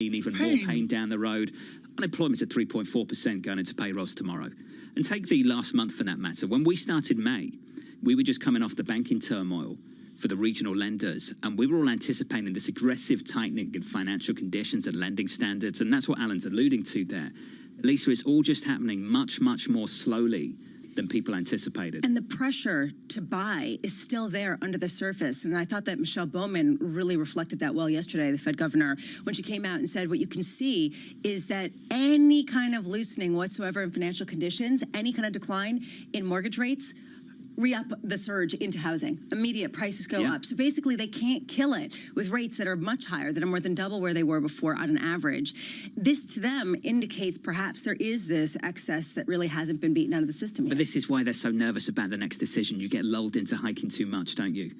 even more pain down the road. Unemployment's at 3.4% going into payrolls tomorrow. And take the last month for that matter. When we started May, we were just coming off the banking turmoil for the regional lenders, and we were all anticipating this aggressive tightening in financial conditions and lending standards, and that's what Alan's alluding to there. Lisa, it's all just happening much, much more slowly than people anticipated. And the pressure to buy is still there under the surface. And I thought that Michelle Bowman really reflected that well yesterday, the Fed governor, when she came out and said what you can see is that any kind of loosening whatsoever in financial conditions, any kind of decline in mortgage rates, re-up the surge into housing. Immediate prices go up. So basically they can't kill it with rates that are much higher, that are more than double where they were before on an average. This to them indicates perhaps there is this excess that really hasn't been beaten out of the system yet. But this is why they're so nervous about the next decision. You get lulled into hiking too much, don't you?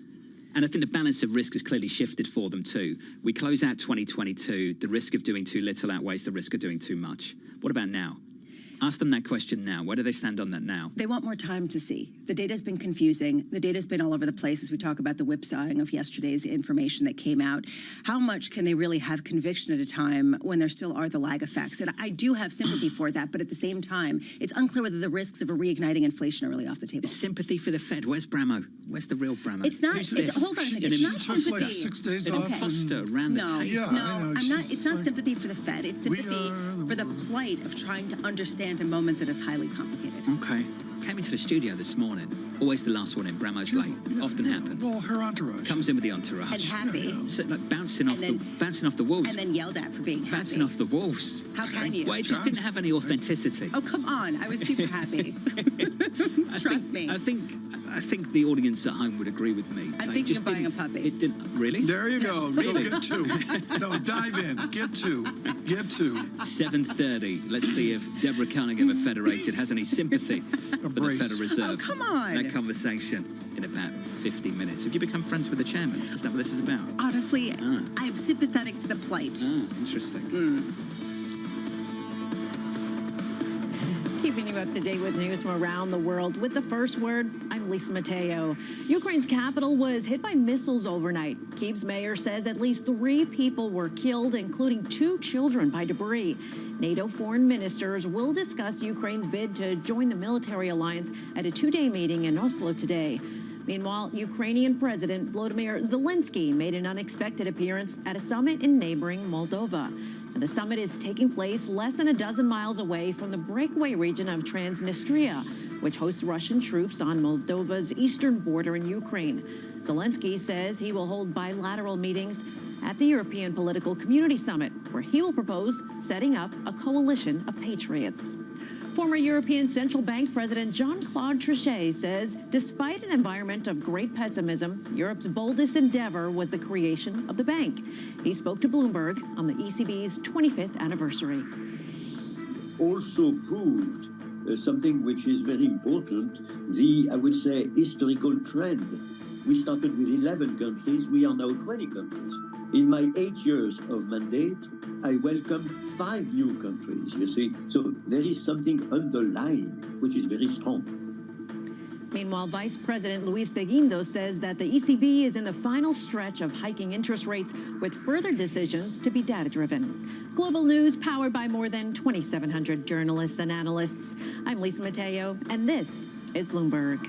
And I think the balance of risk has clearly shifted for them too. We close out 2022, the risk of doing too little outweighs the risk of doing too much. What about now? Ask them that question now. Where do they stand on that now? They want more time to see. The data's been confusing. The data's been all over the place as we talk about the whipsawing of yesterday's information that came out. How much can they really have conviction at a time when there still are the lag effects? And I do have sympathy for that, but at the same time, it's unclear whether the risks of a reigniting inflation are really off the table. Sympathy for the Fed. Where's Bramo? Where's the real Bramo? It's not. Hold on a second. It's not sympathy. Like 6 days off. Foster around the table. Yeah, no, I know. I'm not. It's not sympathy for the Fed. It's sympathy for the plight of trying to understand a moment that is highly complicated. Okay. Came into the studio this morning. Always the last one in. Bramo's late. Often happens. Well, her entourage. Comes in with the entourage. And happy. So, like bouncing off the walls. And then yelled at for being happy. Bouncing off the walls. How can you? Well, it just didn't have any authenticity. Oh, come on. I was super happy. Trust me. I think the audience at home would agree with me. I'm thinking of buying a puppy. It didn't. Really? There you go. Really? Go get two. No, dive in. Get two. Get two. 7:30. Let's see if Deborah Cunningham of Federated has any sympathy for the Federal Reserve. Oh, come on. That conversation in about 50 minutes. Have you become friends with the chairman? Is that what this is about? Honestly, I'm sympathetic to the plight. Interesting. Keeping you up to date with news from around the world. With the first word, I'm Lisa Mateo. Ukraine's capital was hit by missiles overnight. Kyiv's mayor says at least 3 people were killed, including 2 children, by debris. NATO foreign ministers will discuss Ukraine's bid to join the military alliance at a 2-day meeting in Oslo today. Meanwhile, Ukrainian President Volodymyr Zelensky made an unexpected appearance at a summit in neighboring Moldova. The summit is taking place less than a dozen miles away from the breakaway region of Transnistria, which hosts Russian troops on Moldova's eastern border in Ukraine. Zelensky says he will hold bilateral meetings at the European Political Community Summit, where he will propose setting up a coalition of patriots. Former European Central Bank President Jean-Claude Trichet says, despite an environment of great pessimism, Europe's boldest endeavor was the creation of the bank. He spoke to Bloomberg on the ECB's 25th anniversary. Also proved something which is very important, I would say, historical trend. We started with 11 countries, we are now 20 countries. In my 8 years of mandate, I welcomed 5 new countries, you see. So there is something underlying, which is very strong. Meanwhile, Vice President Luis de Guindos says that the ECB is in the final stretch of hiking interest rates, with further decisions to be data-driven. Global news powered by more than 2,700 journalists and analysts. I'm Lisa Mateo, and this is Bloomberg.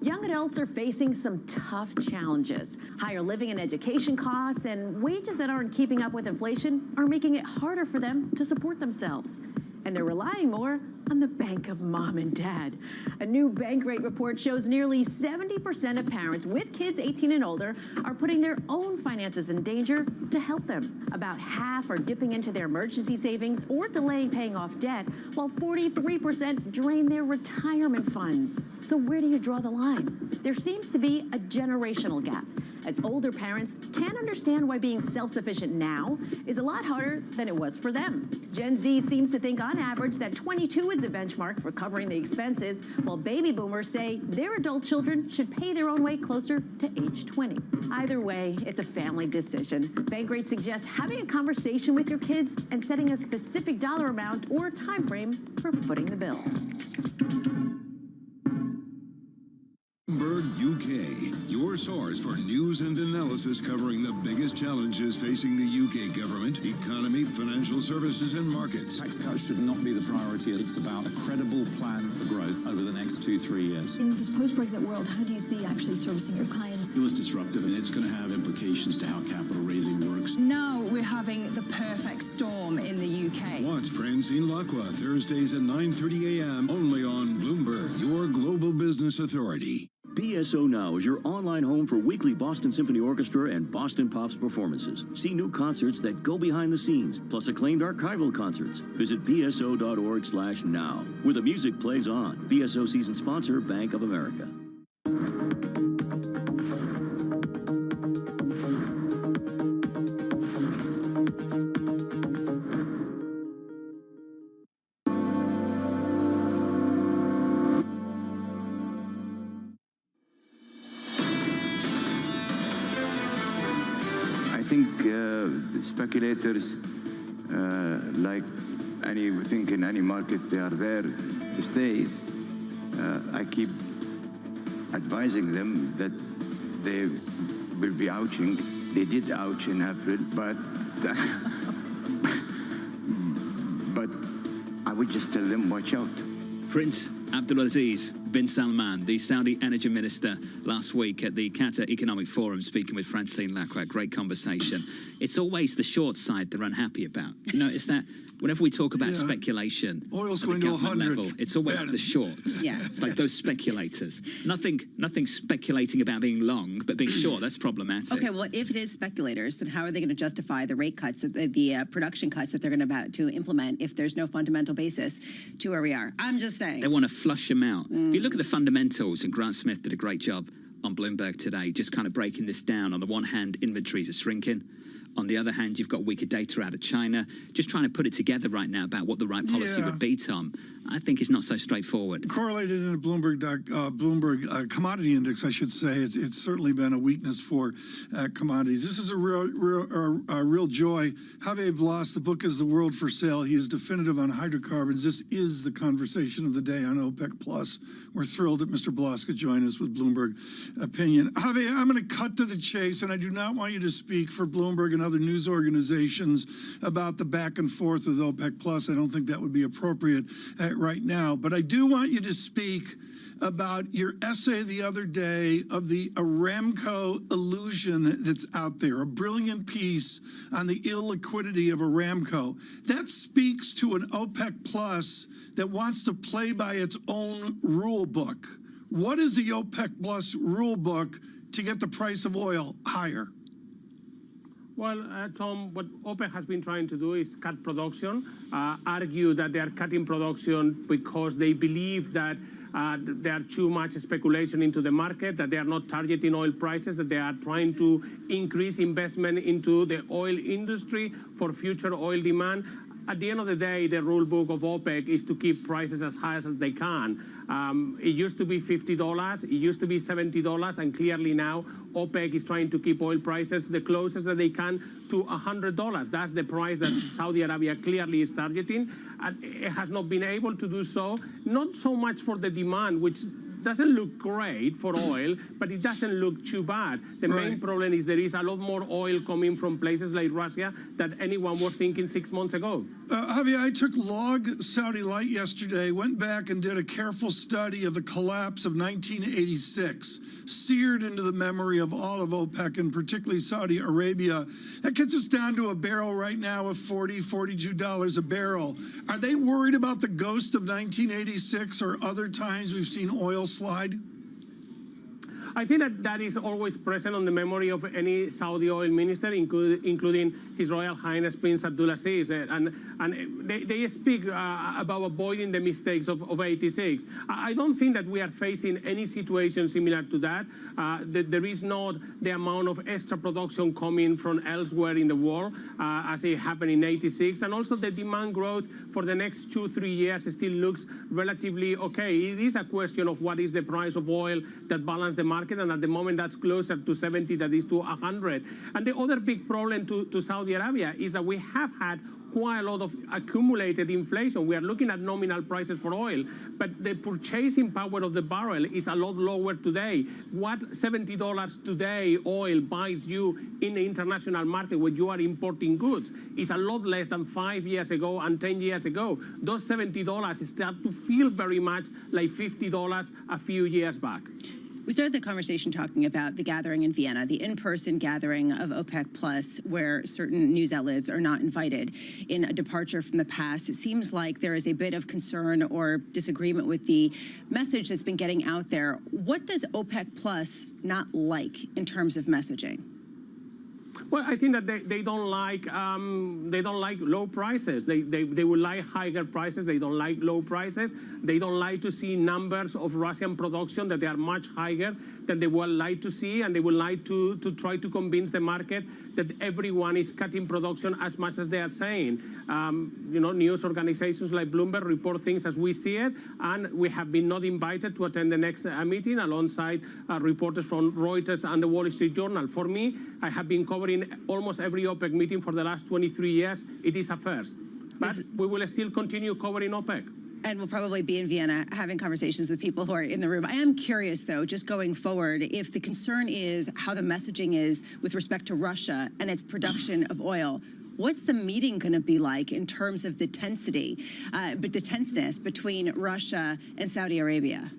Young adults are facing some tough challenges. Higher living and education costs and wages that aren't keeping up with inflation are making it harder for them to support themselves. And they're relying more on the bank of mom and dad. A new bank rate report shows nearly 70% of parents with kids 18 and older are putting their own finances in danger to help them. About half are dipping into their emergency savings or delaying paying off debt, while 43% drain their retirement funds. So where do you draw the line? There seems to be a generational gap, as older parents can't understand why being self-sufficient now is a lot harder than it was for them. Gen Z seems to think on average that 22 is a benchmark for covering the expenses, while baby boomers say their adult children should pay their own way closer to age 20. Either way, it's a family decision. Bankrate suggests having a conversation with your kids and setting a specific dollar amount or time frame for footing the bill. Bloomberg UK, your source for news and analysis covering the biggest challenges facing the UK government, economy, financial services, and markets. Tax cuts should not be the priority. It's about a credible plan for growth over the next 2-3 years. In this post-Brexit world, how do you see actually servicing your clients? It was disruptive, and it's going to have implications to how capital raising works. Now we're having the perfect storm in the UK. Watch Francine Lacqua Thursdays at 9:30 a.m. only on Bloomberg, your global business authority. BSO Now is your online home for weekly Boston Symphony Orchestra and Boston Pops performances. See new concerts that go behind the scenes, plus acclaimed archival concerts. Visit bso.org/now, where the music plays on. BSO season sponsor, Bank of America. I think the speculators, like anything in any market, they are there to stay. I keep advising them that they will be ouching. They did ouch in April, but but I would just tell them, watch out. Prince Abdulaziz bin Salman, the Saudi energy minister, last week at the Qatar Economic Forum, speaking with Francine Lacqua. Great conversation. It's always the short side they're unhappy about. You notice that whenever we talk about speculation, oil's at going the to government 100. level, it's always the shorts. Yeah. It's like those speculators. Nothing speculating about being long, but being short, that's problematic. Okay, well, if it is speculators, then how are they going to justify the rate cuts, the production cuts that they're going to implement if there's no fundamental basis to where we are? I'm just saying. They want to flush them out. If you look at the fundamentals, and Grant Smith did a great job on Bloomberg today, just kind of breaking this down. On the one hand, inventories are shrinking. On the other hand, you've got weaker data out of China. Just trying to put it together right now about what the right policy would be, Tom. I think it's not so straightforward. Correlated in a Bloomberg commodity index, I should say, it's certainly been a weakness for commodities. This is a real joy. Javier Blas, the book is The World for Sale. He is definitive on hydrocarbons. This is the conversation of the day on OPEC+. We're thrilled that Mr. Blas could join us with Bloomberg Opinion. Javier, I'm going to cut to the chase, and I do not want you to speak for Bloomberg and other news organizations about the back and forth with OPEC+. I don't think that would be appropriate right now. But I do want you to speak about your essay the other day of the Aramco illusion that's out there, a brilliant piece on the illiquidity of Aramco. That speaks to an OPEC Plus that wants to play by its own rule book. What is the OPEC Plus rule book to get the price of oil higher? Well, Tom, what OPEC has been trying to do is cut production, argue that they are cutting production because they believe that there are too much speculation into the market, that they are not targeting oil prices, that they are trying to increase investment into the oil industry for future oil demand. At the end of the day, the rule book of OPEC is to keep prices as high as they can. It used to be $50, it used to be $70, and clearly now OPEC is trying to keep oil prices the closest that they can to $100. That's the price that Saudi Arabia clearly is targeting. And it has not been able to do so, not so much for the demand, which doesn't look great for oil, but it doesn't look too bad. The main problem is there is a lot more oil coming from places like Russia than anyone was thinking 6 months ago. Javier, I took Log Saudi Light yesterday, went back and did a careful study of the collapse of 1986, seared into the memory of all of OPEC and particularly Saudi Arabia. That gets us down to a barrel right now of $40, $42 a barrel. Are they worried about the ghost of 1986 or other times we've seen oil slide? I think that is always present on the memory of any Saudi oil minister, including His Royal Highness Prince Abdulaziz. And they speak about avoiding the mistakes of 86. I don't think that we are facing any situation similar to that. There is not the amount of extra production coming from elsewhere in the world as it happened in 86. And also the demand growth for the next 2-3 years still looks relatively okay. It is a question of what is the price of oil that balance the market, and at the moment that's closer to 70 than it is to 100. And the other big problem to Saudi Arabia is that we have had quite a lot of accumulated inflation. We are looking at nominal prices for oil, but the purchasing power of the barrel is a lot lower today. What $70 today oil buys you in the international market when you are importing goods is a lot less than 5 years ago and 10 years ago. Those $70 start to feel very much like $50 a few years back. We started the conversation talking about the gathering in Vienna, the in-person gathering of OPEC Plus, where certain news outlets are not invited, in a departure from the past. It seems like there is a bit of concern or disagreement with the message that's been getting out there. What does OPEC Plus not like in terms of messaging? Well, I think that they don't like low prices. They would like higher prices. They don't like low prices. They don't like to see numbers of Russian production that they are much higher than they would like to see, and they would like to try to convince the market that everyone is cutting production as much as they are saying. News organizations like Bloomberg report things as we see it, and we have been not invited to attend the next meeting alongside reporters from Reuters and the Wall Street Journal. For me, I have been covering almost every OPEC meeting for the last 23 years. It is a first. But we will still continue covering OPEC. And we'll probably be in Vienna having conversations with people who are in the room. I am curious, though, just going forward, if the concern is how the messaging is with respect to Russia and its production of oil, what's the meeting going to be like in terms of the tenseness between Russia and Saudi Arabia?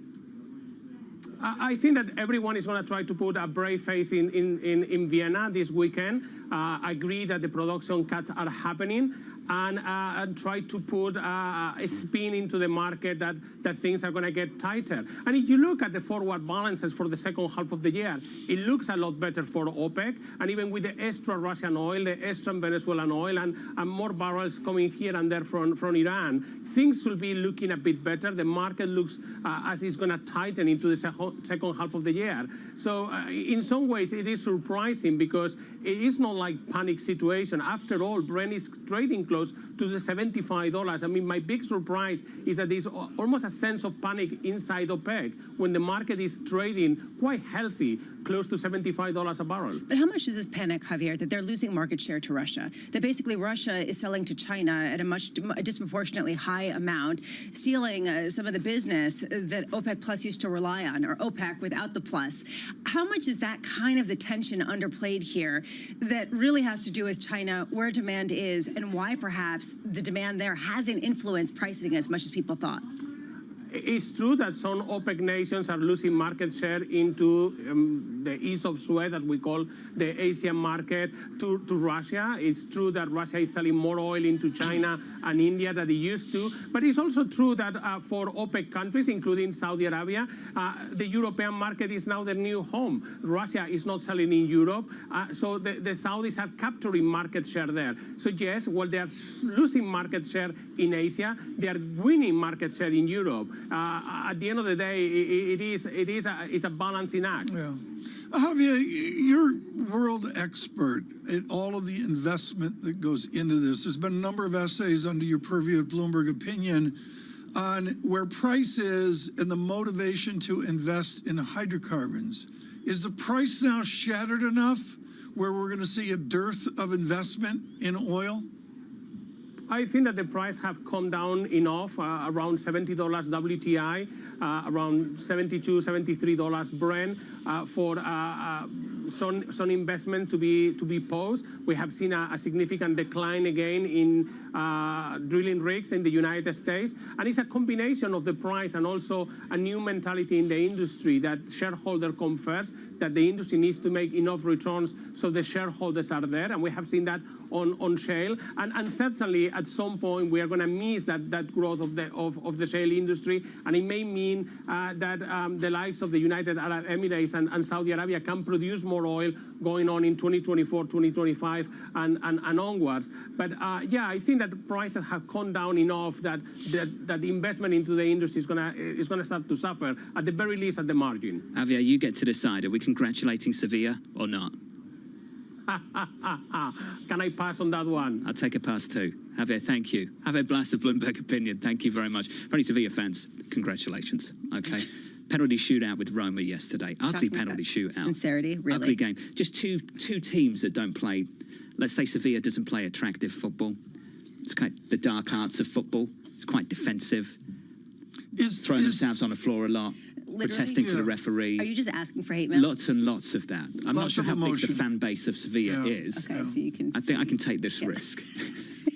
I think that everyone is going to try to put a brave face in Vienna this weekend. Agree that the production cuts are happening, and try to put a spin into the market that things are going to get tighter. And if you look at the forward balances for the second half of the year, it looks a lot better for OPEC. And even with the extra Russian oil, the extra Venezuelan oil, and more barrels coming here and there from Iran, things will be looking a bit better. The market looks as it's going to tighten into the second half of the year. So in some ways, it is surprising because it is not like panic situation. After all, Brent is trading close to the $75. I mean, my big surprise is that there's almost a sense of panic inside OPEC when the market is trading quite healthy, close to $75 a barrel. But how much is this panic, Javier, that they're losing market share to Russia? That basically Russia is selling to China at a disproportionately high amount, stealing some of the business that OPEC Plus used to rely on, or OPEC without the plus. How much is that kind of the tension underplayed here that really has to do with China, where demand is, and why perhaps the demand there hasn't influenced pricing as much as people thought? It's true that some OPEC nations are losing market share into the east of Suez, as we call the Asian market, to Russia. It's true that Russia is selling more oil into China and India than it used to. But it's also true that for OPEC countries, including Saudi Arabia, the European market is now their new home. Russia is not selling in Europe, so the Saudis are capturing market share there. So yes, while they are losing market share in Asia, they are winning market share in Europe. At the end of the day, it's a balancing act. Yeah. Javier, you're world expert at all of the investment that goes into this. There's been a number of essays under your purview at Bloomberg Opinion on where price is and the motivation to invest in hydrocarbons. Is the price now shattered enough where we're going to see a dearth of investment in oil? I think that the price have come down enough, around $70 WTI, around $72, $73 Brent, for some investment to be posed. We have seen a significant decline again in drilling rigs in the United States, and it's a combination of the price and also a new mentality in the industry that shareholder come first, that the industry needs to make enough returns so the shareholders are there, and we have seen that on shale, and certainly at some point we are going to miss that growth of the shale industry, and it may mean that the likes of the United Arab Emirates and Saudi Arabia can produce more oil going on in 2024, 2025, and onwards. But yeah, I think that prices have come down enough that the investment into the industry is going to start to suffer, at the very least at the margin. Javier, you get to decide. Are we congratulating Sevilla or not? Can I pass on that one? I'll take a pass too. Javier, thank you. Javier Blas of Bloomberg Opinion, thank you very much. For any Sevilla fans, congratulations. Okay. Penalty shootout with Roma yesterday. Ugly penalty shootout. Sincerity, really. Ugly game. Just two teams that don't play. Let's say Sevilla doesn't play attractive football. It's kind of the dark arts of football. It's quite defensive. Throwing themselves on the floor a lot. Protesting to the referee. Are you just asking for hate mail? Lots and lots of that. I'm not sure how big the fan base of Sevilla is. Okay, so you can. I think I can take this risk.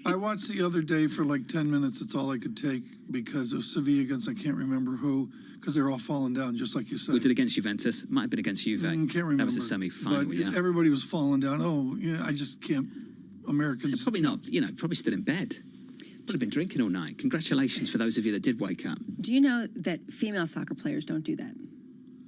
I watched the other day for like 10 minutes. It's all I could take because of Sevilla against I can't remember who, because they're all falling down, just like you said. Was it against Juventus? Might have been against Juve. Can't remember. That was a semi-final. But everybody was falling down. Oh, yeah, I just can't. Americans. Probably not. Probably still in bed. Would have been drinking all night. Congratulations for those of you that did wake up. Do you know that female soccer players don't do that?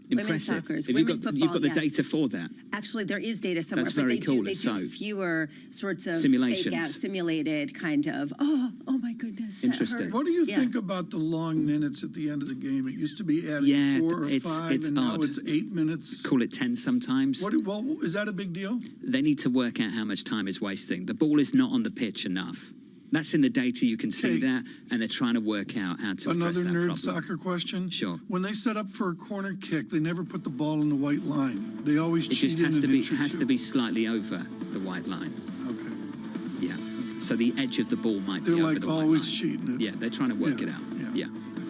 Impressive. Women's soccer, You've got the data for that. Actually, there is data somewhere. That's very cool. They do fewer sorts of simulations. fake out, simulated kind of. Oh my goodness. Interesting. What do you think about the long minutes at the end of the game? It used to be adding 4 or 5, it's and odd. now it's 8 minutes. Call it 10 sometimes. Well, is that a big deal? They need to work out how much time is wasting. The ball is not on the pitch enough. That's in the data, you can see that, and they're trying to work out how to address that Another nerd problem. soccer question. Sure. When they set up for a corner kick, they never put the ball in the white line. They always cheat just has in to an be inch or has two. to be slightly over the white line. Okay. Yeah. So the edge of the ball might They're be over like the white always line. cheating it. Yeah, they're trying to work it out. Yeah.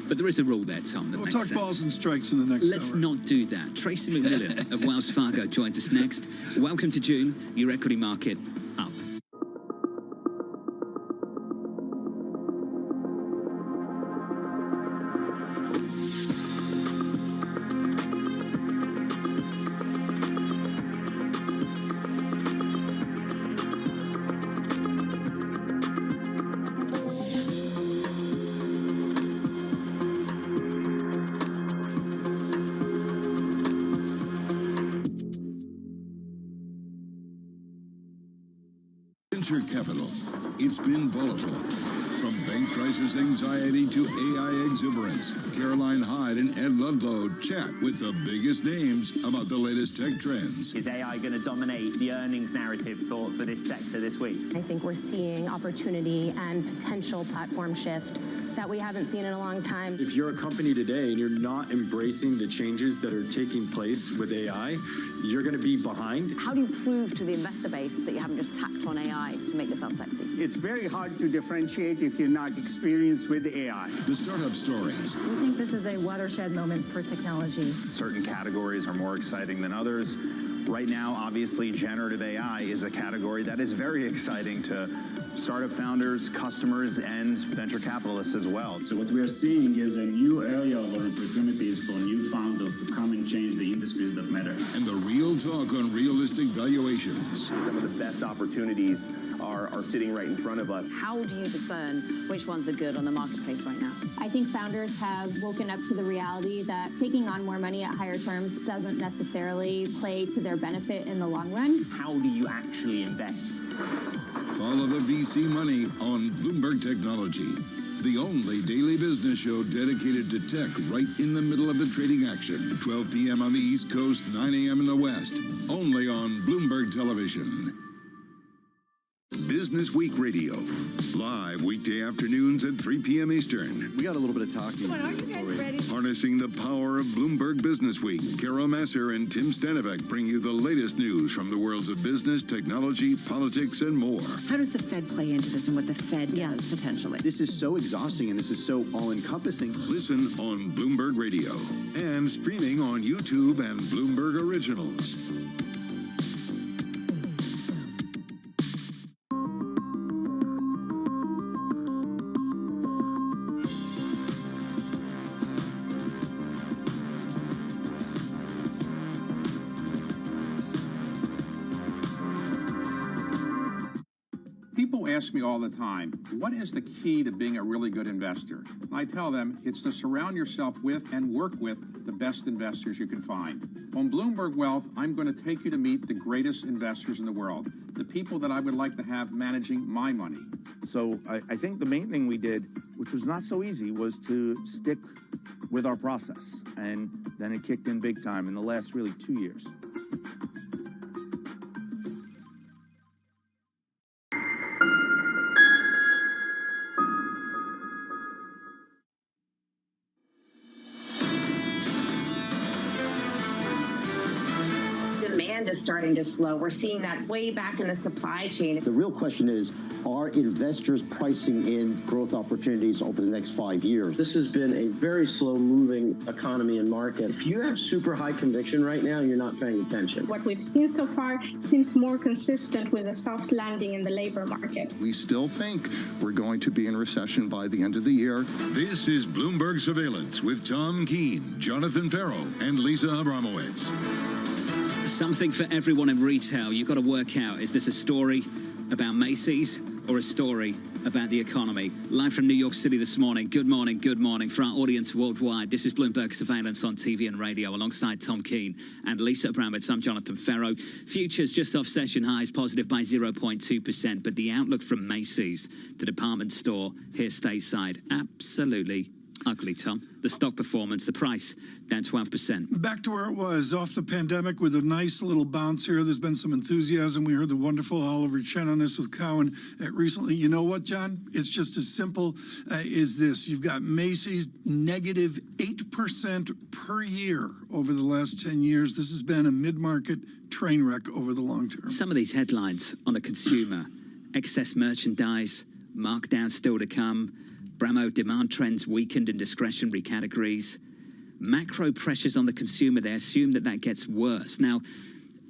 But there is a rule there, Tom, that We'll makes talk sense. balls and strikes in the next Let's hour. not do that. Tracy McMillan of Wells Fargo joins us next. Welcome to June. Your equity market up. Venture capital. It's been volatile. From bank crisis anxiety to AI exuberance, Caroline Hyde and Ed Ludlow chat with the biggest names about the latest tech trends. Is AI going to dominate the earnings narrative for this sector this week? I think we're seeing opportunity and potential platform shift that we haven't seen in a long time. If you're a company today and you're not embracing the changes that are taking place with AI, you're going to be behind. How do you prove to the investor base that you haven't just tacked on AI to make yourself sexy? It's very hard to differentiate if you're not experienced with AI. The startup stories. We think this is a watershed moment for technology. Certain categories are more exciting than others. Right now, obviously, generative AI is a category that is very exciting to startup founders, customers, and venture capitalists as well. So what we are seeing is a new area of opportunities for new founders to come and change the industries that matter. And the real talk on realistic valuations. Some of the best opportunities are sitting right in front of us. How do you discern which ones are good on the marketplace right now? I think founders have woken up to the reality that taking on more money at higher terms doesn't necessarily play to their benefit in the long run. How do you actually invest? Follow the VC money on Bloomberg Technology, the only daily business show dedicated to tech right in the middle of the trading action. 12 p.m. on the East Coast, 9 a.m. in the West, only on Bloomberg Television. Business Week Radio, live weekday afternoons at 3 p.m. Eastern. We got a little bit of talking. Come on, are you guys ready? Harnessing the power of Bloomberg Business Week, Carol Masser and Tim Stanovic bring you the latest news from the worlds of business, technology, politics, and more. How does the Fed play into this and what the Fed does potentially? This is so exhausting and this is so all-encompassing. Listen on Bloomberg Radio and streaming on YouTube and Bloomberg Originals. People ask me all the time, what is the key to being a really good investor? And I tell them it's to surround yourself with and work with the best investors you can find. On Bloomberg Wealth, I'm going to take you to meet the greatest investors in the world, the people that I would like to have managing my money. So I think the main thing we did, which was not so easy, was to stick with our process. And then it kicked in big time in the last really 2 years. demand is starting to slow. We're seeing that way back in the supply chain. The real question is, are investors pricing in growth opportunities over the next 5 years? This has been a very slow-moving economy and market. If you have super high conviction right now, you're not paying attention. What we've seen so far seems more consistent with a soft landing in the labor market. We still think we're going to be in recession by the end of the year. This is Bloomberg Surveillance with Tom Keene, Jonathan Farrow, and Lisa Abramowitz. Something for everyone in retail. You've got to work out, is this a story about Macy's or a story about the economy? Live from New York City this morning. Good morning, good morning. For our audience worldwide, this is Bloomberg Surveillance on TV and radio alongside Tom Keene and Lisa Abramowitz. I'm Jonathan Farrow. Futures just off session highs, positive by 0.2%, but the outlook from Macy's, the department store here stateside, absolutely ugly, Tom. The stock performance, the price, down 12%. Back to where it was, off the pandemic with a nice little bounce here. There's been some enthusiasm. We heard the wonderful Oliver Chen on this with Cowen recently. You know what, John? It's just as simple as this. You've got Macy's negative 8% per year over the last 10 years. This has been a mid-market train wreck over the long term. Some of these headlines on a consumer, excess merchandise, markdown still to come, Bramo demand trends weakened in discretionary categories. Macro pressures on the consumer, they assume that that gets worse. Now,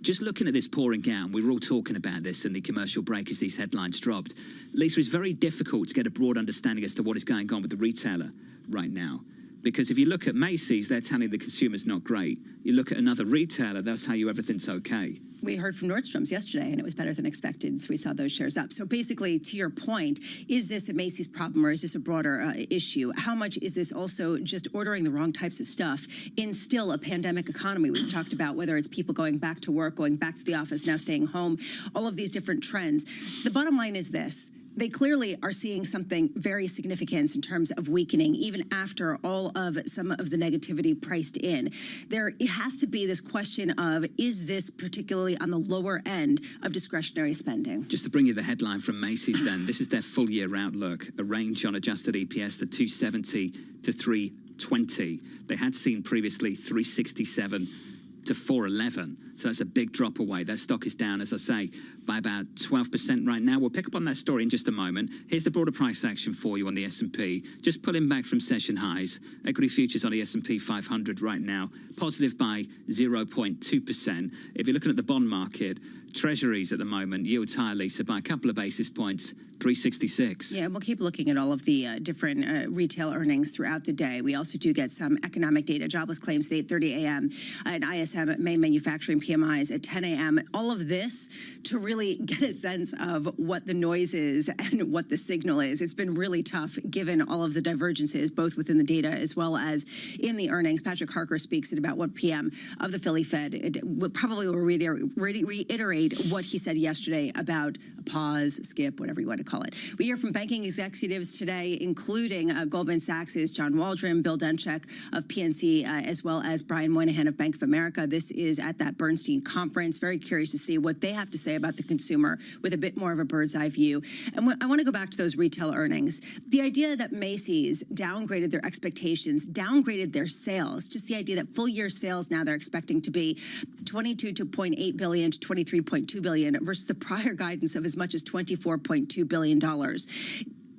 just looking at this pouring down, we were all talking about this in the commercial break as these headlines dropped. Lisa, it's very difficult to get a broad understanding as to what is going on with the retailer right now. Because if you look at Macy's, they're telling the consumer's not great. You look at another retailer, they'll tell you everything's okay. We heard from Nordstrom's yesterday, and it was better than expected, so we saw those shares up. So basically, to your point, is this a Macy's problem, or is this a broader issue? How much is this also just ordering the wrong types of stuff in still a pandemic economy? We've talked about whether it's people going back to work, going back to the office, now staying home, all of these different trends. The bottom line is this. They clearly are seeing something very significant in terms of weakening, even after all of some of the negativity priced in. There has to be this question of, is this particularly on the lower end of discretionary spending? Just to bring you the headline from Macy's then, this is their full year outlook, a range on adjusted EPS to 270 to 320. They had seen previously 367 to 411. So that's a big drop away. Their stock is down, as I say, by about 12% right now. We'll pick up on that story in just a moment. Here's the broader price action for you on the S&P. Just pulling back from session highs. Equity futures on the S&P 500 right now, positive by 0.2%. If you're looking at the bond market, Treasuries at the moment, yields higher, Lisa, by a couple of basis points, 366. Yeah, we'll keep looking at all of the different retail earnings throughout the day. We also do get some economic data, jobless claims at 8:30 a.m., and ISM May manufacturing PMIs at 10 a.m. All of this to really get a sense of what the noise is and what the signal is. It's been really tough given all of the divergences, both within the data as well as in the earnings. Patrick Harker speaks at about 1 p.m. of the Philly Fed. It probably will reiterate what he said yesterday about a pause, skip, whatever you want to call it. We hear from banking executives today, including Goldman Sachs' John Waldron, Bill Denchek of PNC, as well as Brian Moynihan of Bank of America. This is at that Bernstein conference. Very curious to see what they have to say about the consumer with a bit more of a bird's eye view. And I want to go back to those retail earnings. The idea that Macy's downgraded their expectations, downgraded their sales, just the idea that full year sales now they're expecting to be $22.8 billion to $23.2 billion versus the prior guidance of as much as $24.2 billion.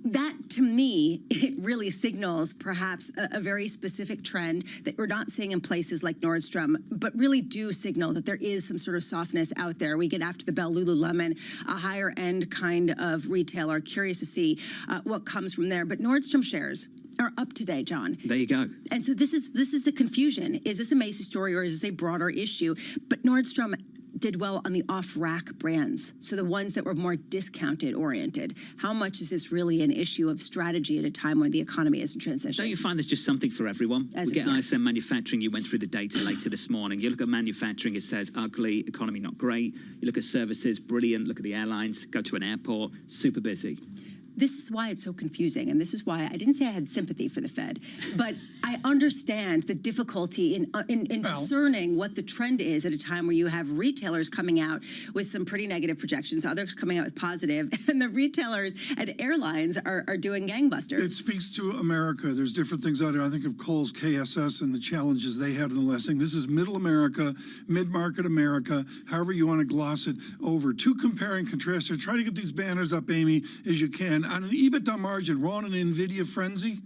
That, to me, it really signals perhaps a very specific trend that we're not seeing in places like Nordstrom, but really do signal that there is some sort of softness out there. We get after the bell Lululemon, a higher end kind of retailer. Curious to see what comes from there. But Nordstrom shares are up today, John. There you go. And so this is the confusion. Is this a Macy's story or is this a broader issue? But Nordstrom did well on the off-rack brands, so the ones that were more discounted oriented. How much is this really an issue of strategy at a time when the economy is in transition? Don't you find there's just something for everyone? We get yes. ISM manufacturing. You went through the data later this morning. You look at manufacturing, it says ugly, economy not great. You look at services, brilliant. Look at the airlines, go to an airport, super busy. This is why it's so confusing, and this is why I didn't say I had sympathy for the Fed, but I understand the difficulty in discerning what the trend is at a time where you have retailers coming out with some pretty negative projections, others coming out with positive, and the retailers and airlines are doing gangbusters. It speaks to America. There's different things out there. I think of Kohl's KSS and the challenges they had in the last thing. This is middle America, mid-market America, however you want to gloss it over. To compare and contrast here, try to get these banners up, Amy, as you can. On an EBITDA margin, we're on an NVIDIA frenzy.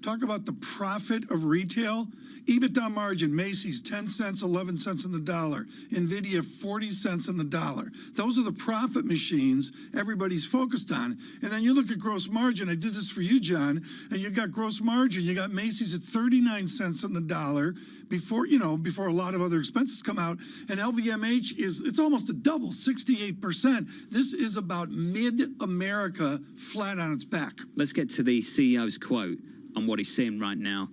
Talk about the profit of retail. EBITDA margin, Macy's 10 cents, 11 cents on the dollar. NVIDIA 40 cents on the dollar. Those are the profit machines everybody's focused on. And then you look at gross margin. I did this for you, John. And you got gross margin. You got Macy's at 39 cents on the dollar before a lot of other expenses come out. And LVMH it's almost a double, 68%. This is about mid-America flat on its back. Let's get to the CEO's quote on what he's seeing right now.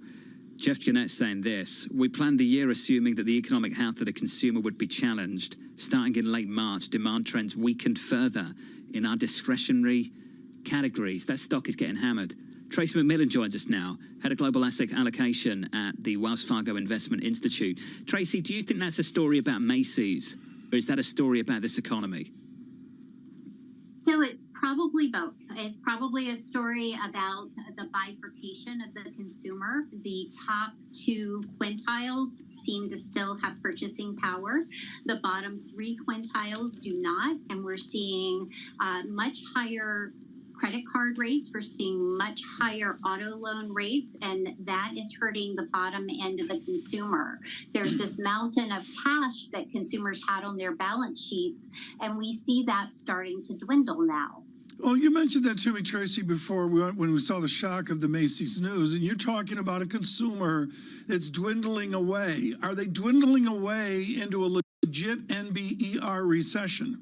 Jeff Jeanette saying this: we planned the year assuming that the economic health of the consumer would be challenged. Starting in late March, demand trends weakened further in our discretionary categories. That stock is getting hammered. Tracy McMillan joins us now, Head of Global Asset Allocation at the Wells Fargo Investment Institute. Tracy, do you think that's a story about Macy's, or is that a story about this economy? So it's probably both. It's probably a story about the bifurcation of the consumer. The top two quintiles seem to still have purchasing power. The bottom three quintiles do not. And we're seeing much higher credit card rates. We're seeing much higher auto loan rates, and that is hurting the bottom end of the consumer. There's this mountain of cash that consumers had on their balance sheets, and we see that starting to dwindle now. Well, you mentioned that to me, Tracy, before when we saw the shock of the Macy's news, and you're talking about a consumer that's dwindling away. Are they dwindling away into a legit NBER recession?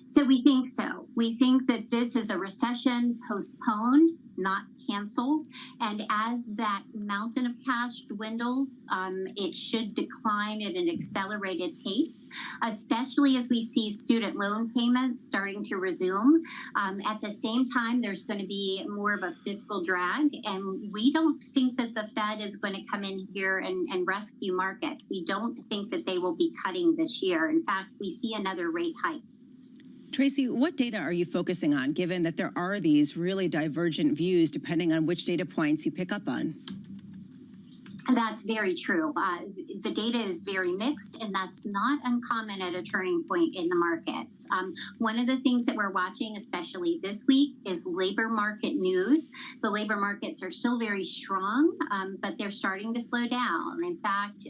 So we think so. We think that this is a recession postponed, not canceled. And as that mountain of cash dwindles, it should decline at an accelerated pace, especially as we see student loan payments starting to resume. At the same time, there's going to be more of a fiscal drag. And we don't think that the Fed is going to come in here and rescue markets. We don't think that they will be cutting this year. In fact, we see another rate hike. Tracy, what data are you focusing on, given that there are these really divergent views depending on which data points you pick up on? That's very true. The data is very mixed, and that's not uncommon at a turning point in the markets. One of the things that we're watching, especially this week, is labor market news. The labor markets are still very strong, but they're starting to slow down. In fact,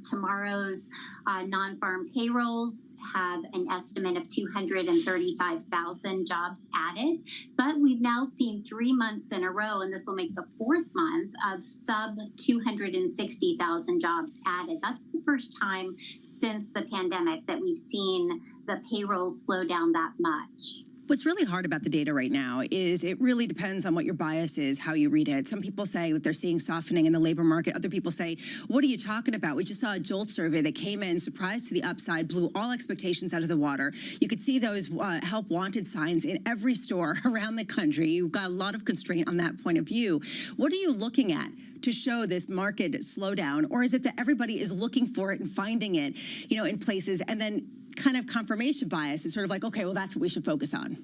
tomorrow's non-farm payrolls have an estimate of 235,000 jobs added, but we've now seen 3 months in a row, and this will make the fourth month of sub 260,000 jobs added. That's the first time since the pandemic that we've seen the payroll slow down that much. What's really hard about the data right now is it really depends on what your bias is, how you read it. Some people say that they're seeing softening in the labor market. Other people say, what are you talking about? We just saw a JOLT survey that came in, surprised to the upside, blew all expectations out of the water. You could see those help wanted signs in every store around the country. You've got a lot of constraint on that point of view. What are you looking at to show this market slowdown? Or is it that everybody is looking for it and finding it, in places, and then kind of confirmation bias is sort of like, okay, well, that's what we should focus on?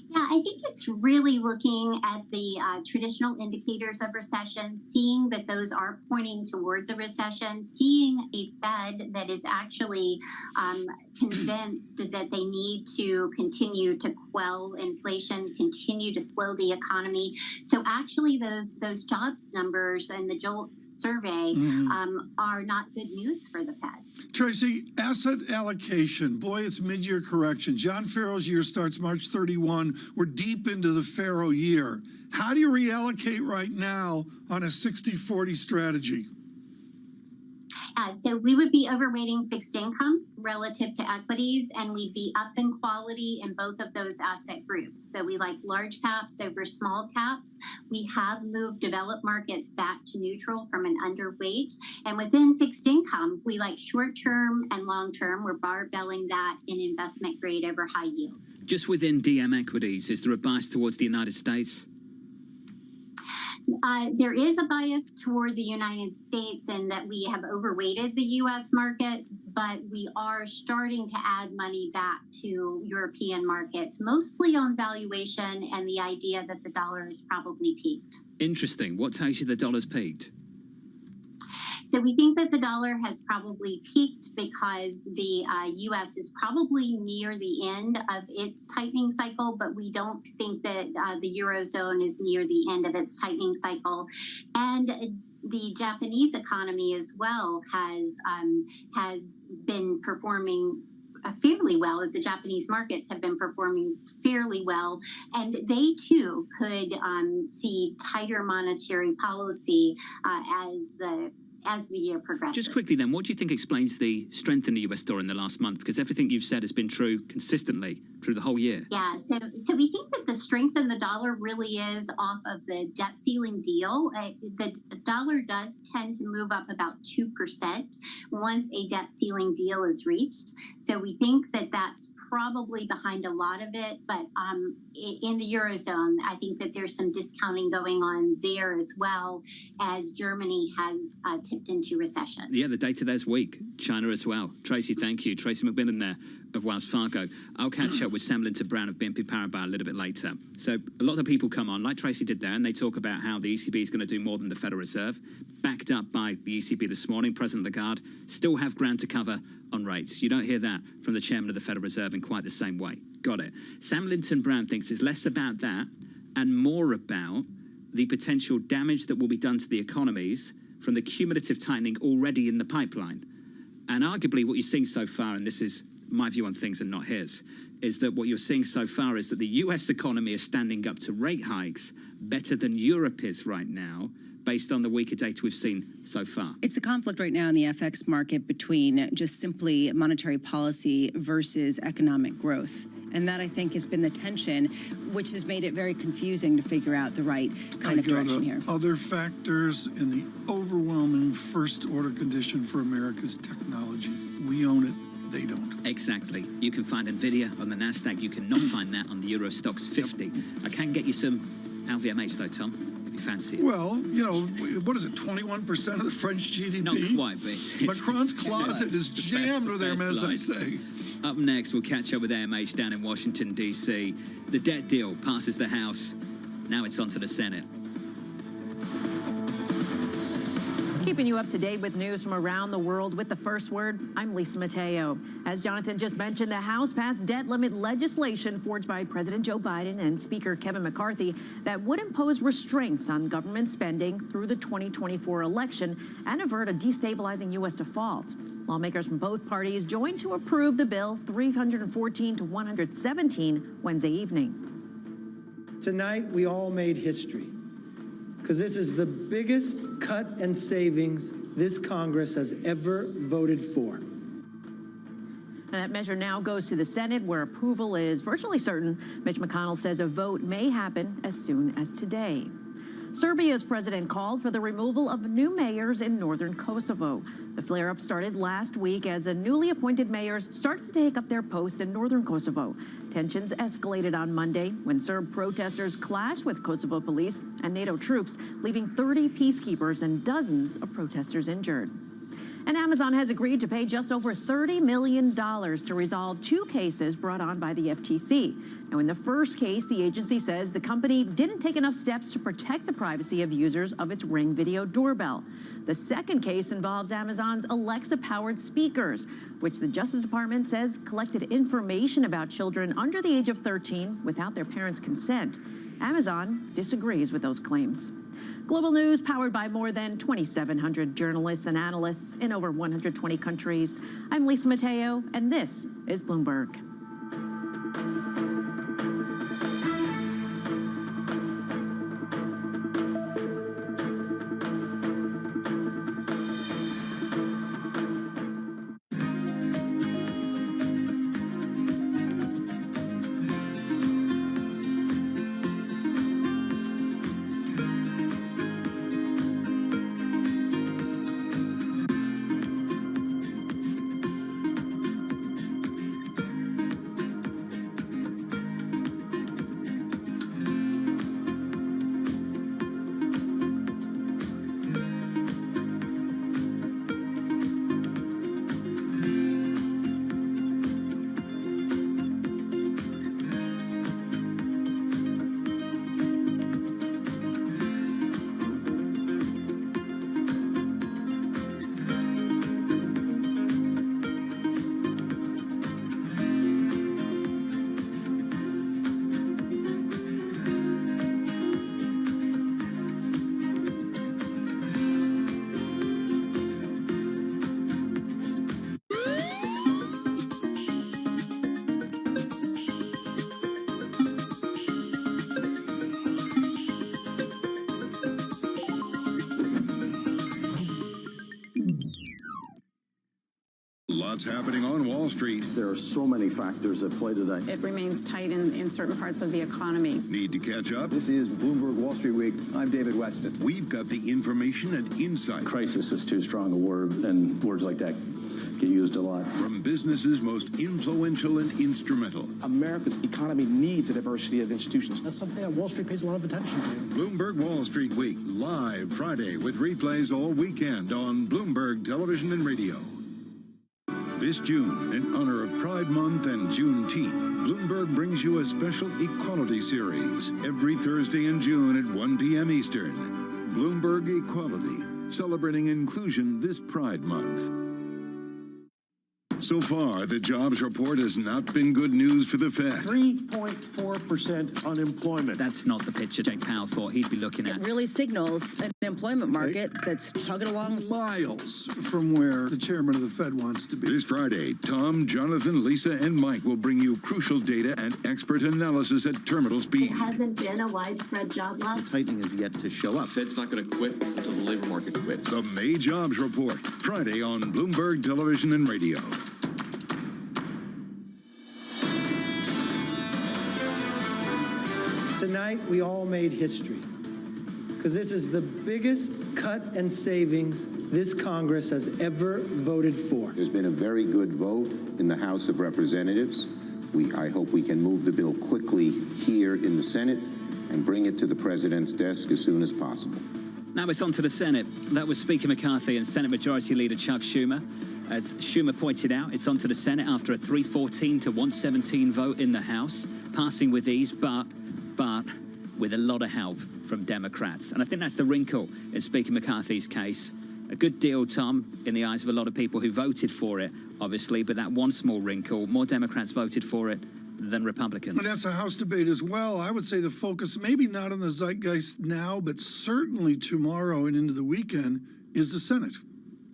Yeah, I think it's really looking at the traditional indicators of recession, seeing that those are pointing towards a recession, seeing a Fed that is actually convinced that they need to continue to quell inflation, continue to slow the economy. So actually those jobs numbers and the JOLT survey are not good news for the Fed. Tracy, asset allocation. Boy, it's mid-year correction. John Farrow's year starts March 31. We're deep into the Farrow year. How do you reallocate right now on a 60-40 strategy? So we would be overweighting fixed income relative to equities, and we'd be up in quality in both of those asset groups. So we like large caps over small caps. We have moved developed markets back to neutral from an underweight. And within fixed income, we like short term and long term. We're barbelling that in investment grade over high yield. Just within DM equities, is there a bias towards the United States? There is a bias toward the United States in that we have overweighted the U.S. markets, but we are starting to add money back to European markets, mostly on valuation and the idea that the dollar has probably peaked. Interesting. What tells you the dollar's peaked? So we think that the dollar has probably peaked because the U.S. is probably near the end of its tightening cycle, but we don't think that the Eurozone is near the end of its tightening cycle. And the Japanese economy as well has been performing fairly well. The Japanese markets have been performing fairly well, and they too could see tighter monetary policy as the year progresses. Just quickly then, what do you think explains the strength in the US dollar in the last month? Because everything you've said has been true consistently through the whole year. Yeah, so we think that the strength in the dollar really is off of the debt ceiling deal. The dollar does tend to move up about 2% once a debt ceiling deal is reached. So we think that that's probably behind a lot of it, but in the Eurozone, I think that there's some discounting going on there as well, as Germany has tipped into recession. Yeah, the data there's weak. China as well. Tracy, thank you. Tracy McMillan there of Wells Fargo. I'll catch up with Sam Linton-Brown of BNP Paribas a little bit later. So a lot of people come on, like Tracy did there, and they talk about how the ECB is going to do more than the Federal Reserve, backed up by the ECB this morning. President Lagarde still have ground to cover on rates. You don't hear that from the chairman of the Federal Reserve in quite the same way. Got it. Sam Linton-Brown thinks it's less about that and more about the potential damage that will be done to the economies from the cumulative tightening already in the pipeline. And arguably what you're seeing so far, and this is my view on things and not his, is that what you're seeing so far is that the US economy is standing up to rate hikes better than Europe is right now, based on the weaker data we've seen so far. It's the conflict right now in the FX market between just simply monetary policy versus economic growth. And that, I think, has been the tension, which has made it very confusing to figure out the right kind of direction here. Other factors in the overwhelming first-order condition for America's technology. We own it. They don't. Exactly. You can find NVIDIA on the NASDAQ. You cannot find that on the Euro Stoxx 50. I can get you some LVMH, though, Tom. Fancy it. Well, you know, what is it, 21% of the French GDP? Not quite, but it's Macron's closet is jammed with them, as I say. Up next, we'll catch up with AMH down in Washington, D.C. The debt deal passes the House. Now it's on to the Senate. Keeping you up to date with news from around the world with the first word, I'm Lisa Mateo. As Jonathan just mentioned, the House passed debt limit legislation forged by President Joe Biden and Speaker Kevin McCarthy that would impose restraints on government spending through the 2024 election and avert a destabilizing U.S. default. Lawmakers from both parties joined to approve the bill 314 to 117 Wednesday evening. Tonight, we all made history, because this is the biggest cut and savings this Congress has ever voted for. And that measure now goes to the Senate, where approval is virtually certain. Mitch McConnell says a vote may happen as soon as today. Serbia's president called for the removal of new mayors in northern Kosovo. The flare-up started last week as the newly appointed mayors started to take up their posts in northern Kosovo. Tensions escalated on Monday when Serb protesters clashed with Kosovo police and NATO troops, leaving 30 peacekeepers and dozens of protesters injured. And Amazon has agreed to pay just over $30 million to resolve two cases brought on by the FTC. Now, in the first case, the agency says the company didn't take enough steps to protect the privacy of users of its Ring video doorbell. The second case involves Amazon's Alexa-powered speakers, which the Justice Department says collected information about children under the age of 13 without their parents' consent. Amazon disagrees with those claims. Global news powered by more than 2,700 journalists and analysts in over 120 countries. I'm Lisa Mateo, and this is Bloomberg. What's happening on Wall Street? There are so many factors at play today. It remains tight in certain parts of the economy. Need to catch up? This is Bloomberg Wall Street Week. I'm David Weston. We've got the information and insight. Crisis is too strong a word, and words like that get used a lot. From businesses most influential and instrumental. America's economy needs a diversity of institutions. That's something that Wall Street pays a lot of attention to. Bloomberg Wall Street Week, live Friday with replays all weekend on Bloomberg Television and Radio. This June, in honor of Pride Month and Juneteenth, Bloomberg brings you a special equality series every Thursday in June at 1 p.m. Eastern. Bloomberg Equality, celebrating inclusion this Pride Month. So far, the jobs report has not been good news for the Fed. 3.4% unemployment. That's not the picture Jake Powell thought he'd be looking at. It really signals an employment market that's chugging along miles from where the chairman of the Fed wants to be. This Friday, Tom, Jonathan, Lisa, and Mike will bring you crucial data and expert analysis at terminal speed. It hasn't been a widespread job loss. The tightening is yet to show up. Fed's not going to quit until the labor market quits. The May jobs report, Friday on Bloomberg Television and Radio. Tonight, we all made history because this is the biggest cut and savings this Congress has ever voted for. There's been a very good vote in the House of Representatives. I hope we can move the bill quickly here in the Senate and bring it to the President's desk as soon as possible. Now it's on to the Senate. That was Speaker McCarthy and Senate Majority Leader Chuck Schumer. As Schumer pointed out, it's on to the Senate after a 314 to 117 vote in the House, passing with ease, but with a lot of help from Democrats. And I think that's the wrinkle in Speaker McCarthy's case. A good deal, Tom, in the eyes of a lot of people who voted for it, obviously, but that one small wrinkle, more Democrats voted for it than Republicans. And that's a House debate as well. I would say the focus, maybe not on the zeitgeist now, but certainly tomorrow and into the weekend, is the Senate.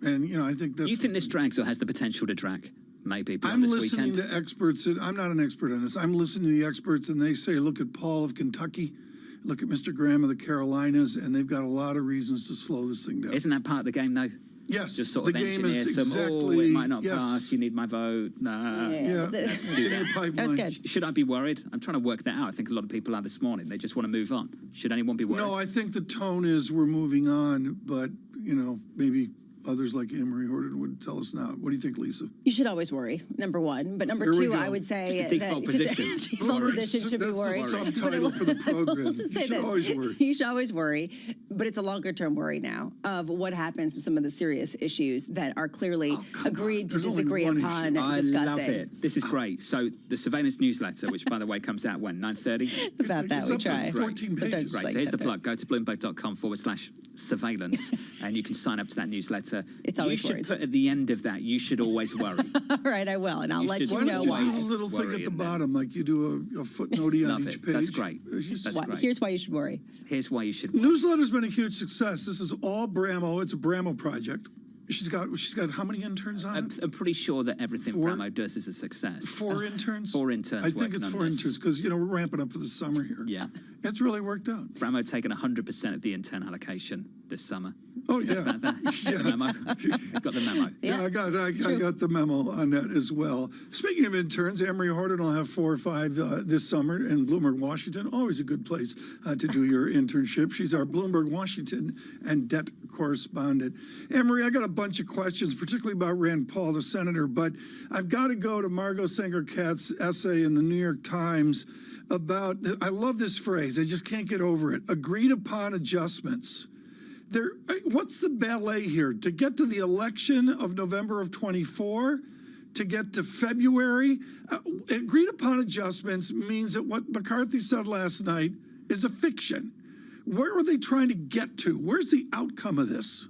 And, I think that's... Do you think this drags or has the potential to drag? Maybe I'm this listening weekend? to experts. I'm not an expert on this. I'm listening to the experts, and they say, look at Paul of Kentucky, look at Mr. Graham of the Carolinas, and they've got a lot of reasons to slow this thing down. Isn't that part of the game, though? Yes. Just sort the of game engineer is some, exactly... it might not yes. pass, you need my vote. Nah. Yeah. Do that. That's good. Should I be worried? I'm trying to work that out. I think a lot of people are this morning. They just want to move on. Should anyone be worried? No, I think the tone is we're moving on, but, maybe others like Anne-Marie Horton would tell us not. What do you think, Lisa? You should always worry, number one. But number Here we two, go. I would say Just a default position. Default position should be worried. That's the subtitle for the program. We'll just say you should this. always worry. You should always worry, but it's a longer-term worry now of what happens with some of the serious issues that are clearly agreed to disagree upon and discussing. I love it. This is great. So the surveillance newsletter, which, by the way, comes out when? 9:30? About that, we try. 14 pages. Right, so here's the plug. Go to bloomberg.com/surveillance, and you can sign up to that newsletter. It's always You should put at the end of that, you should always worry. All right, I will, and I'll let you know Why why. don't you do a little thing at the bottom, like you do a footnote on each page? That's great. Here's why you should worry. Here's why you should worry. Newsletter's been a huge success. This is all Bramo. It's a Bramo project. She's got how many interns on it? I'm pretty sure that everything Bramo does is a success. 4 interns? 4 interns. I think it's 4 interns because, we're ramping up for the summer here. Yeah. It's really worked out. Bramo taken 100% of the intern allocation this summer. Oh, yeah. About that? Yeah. The memo? Got the memo. Yeah, I got the memo on that as well. Speaking of interns, Anne-Marie Horton will have 4 or 5 this summer in Bloomberg, Washington. Always a good place to do your internship. She's our Bloomberg, Washington and debt correspondent. Anne-Marie, I got a bunch of questions, particularly about Rand Paul, the senator, but I've got to go to Margot Sanger-Katz's essay in the New York Times about, I love this phrase, I just can't get over it, agreed upon adjustments. What's the ballet here? To get to the election of November of 24, to get to February, agreed upon adjustments means that what McCarthy said last night is a fiction. Where are they trying to get to? Where's the outcome of this?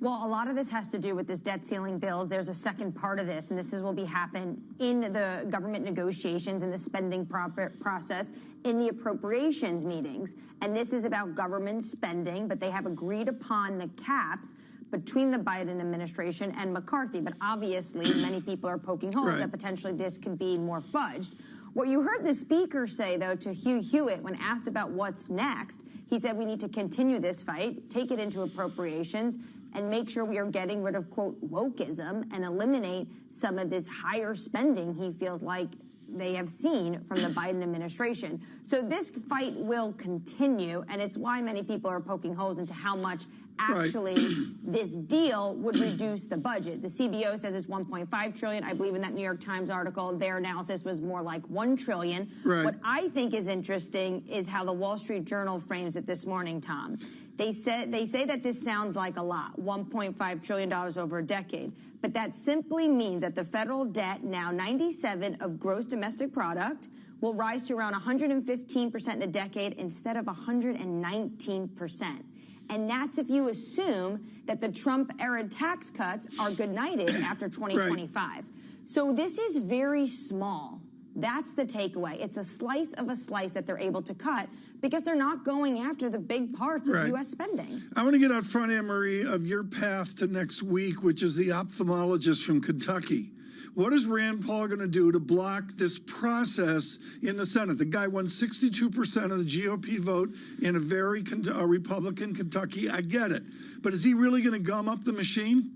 Well, a lot of this has to do with this debt ceiling bills. There's a second part of this, and this will happen in the government negotiations and the spending process in the appropriations meetings. And this is about government spending, but they have agreed upon the caps between the Biden administration and McCarthy. But obviously, many people are poking holes that potentially this could be more fudged. What you heard the speaker say, though, to Hugh Hewitt when asked about what's next, he said we need to continue this fight, take it into appropriations, and make sure we are getting rid of, quote, wokeism and eliminate some of this higher spending he feels like they have seen from the Biden administration. So this fight will continue, and it's why many people are poking holes into how much actually this deal would reduce the budget. The CBO says it's $1.5 trillion. I believe in that New York Times article, their analysis was more like $1 trillion. What I think is interesting is how the Wall Street Journal frames it this morning, Tom. They say that this sounds like a lot, $1.5 trillion over a decade. But that simply means that the federal debt, now 97% of gross domestic product, will rise to around 115% in a decade instead of 119%. And that's if you assume that the Trump-era tax cuts are good-nighted after 2025. So this is very small. That's the takeaway. It's a slice of a slice that they're able to cut because they're not going after the big parts of U.S. spending. I want to get out front, Anne-Marie, of your path to next week, which is the ophthalmologist from Kentucky. What is Rand Paul going to do to block this process in the Senate? The guy won 62% of the GOP vote in a very Republican Kentucky. I get it. But is he really going to gum up the machine?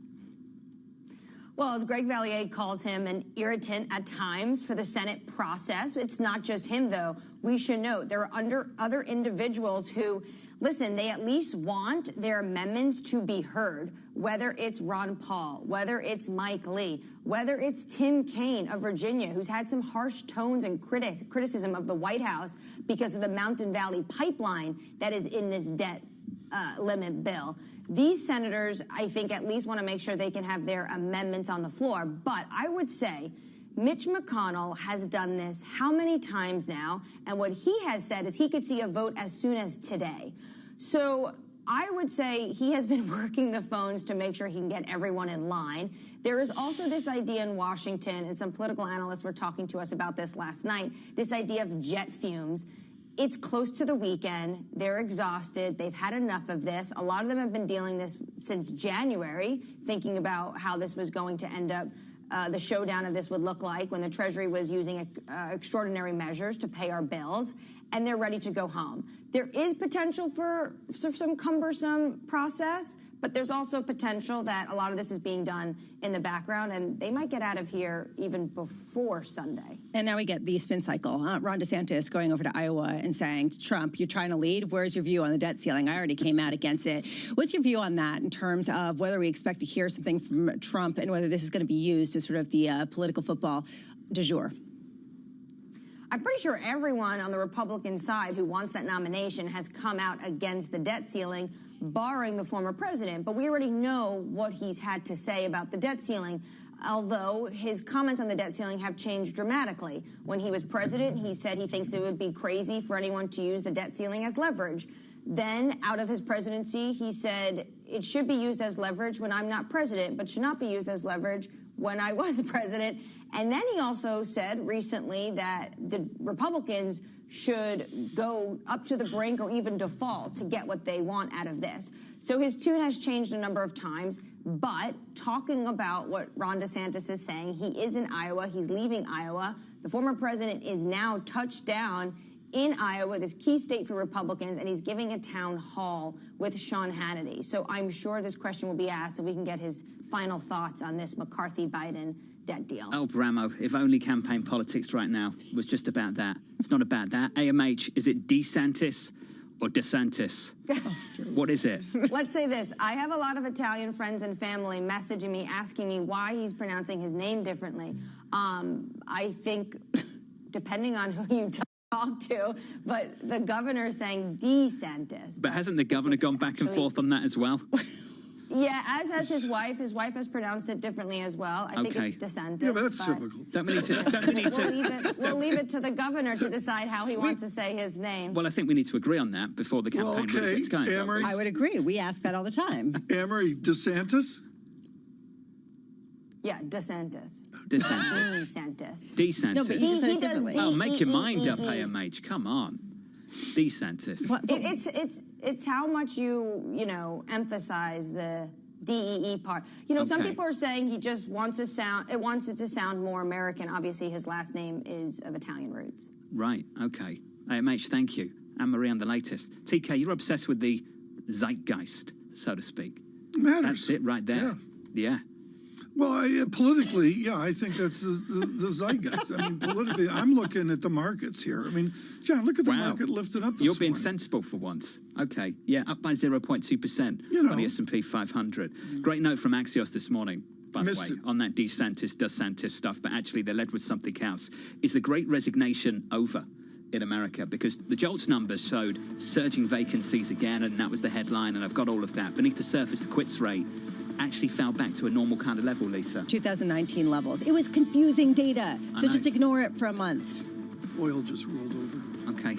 Well, as Greg Valliere calls him, an irritant at times for the Senate process. It's not just him, though. We should note there are other individuals who, listen, they at least want their amendments to be heard, whether it's Ron Paul, whether it's Mike Lee, whether it's Tim Kaine of Virginia, who's had some harsh tones and criticism of the White House because of the Mountain Valley pipeline that is in this debt limit bill. These senators, I think, at least want to make sure they can have their amendments on the floor. But I would say Mitch McConnell has done this how many times now? And what he has said is he could see a vote as soon as today. So I would say he has been working the phones to make sure he can get everyone in line. There is also this idea in Washington, and some political analysts were talking to us about this last night, this idea of jet fumes. It's close to the weekend. They're exhausted. They've had enough of this. A lot of them have been dealing this since January, thinking about how this was going to end up, the showdown of this would look like when the Treasury was using extraordinary measures to pay our bills, and they're ready to go home. There is potential for some cumbersome process, but there's also potential that a lot of this is being done in the background, and they might get out of here even before Sunday. And now we get the spin cycle. Ron DeSantis going over to Iowa and saying, Trump, you're trying to lead. Where's your view on the debt ceiling? I already came out against it. What's your view on that in terms of whether we expect to hear something from Trump and whether this is going to be used as sort of the political football du jour? I'm pretty sure everyone on the Republican side who wants that nomination has come out against the debt ceiling, barring the former president. But we already know what he's had to say about the debt ceiling, although his comments on the debt ceiling have changed dramatically. When he was president, he said he thinks it would be crazy for anyone to use the debt ceiling as leverage. Then, out of his presidency, he said it should be used as leverage when I'm not president, but should not be used as leverage when I was president. And then he also said recently that the Republicans should go up to the brink or even default to get what they want out of this. So his tune has changed a number of times, but talking about what Ron DeSantis is saying, he is in Iowa, he's leaving Iowa. The former president is now touched down in Iowa, this key state for Republicans, and he's giving a town hall with Sean Hannity. So I'm sure this question will be asked and we can get his final thoughts on this McCarthy-Biden debt deal. Oh, Bramo, if only campaign politics right now was just about that. It's not about that. AMH, is it DeSantis or DeSantis? What is it? Let's say this. I have a lot of Italian friends and family messaging me, asking me why he's pronouncing his name differently. I think, depending on who you talk to, but the governor is saying DeSantis. But hasn't the governor gone back and forth on that as well? Yeah, as has his wife. His wife has pronounced it differently as well. I think it's DeSantis. Yeah, but that's typical. Don't we need to? We'll leave it to the governor to decide how he wants to say his name. Well, I think we need to agree on that before the campaign really gets going. I would agree. We ask that all the time. Anne-Marie, DeSantis? Yeah, DeSantis. DeSantis. DeSantis. No, but you said it differently. Oh, make your mind up, AMH. Come on. DeSantis. It's how much you emphasize the DEE part. Some people are saying he just wants it to sound more American. Obviously, his last name is of Italian roots. Right. Okay. AMH, thank you. Anne-Marie on the latest. TK, you're obsessed with the zeitgeist, so to speak. matters. That's it right there. Yeah. Well, politically, yeah, I think that's the zeitgeist. I mean, politically, I'm looking at the markets here. I mean, John, look at the market lifted up this You're being morning. sensible for once. Okay, yeah, up by 0.2% on the S&P 500. Great note from Axios this morning, by the way, on that DeSantis stuff, but actually they're led with something else. Is the Great Resignation over in America? Because the JOLTS numbers showed surging vacancies again, and that was the headline, and I've got all of that. Beneath the surface, the quits rate actually fell back to a normal kind of level, Lisa. 2019 levels. It was confusing data, so just ignore it for a month. Oil just rolled over. Okay.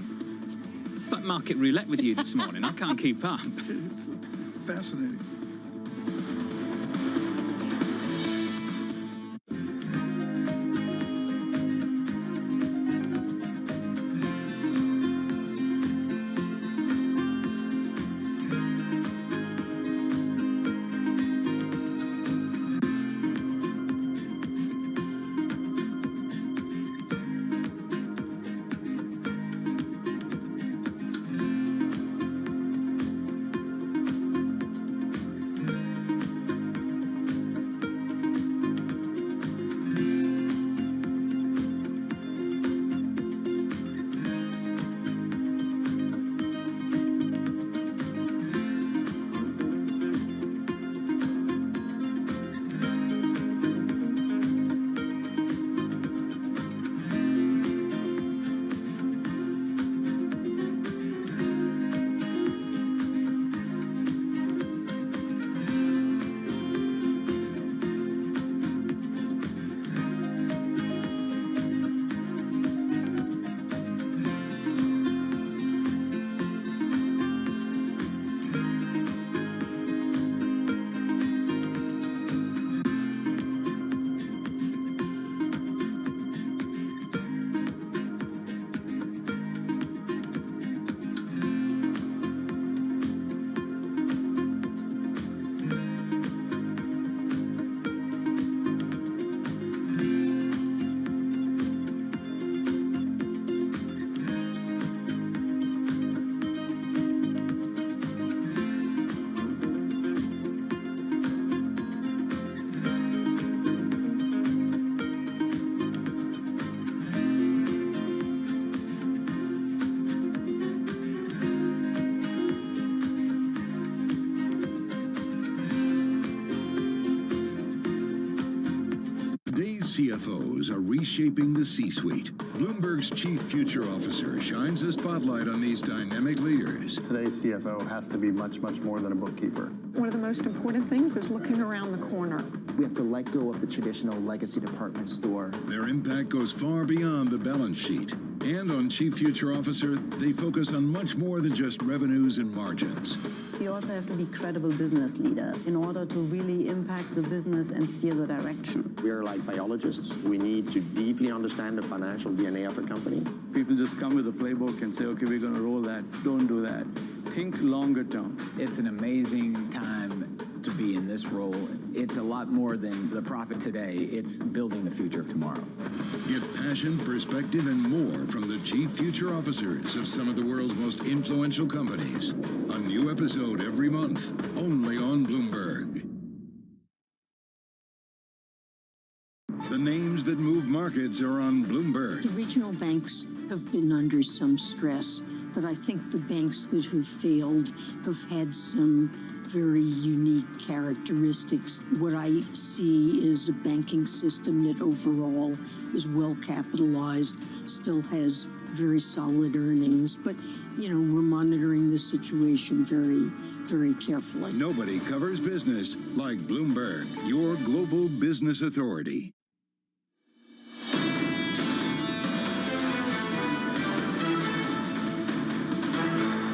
It's like market roulette with you this morning. I can't keep up. It's fascinating. CFOs are reshaping the C-suite. Bloomberg's chief future officer shines a spotlight on these dynamic leaders. Today's CFO has to be much, much more than a bookkeeper. One of the most important things is looking around the corner. We have to let go of the traditional legacy department store. Their impact goes far beyond the balance sheet. And on Chief Future Officer, they focus on much more than just revenues and margins. You also have to be credible business leaders in order to really impact the business and steer the direction. We are like biologists. We need to deeply understand the financial DNA of a company. People just come with a playbook and say, okay, we're going to roll that. Don't do that. Think longer term. It's an amazing time to be in this role. It's a lot more than the profit today. It's building the future of tomorrow. Get passion, perspective, and more from the chief future officers of some of the world's most influential companies. A new episode every month, only on Bloomberg. The names that move markets are on Bloomberg. The regional banks have been under some stress, but I think the banks that have failed have had some very unique characteristics. What I see is a banking system that overall is well capitalized, still has very solid earnings, but we're monitoring the situation very, very carefully. Nobody covers business like Bloomberg, your global business authority.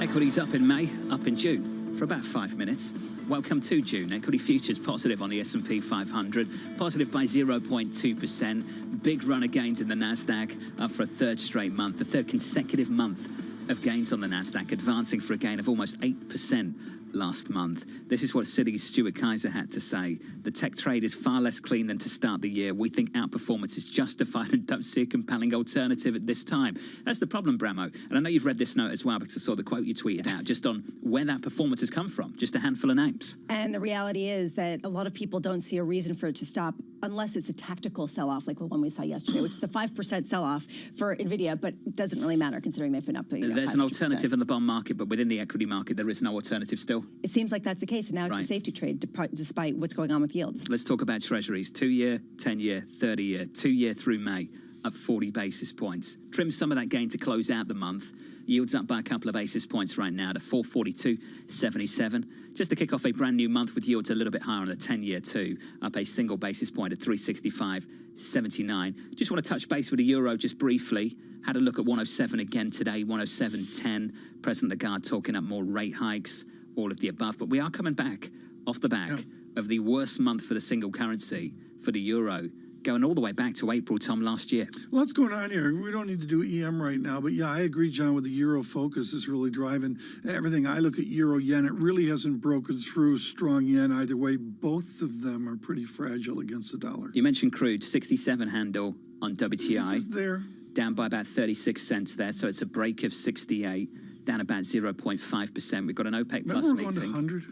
Equities up in May, up in June for about 5 minutes. Welcome to June. Equity futures positive on the S&P 500, positive by 0.2%. Big run of gains in the Nasdaq, up for a third straight month, the third consecutive month of gains on the Nasdaq, advancing for a gain of almost 8% last month. This is what Citi's Stuart Kaiser had to say. The tech trade is far less clean than to start the year. We think outperformance is justified and don't see a compelling alternative at this time. That's the problem, Bramo. And I know you've read this note as well, because I saw the quote you tweeted out just on where that performance has come from, just a handful of names. And the reality is that a lot of people don't see a reason for it to stop unless it's a tactical sell-off like the one we saw yesterday, which is a 5% sell-off for NVIDIA, but it doesn't really matter considering they've been up. There's an alternative in the bond market, but within the equity market, there is no alternative still. It seems like that's the case, and now it's a safety trade, despite what's going on with yields. Let's talk about treasuries. 2-year, 10-year, 30-year, 2-year through May, up 40 basis points. Trim some of that gain to close out the month. Yields up by a couple of basis points right now to 442.77. Just to kick off a brand new month with yields a little bit higher on the 10-year too, up a single basis point at 365.79. Just want to touch base with the euro just briefly. Had a look at 107 again today, 107.10. President Lagarde talking up more rate hikes, all of the above. But we are coming back off the back of the worst month for the single currency, for the euro, going all the way back to April, Tom, last year. Lots going on here. We don't need to do EM right now, but yeah, I agree, John, with the euro focus is really driving everything. I look at euro yen. It really hasn't broken through strong yen either way. Both of them are pretty fragile against the dollar. You mentioned crude, 67 handle on WTI. It's there. Down by about 36 cents there, so it's a break of 68, down about 0.5%. We've got an OPEC Plus meeting. 100?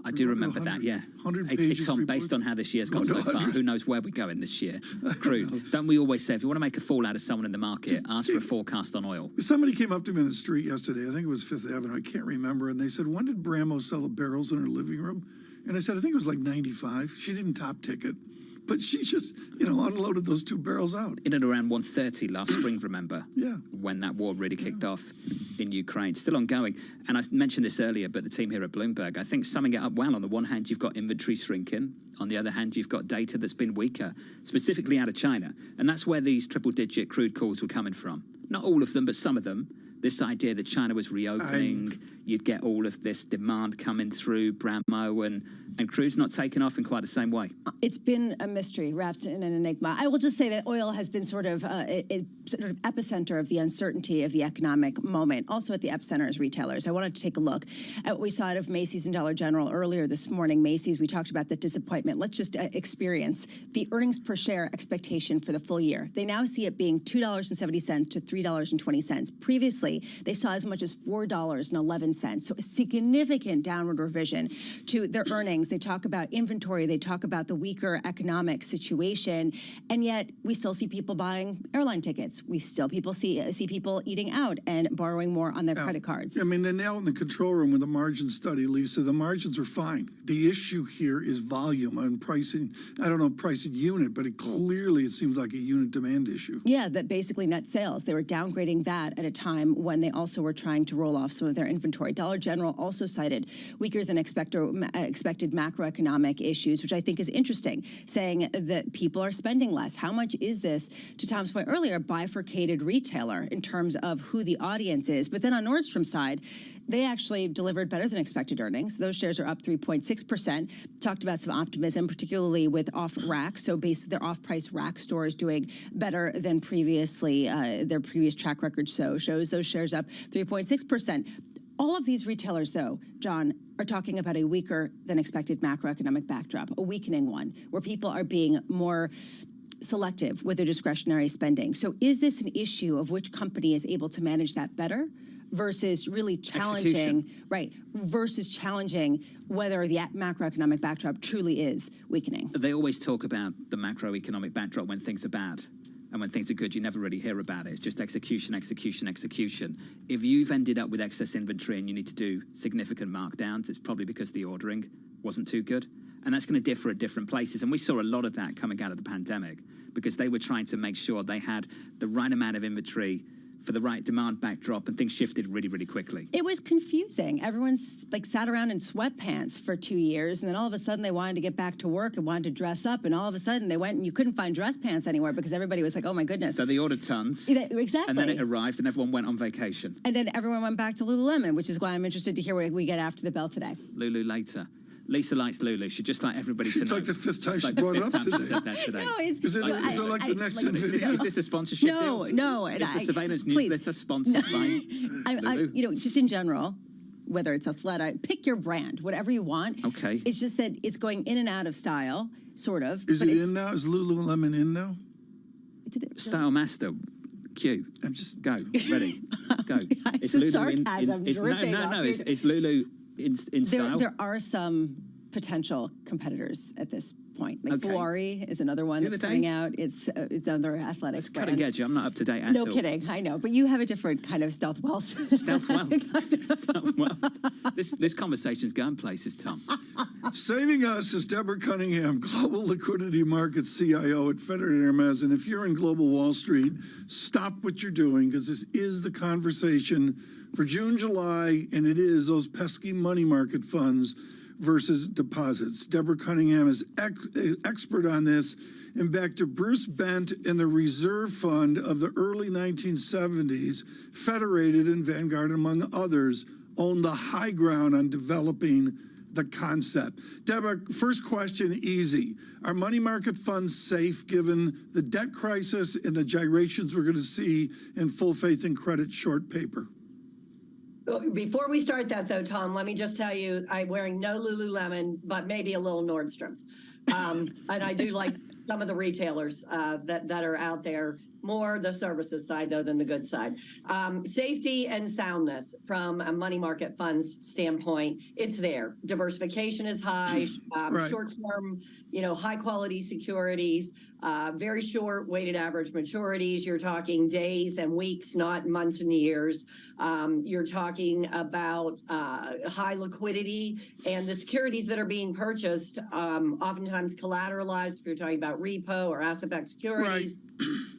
I do remember that, yeah. 100 It's on based on how this year's gone so far. Who knows where we're going this year? Crude. Don't we always say, if you want to make a fool out of someone in the market, ask for a forecast on oil? Somebody came up to me in the street yesterday, I think it was Fifth Avenue, I can't remember, and they said, when did Bramo sell the barrels in her living room? And I said, I think it was like 95. She didn't top ticket. But she just, unloaded those 2 barrels out. In and around 130 last spring, remember? Yeah. When that war really kicked off in Ukraine. Still ongoing. And I mentioned this earlier, but the team here at Bloomberg, I think summing it up well. On the one hand, you've got inventory shrinking. On the other hand, you've got data that's been weaker, specifically out of China. And that's where these triple-digit crude calls were coming from. Not all of them, but some of them. This idea that China was reopening, you'd get all of this demand coming through Bramo, and crude's not taken off in quite the same way. It's been a mystery wrapped in an enigma. I will just say that oil has been sort of epicenter of the uncertainty of the economic moment. Also at the epicenter is retailers. I wanted to take a look at what we saw out of Macy's and Dollar General earlier this morning. Macy's, we talked about the disappointment. Let's just experience the earnings per share expectation for the full year. They now see it being $2.70 to $3.20. Previously, they saw as much as $4.11. So a significant downward revision to their earnings. They talk about inventory. They talk about the weaker economic situation. And yet we still see people buying airline tickets. We still see people eating out and borrowing more on their credit cards. I mean, they're now in the control room with the margin study, Lisa. The margins are fine. The issue here is volume and pricing. I don't know pricing unit, but it seems like a unit demand issue. Yeah, that basically net sales. They were downgrading that at a time when they also were trying to roll off some of their inventory. Dollar General also cited weaker than expected macroeconomic issues, which I think is interesting, saying that people are spending less. How much is this, to Tom's point earlier, bifurcated retailer in terms of who the audience is? But then on Nordstrom's side, they actually delivered better than expected earnings. Those shares are up 3.6%. Talked about some optimism, particularly with off-rack. So basically their off-price rack stores doing better than previously. Their previous track record shows those shares up 3.6%. All of these retailers, though, John, are talking about a weaker than expected macroeconomic backdrop, a weakening one, where people are being more selective with their discretionary spending. So is this an issue of which company is able to manage that better versus really challenging, versus challenging whether the macroeconomic backdrop truly is weakening? They always talk about the macroeconomic backdrop when things are bad. And when things are good, you never really hear about it. It's just execution, execution, execution. If you've ended up with excess inventory and you need to do significant markdowns, it's probably because the ordering wasn't too good. And that's going to differ at different places. And we saw a lot of that coming out of the pandemic because they were trying to make sure they had the right amount of inventory for the right demand backdrop, and things shifted really, really quickly. It was confusing. Everyone's sat around in sweatpants for 2 years, and then all of a sudden they wanted to get back to work and wanted to dress up, and all of a sudden they went and you couldn't find dress pants anywhere because everybody was like, oh my goodness. So they ordered tons. Exactly. And then it arrived and everyone went on vacation. And then everyone went back to Lululemon, which is why I'm interested to hear what we get after the bell today. Lulu later. Lisa likes Lulu. She'd just like everybody to know. It's like the fifth time she brought it up today. Said that today. No, it's, is it like the next video? Is this a sponsorship No, deal? no. Is the surveillance please. newsletter sponsored by Lulu? Just in general, whether it's Athleta, pick your brand, whatever you want. Okay. It's just that it's going in and out of style, sort of. Is it in now? Is Lululemon in now? Style Master. Q. I'm just go. Ready. Go. It's a sarcasm dripping No. It's Lulu in style. There are some potential competitors at this point. Like Bulari is another one that's coming out. It's another athletic It's brand. cutting edge. I'm not up to date at all. No kidding. I know. But you have a different kind of stealth wealth. Stealth wealth. Stealth wealth. This conversation's going places, Tom. Saving us is Deborah Cunningham, Global Liquidity Markets CIO at Federated Hermes. And if you're in Global Wall Street, stop what you're doing, because this is the conversation for June, July, and it is those pesky money market funds versus deposits. Deborah Cunningham is expert on this. And back to Bruce Bent and the Reserve Fund of the early 1970s, Federated and Vanguard, among others, owned the high ground on developing the concept. Deborah, first question, easy. Are money market funds safe given the debt crisis and the gyrations we're going to see in full faith and credit short paper? Before we start that, though, Tom, let me just tell you, I'm wearing no Lululemon, but maybe a little Nordstrom's. And I do like some of the retailers that are out there, more the services side, though, than the good side. Safety and soundness from a money market funds standpoint, it's there. Diversification is high, short-term, high quality securities, very short weighted average maturities. You're talking days and weeks, not months and years. You're talking about high liquidity, and the securities that are being purchased, oftentimes collateralized, if you're talking about repo or asset-backed securities,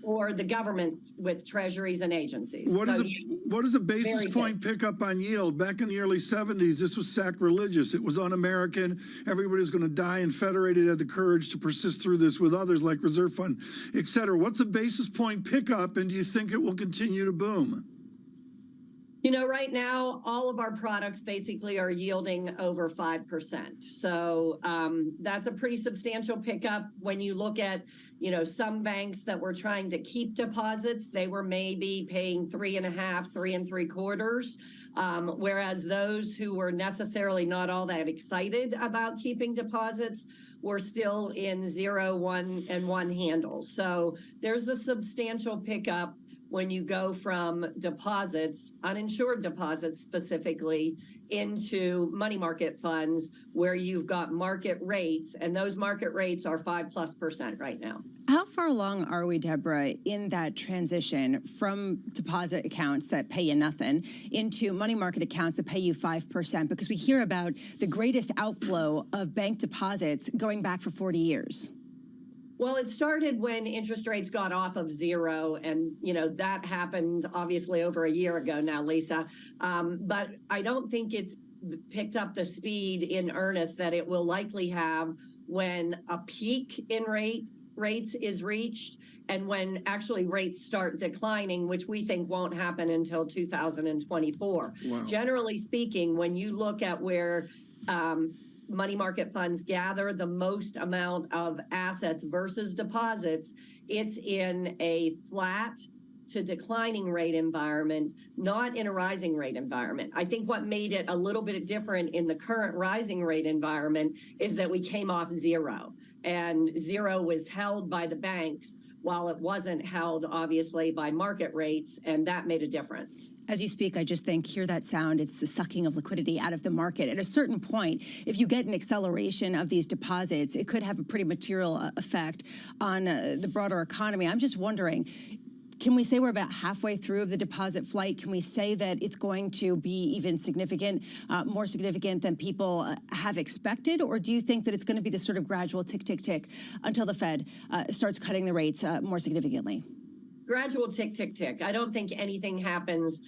or the government with treasuries and agencies. What is a basis point pickup on yield? Back in the early 70s, this was sacrilegious. It was un-American. Everybody's going to die, and Federated had the courage to persist through this with others like Reserve Fund, et cetera. What's a basis point pickup, and do you think it will continue to boom? Right now, all of our products basically are yielding over 5%. So that's a pretty substantial pickup. When you look at, some banks that were trying to keep deposits, they were maybe paying 3.5%, 3.75%. Whereas those who were necessarily not all that excited about keeping deposits were still in 0, 1, and 1 handles. So there's a substantial pickup when you go from deposits, uninsured deposits specifically, into money market funds where you've got market rates, and those market rates are 5+% right now. How far along are we, Deborah, in that transition from deposit accounts that pay you nothing into money market accounts that pay you 5%? Because we hear about the greatest outflow of bank deposits going back for 40 years. Well, it started when interest rates got off of 0, and that happened obviously over a year ago now, Lisa. But I don't think it's picked up the speed in earnest that it will likely have when a peak in rates is reached and when actually rates start declining, which we think won't happen until 2024. Wow. Generally speaking, when you look at where money market funds gather the most amount of assets versus deposits, it's in a flat to declining rate environment, not in a rising rate environment. I think what made it a little bit different in the current rising rate environment is that we came off 0, and 0 was held by the banks while it wasn't held, obviously, by market rates, and that made a difference. As you speak, I just hear that sound. It's the sucking of liquidity out of the market. At a certain point, if you get an acceleration of these deposits, it could have a pretty material effect on the broader economy. I'm just wondering, can we say we're about halfway through of the deposit flight? Can we say that it's going to be even significant, more significant than people have expected? Or do you think that it's going to be this sort of gradual tick, tick, tick until the Fed starts cutting the rates more significantly? Gradual tick, tick, tick. I don't think anything happens,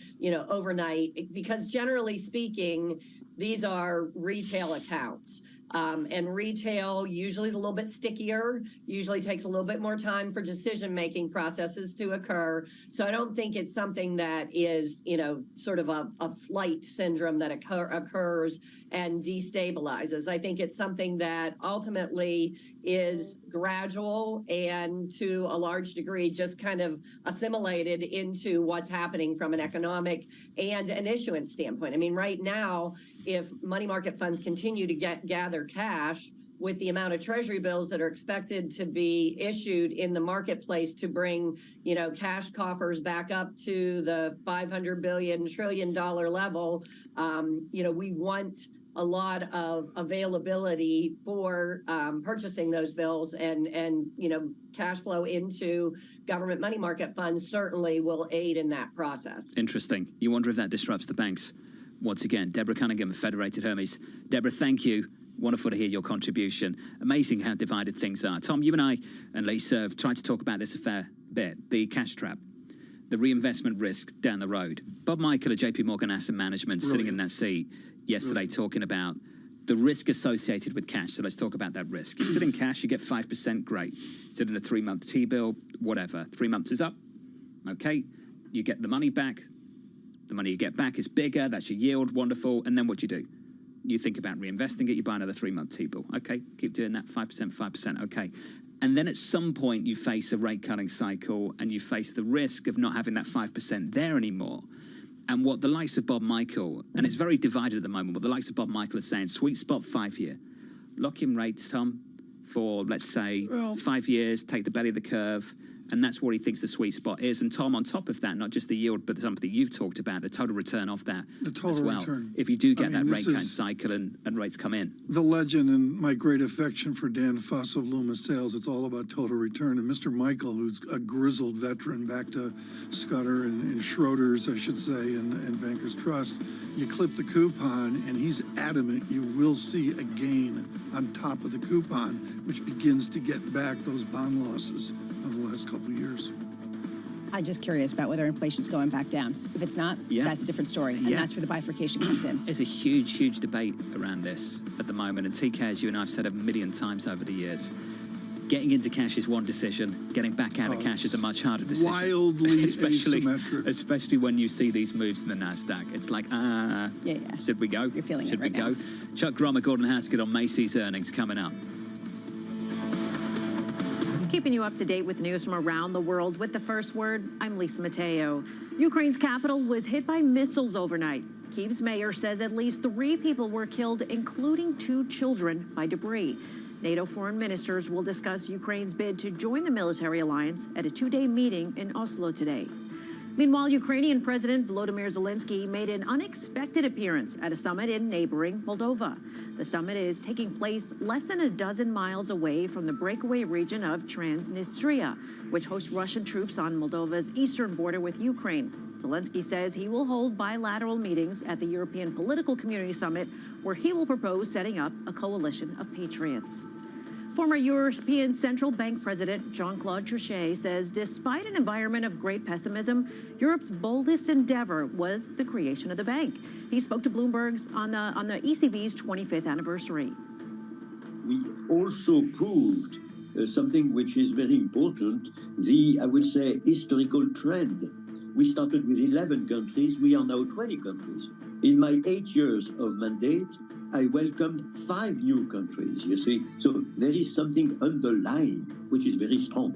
overnight, because generally speaking, these are retail accounts. And retail usually is a little bit stickier, usually takes a little bit more time for decision-making processes to occur. So I don't think it's something that is, you know, sort of a flight syndrome that occurs and destabilizes. I think it's something that ultimately is gradual and to a large degree just kind of assimilated into what's happening from an economic and an issuance standpoint. I mean, right now, if money market funds continue to gather cash with the amount of treasury bills that are expected to be issued in the marketplace to bring, you know, cash coffers back up to the $500 billion trillion level, you know, we want a lot of availability for purchasing those bills, and you know, cash flow into government money market funds certainly will aid in that process. Interesting. You wonder if that disrupts the banks. Once again, Deborah Cunningham of Federated Hermes. Deborah, thank you. Wonderful to hear your contribution. Amazing how divided things are. Tom, you and I and Lisa have tried to talk about this a fair bit. The cash trap, the reinvestment risk down the road. Bob Michael of JP Morgan Asset Management sitting in that seat yesterday talking about the risk associated with cash. So let's talk about that risk. You sit in cash, you get 5%, great. You sit in a 3-month T-bill, whatever. 3 months is up, okay. You get the money back. The money you get back is bigger, that's your yield, wonderful. And then what do? You think about reinvesting it, you buy another 3-month T-bill. Okay, keep doing that, 5%, okay. And then at some point you face a rate cutting cycle and you face the risk of not having that 5% there anymore. And what the likes of Bob Michael, and it's very divided at the moment, what the likes of Bob Michael are saying, sweet spot 5-year. Lock in rates, Tom, for let's say 5 years, take the belly of the curve, and that's what he thinks the sweet spot is. And Tom, on top of that, not just the yield, but something you've talked about, the total return off that as well. Return. If you do get that rate cutting cycle and rates come in. The legend and my great affection for Dan Fuss of Loomis Sales, it's all about total return. And Mr. Michael, who's a grizzled veteran back to Scudder and Schroeder's, I should say, and Bankers Trust, you clip the coupon and he's adamant you will see a gain on top of the coupon, which begins to get back those bond losses of the last couple of years. I'm just curious about whether inflation's going back down. If it's not, that's a different story. And that's where the bifurcation comes in. There's a huge, huge debate around this at the moment. And TK, as you and I have said 1,000,000 times over the years, getting into cash is one decision. Getting back out of cash is a much harder decision. Wildly asymmetric. Especially when you see these moves in the NASDAQ. It's like, should we go? You're feeling should it right we go? now. Chuck Grommer, Gordon Haskett on Macy's earnings coming up. Keeping you up to date with news from around the world with the first word, I'm Lisa Mateo. Ukraine's capital was hit by missiles overnight. Kyiv's mayor says at least 3 people were killed, including 2 children, by debris. NATO foreign ministers will discuss Ukraine's bid to join the military alliance at a 2-day meeting in Oslo today. Meanwhile, Ukrainian President Volodymyr Zelensky made an unexpected appearance at a summit in neighboring Moldova. The summit is taking place less than a dozen miles away from the breakaway region of Transnistria, which hosts Russian troops on Moldova's eastern border with Ukraine. Zelensky says he will hold bilateral meetings at the European Political Community Summit, where he will propose setting up a coalition of patriots. Former European Central Bank President Jean-Claude Trichet says despite an environment of great pessimism, Europe's boldest endeavor was the creation of the bank. He spoke to Bloomberg's on the ECB's 25th anniversary. We also proved something which is very important, I would say, historical trend. We started with 11 countries, we are now 20 countries. In my 8 years of mandate, I welcomed 5 new countries, you see. So there is something underlying, which is very strong.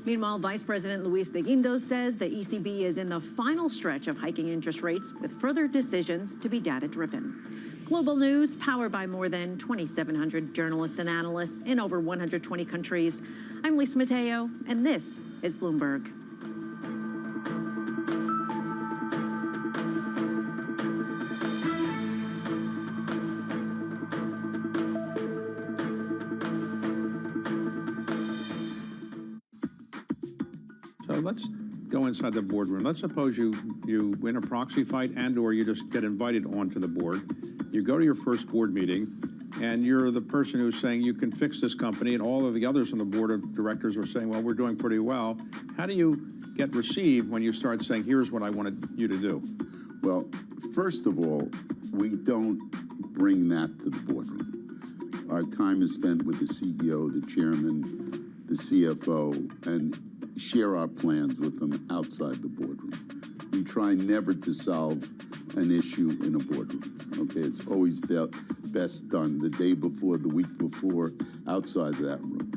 Meanwhile, Vice President Luis de Guindos says the ECB is in the final stretch of hiking interest rates, with further decisions to be data-driven. Global news powered by more than 2,700 journalists and analysts in over 120 countries. I'm Lisa Mateo, and this is Bloomberg. Let's go inside the boardroom. Let's suppose you win a proxy fight or you just get invited onto the board. You go to your first board meeting, and you're the person who's saying you can fix this company, and all of the others on the board of directors are saying, well, we're doing pretty well. How do you get received when you start saying, here's what I wanted you to do? Well, first of all, we don't bring that to the boardroom. Our time is spent with the CEO, the chairman, the CFO, and share our plans with them outside the boardroom. We try never to solve an issue in a boardroom. Okay, it's always best done the day before, the week before, outside of that room.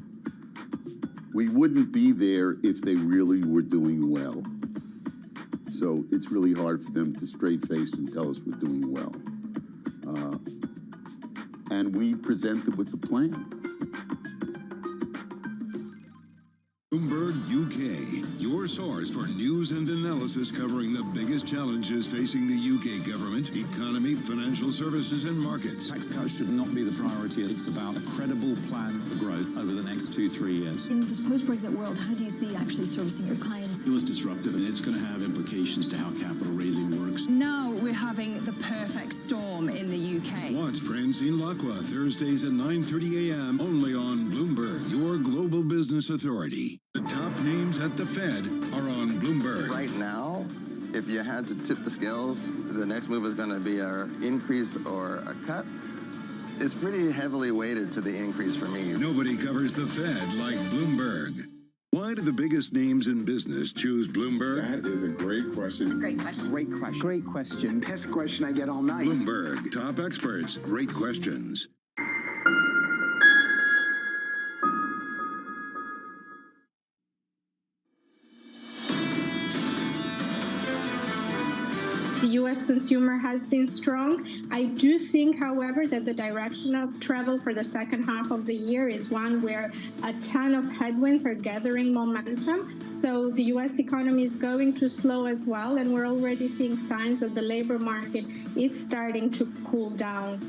We wouldn't be there if they really were doing well. So it's really hard for them to straight face and tell us we're doing well. And we presented with the plan. Bloomberg UK, your source for news and analysis covering the biggest challenges facing the UK government, economy, financial services, and markets. Tax cuts should not be the priority. It's about a credible plan for growth over the next 2-3 years. In this post-Brexit world, how do you see actually servicing your clients? It was disruptive, and it's going to have implications to how capital raising works. Now we're having the perfect storm in the UK. Watch Francine Lacqua Thursdays at 9:30 a.m. only on Bloomberg, your global business authority. The top names at the Fed are on Bloomberg. Right now, if you had to tip the scales, the next move is going to be an increase or a cut. It's pretty heavily weighted to the increase for me. Nobody covers the Fed like Bloomberg. Why do the biggest names in business choose Bloomberg? That is a great question. It's a great question. Great question. Great question. Best question I get all night. Bloomberg, top experts, great questions. The U.S. consumer has been strong. I do think, however, that the direction of travel for the second half of the year is one where a ton of headwinds are gathering momentum. So the U.S. economy is going to slow as well, and we're already seeing signs that the labor market is starting to cool down.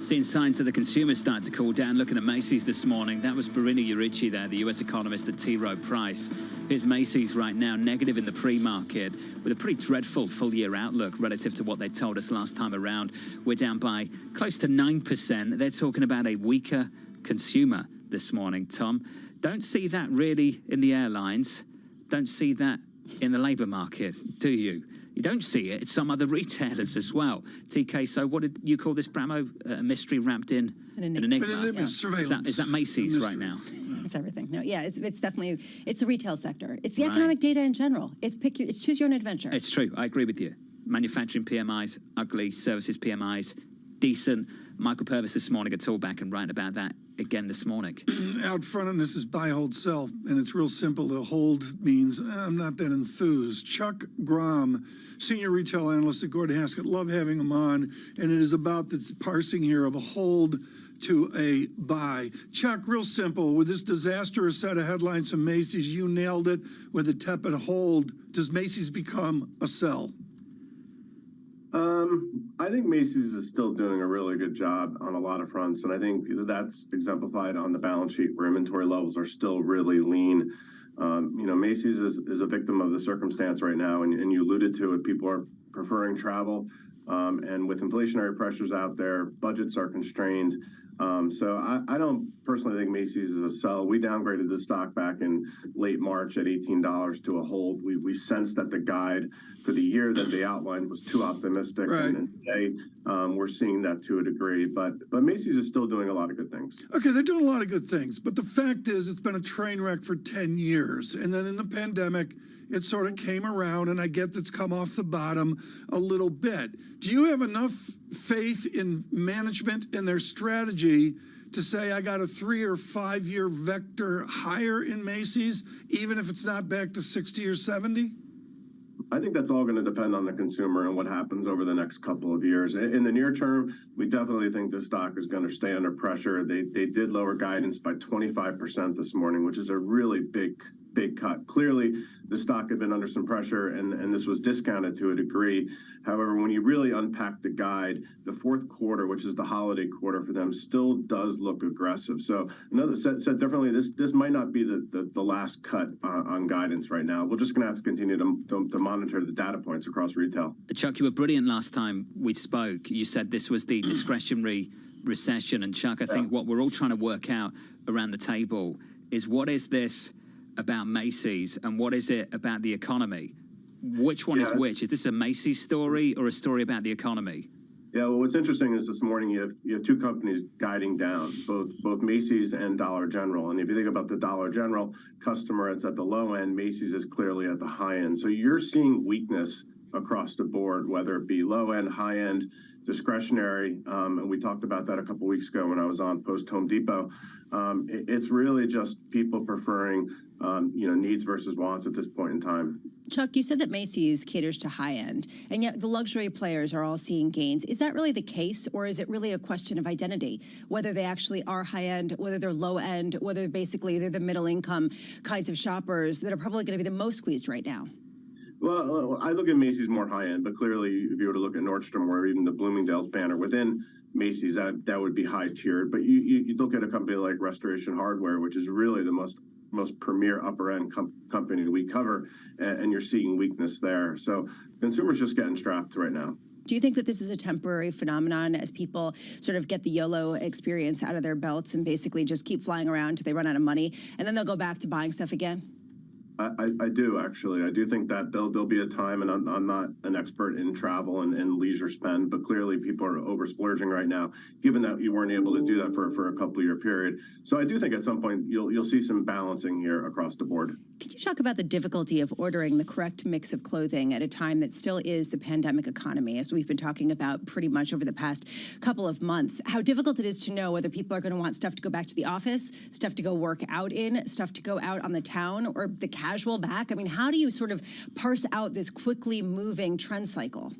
Seeing signs that the consumer starting to cool down. Looking at Macy's this morning, that was Barini Urici there, the US economist at T. Rowe Price. Here's Macy's right now, negative in the pre-market, with a pretty dreadful full-year outlook relative to what they told us last time around. We're down by close to 9%. They're talking about a weaker consumer this morning, Tom. Don't see that really in the airlines. Don't see that in the labor market, do you? You don't see it. It's some other retailers as well. TK, so what did you call this, Bramo? A mystery wrapped in an enigma? Yeah. Surveillance. Is that Macy's right now? It's everything. No, yeah, it's definitely, it's the retail sector. It's the economic data in general. It's choose your own adventure. It's true. I agree with you. Manufacturing PMIs, ugly. Services PMIs, decent. Michael Purvis this morning at Toolback and writing about that again this morning. Out front on this is buy, hold, sell, and it's real simple. To hold means I'm not that enthused. Chuck Grom, senior retail analyst at Gordon Haskett, love having him on, and it is about this parsing here of a hold to a buy. Chuck, real simple. With this disastrous set of headlines from Macy's, you nailed it with a tepid hold. Does Macy's become a sell? I think Macy's is still doing a really good job on a lot of fronts, and I think that's exemplified on the balance sheet where inventory levels are still really lean. Macy's is a victim of the circumstance right now, and you alluded to it. People are preferring travel, and with inflationary pressures out there, budgets are constrained. So I don't personally think Macy's is a sell. We downgraded the stock back in late March at $18 to a hold. We sensed that the guide for the year that they outlined was too optimistic, and today we're seeing that to a degree. But Macy's is still doing a lot of good things. Okay, they're doing a lot of good things, but the fact is it's been a train wreck for 10 years. And then in the pandemic, it sort of came around, and I get that's come off the bottom a little bit. Do you have enough faith in management and their strategy to say I got a 3 or 5 year vector higher in Macy's, even if it's not back to 60 or 70? I think that's all going to depend on the consumer and what happens over the next couple of years. In the near term, we definitely think the stock is going to stay under pressure. They did lower guidance by 25% this morning, which is a really big cut. Clearly, the stock had been under some pressure, and this was discounted to a degree. However, when you really unpack the guide, the fourth quarter, which is the holiday quarter for them, still does look aggressive. So, said differently, this might not be the last cut on guidance right now. We're just going to have to continue to monitor the data points across retail. Chuck, you were brilliant last time we spoke. You said this was the discretionary recession. And Chuck, I think what we're all trying to work out around the table is what is this about Macy's and what is it about the economy Which one is which? Is this a Macy's story or a story about the economy? Yeah, well, what's interesting is this morning you have two companies guiding down, both Macy's and Dollar General. And if you think about the Dollar General customer, it's at the low end. Macy's is clearly at the high end. So you're seeing weakness across the board, whether it be low end, high end, discretionary. And we talked about that a couple weeks ago when I was on post Home Depot. It's really just people preferring, needs versus wants at this point in time. Chuck, you said that Macy's caters to high end, and yet the luxury players are all seeing gains. Is that really the case, or is it really a question of identity? Whether they actually are high end, whether they're low end, whether basically they're the middle income kinds of shoppers that are probably going to be the most squeezed right now? Well, I look at Macy's more high end, but clearly, if you were to look at Nordstrom or even the Bloomingdale's banner within Macy's, that would be high tiered. But you look at a company like Restoration Hardware, which is really the most premier upper end company we cover, and you're seeing weakness there. So consumers just getting strapped right now. Do you think that this is a temporary phenomenon as people sort of get the YOLO experience out of their belts and basically just keep flying around until they run out of money, and then they'll go back to buying stuff again? I do, actually. I do think that there'll be a time, and I'm not an expert in travel and leisure spend, but clearly people are over splurging right now, given that you weren't able to do that for a couple year period. So I do think at some point you'll see some balancing here across the board. Could you talk about the difficulty of ordering the correct mix of clothing at a time that still is the pandemic economy, as we've been talking about pretty much over the past couple of months? How difficult it is to know whether people are going to want stuff to go back to the office, stuff to go work out in, stuff to go out on the town, or the casual back? I mean, how do you sort of parse out this quickly moving trend cycle?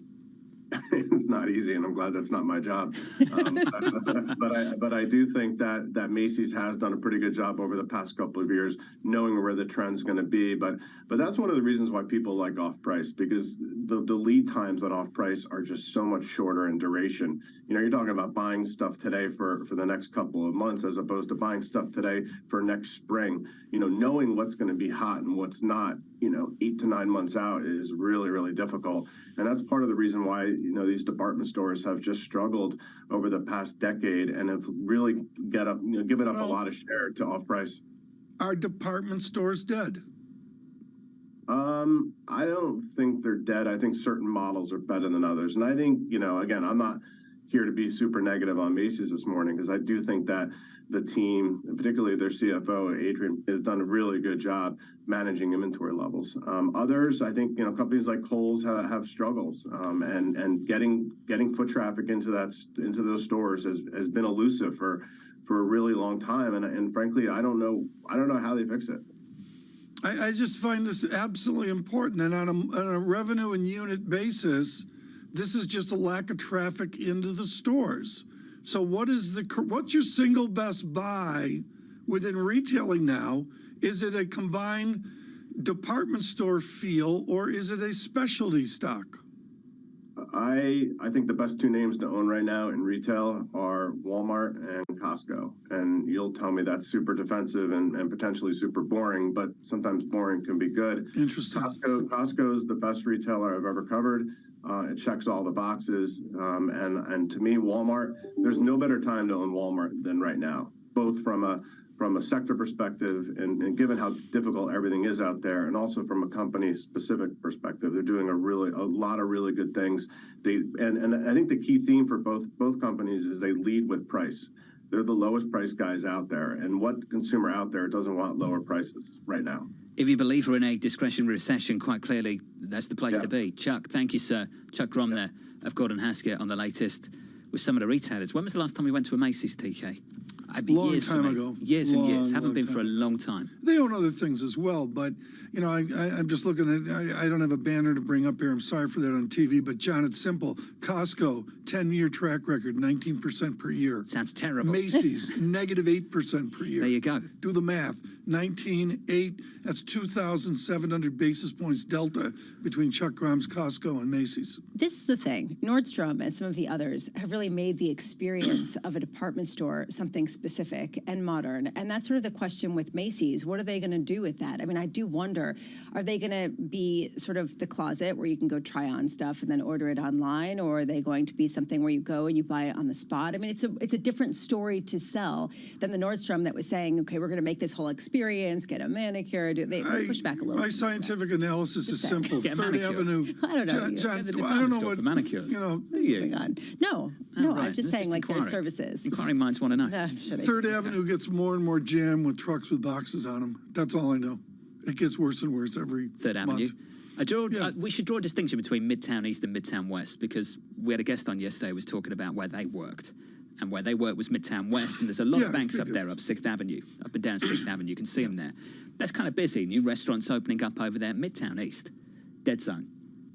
It's not easy, and I'm glad that's not my job. But I do think that Macy's has done a pretty good job over the past couple of years, knowing where the trend's going to be. But that's one of the reasons why people like off price, because the lead times on off price are just so much shorter in duration. You're talking about buying stuff today for the next couple of months, as opposed to buying stuff today for next spring. Knowing what's going to be hot and what's not, 8 to 9 months out is really, really difficult. And that's part of the reason why, these department stores have just struggled over the past decade and have really given up a lot of share to off price. Are department stores dead? I don't think they're dead. I think certain models are better than others. And I think, again, I'm not here to be super negative on Macy's this morning, because I do think that the team, and particularly their CFO, Adrian, has done a really good job managing inventory levels. Others, I think, companies like Kohl's have struggles, and getting foot traffic into those stores has been elusive for a really long time. And frankly, I don't know how they fix it. I just find this absolutely important. And on a revenue and unit basis, this is just a lack of traffic into the stores. So what's your single best buy within retailing now? Is it a combined department store feel, or is it a specialty stock? I think the best two names to own right now in retail are Walmart and Costco. And you'll tell me that's super defensive and potentially super boring, but sometimes boring can be good. Interesting. Costco is the best retailer I've ever covered. It checks all the boxes. And to me, Walmart, there's no better time to own Walmart than right now, both from a sector perspective and given how difficult everything is out there, and also from a company specific perspective. They're doing a lot of really good things. And I think the key theme for both companies is they lead with price. They're the lowest price guys out there, and what consumer out there doesn't want lower prices right now? If you believe we're in a discretionary recession, quite clearly, that's the place to be. Chuck, thank you, sir. Chuck Grom there of Gordon Haskett on the latest with some of the retailers. When was the last time we went to a Macy's, TK? Long time ago. Years and years. Haven't been for a long time. They own other things as well, but I'm just looking at. I don't have a banner to bring up here. I'm sorry for that on TV, but John, it's simple. Costco, 10-year track record, 19% per year. Sounds terrible. Macy's, -8% per year. There you go. Do the math. 19.8. That's 2,700 basis points delta between Chuck Grom's Costco and Macy's. This is the thing. Nordstrom and some of the others have really made the experience of a department store something specific and modern. And that's sort of the question with Macy's. What are they going to do with that? I mean, I do wonder, are they going to be sort of the closet where you can go try on stuff and then order it online? Or are they going to be something where you go and you buy it on the spot? I mean, it's a different story to sell than the Nordstrom that was saying, okay, we're going to make this whole experience experience, get a manicure. They push back a little. My scientific analysis is simple. Get a Third manicure. Avenue. I don't know. John, Get the I don't know department store what for manicures. you know. Do you? Oh my God. No, Right. I'm just saying like their inquiry. services. Inquiring minds want to know. Third Avenue gets more and more jammed with trucks with boxes on them. That's all I know. It gets worse and worse every Third Avenue. month. We should draw a distinction between Midtown East and Midtown West, because we had a guest on yesterday who was talking about where they worked. And where they work was Midtown West, and there's a lot of banks up there, up 6th Avenue, up and down 6th Avenue. You can see them there. That's kind of busy. New restaurants opening up over there. Midtown East, dead zone.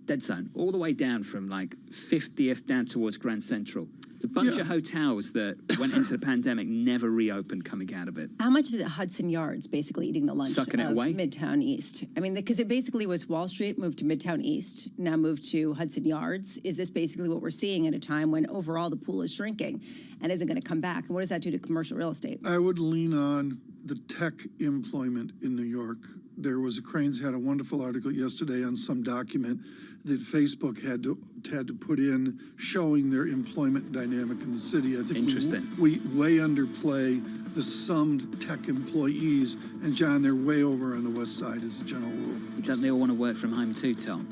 Dead zone. All the way down from like 50th down towards Grand Central. It's a bunch of hotels that went into the pandemic, never reopened coming out of it. How much of it Hudson Yards basically eating the lunch Sucking it of away? Midtown East? I mean, because it basically was Wall Street moved to Midtown East, now moved to Hudson Yards. Is this basically what we're seeing at a time when overall the pool is shrinking and isn't going to come back? And what does that do to commercial real estate? I would lean on the tech employment in New York. There was Cranes had a wonderful article yesterday on some document that Facebook had to put in showing their employment dynamic in the city. I think Interesting. we way underplay the summed tech employees, and John, they're way over on the west side as a general rule. Don't they all want to work from home too, Tom?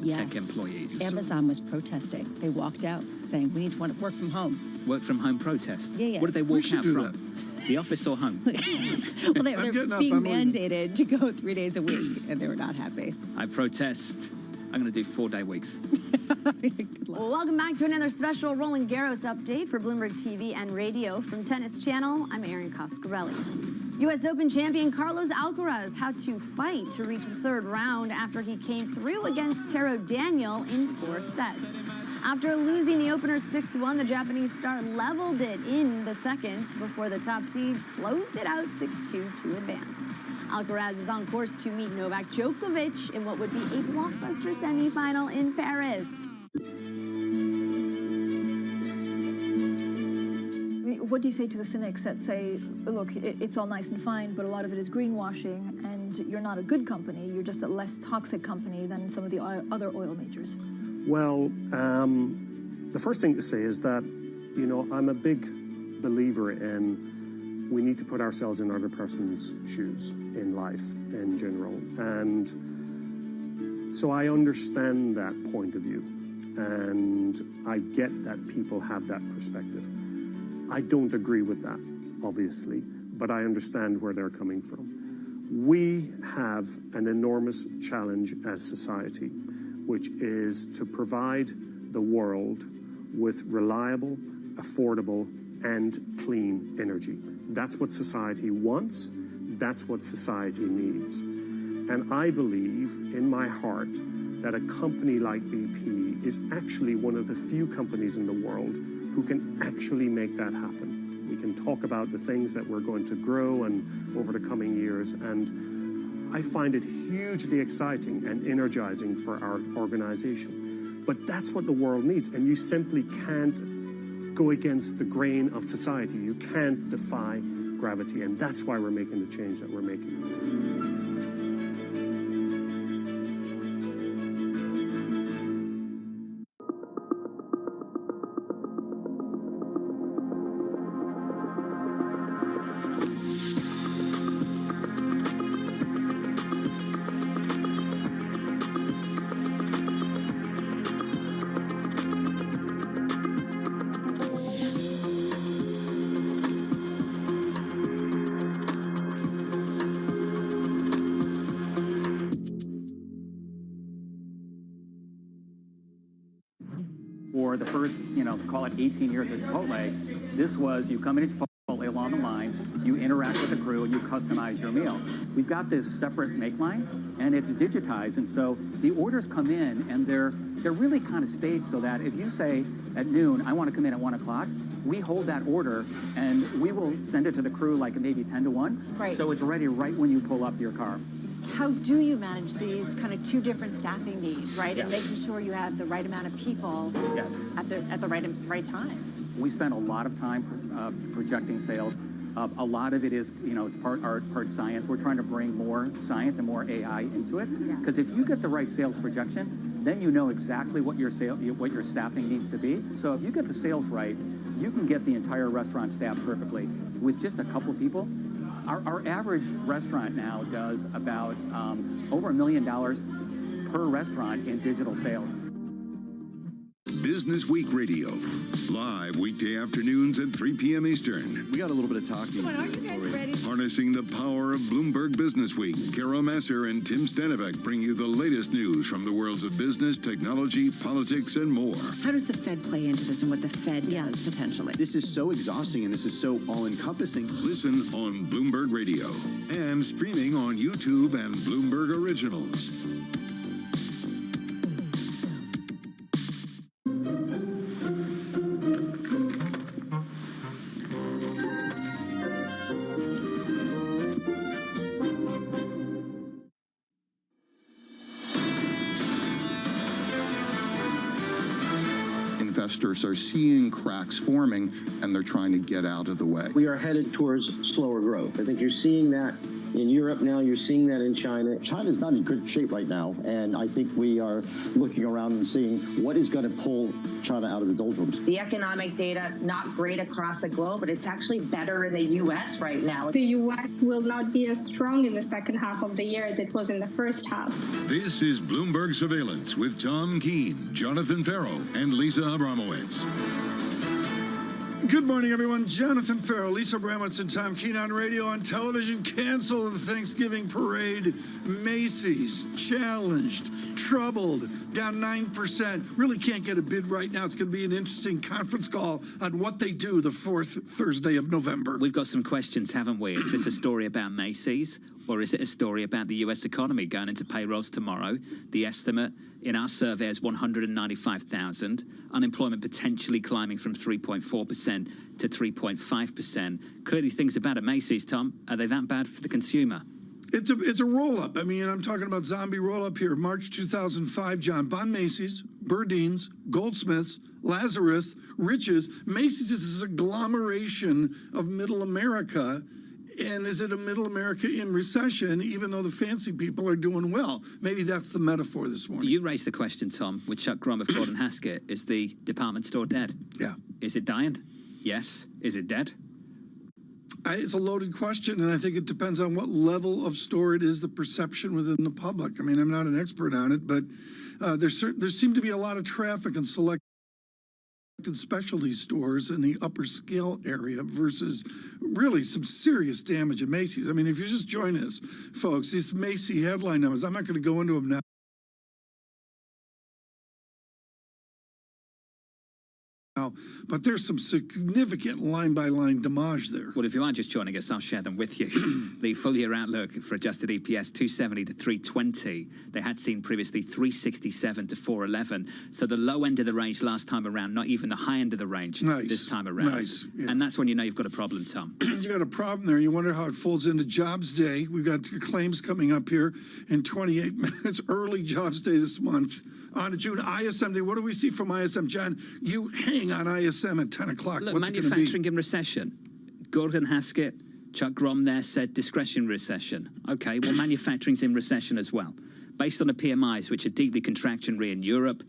Yes. Tech employees. Amazon was protesting. They walked out saying, we need to work from home. Work from home protest. Yeah. What did they We walk should out do from? that. The office or home? Well, they're getting up, being I'm leaving. mandated to go 3 days a week, and they were not happy. I protest. I'm going to do 4-day weeks. Well, welcome back to another special Roland Garros update for Bloomberg TV and radio. From Tennis Channel, I'm Erin Coscarelli. U.S. Open champion Carlos Alcaraz had to fight to reach the third round after he came through against Taro Daniel in 4 sets. After losing the opener 6-1, the Japanese star leveled it in the second before the top seed closed it out 6-2 to advance. Alcaraz is on course to meet Novak Djokovic in what would be a blockbuster semifinal in Paris. What do you say to the cynics that say, look, it's all nice and fine, but a lot of it is greenwashing, and you're not a good company, you're just a less toxic company than some of the other oil majors? Well, the first thing to say is that, you know, I'm a big believer in we need to put ourselves in other person's shoes in life in general. And so I understand that point of view, and I get that people have that perspective. I don't agree with that, obviously, but I understand where they're coming from. We have an enormous challenge as society, which is to provide the world with reliable, affordable, and clean energy. That's what society wants. That's what society needs. And I believe in my heart that a company like BP is actually one of the few companies in the world who can actually make that happen. We can talk about the things that we're going to grow and over the coming years, and I find it hugely exciting and energizing for our organization. But that's what the world needs, and you simply can't go against the grain of society. You can't defy gravity, and that's why we're making the change that we're making. For the first, call it 18 years at Chipotle, this was you come into Chipotle along the line, you interact with the crew, and you customize your meal. We've got this separate make line, and it's digitized, and so the orders come in, and they're really kind of staged so that if you say at noon, I want to come in at 1 o'clock, we hold that order, and we will send it to the crew like maybe 10 to 1, Right. so it's ready right when you pull up your car. How do you manage these kind of two different staffing needs, right? And Yes. making sure you have the right amount of people Yes. at the right time. We spend a lot of time projecting sales. A lot of it is, it's part art, part science. We're trying to bring more science and more AI into it. Because if you get the right sales projection, then you know exactly what your staffing needs to be. So if you get the sales right, you can get the entire restaurant staffed perfectly. With just a couple people, Our average restaurant now does about over $1 million per restaurant in digital sales. Business Week Radio, live weekday afternoons at 3 p.m. Eastern. We got a little bit of talking. But are you guys ready? Harnessing the power of Bloomberg Business Week, Carol Messer and Tim Stenivek bring you the latest news from the worlds of business, technology, politics, and more. How does the Fed play into this and what the Fed does potentially? This is so exhausting and this is so all-encompassing. Listen on Bloomberg Radio and streaming on YouTube and Bloomberg Originals. Investors are seeing cracks forming, and they're trying to get out of the way. We are headed towards slower growth. I think you're seeing that in Europe now. You're seeing that in China. China's not in good shape right now, and I think we are looking around and seeing what is going to pull China out of the doldrums. The economic data, not great across the globe, but it's actually better in the U.S. right now. The U.S. will not be as strong in the second half of the year as it was in the first half. This is Bloomberg Surveillance with Tom Keene, Jonathan Farrow, and Lisa Abramowitz. Good morning, everyone. Jonathan Farrow, Lisa Abramowitz, and Tom Keene on radio, on television. Cancel the Thanksgiving parade. Macy's challenged, troubled, down 9%. Really can't get a bid right now. It's going to be an interesting conference call on what they do the fourth Thursday of November. We've got some questions, haven't we? Is this a story about Macy's, or is it a story about the U.S. economy going into payrolls tomorrow? The estimate in our survey is 195,000. Unemployment potentially climbing from 3.4% to 3.5%. Clearly things are bad at Macy's, Tom. Are they that bad for the consumer? It's a roll-up. I mean, I'm talking about zombie roll-up here. March 2005, John Bon Macy's, Burdeen's, Goldsmiths, Lazarus, Riches. Macy's is a agglomeration of middle America. And is it a middle America in recession, even though the fancy people are doing well? Maybe that's the metaphor this morning. You raised the question, Tom, with Chuck Grom of Gordon Haskett. Is the department store dead? Yeah. Is it dying? Yes. Is it dead? It's a loaded question, and I think it depends on what level of store it is, the perception within the public. I mean, I'm not an expert on it, but there seemed to be a lot of traffic in selected specialty stores in the upper scale area versus really some serious damage at Macy's. I mean, if you're just joining us, folks, these Macy headline numbers, I'm not going to go into them now. But there's some significant line-by-line damage there. Well, if you are just joining us, I'll share them with you. The full-year outlook for adjusted EPS, 270 to 320. They had seen previously 367 to 411. So the low end of the range last time around, not even the high end of the range this time around. Nice. Yeah. And that's when you know you've got a problem, Tom. You got a problem there. You wonder how it folds into Jobs Day. We've got claims coming up here in 28 minutes. Early Jobs Day this month. On to June, ISM Day. What do we see from ISM? John, you hang on ISM at 10 o'clock. Look, what's it manufacturing in recession. Gordon Haskett, Chuck Grom there said discretionary recession. Okay, well, manufacturing's in recession as well. Based on the PMIs, which are deeply contractionary in Europe,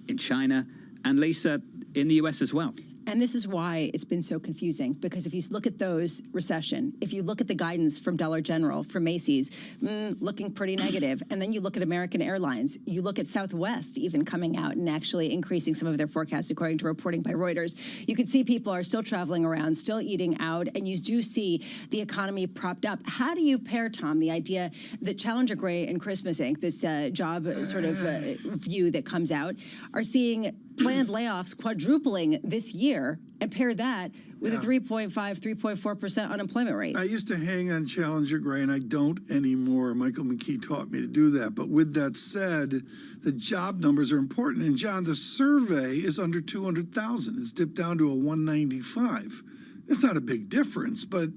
in China, and Lisa, in the US as well. And this is why it's been so confusing, because if you look at those recession, if you look at the guidance from Dollar General, from Macy's, looking pretty negative. And then you look at American Airlines, you look at Southwest even coming out and actually increasing some of their forecasts according to reporting by Reuters. You can see people are still traveling around, still eating out, and you do see the economy propped up. How do you pair, Tom, the idea that Challenger Gray and Christmas Inc., this job sort of view that comes out, are seeing planned layoffs quadrupling this year, and pair that with a 3.5, 3.4% unemployment rate? I used to hang on Challenger Gray, and I don't anymore. Michael McKee taught me to do that. But with that said, the job numbers are important. And, John, the survey is under 200,000. It's dipped down to a 195. It's not a big difference, but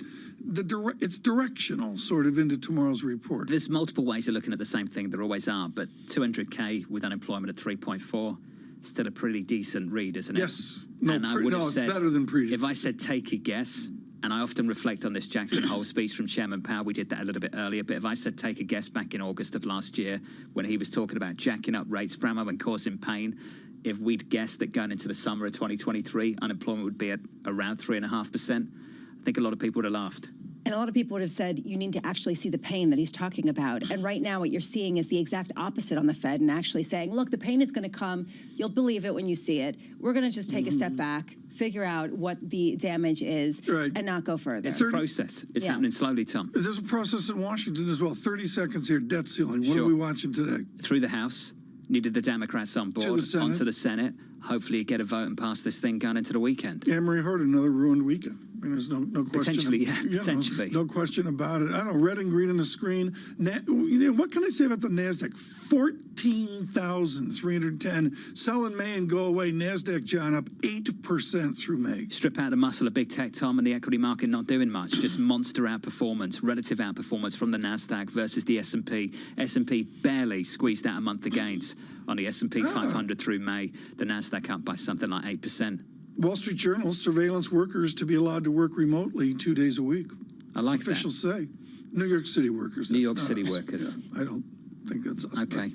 it's directional sort of into tomorrow's report. There's multiple ways of looking at the same thing. There always are. But 200K with unemployment at 3.4, still a pretty decent read, isn't it? Yes. And I would have it's said, better than pretty. If I said take a guess, and I often reflect on this Jackson Hole speech from Chairman Powell, we did that a little bit earlier, but if I said take a guess back in August of last year when he was talking about jacking up rates, Bramo, and causing pain, if we'd guessed that going into the summer of 2023, unemployment would be at around 3.5%, I think a lot of people would have laughed. And a lot of people would have said, you need to actually see the pain that he's talking about. And right now what you're seeing is the exact opposite on the Fed, and actually saying, look, the pain is going to come. You'll believe it when you see it. We're going to just take a step back, figure out what the damage is, and not go further. It's a process. It's happening slowly, Tom. There's a process in Washington as well. 30 seconds here, debt ceiling. What are we watching today? Through the House, needed the Democrats on board, onto the Senate. Hopefully get a vote and pass this thing going into the weekend. Anne-Marie Hart, another ruined weekend. I mean, there's no question. Potentially, potentially. No question about it. I don't know, red and green on the screen. What can I say about the NASDAQ? 14,310. Sell in May and go away. NASDAQ, John, up 8% through May. Strip out the muscle of big tech, Tom, and the equity market not doing much. Just monster outperformance, relative outperformance from the NASDAQ versus the S&P. S&P barely squeezed out a month of gains on the S&P 500 through May. The NASDAQ up by something like 8%. Wall Street Journal, surveillance workers to be allowed to work remotely 2 days a week. I like Officials say. New York City workers. New York City workers. Yeah, I don't think that's us. Okay.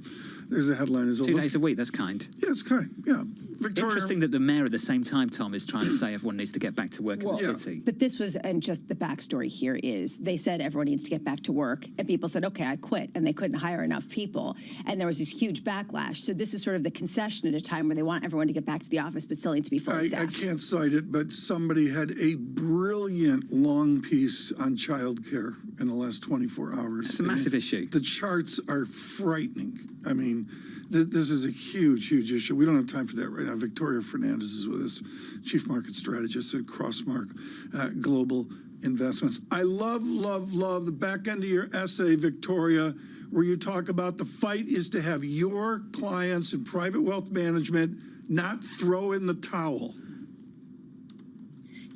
There's a headline as well. 2 days a week, that's kind. Yeah, it's kind, yeah. Victoria. Interesting that the mayor at the same time, Tom, is trying to say everyone needs to get back to work in the city. But this was, and just the backstory here is, they said everyone needs to get back to work, and people said, okay, I quit, and they couldn't hire enough people, and there was this huge backlash. So this is sort of the concession at a time where they want everyone to get back to the office, but still need to be fully staffed. I can't cite it, but somebody had a brilliant long piece on childcare in the last 24 hours. It's a massive issue. The charts are frightening. I mean, this is a huge, huge issue. We don't have time for that right now. Victoria Fernandez is with us, Chief Market Strategist at Crossmark Global Investments. I love the back end of your essay, Victoria, where you talk about the fight is to have your clients in private wealth management not throw in the towel.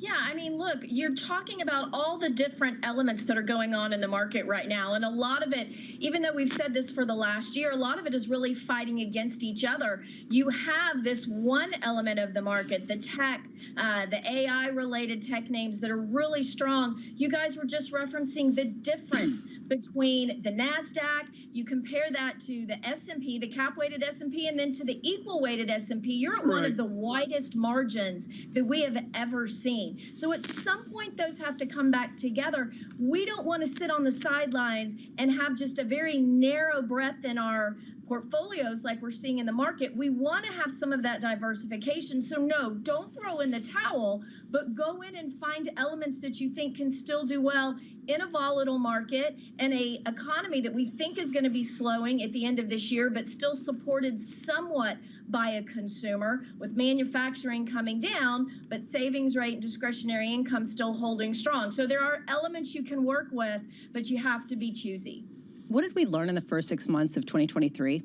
Yeah, I mean, look, you're talking about all the different elements that are going on in the market right now. And a lot of it, even though we've said this for the last year, a lot of it is really fighting against each other. You have this one element of the market, the tech, the AI-related tech names that are really strong. You guys were just referencing the difference between the NASDAQ. You compare that to the S&P, the cap-weighted S&P, and then to the equal-weighted S&P. You're at one of the widest margins that we have ever seen. So at some point, those have to come back together. We don't want to sit on the sidelines and have just a very narrow breadth in our portfolios like we're seeing in the market. We want to have some of that diversification. So no, don't throw in the towel, but go in and find elements that you think can still do well in a volatile market and a economy that we think is going to be slowing at the end of this year, but still supported somewhat by a consumer, with manufacturing coming down, but savings rate and discretionary income still holding strong. So there are elements you can work with, but you have to be choosy. What did we learn in the first 6 months of 2023?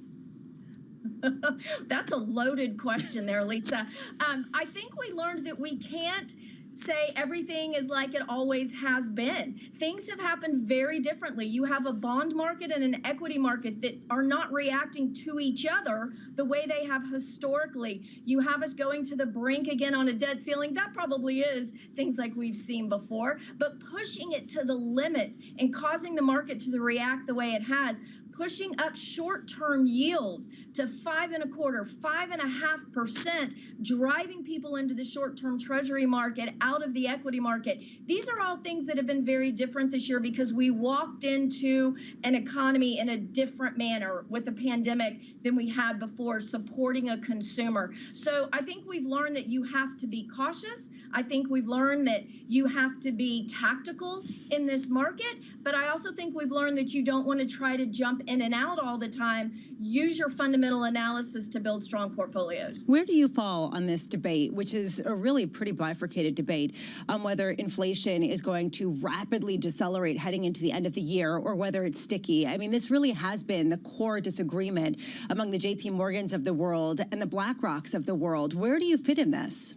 That's a loaded question there, Lisa. I think we learned that we can't say everything is like it always has been. Things have happened very differently. You have a bond market and an equity market that are not reacting to each other the way they have historically. You have us going to the brink again on a debt ceiling. That probably is things like we've seen before, but pushing it to the limits and causing the market to react the way it has, pushing up short-term yields to 5.25%, 5.5%, driving people into the short-term treasury market, out of the equity market. These are all things that have been very different this year because we walked into an economy in a different manner with the pandemic than we had before, supporting a consumer. So I think we've learned that you have to be cautious. I think we've learned that you have to be tactical in this market, but I also think we've learned that you don't want to try to jump in and out all the time. Use your fundamental analysis to build strong portfolios. Where do you fall on this debate, which is a really pretty bifurcated debate on whether inflation is going to rapidly decelerate heading into the end of the year or whether it's sticky? I mean, this really has been the core disagreement among the JP Morgans of the world and the BlackRocks of the world. Where do you fit in this?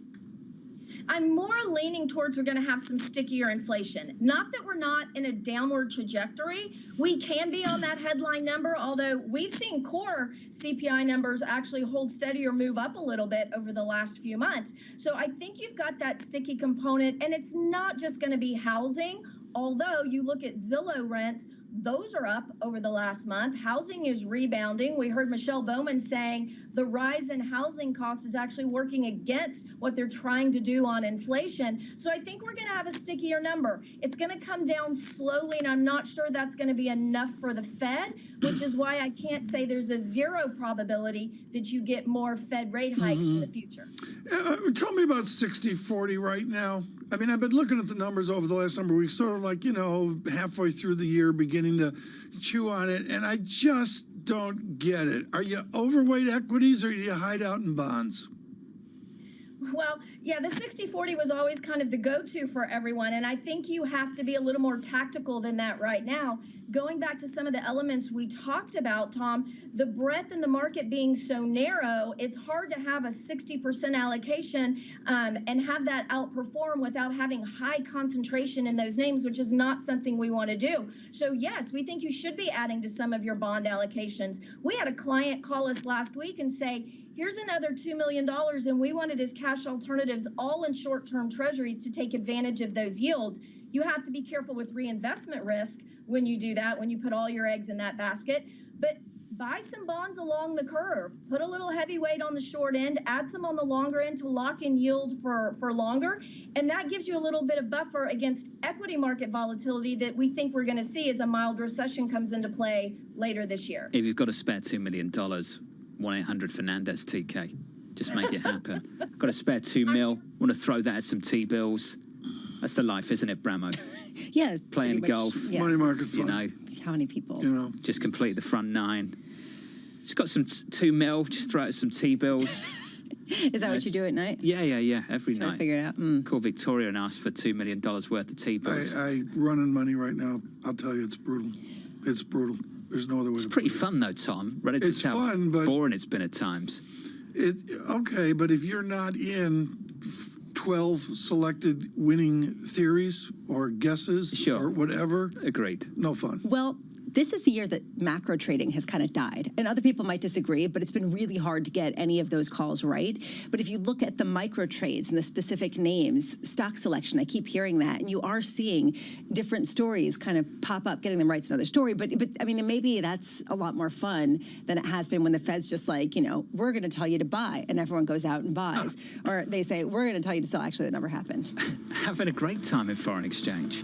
I'm more leaning towards we're going to have some stickier inflation. Not that we're not in a downward trajectory. We can be on that headline number, although we've seen core CPI numbers actually hold steady or move up a little bit over the last few months. So I think you've got that sticky component, and it's not just going to be housing. Although you look at Zillow rents, those are up over the last month. Housing is rebounding. We heard Michelle Bowman saying the rise in housing cost is actually working against what they're trying to do on inflation. So I think we're going to have a stickier number. It's going to come down slowly, and I'm not sure that's going to be enough for the Fed, which is why I can't say there's a zero probability that you get more Fed rate hikes in the future. Tell me about 60-40 right now. I mean, I've been looking at the numbers over the last number of weeks, sort of like, halfway through the year, beginning to chew on it, and I just don't get it. Are you overweight equities or do you hide out in bonds? Well, yeah, the 60-40 was always kind of the go-to for everyone, and I think you have to be a little more tactical than that right now. Going back to some of the elements we talked about, Tom, the breadth in the market being so narrow, it's hard to have a 60% allocation and have that outperform without having high concentration in those names, which is not something we want to do. So yes, we think you should be adding to some of your bond allocations. We had a client call us last week and say, here's another $2 million, and we wanted his cash alternatives all in short-term treasuries to take advantage of those yields. You have to be careful with reinvestment risk when you do that, when you put all your eggs in that basket. But buy some bonds along the curve. Put a little heavyweight on the short end, add some on the longer end to lock in yield for longer. And that gives you a little bit of buffer against equity market volatility that we think we're going to see as a mild recession comes into play later this year. If you've got a spare $2 million, 1-800-Fernandez TK. Just make it happen. Got a spare $2 million. Want to throw that at some T-bills. That's the life, isn't it, Bramo? Yeah. Playing golf. Yeah. Money market fund. How many people? Just complete the front nine. Just got some $2 million. Just throw out some T-bills. Is that what you do at night? Yeah. Every night. Trying to figure it out. Call Victoria and ask for $2 million worth of T-bills. I run in money right now. I'll tell you, it's brutal. It's brutal. There's no other way. It's pretty fun though, Tom. Relative It's to how fun, but boring it's been at times. Okay, but if you're not in 12 selected winning theories or guesses or whatever, agreed. No fun. Well, this is the year that macro trading has kind of died. And other people might disagree, but it's been really hard to get any of those calls right. But if you look at the micro trades and the specific names, stock selection, I keep hearing that. And you are seeing different stories kind of pop up. Getting them right's another story. But I mean, maybe that's a lot more fun than it has been when the Fed's just like, we're going to tell you to buy. And everyone goes out and buys. Or they say, we're going to tell you to sell. Actually, that never happened. Having a great time in foreign exchange.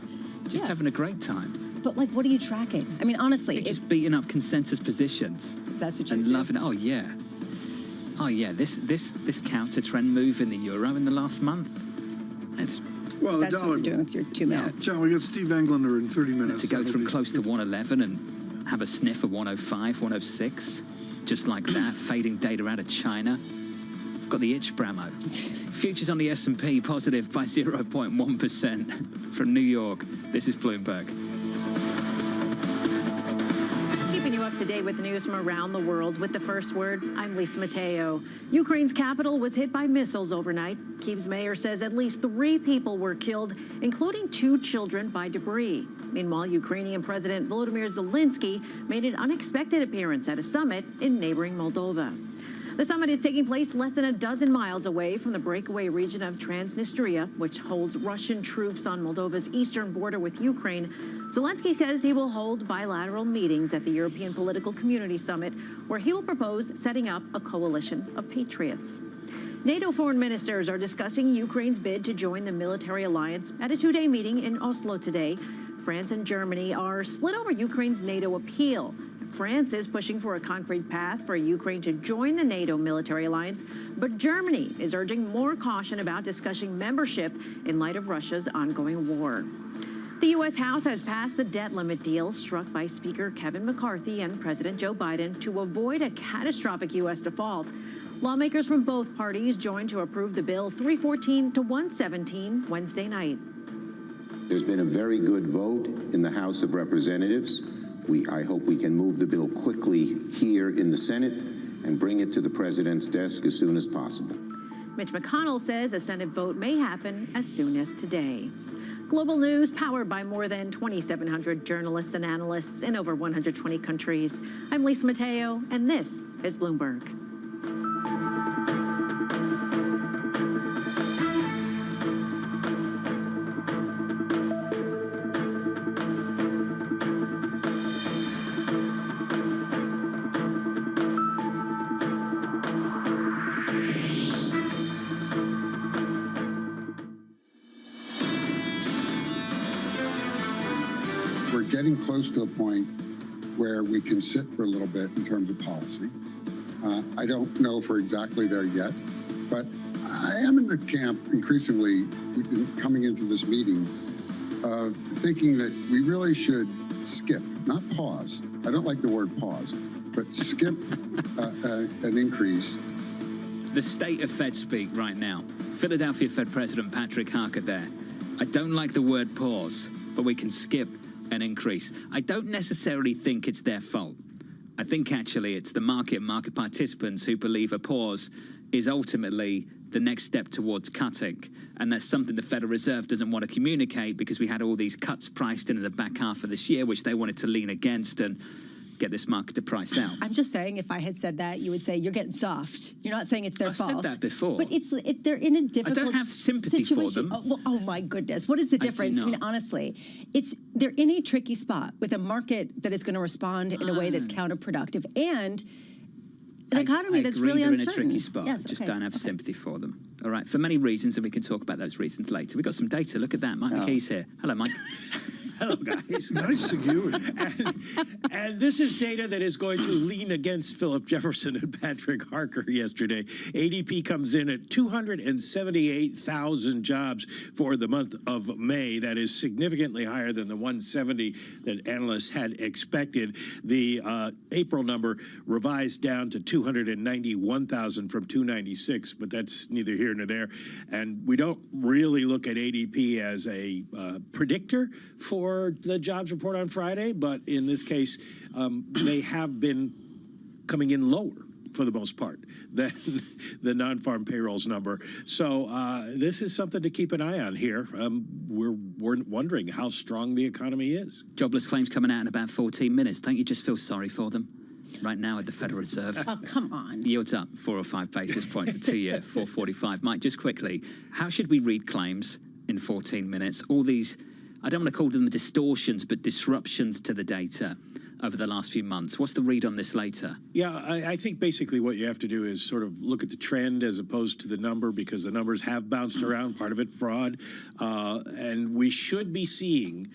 Just having a great time. But what are you tracking? I mean, honestly, you're just beating up consensus positions. That's what you and do. Loving it. Oh yeah. This counter trend move in the euro in the last month. That's the what dollar. you're doing with your $2 million. John, we got Steve Englander in 30 minutes. It goes from close to 111 and have a sniff of 105, 106, just like that. Fading data out of China. Got the itch, Bramo. Futures on the S&P positive by 0.1% from New York. This is Bloomberg. Keeping you up to date with the news from around the world with the first word, I'm Lisa Mateo. Ukraine's capital was hit by missiles overnight. Kyiv's mayor says at least 3 people were killed, including 2 children, by debris. Meanwhile, Ukrainian President Volodymyr Zelensky made an unexpected appearance at a summit in neighboring Moldova. The summit is taking place less than a dozen miles away from the breakaway region of Transnistria, which holds Russian troops on Moldova's eastern border with Ukraine. Zelensky says he will hold bilateral meetings at the European Political Community Summit, where he will propose setting up a coalition of patriots. NATO foreign ministers are discussing Ukraine's bid to join the military alliance at a 2-day meeting in Oslo today. France and Germany are split over Ukraine's NATO appeal. France is pushing for a concrete path for Ukraine to join the NATO military alliance, but Germany is urging more caution about discussing membership in light of Russia's ongoing war. The U.S. House has passed the debt limit deal struck by Speaker Kevin McCarthy and President Joe Biden to avoid a catastrophic U.S. default. Lawmakers from both parties joined to approve the bill 314 to 117 Wednesday night. There's been a very good vote in the House of Representatives. I hope we can move the bill quickly here in the Senate and bring it to the president's desk as soon as possible. Mitch McConnell says a Senate vote may happen as soon as today. Global news powered by more than 2,700 journalists and analysts in over 120 countries. I'm Lisa Mateo, and this is Bloomberg. getting close to a point where we can sit for a little bit in terms of policy. I don't know if we're exactly there yet, but I am in the camp increasingly coming into this meeting thinking that we really should skip, not pause. I don't like the word pause, but skip an increase. The state of Fed speak right now. Philadelphia Fed President Patrick Harker there. I don't like the word pause, but we can skip an increase. I don't necessarily think it's their fault. I think actually it's the market participants who believe a pause is ultimately the next step towards cutting. And that's something the Federal Reserve doesn't want to communicate because we had all these cuts priced in the back half of this year, which they wanted to lean against and get this market to price out. I'm just saying, if I had said that, you would say you're getting soft. You're not saying it's their fault. I've said that before. But they're in a difficult situation. I don't have sympathy for them. Oh my goodness. What is the difference? I mean, honestly, they're in a tricky spot with a market that is going to respond in a way that's counterproductive and an economy that's really uncertain. They're in a tricky spot. Yes, I just don't have sympathy for them. All right, for many reasons, and we can talk about those reasons later. We've got some data. Look at that. Mike McKee's here. Hello, Mike. Hello, guys. Nice to you. And this is data that is going to lean against Philip Jefferson and Patrick Harker yesterday. ADP comes in at 278,000 jobs for the month of May. That is significantly higher than the 170 that analysts had expected. The April number revised down to 291,000 from 296, but that's neither here nor there. And we don't really look at ADP as a predictor for the jobs report on Friday, but in this case, they have been coming in lower for the most part than the non-farm payrolls number. So this is something to keep an eye on here. We're wondering how strong the economy is. Jobless claims coming out in about 14 minutes. Don't you just feel sorry for them? Right now at the Federal Reserve. Oh, come on. Yields up 4 or 5 basis points, the 2-year, 4.45. Mike, just quickly, how should we read claims in 14 minutes? All these, I don't want to call them distortions, but disruptions to the data over the last few months. What's the read on this later? Yeah, I think basically what you have to do is sort of look at the trend as opposed to the number, because the numbers have bounced around, part of it fraud. And we should be seeing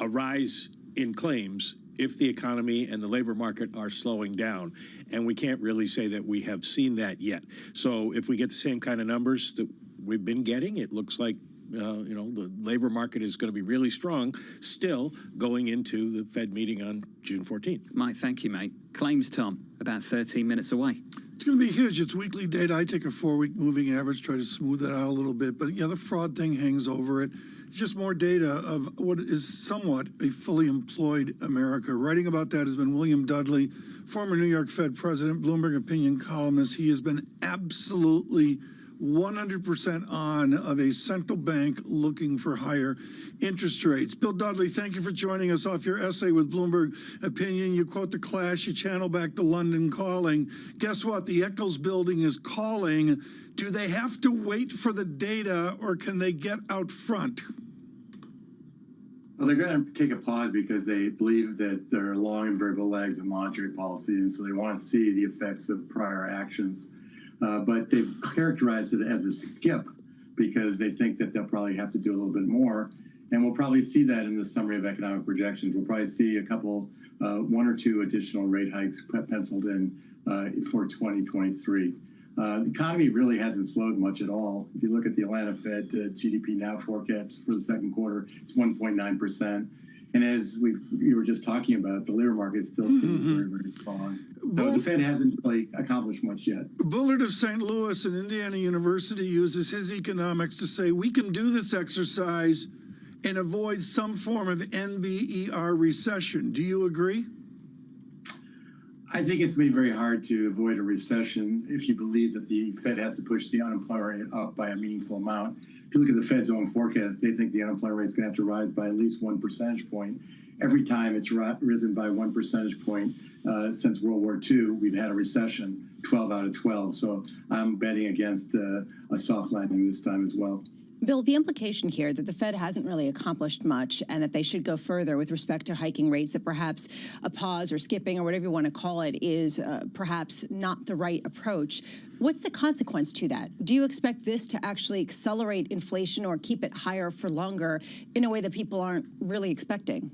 a rise in claims if the economy and the labor market are slowing down. And we can't really say that we have seen that yet. So if we get the same kind of numbers that we've been getting, it looks like the labor market is going to be really strong still going into the Fed meeting on June 14th. Mike, thank you, mate. Claims, Tom, about 13 minutes away. It's going to be huge. It's weekly data. I take a 4-week moving average, try to smooth that out a little bit. But yeah, the fraud thing hangs over it. It's just more data of what is somewhat a fully employed America. Writing about that has been William Dudley, former New York Fed president, Bloomberg opinion columnist. He has been absolutely 100% on of a central bank looking for higher interest rates. Bill Dudley, thank you for joining us off your essay with Bloomberg Opinion. You quote the Clash, you channel back to London Calling. Guess what? The Eccles building is calling. Do they have to wait for the data, or can they get out front? Well, they're going to take a pause because they believe that there are long and variable lags of monetary policy, and so they want to see the effects of prior actions. But they've characterized it as a skip because they think that they'll probably have to do a little bit more. And we'll probably see that in the summary of economic projections. We'll probably see a couple, 1 or 2 additional rate hikes penciled in for 2023. The economy really hasn't slowed much at all. If you look at the Atlanta Fed GDP now forecasts for the second quarter, it's 1.9%. And as we were just talking about, the labor market is still very, very strong. So the Fed hasn't really accomplished much yet. Bullard of St. Louis and Indiana University uses his economics to say we can do this exercise and avoid some form of NBER recession. Do you agree? I think it's made very hard to avoid a recession if you believe that the Fed has to push the unemployment rate up by a meaningful amount. If you look at the Fed's own forecast, they think the unemployment rate is going to have to rise by at least 1 percentage point. Every time it's risen by 1 percentage point since World War II, we've had a recession, 12 out of 12. So I'm betting against a soft landing this time as well. Bill, the implication here that the Fed hasn't really accomplished much and that they should go further with respect to hiking rates, that perhaps a pause or skipping or whatever you want to call it is perhaps not the right approach. What's the consequence to that? Do you expect this to actually accelerate inflation or keep it higher for longer in a way that people aren't really expecting?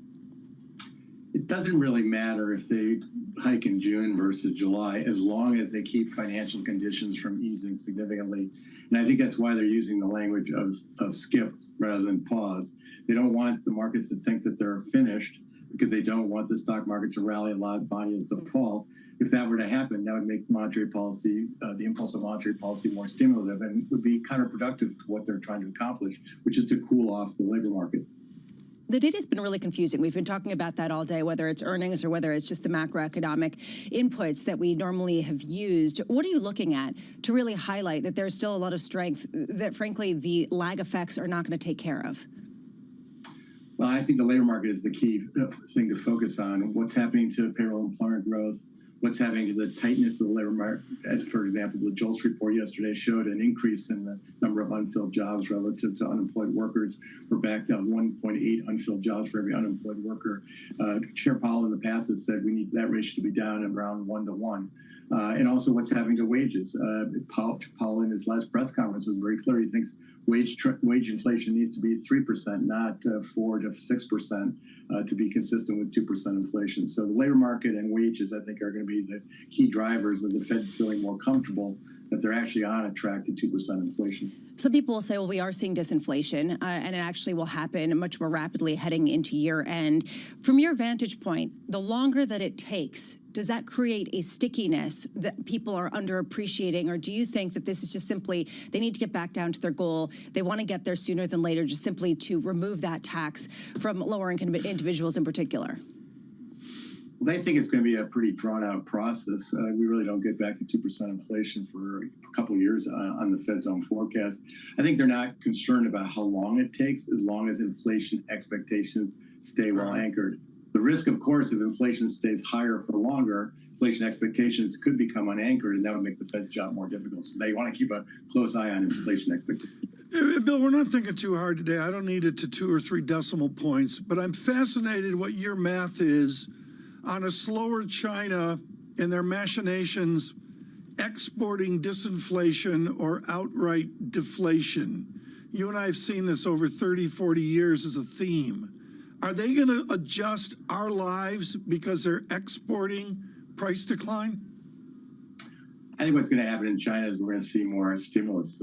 it doesn't really matter if they hike in June versus July, as long as they keep financial conditions from easing significantly. And I think that's why they're using the language of skip rather than pause. They don't want the markets to think that they're finished, because they don't want the stock market to rally, allow bond yields to fall. If that were to happen, that would make monetary policy, the impulse of monetary policy, more stimulative, and would be counterproductive to what they're trying to accomplish, which is to cool off the labor market. The data's been really confusing. We've been talking about that all day, whether it's earnings or whether it's just the macroeconomic inputs that we normally have used. What are you looking at to really highlight that there's still a lot of strength that, frankly, the lag effects are not going to take care of? Well, I think the labor market is the key thing to focus on. What's happening to payroll employment growth? What's happening to the tightness of the labor market? As, for example, the JOLTS report yesterday showed an increase in the number of unfilled jobs relative to unemployed workers. We're back to 1.8 unfilled jobs for every unemployed worker. Chair Powell in the past has said we need that ratio to be down around 1 to 1. And also what's happening to wages. Powell in his last press conference was very clear. He thinks wage inflation needs to be 3%, not 4 to 6%, to be consistent with 2% inflation. So the labor market and wages, I think, are going to be the key drivers of the Fed feeling more comfortable that they're actually on a track to 2% inflation. Some people will say, well, we are seeing disinflation, and it actually will happen much more rapidly heading into year end. From your vantage point, the longer that it takes, does that create a stickiness that people are underappreciating, or do you think that this is just simply they need to get back down to their goal? They want to get there sooner than later, just simply to remove that tax from lower-income individuals in particular? They think it's going to be a pretty drawn-out process. We really don't get back to 2% inflation for a couple of years on the Fed's own forecast. I think they're not concerned about how long it takes, as long as inflation expectations stay well anchored. The risk, of course, if inflation stays higher for longer, inflation expectations could become unanchored, and that would make the Fed's job more difficult. So they want to keep a close eye on inflation expectations. Bill, we're not thinking too hard today. I don't need it to 2 or 3 decimal points, but I'm fascinated what your math is on a slower China and their machinations exporting disinflation or outright deflation. You and I have seen this over 30, 40 years as a theme. Are they going to adjust our lives because they're exporting price decline? I think what's going to happen in China is we're going to see more stimulus.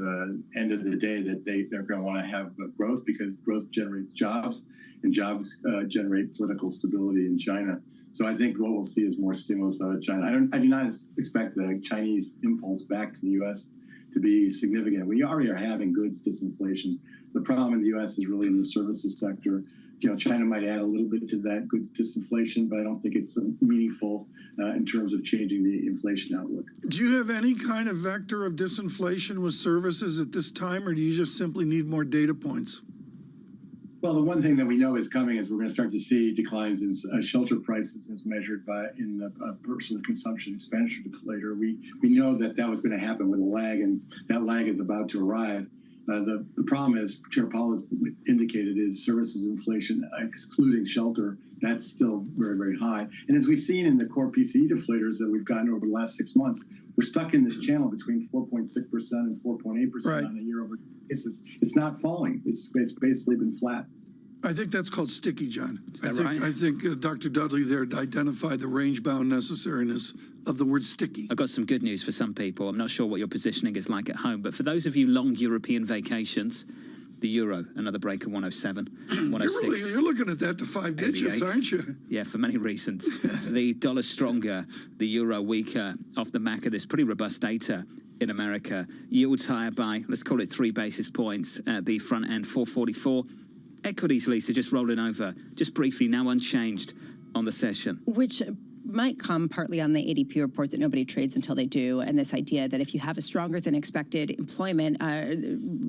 End of the day, that they're going to want to have growth, because growth generates jobs, and jobs generate political stability in China. So I think what we'll see is more stimulus out of China. I do not expect the Chinese impulse back to the U.S. to be significant. We already are having goods disinflation. The problem in the U.S. is really in the services sector. You know, China might add a little bit to that goods disinflation, but I don't think it's meaningful in terms of changing the inflation outlook. Do you have any kind of vector of disinflation with services at this time, or do you just simply need more data points? Well, the one thing that we know is coming is we're going to start to see declines in shelter prices as measured in the personal consumption expenditure deflator. We know that was going to happen with a lag, and that lag is about to arrive. The problem, as Chair Powell has indicated, is services inflation, excluding shelter. That's still very, very high. And as we've seen in the core PCE deflators that we've gotten over the last 6 months, we're stuck in this channel between 4.6% and 4.8% on a year-over-year basis. It's not falling. It's basically been flat. I think that's called sticky, John. Is that right? I think Dr. Dudley there identified the range-bound necessariness of the word sticky. I've got some good news for some people. I'm not sure what your positioning is like at home, but for those of you long European vacations, the euro, another break of 107, 106. You're looking at that to 5 digits, aren't you? Yeah, for many reasons. The dollar stronger, the euro weaker, off the back of this pretty robust data in America. Yields higher by, let's call it 3 basis points at the front end, 444. Equities, Lisa, just rolling over, just briefly, now unchanged on the session. Which might come partly on the ADP report that nobody trades until they do, and this idea that if you have a stronger than expected employment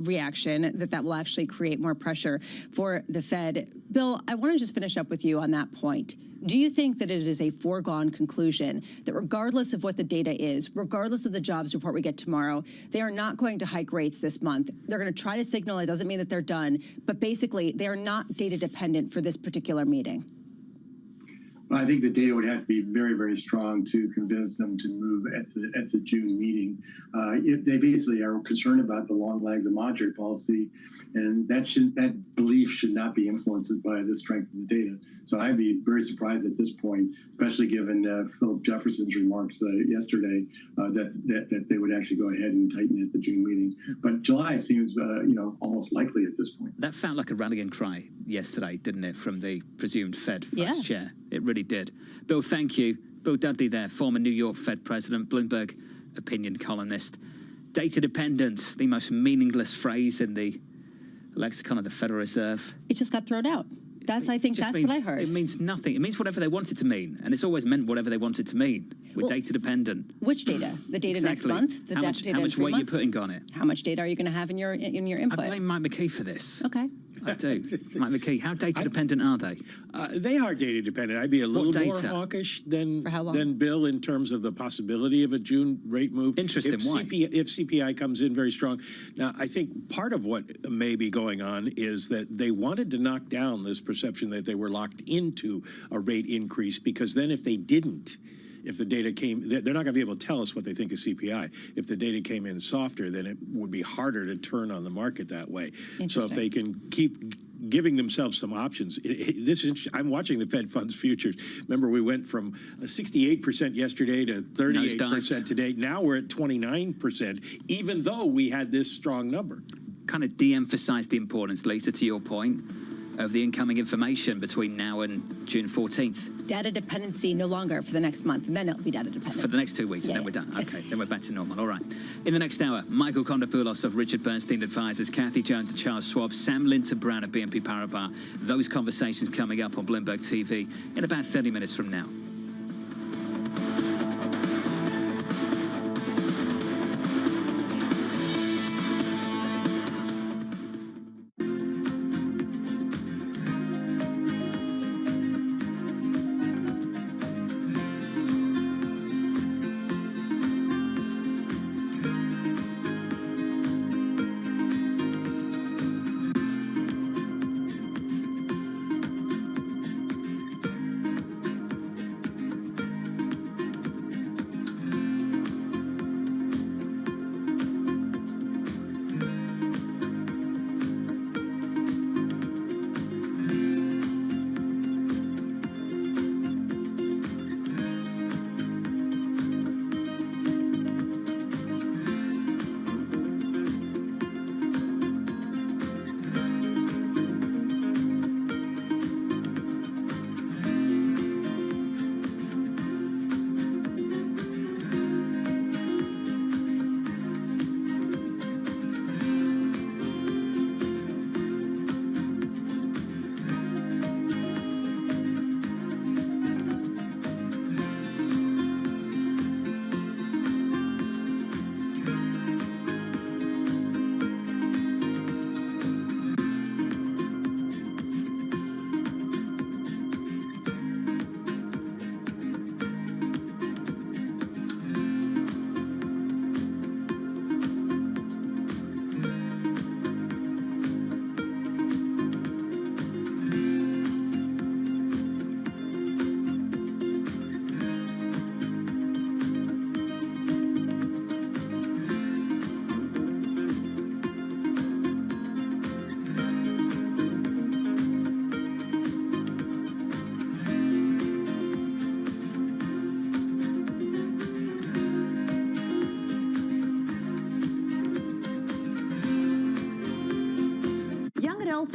reaction, that will actually create more pressure for the Fed. Bill, I want to just finish up with you on that point. Do you think that it is a foregone conclusion that regardless of what the data is, regardless of the jobs report we get tomorrow, they are not going to hike rates this month? They're going to try to signal, it doesn't mean that they're done, but basically they are not data dependent for this particular meeting. I think the data would have to be very, very strong to convince them to move at the June meeting. They basically are concerned about the long legs of monetary policy, and that belief should not be influenced by the strength of the data. So I'd be very surprised at this point, especially given Philip Jefferson's remarks yesterday, that they would actually go ahead and tighten at the June meeting. But July seems almost likely at this point. That felt like a rallying cry yesterday, didn't it, from the presumed Fed Vice Chair? It really did. Bill, thank you. Bill Dudley there, former New York Fed president, Bloomberg opinion columnist. Data dependence, the most meaningless phrase in the lexicon of the Federal Reserve. It just got thrown out. I think that's what I heard. It means nothing. It means whatever they want it to mean, and it's always meant whatever they want it to mean. We're data dependent. Which data? The data next month? The data how much weight you're putting on it? How much data are you going to have in your input? I blame Mike McKee for this. Okay. I do. Mike McKee, how data dependent are they? They are data dependent. I'd be a little more hawkish than Bill in terms of the possibility of a June rate move. Interesting. Why? If CPI comes in very strong. Now, I think part of what may be going on is that they wanted to knock down this perception that they were locked into a rate increase, because then if they didn't, if the data came, they're not going to be able to tell us what they think of CPI. If the data came in softer, then it would be harder to turn on the market that way. So if they can keep giving themselves some options, this is interesting. I'm watching the Fed funds futures. Remember, we went from 68% yesterday to 38% today. Now we're at 29%, even though we had this strong number. Kind of de-emphasize the importance, Lisa, to your point, of the incoming information between now and June 14th. Data dependency no longer for the next month, and then it'll be data dependent. For the next 2 weeks, and then we're done. Okay, then we're back to normal. All right. In the next hour, Michael Kondopoulos of Richard Bernstein Advisors, Kathy Jones of Charles Schwab, Sam Linton-Brown of BNP Paribas. Those conversations coming up on Bloomberg TV in about 30 minutes from now.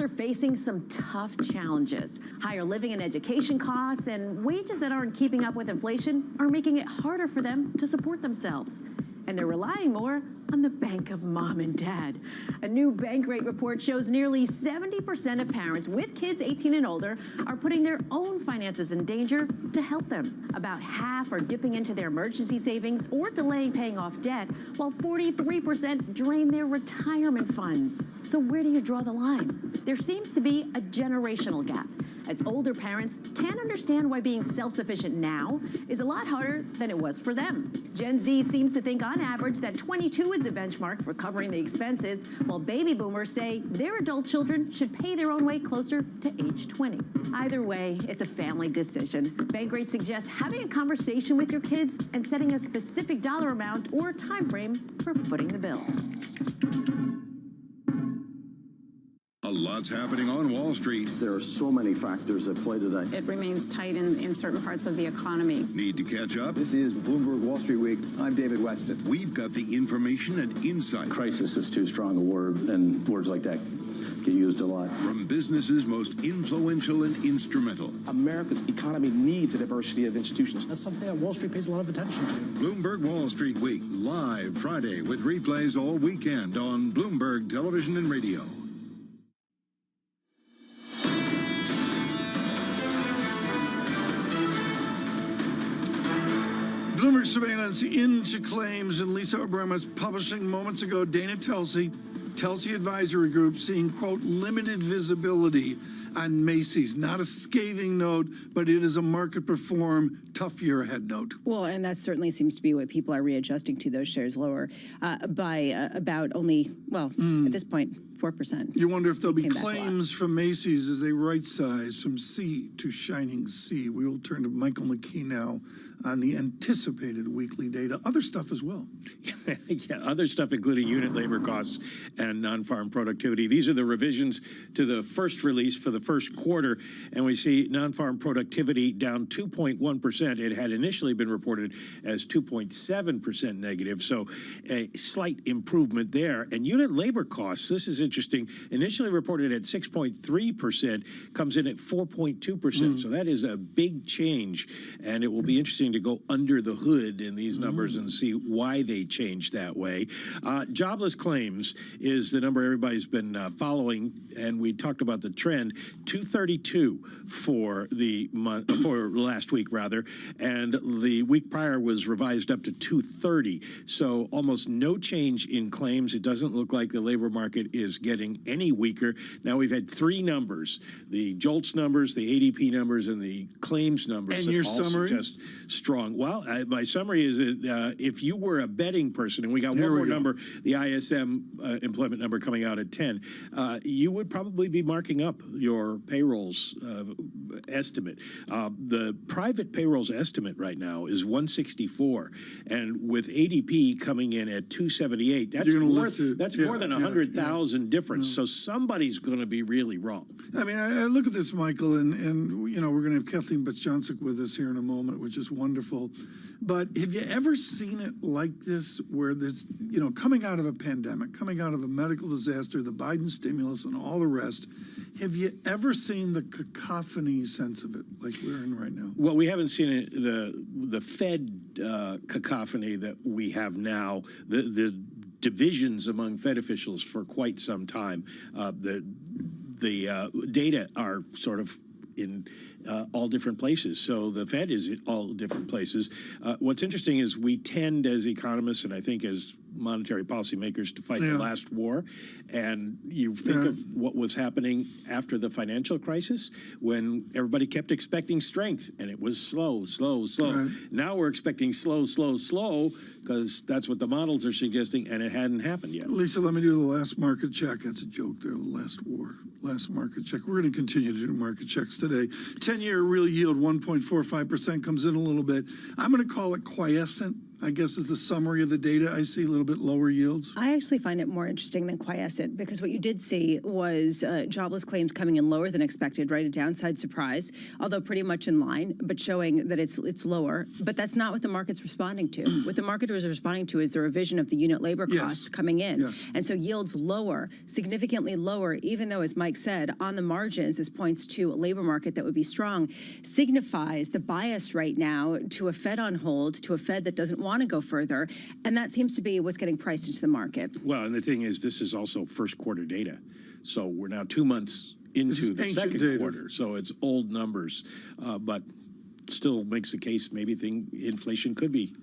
Are facing some tough challenges. Higher living and education costs and wages that aren't keeping up with inflation are making it harder for them to support themselves. And they're relying more on the bank of mom and dad. A new bank rate report shows nearly 70% of parents with kids 18 and older are putting their own finances in danger to help them. About half are dipping into their emergency savings or delaying paying off debt, while 43% drain their retirement funds. So where do you draw the line? There seems to be a generational gap. as older parents can't understand why being self-sufficient now is a lot harder than it was for them. Gen Z seems to think on average that 22 is a benchmark for covering the expenses, while baby boomers say their adult children should pay their own way closer to age 20. Either way, it's a family decision. Bankrate suggests having a conversation with your kids and setting a specific dollar amount or time frame for footing the bill. A lot's happening on Wall Street. There are so many factors at play today. It remains tight in certain parts of the economy. Need to catch up? This is Bloomberg Wall Street Week. I'm David Weston. We've got the information and insight. Crisis is too strong a word, and words like that get used a lot. From businesses most influential and instrumental. America's economy needs a diversity of institutions. That's something that Wall Street pays a lot of attention to. Bloomberg Wall Street Week, live Friday with replays all weekend on Bloomberg Television and Radio. Bloomberg surveillance into claims, and Lisa O'Brien was publishing moments ago. Dana Telsey Advisory Group, seeing, quote, limited visibility on Macy's. Not a scathing note, but it is a market perform, tough year ahead note. Well, and that certainly seems to be what people are readjusting to, those shares lower by about only, well, at this point, 4%. You wonder if there'll be claims from Macy's as they right size from sea to shining sea. We will turn to Michael McKee now on the anticipated weekly data. Other stuff as well. Yeah, other stuff including unit labor costs and non-farm productivity. These are the revisions to the first release for the first quarter, and we see non-farm productivity down 2.1%. It had initially been reported as 2.7% negative, so a slight improvement there. And unit labor costs, this is interesting, initially reported at 6.3%, comes in at 4.2%. So that is a big change, and it will be interesting to go under the hood in these numbers and see why they changed that way. Jobless claims is the number everybody's been following, and we talked about the trend. 232 for the month, for last week rather, and the week prior was revised up to 230. So almost no change in claims. It doesn't look like the labor market is getting any weaker. Now we've had three numbers: the JOLTS numbers, the ADP numbers, and the claims numbers. And your all summary? Suggest strong. Well, my summary is that if you were a betting person, and we got one more number, the ISM employment number coming out at 10, you would probably be marking up your payrolls estimate. The private payrolls estimate right now is 164, and with ADP coming in at 278, that's more than 100,000 difference. So somebody's going to be really wrong. I mean, I look at this, Michael, and you know, we're going to have Kathleen Butch-Johnson with us here in a moment, which is wonderful. But have you ever seen it like this, where there's, you know, coming out of a pandemic, coming out of a medical disaster, the Biden stimulus and all the rest, have you ever seen the cacophony sense of it like we're in right now? Well, we haven't seen it, the Fed cacophony that we have now, the divisions among Fed officials for quite some time. The data are sort of in all different places. So the Fed is in all different places. What's interesting is we tend as economists, and I think as monetary policymakers, to fight the last war. And you think of what was happening after the financial crisis, when everybody kept expecting strength, and it was slow. Now we're expecting slow, because that's what the models are suggesting, and it hadn't happened yet. Lisa, let me do the last market check. That's a joke there, the last war. Last market check. We're going to continue to do market checks today. 10-year real yield, 1.45%, comes in a little bit. I'm going to call it quiescent, I guess, is the summary of the data. I see a little bit lower yields. I actually find it more interesting than quiescent, because what you did see was jobless claims coming in lower than expected, right? A downside surprise, although pretty much in line, but showing that it's lower. But that's not what the market's responding to. What the market is responding to is the revision of the unit labor costs coming in. And so yields lower, significantly lower, even though, as Mike said, on the margins, this points to a labor market that would be strong, signifies the bias right now to a Fed on hold, to a Fed that doesn't want to go further, and that seems to be what's getting priced into the market. Well, and the thing is, this is also first quarter data, so we're now 2 months into the second quarter, so it's old numbers, but still makes the case maybe inflation could be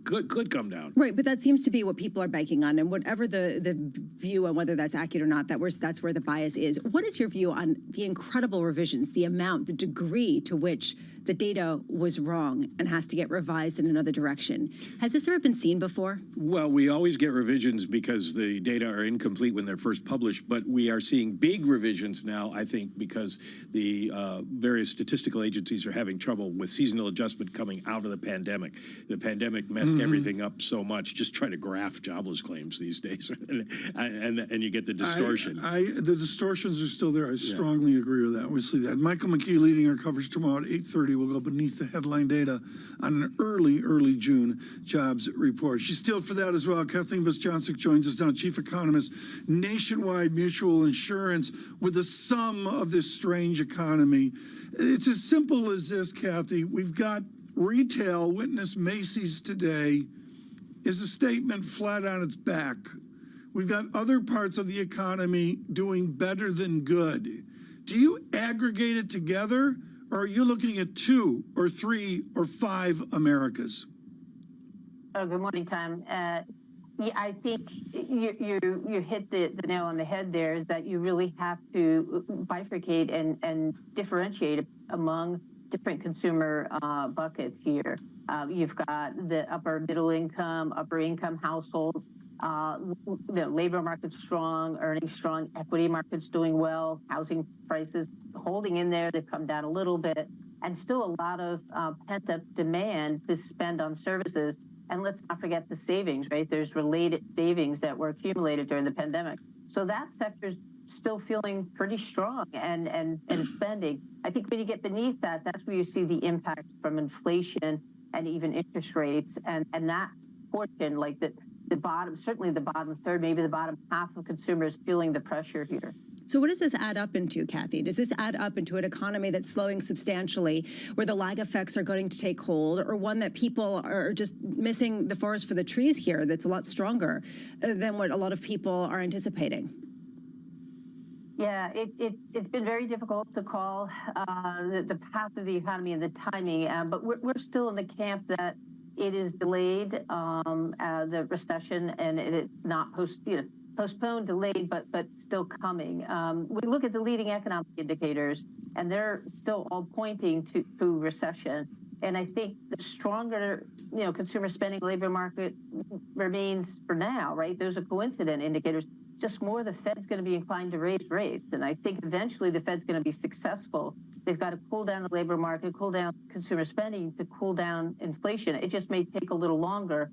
could come down. Right, but that seems to be what people are banking on, and whatever the view on whether that's accurate or not, that's where the bias is. What is your view on the incredible revisions, the amount, the degree to which the data was wrong and has to get revised in another direction? Has this ever been seen before? Well, we always get revisions because the data are incomplete when they're first published, but we are seeing big revisions now, I think, because the various statistical agencies are having trouble with seasonal adjustment coming out of the pandemic. The pandemic messed everything up so much. Just try to graph jobless claims these days, and you get the distortion. The distortions are still there. I strongly agree with that. We see that. Michael McKee leading our coverage tomorrow at 8:30. We'll go beneath the headline data on an early June jobs report. She's still for that as well. Kathleen Bus-Johnson joins us now, chief economist, Nationwide Mutual Insurance, with the sum of this strange economy. It's as simple as this, Kathy. We've got retail, witness Macy's today, is a statement flat on its back. We've got other parts of the economy doing better than good. Do you aggregate it together, or are you looking at 2 or 3 or 5 Americas? Oh, good morning, Tom. Yeah, I think you hit the nail on the head there, is that you really have to bifurcate and differentiate among different consumer buckets here. You've got the upper middle income, upper income households. The labor market's strong, earnings strong, equity market's doing well, housing prices holding in there. They've come down a little bit, and still a lot of pent-up demand to spend on services. And let's not forget the savings, right? There's related savings that were accumulated during the pandemic. So that sector's still feeling pretty strong and spending. I think when you get beneath that, that's where you see the impact from inflation and even interest rates. And that portion, like the bottom, certainly the bottom third, maybe the bottom half of consumers feeling the pressure here. So what does this add up into, Kathy? Does this add up into an economy that's slowing substantially, where the lag effects are going to take hold, or one that people are just missing the forest for the trees here that's a lot stronger than what a lot of people are anticipating? Yeah, it's been very difficult to call the path of the economy and the timing, but we're still in the camp that it is delayed, the recession, and it's not postponed, delayed, but still coming. We look at the leading economic indicators, and they're still all pointing to recession. And I think the stronger, consumer spending, labor market remains for now, right? Those are coincident indicators. Just more, the Fed's going to be inclined to raise rates. And I think eventually the Fed's going to be successful. They've got to cool down the labor market, cool down consumer spending to cool down inflation. It just may take a little longer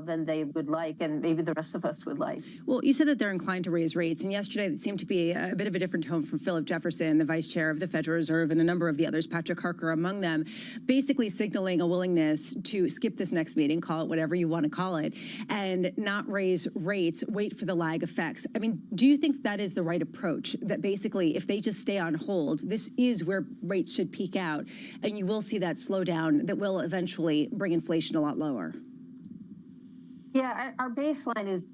than they would like, and maybe the rest of us would like. Well, you said that they're inclined to raise rates, and yesterday it seemed to be a bit of a different tone from Philip Jefferson, the vice chair of the Federal Reserve, and a number of the others, Patrick Harker among them, basically signaling a willingness to skip this next meeting, call it whatever you want to call it, and not raise rates, wait for the lag effects. I mean, do you think that is the right approach, that basically if they just stay on hold, this is where rates should peak out, and you will see that slowdown that will eventually bring inflation a lot lower? Yeah, our baseline is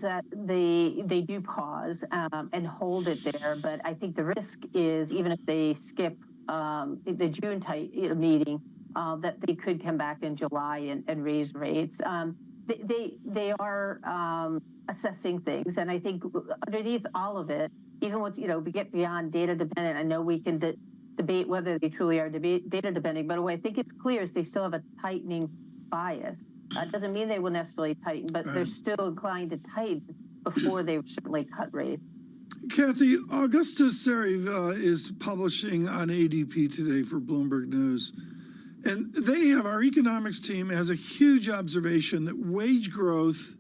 that they do pause and hold it there, but I think the risk is, even if they skip the June meeting, that they could come back in July and raise rates. They are assessing things, and I think underneath all of it, even once we get beyond data dependent, I know we can debate whether they truly are data dependent, but what I think it's clear is they still have a tightening bias. Doesn't mean they will necessarily tighten, but they're still inclined to tighten before they certainly cut rates. Kathy, Augusta Sari is publishing on ADP today for Bloomberg News. And our economics team has a huge observation that wage growth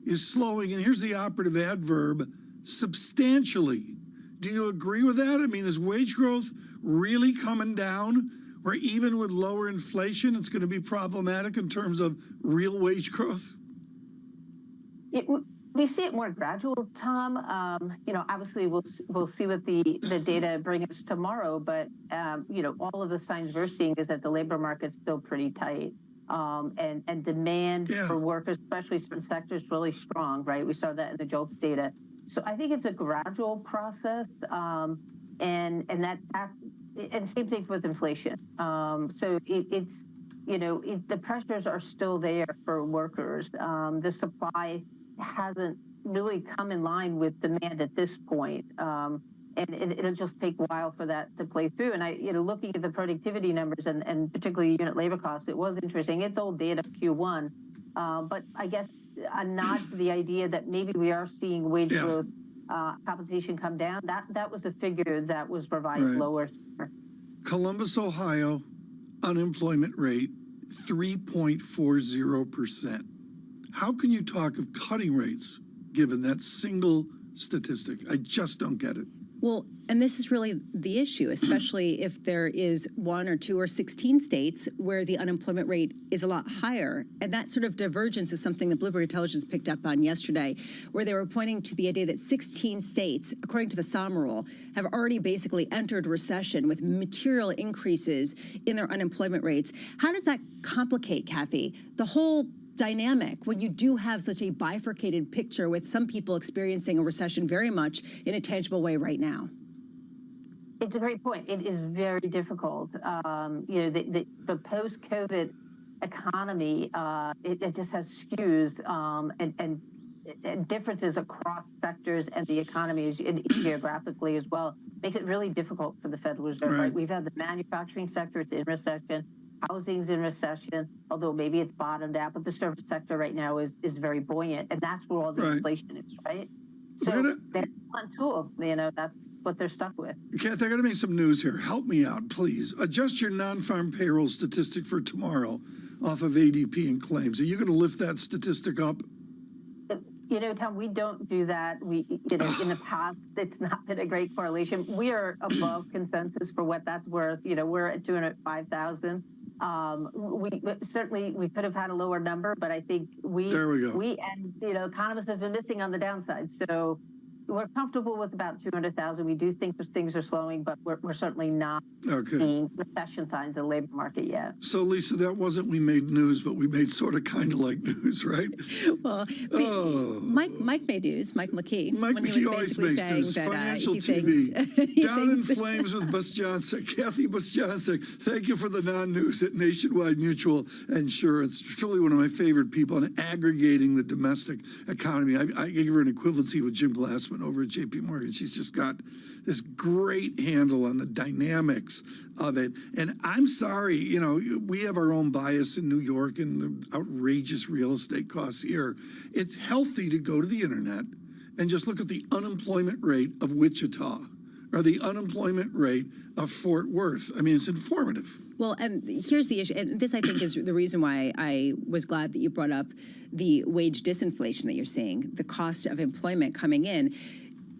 is slowing. And here's the operative adverb, substantially. Do you agree with that? I mean, is wage growth really coming down, where even with lower inflation, it's going to be problematic in terms of real wage growth? We see it more gradual, Tom. Obviously we'll see what the data bring us tomorrow, but all of the signs we're seeing is that the labor market's still pretty tight, and demand for workers, especially certain sectors, really strong. Right, we saw that in the JOLTS data. So I think it's a gradual process, and same thing with inflation. So it's the pressures are still there for workers. The supply hasn't really come in line with demand at this point. And it'll just take a while for that to play through. And looking at the productivity numbers and particularly unit labor costs, it was interesting. It's old data Q1, but I guess a nod to the idea that maybe we are seeing wage growth compensation come down. That was a figure that was revised lower. Columbus, Ohio, unemployment rate 3.40%. How can you talk of cutting rates given that single statistic? I just don't get it. Well, and this is really the issue, especially if there is 1 or 2 or 16 states where the unemployment rate is a lot higher. And that sort of divergence is something that Bloomberg Intelligence picked up on yesterday, where they were pointing to the idea that 16 states, according to the SOM rule, have already basically entered recession with material increases in their unemployment rates. How does that complicate, Kathy, the whole dynamic when you do have such a bifurcated picture with some people experiencing a recession very much in a tangible way right now? It's a great point. It is very difficult. The post-COVID economy, it just has skews and differences across sectors and the economy and geographically as well. Makes it really difficult for the Federal Reserve. Right? We've had the manufacturing sector, it's in recession. Housing's in recession, although maybe it's bottomed out, but the service sector right now is very buoyant, and that's where all the inflation is, right? So they're on tool, that's what they're stuck with. Kathy, I got to make some news here. Help me out, please. Adjust your non-farm payroll statistic for tomorrow off of ADP and claims. Are you going to lift that statistic up? Tom, we don't do that. We, in the past, it's not been a great correlation. We are above consensus for what that's worth. We're at 205,000. We could have had a lower number, but I think there we go. Economists have been missing on the downside. So we're comfortable with about 200,000. We do think things are slowing, but we're certainly not seeing recession signs in the labor market yet. So, Lisa, that wasn't we made news, but we made sort of kind of like news, right? Well, Mike made news, Mike McKee. Mike when McKee he was always basically makes saying news. that, Financial he TV. Thinks, Down in flames with Bus Johnson. Kathy Bus Johnson, thank you for the non-news at Nationwide Mutual Insurance. Truly one of my favorite people on aggregating the domestic economy. I gave her an equivalency with Jim Glassman over at JP Morgan. She's just got this great handle on the dynamics of it. And I'm sorry, we have our own bias in New York and the outrageous real estate costs here. It's healthy to go to the internet and just look at the unemployment rate of Wichita or the unemployment rate of Fort Worth. I mean, it's informative. Well, and here's the issue, and this I think is the reason why I was glad that you brought up the wage disinflation that you're seeing, the cost of employment coming in.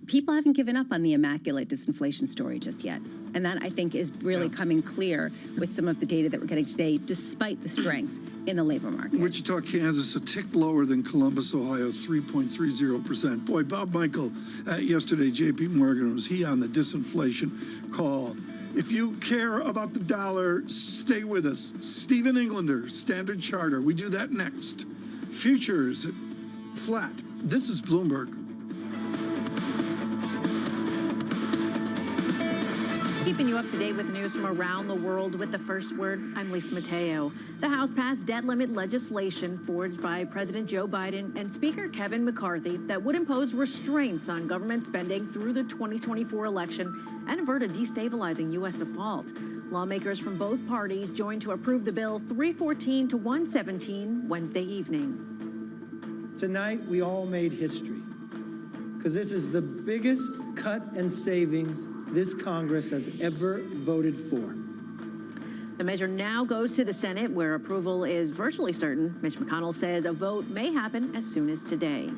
People haven't given up on the immaculate disinflation story just yet. And that, I think, is really coming clear with some of the data that we're getting today, despite the strength in the labor market. Wichita, Kansas, a tick lower than Columbus, Ohio, 3.30%. Boy, Bob Michael, yesterday, JP Morgan, was he on the disinflation call? If you care about the dollar, stay with us. Stephen Englander, Standard Charter. We do that next. Futures flat. This is Bloomberg. Keeping you up to date with the news from around the world with the first word, I'm Lisa Mateo. The House passed debt limit legislation forged by President Joe Biden and Speaker Kevin McCarthy that would impose restraints on government spending through the 2024 election and avert a destabilizing U.S. default. Lawmakers from both parties joined to approve the bill 314 to 117 Wednesday evening. Tonight, we all made history because this is the biggest cut in savings this Congress has ever voted for. The measure now goes to the Senate, where approval is virtually certain. Mitch McConnell says a vote may happen as soon as today.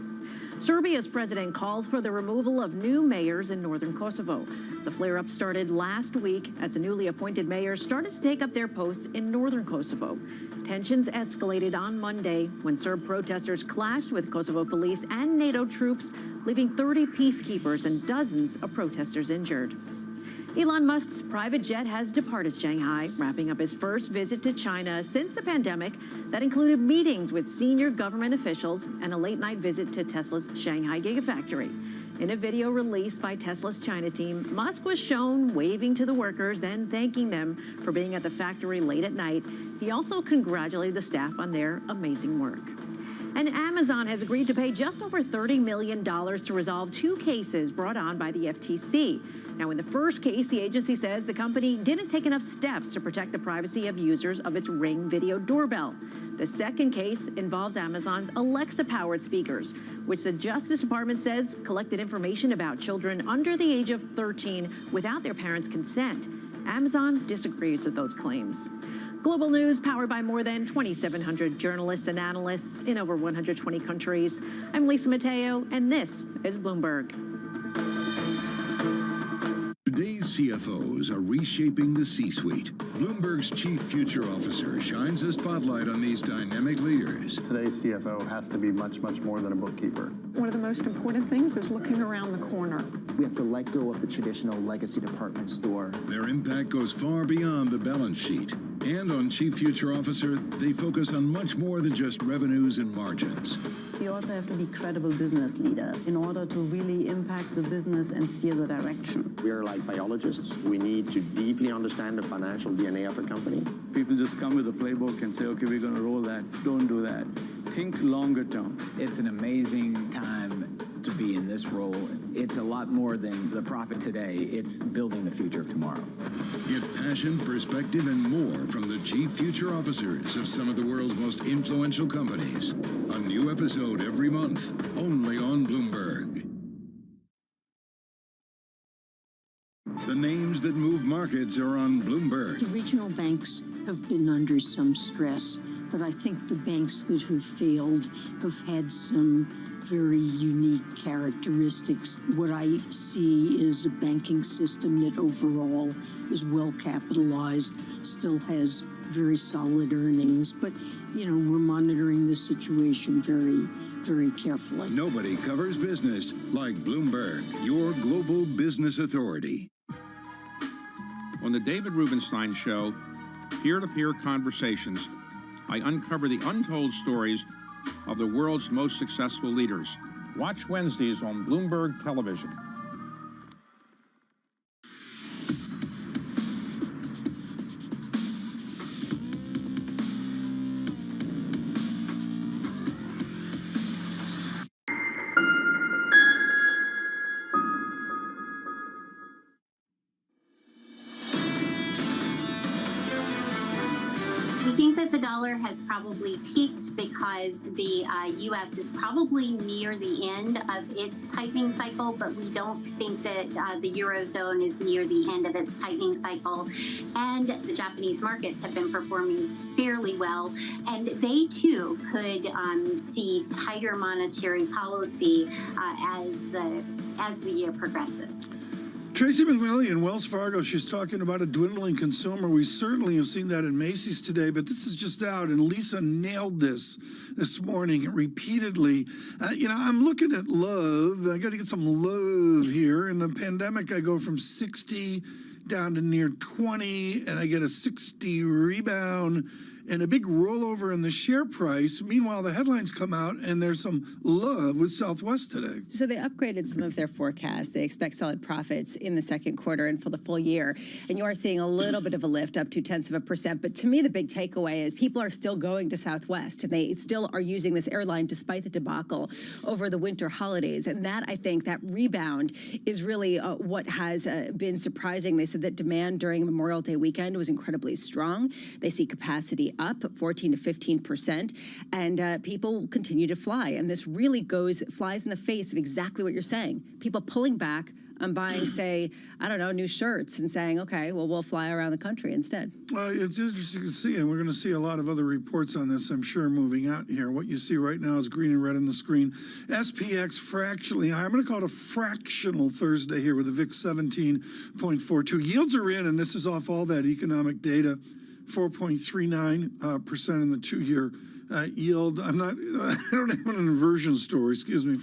Serbia's president called for the removal of new mayors in northern Kosovo. The flare-up started last week as the newly appointed mayors started to take up their posts in northern Kosovo. Tensions escalated on Monday when Serb protesters clashed with Kosovo police and NATO troops, leaving 30 peacekeepers and dozens of protesters injured. Elon Musk's private jet has departed Shanghai, wrapping up his first visit to China since the pandemic that included meetings with senior government officials and a late-night visit to Tesla's Shanghai Gigafactory. In a video released by Tesla's China team, Musk was shown waving to the workers, then thanking them for being at the factory late at night. He also congratulated the staff on their amazing work. And Amazon has agreed to pay just over $30 million to resolve 2 cases brought on by the FTC. Now, in the first case, the agency says the company didn't take enough steps to protect the privacy of users of its Ring video doorbell. The second case involves Amazon's Alexa-powered speakers, which the Justice Department says collected information about children under the age of 13 without their parents' consent. Amazon disagrees with those claims. Global news powered by more than 2,700 journalists and analysts in over 120 countries. I'm Lisa Mateo, and this is Bloomberg. Today's CFOs are reshaping the C-suite. Bloomberg's chief future officer shines a spotlight on these dynamic leaders. Today's CFO has to be much, much more than a bookkeeper. One of the most important things is looking around the corner. We have to let go of the traditional legacy department store. Their impact goes far beyond the balance sheet. And on Chief Future Officer, they focus on much more than just revenues and margins. You also have to be credible business leaders in order to really impact the business and steer the direction. We are like biologists. We need to deeply understand the financial DNA of a company. People just come with a playbook and say, okay, we're going to roll that. Don't do that. Think longer term. It's an amazing time to be in this role. It's a lot more than the profit today. It's building the future of tomorrow. Get passion, perspective, and more from the chief future officers of some of the world's most influential companies. A new episode every month, only on Bloomberg. The names that move markets are on Bloomberg. The regional banks have been under some stress, but I think the banks that have failed have had some very unique characteristics. What I see is a banking system that overall is well capitalized, still has very solid earnings, but, you know, we're monitoring the situation very, very carefully. Nobody covers business like Bloomberg, your global business authority. On the David Rubenstein Show, peer-to-peer conversations, I uncover the untold stories of the world's most successful leaders. Watch Wednesdays on Bloomberg Television. We think that the dollar has probably peaked because the U.S. is probably near the end of its tightening cycle, but we don't think that the Eurozone is near the end of its tightening cycle. And the Japanese markets have been performing fairly well, and they too could see tighter monetary policy as the year progresses. Tracy McMillan, Wells Fargo, she's talking about a dwindling consumer. We certainly have seen that in Macy's today, but this is just out, and Lisa nailed this morning repeatedly. I'm looking at love. I got to get some love here. In the pandemic, I go from 60 down to near 20, and I get a 60 rebound and a big rollover in the share price. Meanwhile, the headlines come out, and there's some love with Southwest today. So they upgraded some of their forecasts. They expect solid profits in the second quarter and for the full year. And you are seeing a little bit of a lift, up 0.2%. But to me, the big takeaway is people are still going to Southwest, and they still are using this airline despite the debacle over the winter holidays. And that, I think, that rebound is really what has been surprising. They said that demand during Memorial Day weekend was incredibly strong. They see capacity up 14 to 15%, and people continue to fly. And this really flies in the face of exactly what you're saying. People pulling back on buying, say, I don't know, new shirts and saying, okay, well, we'll fly around the country instead. Well, it's interesting to see, and we're going to see a lot of other reports on this, I'm sure, moving out here. What you see right now is green and red on the screen. SPX fractionally high. I'm going to call it a fractional Thursday here with the VIX 17.42. Yields are in, and this is off all that economic data. 4.39% in the 2-year yield. I don't have an inversion story,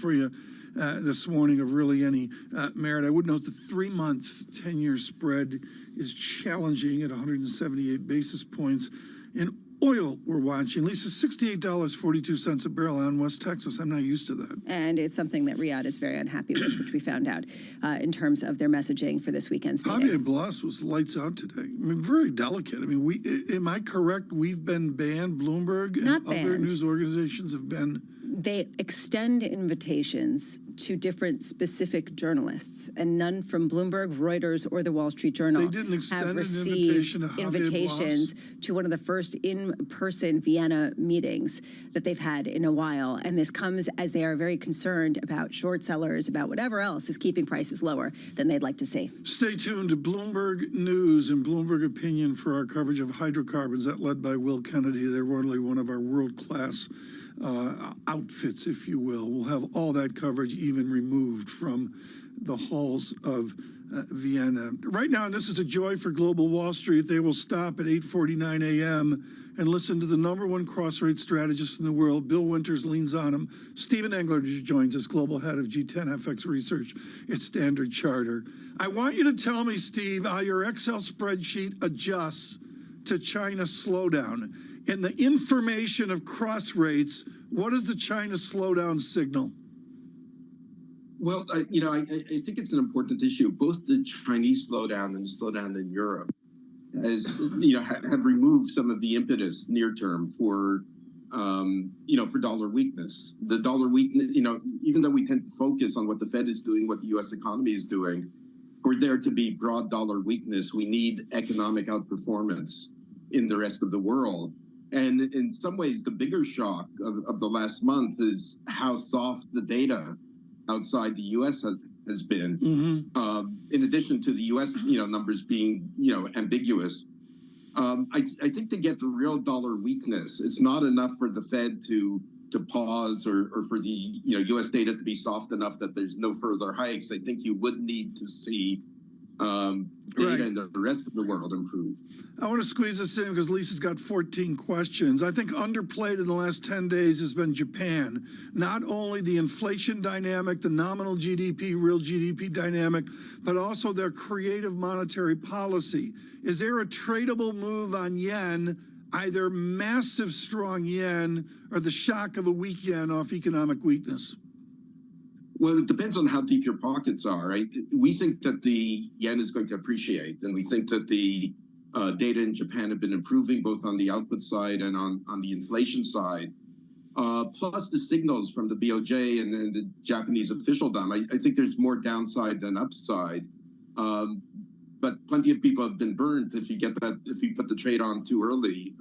for you this morning of really any merit. I would note the 3-month 10-year spread is challenging at 178 basis points. And Oil we're watching. Lisa, $68.42 a barrel on West Texas. I'm not used to that. And it's something that Riyadh is very unhappy with, which we found out in terms of their messaging for this weekend's meeting. Javier Blas was lights out today. I mean, very delicate. I mean, am I correct? We've been banned. Bloomberg and other news organizations have been. They extend invitations to different specific journalists, and none from Bloomberg, Reuters, or the Wall Street Journal have received invitations to one of the first in-person Vienna meetings that they've had in a while. And this comes as they are very concerned about short sellers, about whatever else is keeping prices lower than they'd like to see. Stay tuned to Bloomberg News and Bloomberg Opinion for our coverage of hydrocarbons, that led by Will Kennedy. They're really one of our world-class outfits, if you will. We'll have all that coverage even removed from the halls of Vienna. Right now, and this is a joy for global Wall Street, they will stop at 8:49 a.m. and listen to the #1 cross-rate strategist in the world. Bill Winters leans on him. Stephen Engler joins us, global head of G10 FX Research at Standard Chartered. I want you to tell me, Steve, how your Excel spreadsheet adjusts to China's slowdown. In the information of cross rates, what does the China slowdown signal? Well, I think it's an important issue. Both the Chinese slowdown and the slowdown in Europe have removed some of the impetus near term for dollar weakness. The dollar weakness, even though we tend to focus on what the Fed is doing, what the U.S. economy is doing, for there to be broad dollar weakness, we need economic outperformance in the rest of the world. And in some ways, the bigger shock of the last month is how soft the data outside the U.S. has been. In addition to the U.S. numbers being ambiguous, I think to get the real dollar weakness, it's not enough for the Fed to pause or for the U.S. data to be soft enough that there's no further hikes. I think you would need to see data in the rest of the world improve. I want to squeeze this in because Lisa's got 14 questions. I think underplayed in the last 10 days has been Japan. Not only the inflation dynamic, the nominal GDP, real GDP dynamic, but also their creative monetary policy. Is there a tradable move on yen, either massive strong yen or the shock of a weak yen off economic weakness? Well, it depends on how deep your pockets are, right? We think that the yen is going to appreciate, and we think that the data in Japan have been improving both on the output side and on the inflation side. Plus the signals from the BOJ and the Japanese officialdom. I think there's more downside than upside. But plenty of people have been burned if you put the trade on too early.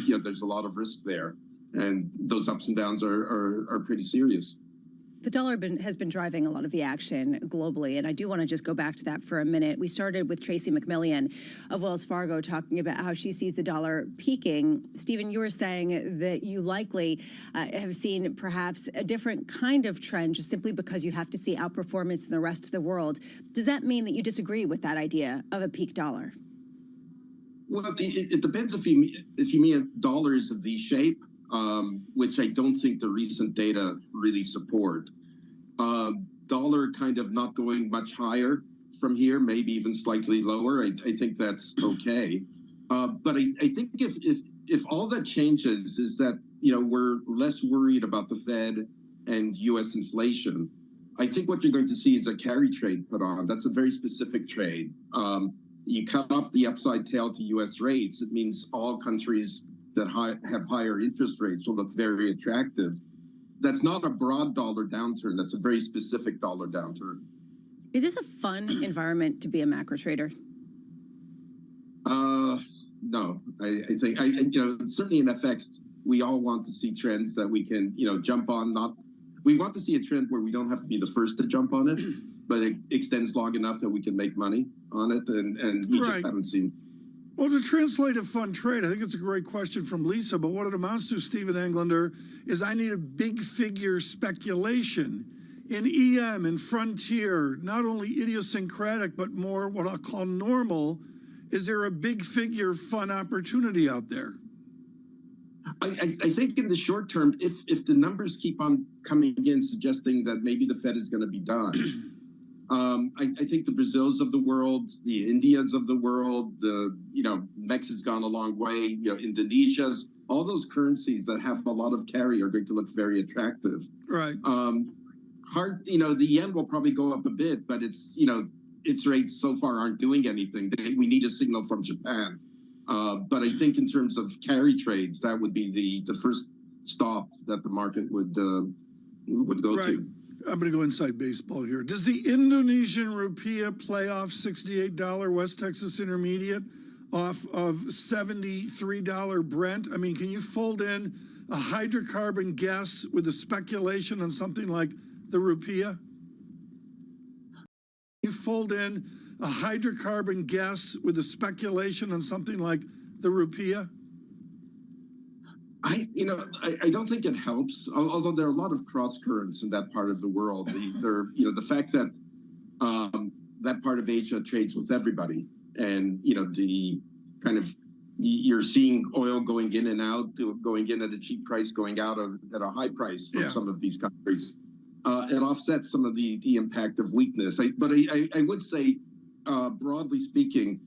There's a lot of risk there, and those ups and downs are pretty serious. The dollar has been driving a lot of the action globally, and I do want to just go back to that for a minute. We started with Tracy McMillian of Wells Fargo talking about how she sees the dollar peaking. Stephen, you were saying that you likely have seen perhaps a different kind of trend just simply because you have to see outperformance in the rest of the world. Does that mean that you disagree with that idea of a peak dollar? Well, it depends if you mean a dollar is a V shape. Which I don't think the recent data really support. Dollar kind of not going much higher from here, maybe even slightly lower. I think that's okay. But I think if all that changes is that we're less worried about the Fed and U.S. inflation, I think what you're going to see is a carry trade put on. That's a very specific trade. You cut off the upside tail to U.S. rates. It means all countries that have higher interest rates will look very attractive. That's not a broad dollar downturn. That's a very specific dollar downturn. Is this a fun environment to be a macro trader? No, I think certainly in FX, we all want to see trends that we can jump on. We want to see a trend where we don't have to be the first to jump on it, but it extends long enough that we can make money on it, and we just haven't seen. Well, to translate a fun trade, I think it's a great question from Lisa, but what it amounts to, Stephen Englander, is I need a big figure speculation in EM and Frontier, not only idiosyncratic, but more what I'll call normal. Is there a big figure fun opportunity out there? I think in the short term, if the numbers keep on coming in suggesting that maybe the Fed is going to be done, I think the Brazils of the world, the Indias of the world, Mexico's gone a long way. Indonesia's all those currencies that have a lot of carry are going to look very attractive. Right. The yen will probably go up a bit, but its rates so far aren't doing anything. We need a signal from Japan. But I think in terms of carry trades, that would be the first stop that the market would go to. I'm going to go inside baseball here. Does the Indonesian rupiah play off $68 West Texas Intermediate off of $73 Brent? I mean, can you fold in a hydrocarbon guess with a speculation on something like the rupiah? You fold in a hydrocarbon guess with a speculation on something like the rupiah? I don't think it helps, although there are a lot of cross currents in that part of the world. The fact that that part of Asia trades with everybody, and the kind of you're seeing oil going in and out, going in at a cheap price, going out at a high price for some of these countries. It offsets some of the impact of weakness. But I would say, broadly speaking,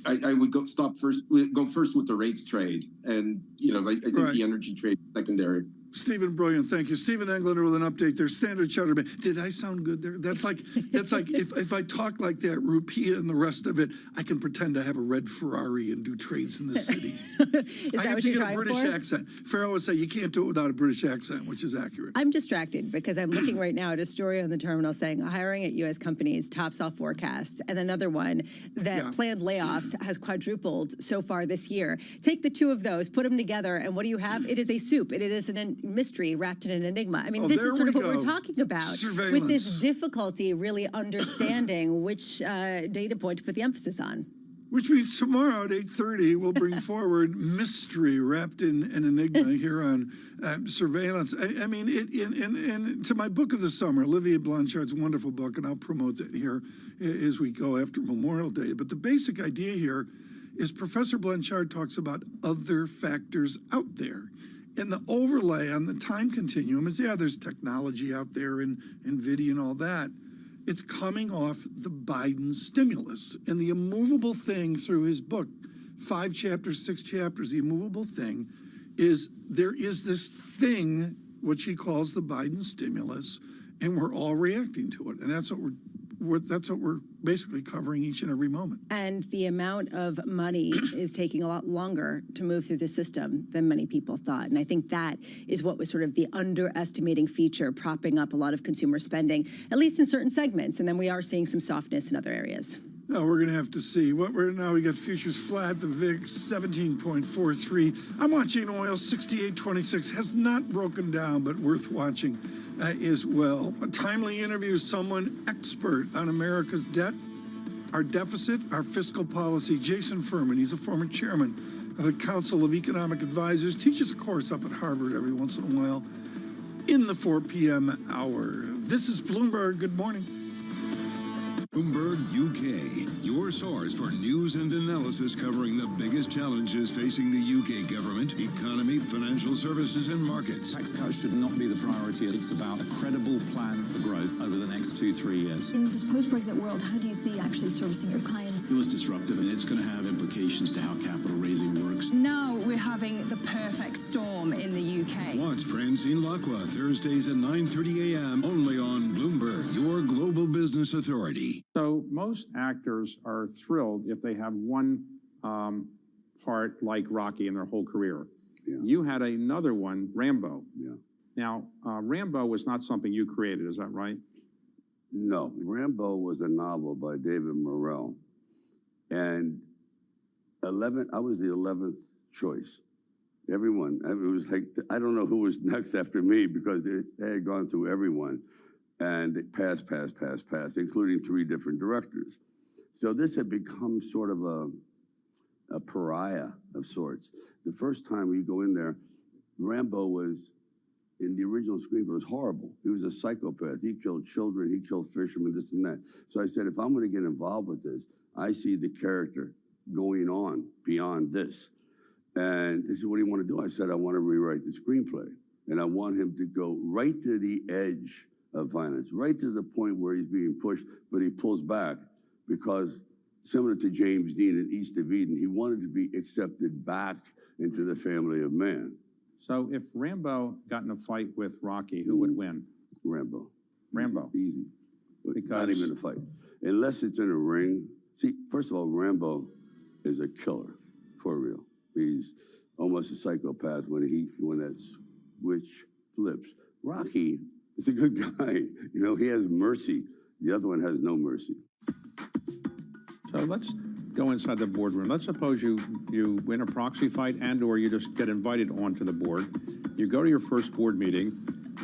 I would go first with the rates trade, and I think the energy trade is secondary. Stephen, brilliant, thank you. Stephen Englander with an update there. Standard Chartered. Did I sound good there? That's like if I talk like that, rupiah and the rest of it, I can pretend I have a red Ferrari and do trades in the city. I have to get a British accent. Farrell would say you can't do it without a British accent, which is accurate. I'm distracted because I'm looking right now at a story on the terminal saying hiring at U.S. companies tops all forecasts, and another one that planned layoffs has quadrupled so far this year. Take the two of those, put them together, and what do you have? It is a soup. It is an mystery wrapped in an enigma. I mean, this is sort of what we're talking about with this difficulty really understanding which data point to put the emphasis on. Which means tomorrow at 8:30, we'll bring forward mystery wrapped in an enigma here on surveillance. I mean, to my book of the summer, Olivier Blanchard's wonderful book, and I'll promote it here as we go after Memorial Day. But the basic idea here is Professor Blanchard talks about other factors out there. And the overlay on the time continuum is, there's technology out there and NVIDIA and all that. It's coming off the Biden stimulus. And the immovable thing through his book, 5 chapters, 6 chapters, the immovable thing is there is this thing, which he calls the Biden stimulus, and we're all reacting to it. And that's what we're basically covering each and every moment. And the amount of money is taking a lot longer to move through the system than many people thought. And I think that is what was sort of the underestimating feature propping up a lot of consumer spending, at least in certain segments. And then we are seeing some softness in other areas. No, we're going to have to see. Now we got futures flat, the VIX 17.43. I'm watching oil 68.26. Has not broken down, but worth watching as well. A timely interview, someone expert on America's debt, our deficit, our fiscal policy. Jason Furman, he's a former chairman of the Council of Economic Advisors, teaches a course up at Harvard every once in a while in the 4 p.m. hour. This is Bloomberg. Good morning. Bloomberg UK, your source for news and analysis covering the biggest challenges facing the UK government, economy, financial services, and markets. Tax cuts should not be the priority. It's about a credible plan for growth over the next 2-3 years. In this post-Brexit world, how do you see actually servicing your clients? It was disruptive, and it's going to have implications to how capital raising works. Now we're having the perfect storm in the UK. Watch Francine Lacqua Thursdays at 9:30 a.m. only on Bloomberg, your global business authority. So most actors are thrilled if they have one part like Rocky in their whole career. Yeah. You had another one, Rambo. Yeah. Now, Rambo was not something you created, is that right? No. Rambo was a novel by David Morrell. And I was the 11th choice. Everyone, it was like, I don't know who was next after me because they had gone through everyone. And it passed, including 3 different directors. So this had become sort of a pariah of sorts. The first time we go in there, Rambo was, in the original screenplay, was horrible. He was a psychopath. He killed children, he killed fishermen, this and that. So I said, if I'm gonna get involved with this, I see the character going on beyond this. And they said, what do you want to do? I said, I want to rewrite the screenplay. And I want him to go right to the edge of violence, right to the point where he's being pushed, but he pulls back because similar to James Dean in East of Eden. He wanted to be accepted back into the family of man. So if Rambo got in a fight with Rocky, who would win? Rambo. Rambo. Easy. Because not even a fight. Unless it's in a ring. See, first of all, Rambo is a killer, for real. He's almost a psychopath when that switch flips. Rocky is a good guy. You know, he has mercy. The other one has no mercy. So let's go inside the boardroom. Let's suppose you win a proxy fight and or you just get invited onto the board. You go to your first board meeting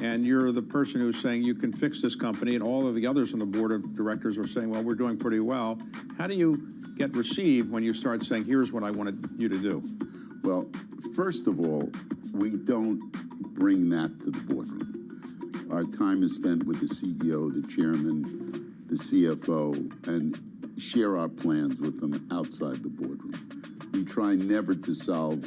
and you're the person who's saying you can fix this company, and all of the others on the board of directors are saying, well, we're doing pretty well. How do you get received when you start saying, here's what I wanted you to do? Well, first of all, we don't bring that to the boardroom. Our time is spent with the CEO, the chairman, the CFO, and share our plans with them outside the boardroom. We try never to solve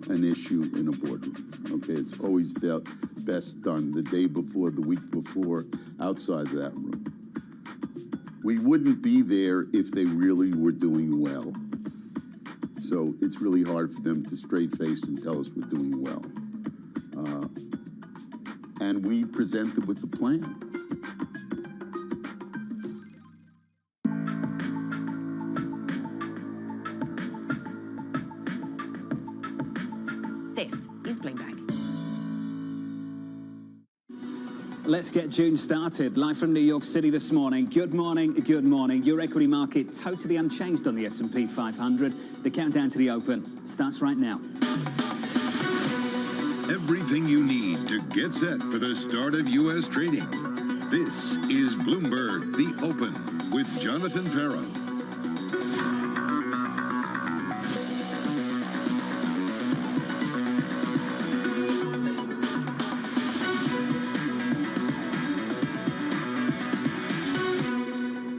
an issue in a boardroom. Okay, it's always best done the day before, the week before, outside of that room. We wouldn't be there if they really were doing well. So it's really hard for them to straight face and tell us we're doing well. And we present them with the plan. This is Bloomberg. Let's get June started. Live from New York City this morning. Good morning, good morning. Your equity market totally unchanged on the S&P 500. The countdown to the open starts right now. Everything you need to get set for the start of U.S. trading. This is Bloomberg, The Open, with Jonathan Farrow.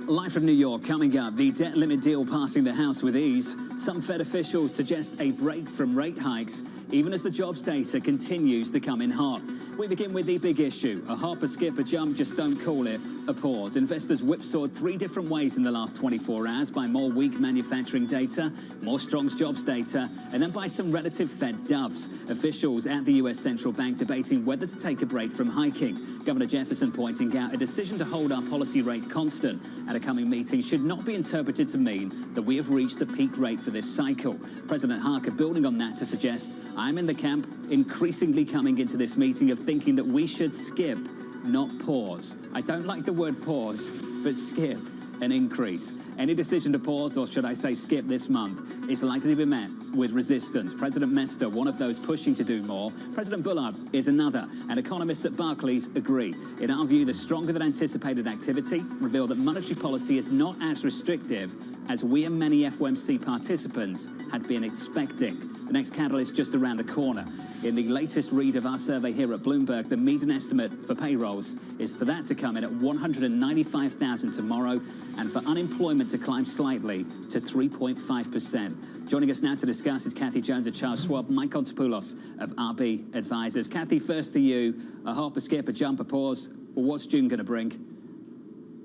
Live from New York, coming up, the debt limit deal passing the House with ease. Some Fed officials suggest a break from rate hikes, even as the jobs data continues to come in hot. We begin with the big issue. A hop, a skip, a jump, just don't call it a pause. Investors whipsawed 3 different ways in the last 24 hours by more weak manufacturing data, more strong jobs data, and then by some relative Fed doves. Officials at the U.S. Central Bank debating whether to take a break from hiking. Governor Jefferson pointing out a decision to hold our policy rate constant at a coming meeting should not be interpreted to mean that we have reached the peak rate for this cycle. President Harker building on that to suggest, I'm in the camp increasingly coming into this meeting of thinking that we should skip, not pause. I don't like the word pause, but skip an increase. Any decision to pause, or should I say skip this month, is likely to be met with resistance. President Mester, one of those pushing to do more. President Bullard is another, and economists at Barclays agree. In our view, the stronger than anticipated activity revealed that monetary policy is not as restrictive as we and many FOMC participants had been expecting. The next catalyst just around the corner. In the latest read of our survey here at Bloomberg, the median estimate for payrolls is for that to come in at 195,000 tomorrow, and for unemployment to climb slightly to 3.5%. Joining us now to discuss is Kathy Jones of Charles Schwab, Mike Kontopoulos of RB Advisors. Kathy, first to you, a hop, a skip, a jump, a pause. Well, what's June going to bring?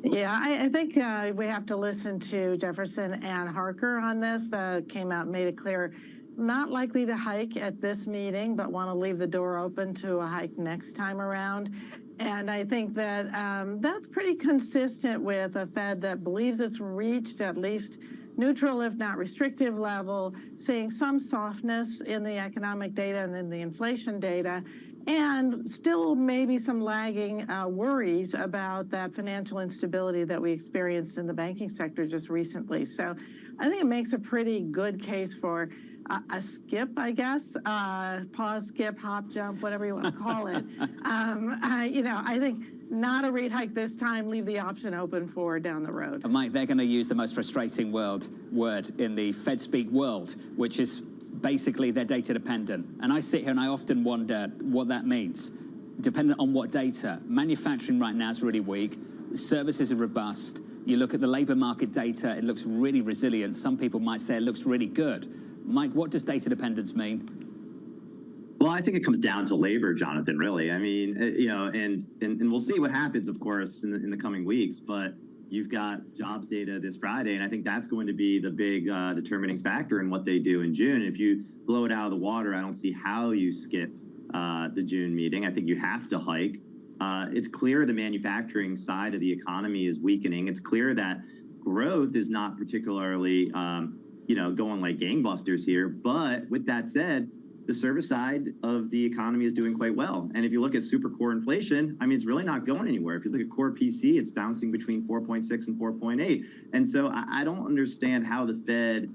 Yeah, I think we have to listen to Jefferson and Harker on this. Came out and made it clear, not likely to hike at this meeting, but want to leave the door open to a hike next time around. And I think that that's pretty consistent with a Fed that believes it's reached at least neutral, if not restrictive level, seeing some softness in the economic data and in the inflation data, and still maybe some lagging worries about that financial instability that we experienced in the banking sector just recently. So I think it makes a pretty good case for a skip, I guess, pause, skip, hop, jump, whatever you want to call it. I think not a rate hike this time, leave the option open for down the road. Mike, they're going to use the most frustrating word in the Fed speak world, which is basically they're data dependent. And I sit here and I often wonder what that means. Dependent on what data? Manufacturing right now is really weak. Services are robust. You look at the labor market data, it looks really resilient. Some people might say it looks really good. Mike, what does data dependence mean? Well, I think it comes down to labor, Jonathan, really. I mean, and we'll see what happens, of course, in the coming weeks. But you've got jobs data this Friday, and I think that's going to be the big determining factor in what they do in June. If you blow it out of the water, I don't see how you skip the June meeting. I think you have to hike. It's clear the manufacturing side of the economy is weakening. It's clear that growth is not particularly, going like gangbusters here. But with that said, the service side of the economy is doing quite well. And if you look at super core inflation, I mean, it's really not going anywhere. If you look at core PC, it's bouncing between 4.6 and 4.8. And so I don't understand how the Fed,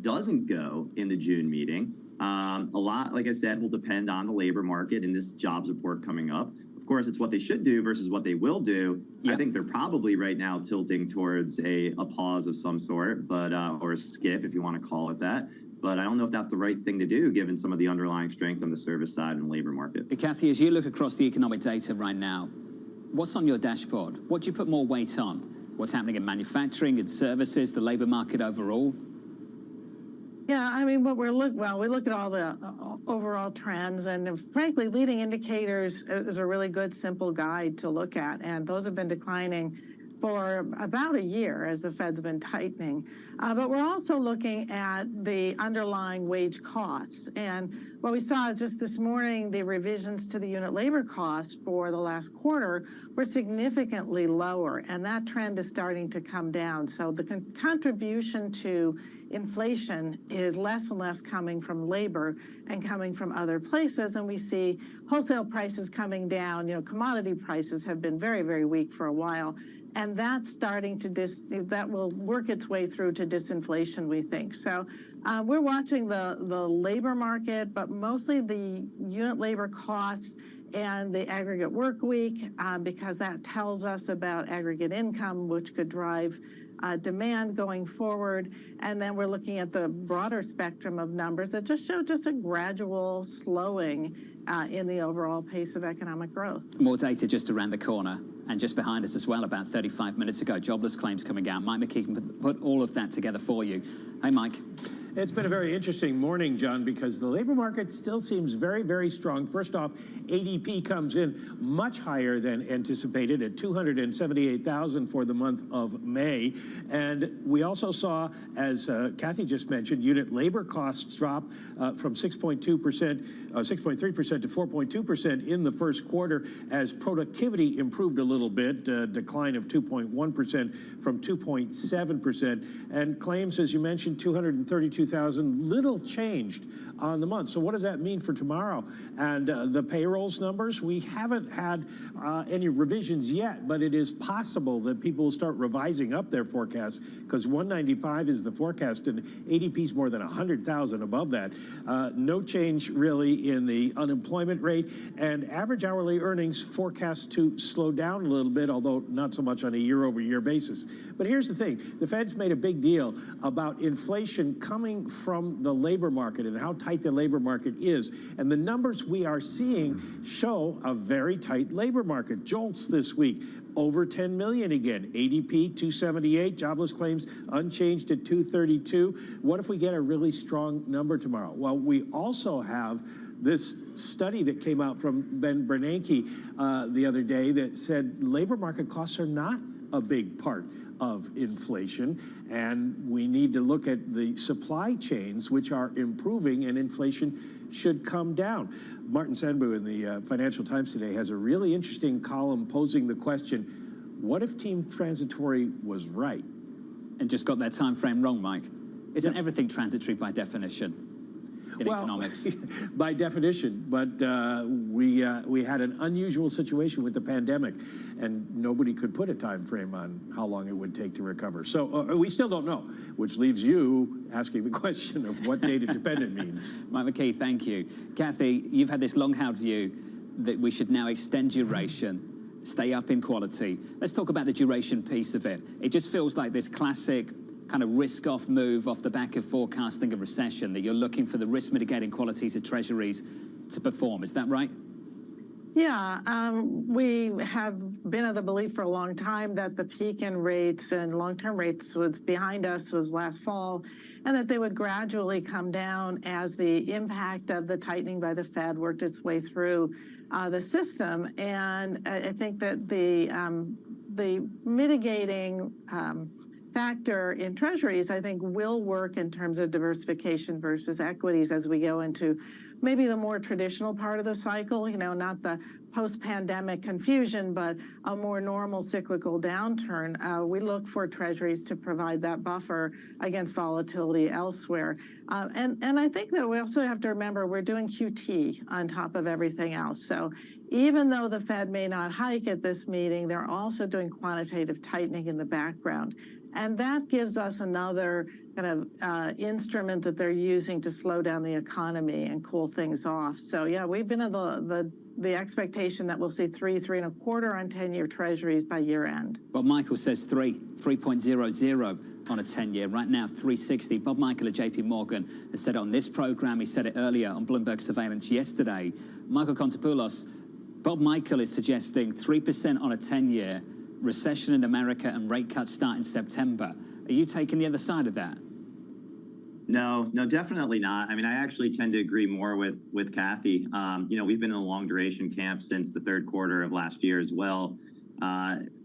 doesn't go in the June meeting. A lot, like I said, will depend on the labor market and this jobs report coming up. Of course, it's what they should do versus what they will do. I think they're probably right now tilting towards a pause of some sort, but or a skip, if you want to call it that. But I don't know if that's the right thing to do, given some of the underlying strength on the service side and the labor market. Kathy, as you look across the economic data right now, what's on your dashboard? What do you put more weight on? What's happening in manufacturing, in services, the labor market overall? Yeah, I mean, we look at all the overall trends, and frankly, leading indicators is a really good, simple guide to look at, and those have been declining for about a year as the Fed's been tightening. But we're also looking at the underlying wage costs. And what we saw just this morning, the revisions to the unit labor costs for the last quarter were significantly lower, and that trend is starting to come down. So the contribution to inflation is less and less coming from labor and coming from other places. And we see wholesale prices coming down. Commodity prices have been very, very weak for a while. And that's starting to that will work its way through to disinflation, we think. So we're watching the labor market, but mostly the unit labor costs and the aggregate work week, because that tells us about aggregate income, which could drive demand going forward. And then we're looking at the broader spectrum of numbers that just show just a gradual slowing in the overall pace of economic growth. More data just around the corner. And just behind us as well, about 35 minutes ago, jobless claims coming out. Mike McKee can put all of that together for you. Hey, Mike. It's been a very interesting morning, John, because the labor market still seems very, very strong. First off, ADP comes in much higher than anticipated at 278,000 for the month of May. And we also saw, as Kathy just mentioned, unit labor costs drop from 6.3% to 4.2% in the first quarter as productivity improved a little bit, a decline of 2.1% from 2.7%. And claims, as you mentioned, 232,000, little changed on the month. So what does that mean for tomorrow? And the payrolls numbers, we haven't had any revisions yet, but it is possible that people will start revising up their forecasts because 195 is the forecast and ADP's more than 100,000 above that. No change really in the unemployment rate, and average hourly earnings forecast to slow down a little bit, although not so much on a year-over-year basis. But here's the thing. The Fed's made a big deal about inflation coming from the labor market and how tight the labor market is. And the numbers we are seeing show a very tight labor market. JOLTS this week, over 10 million again. ADP, 278. Jobless claims unchanged at 232. What if we get a really strong number tomorrow? Well, we also have this study that came out from Ben Bernanke the other day that said labor market costs are not a big part of inflation, and we need to look at the supply chains, which are improving, and inflation should come down. Martin Sandbu in the Financial Times today has a really interesting column posing the question, what if Team Transitory was right? And just got that time frame wrong, Mike. Isn't everything transitory by definition? In economics. By definition, but we had an unusual situation with the pandemic, and nobody could put a time frame on how long it would take to recover. So we still don't know, which leaves you asking the question of what data dependent means. Mike McKee, thank you. Kathy, you've had this long-held view that we should now extend duration, stay up in quality. Let's talk about the duration piece of it. It just feels like this classic kind of risk-off move off the back of forecasting a recession, that you're looking for the risk-mitigating qualities of treasuries to perform. Is that right? Yeah, we have been of the belief for a long time that the peak in rates and long-term rates was behind us was last fall, and that they would gradually come down as the impact of the tightening by the Fed worked its way through the system. And I think that the mitigating factor in treasuries, I think, will work in terms of diversification versus equities as we go into maybe the more traditional part of the cycle, not the post-pandemic confusion, but a more normal cyclical downturn. We look for treasuries to provide that buffer against volatility elsewhere. And I think that we also have to remember we're doing QT on top of everything else. So even though the Fed may not hike at this meeting, they're also doing quantitative tightening in the background. And that gives us another kind of instrument that they're using to slow down the economy and cool things off. So yeah, we've been in the expectation that we'll see 3.25 on 10-year treasuries by year end. Bob Michael says 3.00 on a 10-year. Right now, 3.60. Bob Michael at JP Morgan has said it on this program. He said it earlier on Bloomberg Surveillance yesterday. Michael Kontopoulos, Bob Michael is suggesting 3% on a 10-year, recession in America and rate cuts start in September. Are you taking the other side of that? No, definitely not. I mean, I actually tend to agree more with Kathy. We've been in the long duration camp since the third quarter of last year as well.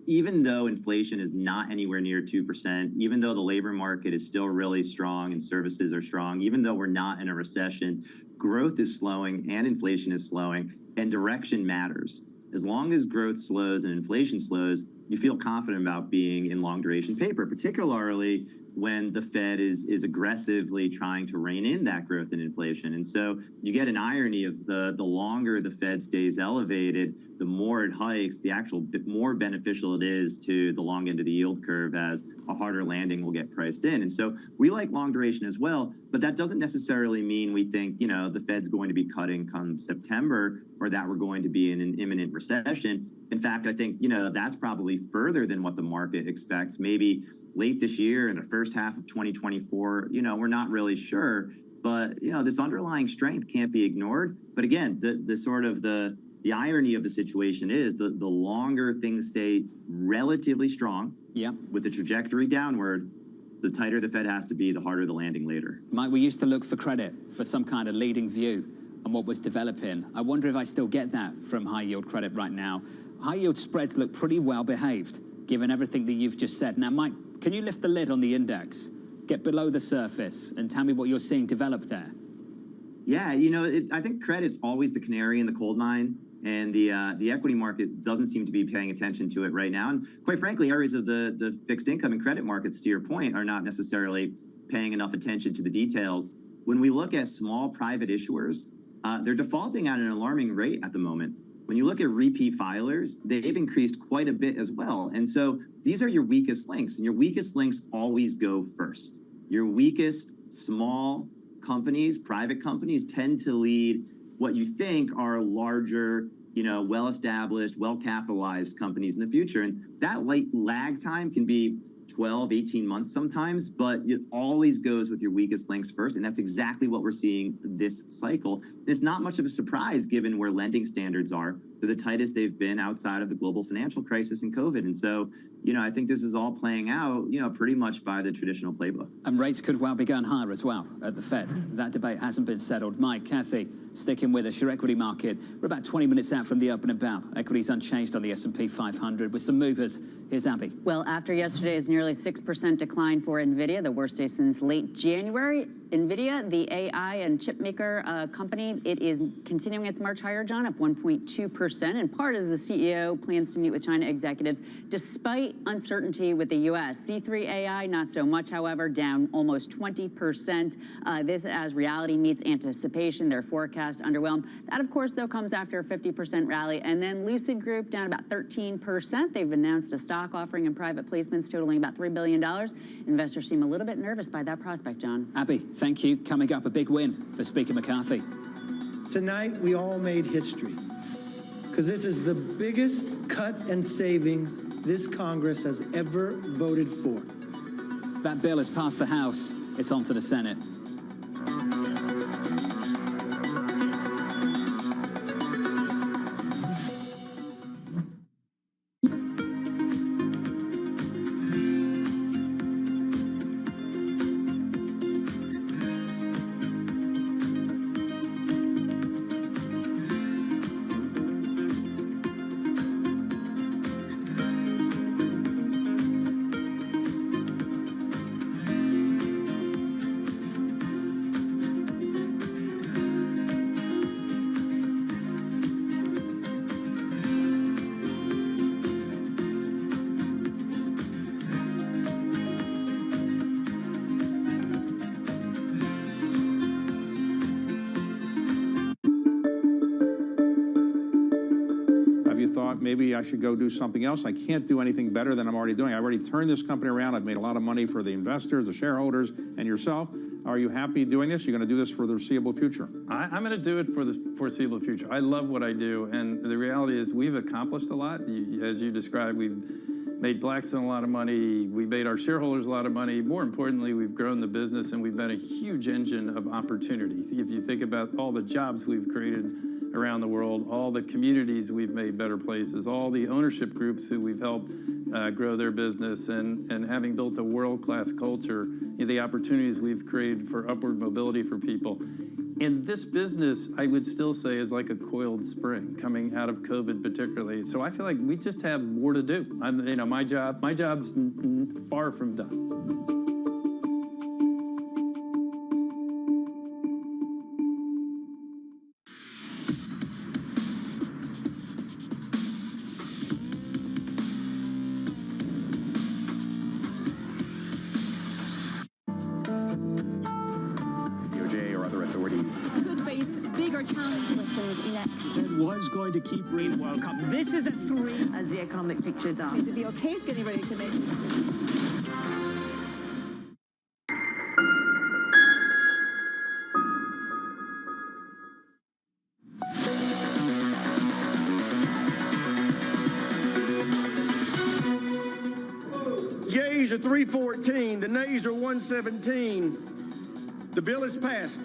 Even though inflation is not anywhere near 2%, even though the labor market is still really strong and services are strong, even though we're not in a recession, growth is slowing and inflation is slowing, and direction matters. As long as growth slows and inflation slows, you feel confident about being in long duration paper, particularly when the Fed is aggressively trying to rein in that growth and inflation. And so you get an irony of the longer the Fed stays elevated, the more it hikes, the actual more beneficial it is to the long end of the yield curve as a harder landing will get priced in. And so we like long duration as well, but that doesn't necessarily mean we think, the Fed's going to be cutting come September or that we're going to be in an imminent recession. In fact, I think, that's probably further than what the market expects. Maybe late this year in the first half of 2024, we're not really sure. But, this underlying strength can't be ignored. But again, the irony of the situation is the longer things stay relatively strong, with the trajectory downward, the tighter the Fed has to be, the harder the landing later. Mike, we used to look for credit for some kind of leading view on what was developing. I wonder if I still get that from high yield credit right now. High yield spreads look pretty well behaved, given everything that you've just said. Now, Mike, can you lift the lid on the index, get below the surface, and tell me what you're seeing develop there? Yeah, I think credit's always the canary in the coal mine, and the equity market doesn't seem to be paying attention to it right now. And quite frankly, areas of the fixed income and credit markets, to your point, are not necessarily paying enough attention to the details. When we look at small private issuers, they're defaulting at an alarming rate at the moment. When you look at repeat filers, they've increased quite a bit as well. And so these are your weakest links, and your weakest links always go first. Your weakest small companies, private companies, tend to lead what you think are larger, well-established, well-capitalized companies in the future. And that lag time can be 12, 18 months sometimes, but it always goes with your weakest links first. And that's exactly what we're seeing this cycle. And it's not much of a surprise given where lending standards are. They're the tightest they've been outside of the global financial crisis and COVID. And so, I think this is all playing out, pretty much by the traditional playbook. And rates could well be going higher as well at the Fed. That debate hasn't been settled. Mike, Kathy, sticking with us, your equity market. We're about 20 minutes out from the opening bell. Equities unchanged on the S&P 500 with some movers. Here's Abby. Well, after yesterday's nearly 6% decline for NVIDIA, the worst day since late January, NVIDIA, the AI and chip maker company, it is continuing its march higher, John, up 1.2%. In part as the CEO plans to meet with China executives despite uncertainty with the U.S. C3 AI, not so much, however, down almost 20%. This as reality meets anticipation. Their forecast underwhelmed. That, of course, though, comes after a 50% rally. And then Lucid Group down about 13%. They've announced a stock offering and private placements totaling about $3 billion. Investors seem a little bit nervous by that prospect, John. Abby, thank you. Coming up, a big win for Speaker McCarthy. Tonight, we all made history because this is the biggest cut in savings this Congress has ever voted for. That bill has passed the House. It's on to the Senate. maybe I should go do something else. I can't do anything better than I'm already doing. I've already turned this company around. I've made a lot of money for the investors, the shareholders, and yourself. Are you happy doing this? You're going to do this for the foreseeable future? I'm going to do it for the foreseeable future. I love what I do, and the reality is we've accomplished a lot. As you described, we've made Blackstone a lot of money. We made our shareholders a lot of money. More importantly, we've grown the business, and we've been a huge engine of opportunity. If you think about all the jobs we've created around the world, all the communities we've made better places, all the ownership groups who we've helped grow their business, and having built a world-class culture, the opportunities we've created for upward mobility for people. And this business, I would still say, is like a coiled spring coming out of COVID particularly. So I feel like we just have more to do. My job's far from done. Could face bigger challenges next. Was going to keep reading World Cup. This is a 3. As the economic picture does. The BOK is getting ready to make a decision. Yeas are 314, the nays are 117. The bill is passed.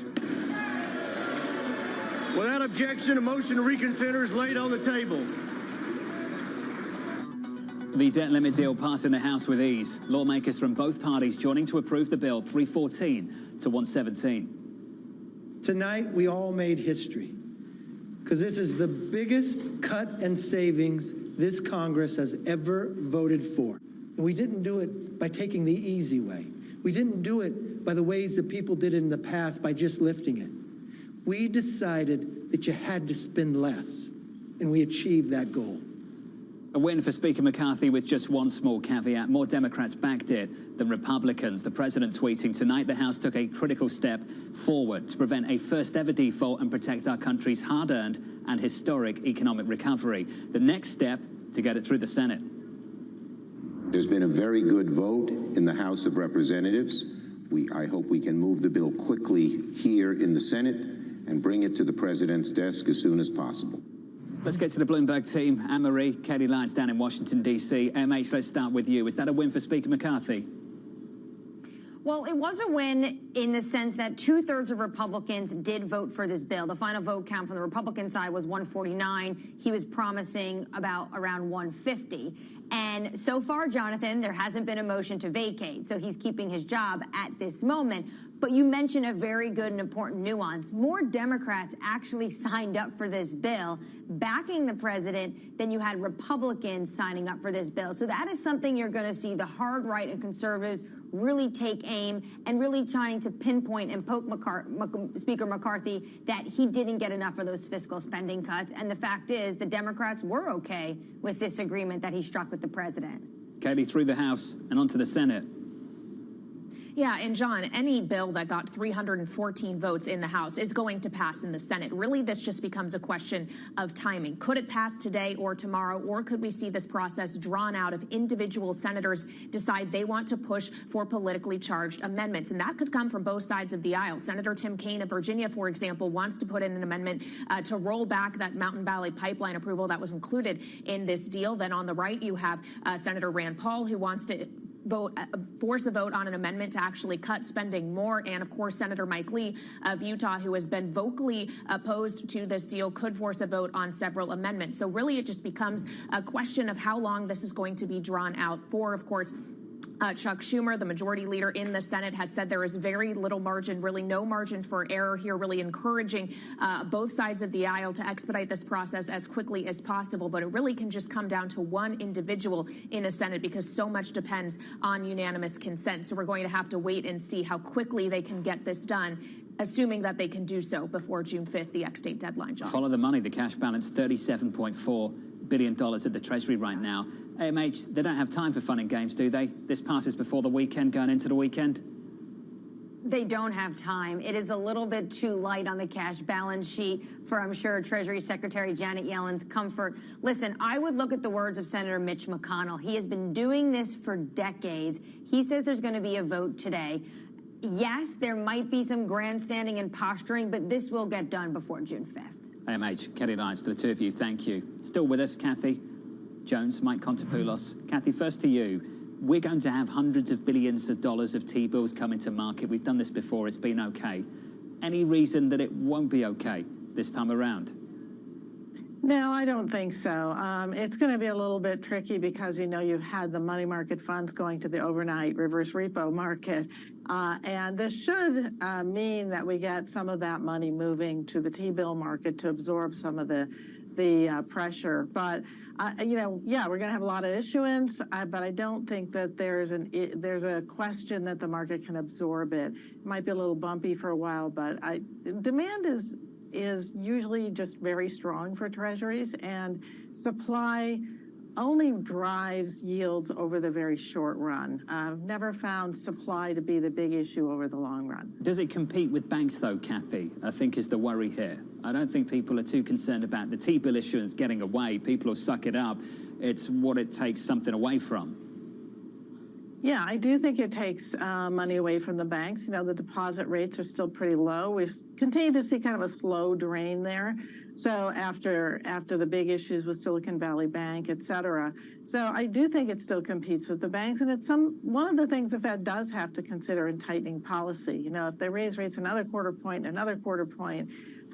Without objection, a motion to reconsider is laid on the table. The debt limit deal passed in the House with ease. Lawmakers from both parties joining to approve the bill, 314 to 117. Tonight, we all made history, because this is the biggest cut and savings this Congress has ever voted for. And we didn't do it by taking the easy way. We didn't do it by the ways that people did it in the past by just lifting it. We decided that you had to spend less, and we achieved that goal. A win for Speaker McCarthy with just one small caveat. More Democrats backed it than Republicans. The president tweeting tonight the House took a critical step forward to prevent a first-ever default and protect our country's hard-earned and historic economic recovery. The next step to get it through the Senate. There's been a very good vote in the House of Representatives. I hope we can move the bill quickly here in the Senate and bring it to the president's desk as soon as possible. Let's get to the Bloomberg team. Anne-Marie, Katie Lyons down in Washington, D.C. MH, let's start with you. Is that a win for Speaker McCarthy? Well, it was a win in the sense that 2/3 of Republicans did vote for this bill. The final vote count from the Republican side was 149. He was promising around 150. And so far, Jonathan, there hasn't been a motion to vacate. So he's keeping his job at this moment. But you mentioned a very good and important nuance. More Democrats actually signed up for this bill, backing the president, than you had Republicans signing up for this bill. So that is something you're going to see the hard right and conservatives really take aim and really trying to pinpoint and poke Speaker McCarthy that he didn't get enough of those fiscal spending cuts. And the fact is the Democrats were okay with this agreement that he struck with the president. Katie, through the House and onto the Senate. Yeah, and John, any bill that got 314 votes in the House is going to pass in the Senate. Really, this just becomes a question of timing. Could it pass today or tomorrow, or could we see this process drawn out if individual senators decide they want to push for politically charged amendments? And that could come from both sides of the aisle. Senator Tim Kaine of Virginia, for example, wants to put in an amendment to roll back that Mountain Valley Pipeline approval that was included in this deal. Then on the right, you have Senator Rand Paul, who wants to force a vote on an amendment to actually cut spending more. And of course, Senator Mike Lee of Utah, who has been vocally opposed to this deal, could force a vote on several amendments. So really, it just becomes a question of how long this is going to be drawn out for. Of course, Chuck Schumer, the majority leader in the Senate, has said there is very little margin, really no margin for error here, really encouraging both sides of the aisle to expedite this process as quickly as possible. But it really can just come down to one individual in the Senate because so much depends on unanimous consent. So we're going to have to wait and see how quickly they can get this done, assuming that they can do so before June 5th, the ex-date deadline, John. Follow the money, the cash balance, $37.4 billion at the Treasury right now. AMH, they don't have time for fun and games, do they? This passes before the weekend, going into the weekend? They don't have time. It is a little bit too light on the cash balance sheet for, I'm sure, Treasury Secretary Janet Yellen's comfort. Listen, I would look at the words of Senator Mitch McConnell. He has been doing this for decades. He says there's going to be a vote today. Yes, there might be some grandstanding and posturing, but this will get done before June 5th. AMH, Kelly Lyons, to the two of you, thank you. Still with us, Kathy Jones, Mike Kontopoulos. Kathy, first to you. We're going to have hundreds of billions of dollars of T-bills coming to market. We've done this before. It's been okay. Any reason that it won't be okay this time around? No, I don't think so. It's going to be a little bit tricky because, you know, you've had the money market funds going to the overnight reverse repo market. And this should mean that we get some of that money moving to the T-bill market to absorb some of the pressure. But, you know, yeah, we're going to have a lot of issuance, but I don't think that there's a question that the market can absorb it. It might be a little bumpy for a while, but demand is usually just very strong for treasuries, and supply only drives yields over the very short run. I've never found supply to be the big issue over the long run. Does it compete with banks, though, Kathy? I think is the worry here. I don't think people are too concerned about the T-bill issuance getting away. People will suck it up. It's what it takes something away from. Yeah, I do think it takes money away from the banks. You know, the deposit rates are still pretty low. We've continued to see kind of a slow drain there. So after the big issues with Silicon Valley Bank, et cetera. So I do think it still competes with the banks. And it's one of the things the Fed does have to consider in tightening policy. You know, if they raise rates another quarter point,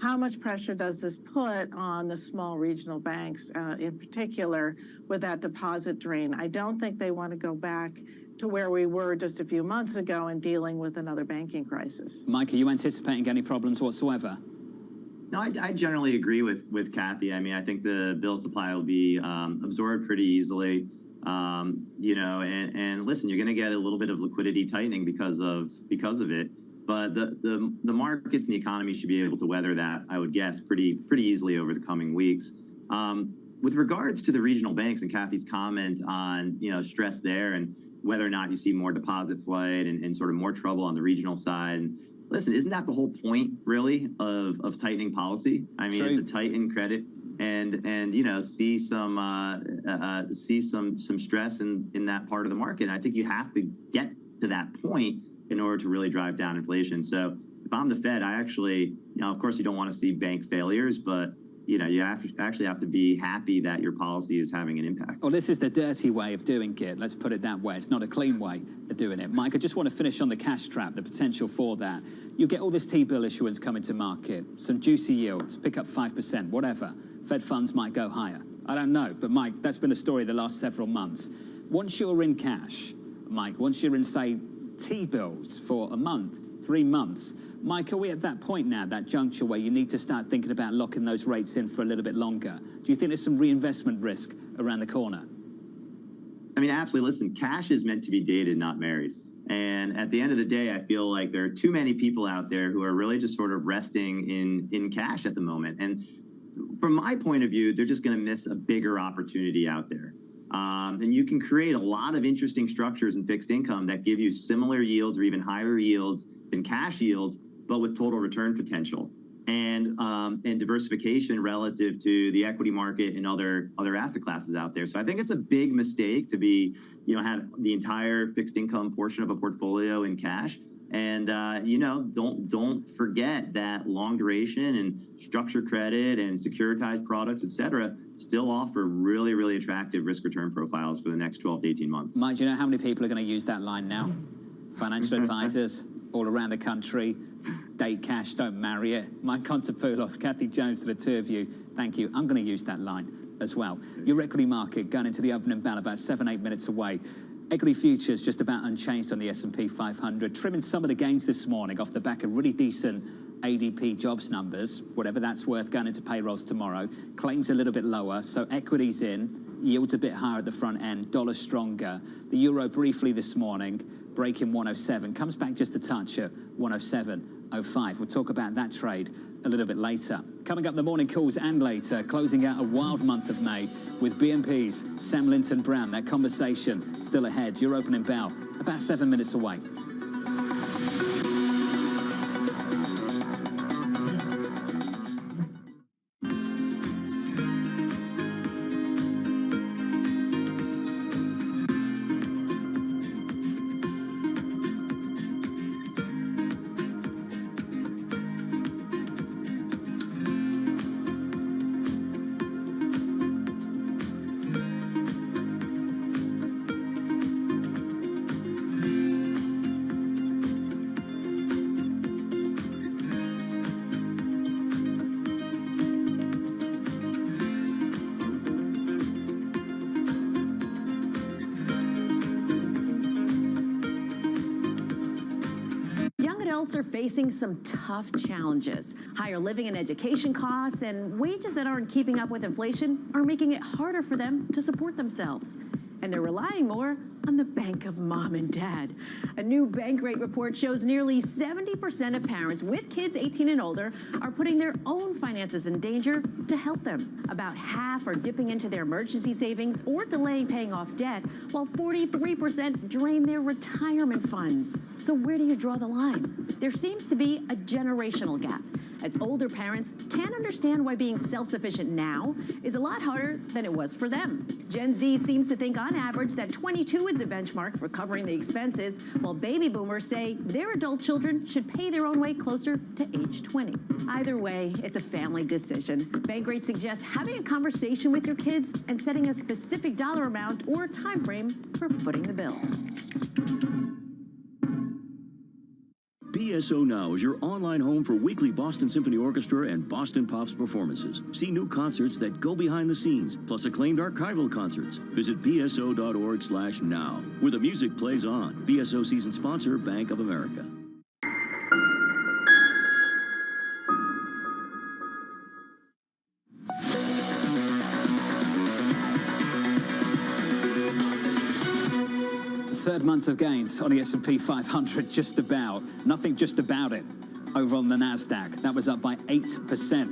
how much pressure does this put on the small regional banks in particular with that deposit drain? I don't think they want to go back to where we were just a few months ago and dealing with another banking crisis. Mike, are you anticipating any problems whatsoever? No, I generally agree with Kathy. I mean, I think the bill supply will be absorbed pretty easily. You know, and listen, you're going to get a little bit of liquidity tightening because of it. But the markets and the economy should be able to weather that, I would guess, pretty easily over the coming weeks. With regards to the regional banks and Kathy's comment on, you know, stress there and whether or not you see more deposit flight and sort of more trouble on the regional side. And listen, isn't that the whole point, really, of tightening policy? I mean, it's to tighten credit and you know, see some stress in that part of the market. And I think you have to get to that point in order to really drive down inflation. So if I'm the Fed, I actually, you know, of course you don't want to see bank failures, but you know, you actually have to be happy that your policy is having an impact. Well, this is the dirty way of doing it. Let's put it that way. It's not a clean way of doing it. Mike, I just want to finish on the cash trap, the potential for that. You get all this T-bill issuance coming to market, some juicy yields, pick up 5%, whatever. Fed funds might go higher. I don't know. But, Mike, that's been a story the last several months. Once you're in cash, Mike, once you're in, say, T-bills for a month, 3 months, Mike, are we at that point now, that juncture where you need to start thinking about locking those rates in for a little bit longer? Do you think there's some reinvestment risk around the corner? I mean, absolutely. Listen, cash is meant to be dated, not married. And at the end of the day, I feel like there are too many people out there who are really just sort of resting in cash at the moment. And from my point of view, they're just going to miss a bigger opportunity out there. And you can create a lot of interesting structures in fixed income that give you similar yields or even higher yields than cash yields, but with total return potential and diversification relative to the equity market and other asset classes out there. So I think it's a big mistake to be, you know, have the entire fixed income portion of a portfolio in cash. And you know, don't forget that long duration and structured credit and securitized products, et cetera, still offer really, really attractive risk return profiles for the next 12 to 18 months. Mike, do you know how many people are going to use that line now? Financial advisors all around the country. Date cash, don't marry it. Mike Kontopoulos, Kathy Jones, to the two of you, thank you. I'm going to use that line as well. Your equity market going into the opening bell about 7-8 minutes away. Equity futures just about unchanged on the S&P 500, trimming some of the gains this morning off the back of really decent ADP jobs numbers, whatever that's worth going into payrolls tomorrow. Claims a little bit lower, so equities in, yields a bit higher at the front end, dollar stronger. The euro briefly this morning, breaking 107, comes back just a touch at 107.05. We'll talk about that trade a little bit later. Coming up, the morning calls and later, closing out a wild month of May with BNP's Sam Linton-Brown. That conversation still ahead. Your opening bell about 7 minutes away. adults are facing some tough challenges. Higher living and education costs and wages that aren't keeping up with inflation are making it harder for them to support themselves. And they're relying more on the bank of mom and dad. A new bank rate report shows nearly 70% of parents with kids 18 and older are putting their own finances in danger to help them. About half are dipping into their emergency savings or delaying paying off debt, while 43% drain their retirement funds. So where do you draw the line? There seems to be a generational gap, as older parents can't understand why being self-sufficient now is a lot harder than it was for them. Gen Z seems to think on average that 22 is a benchmark for covering the expenses, while baby boomers say their adult children should pay their own way closer to age 20. Either way, it's a family decision. Bankrate suggests having a conversation with your kids and setting a specific dollar amount or time frame for footing the bill. BSO Now is your online home for weekly Boston Symphony Orchestra and Boston Pops performances. See new concerts that go behind the scenes, plus acclaimed archival concerts. Visit bso.org/now, where the music plays on. BSO season sponsor, Bank of America. Third month of gains on the S&P 500, just about. Nothing just about it over on the NASDAQ. That was up by 8%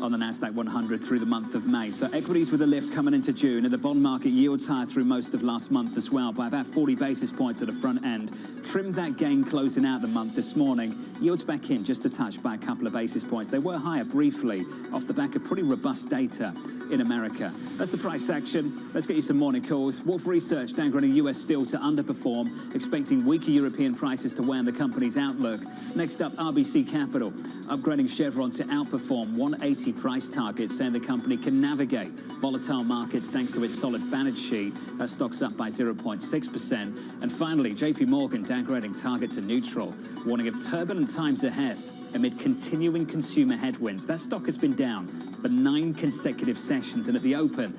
on the NASDAQ 100 through the month of May. So equities with a lift coming into June, and the bond market yields higher through most of last month as well by about 40 basis points at the front end. Trimmed that gain closing out the month this morning. Yields back in just a touch by a couple of basis points. They were higher briefly off the back of pretty robust data in America. That's the price action. Let's get you some morning calls. Wolf Research downgrading US Steel to underperform, expecting weaker European prices to weigh on the company's outlook. Next up, RBC Capital upgrading Chevron to outperform 180 price target, saying the company can navigate volatile markets thanks to its solid balance sheet. That stock's up by 0.6%. And finally, JP Morgan downgrading target to neutral, warning of turbulent times ahead amid continuing consumer headwinds. That stock has been down for 9 consecutive sessions, and at the open,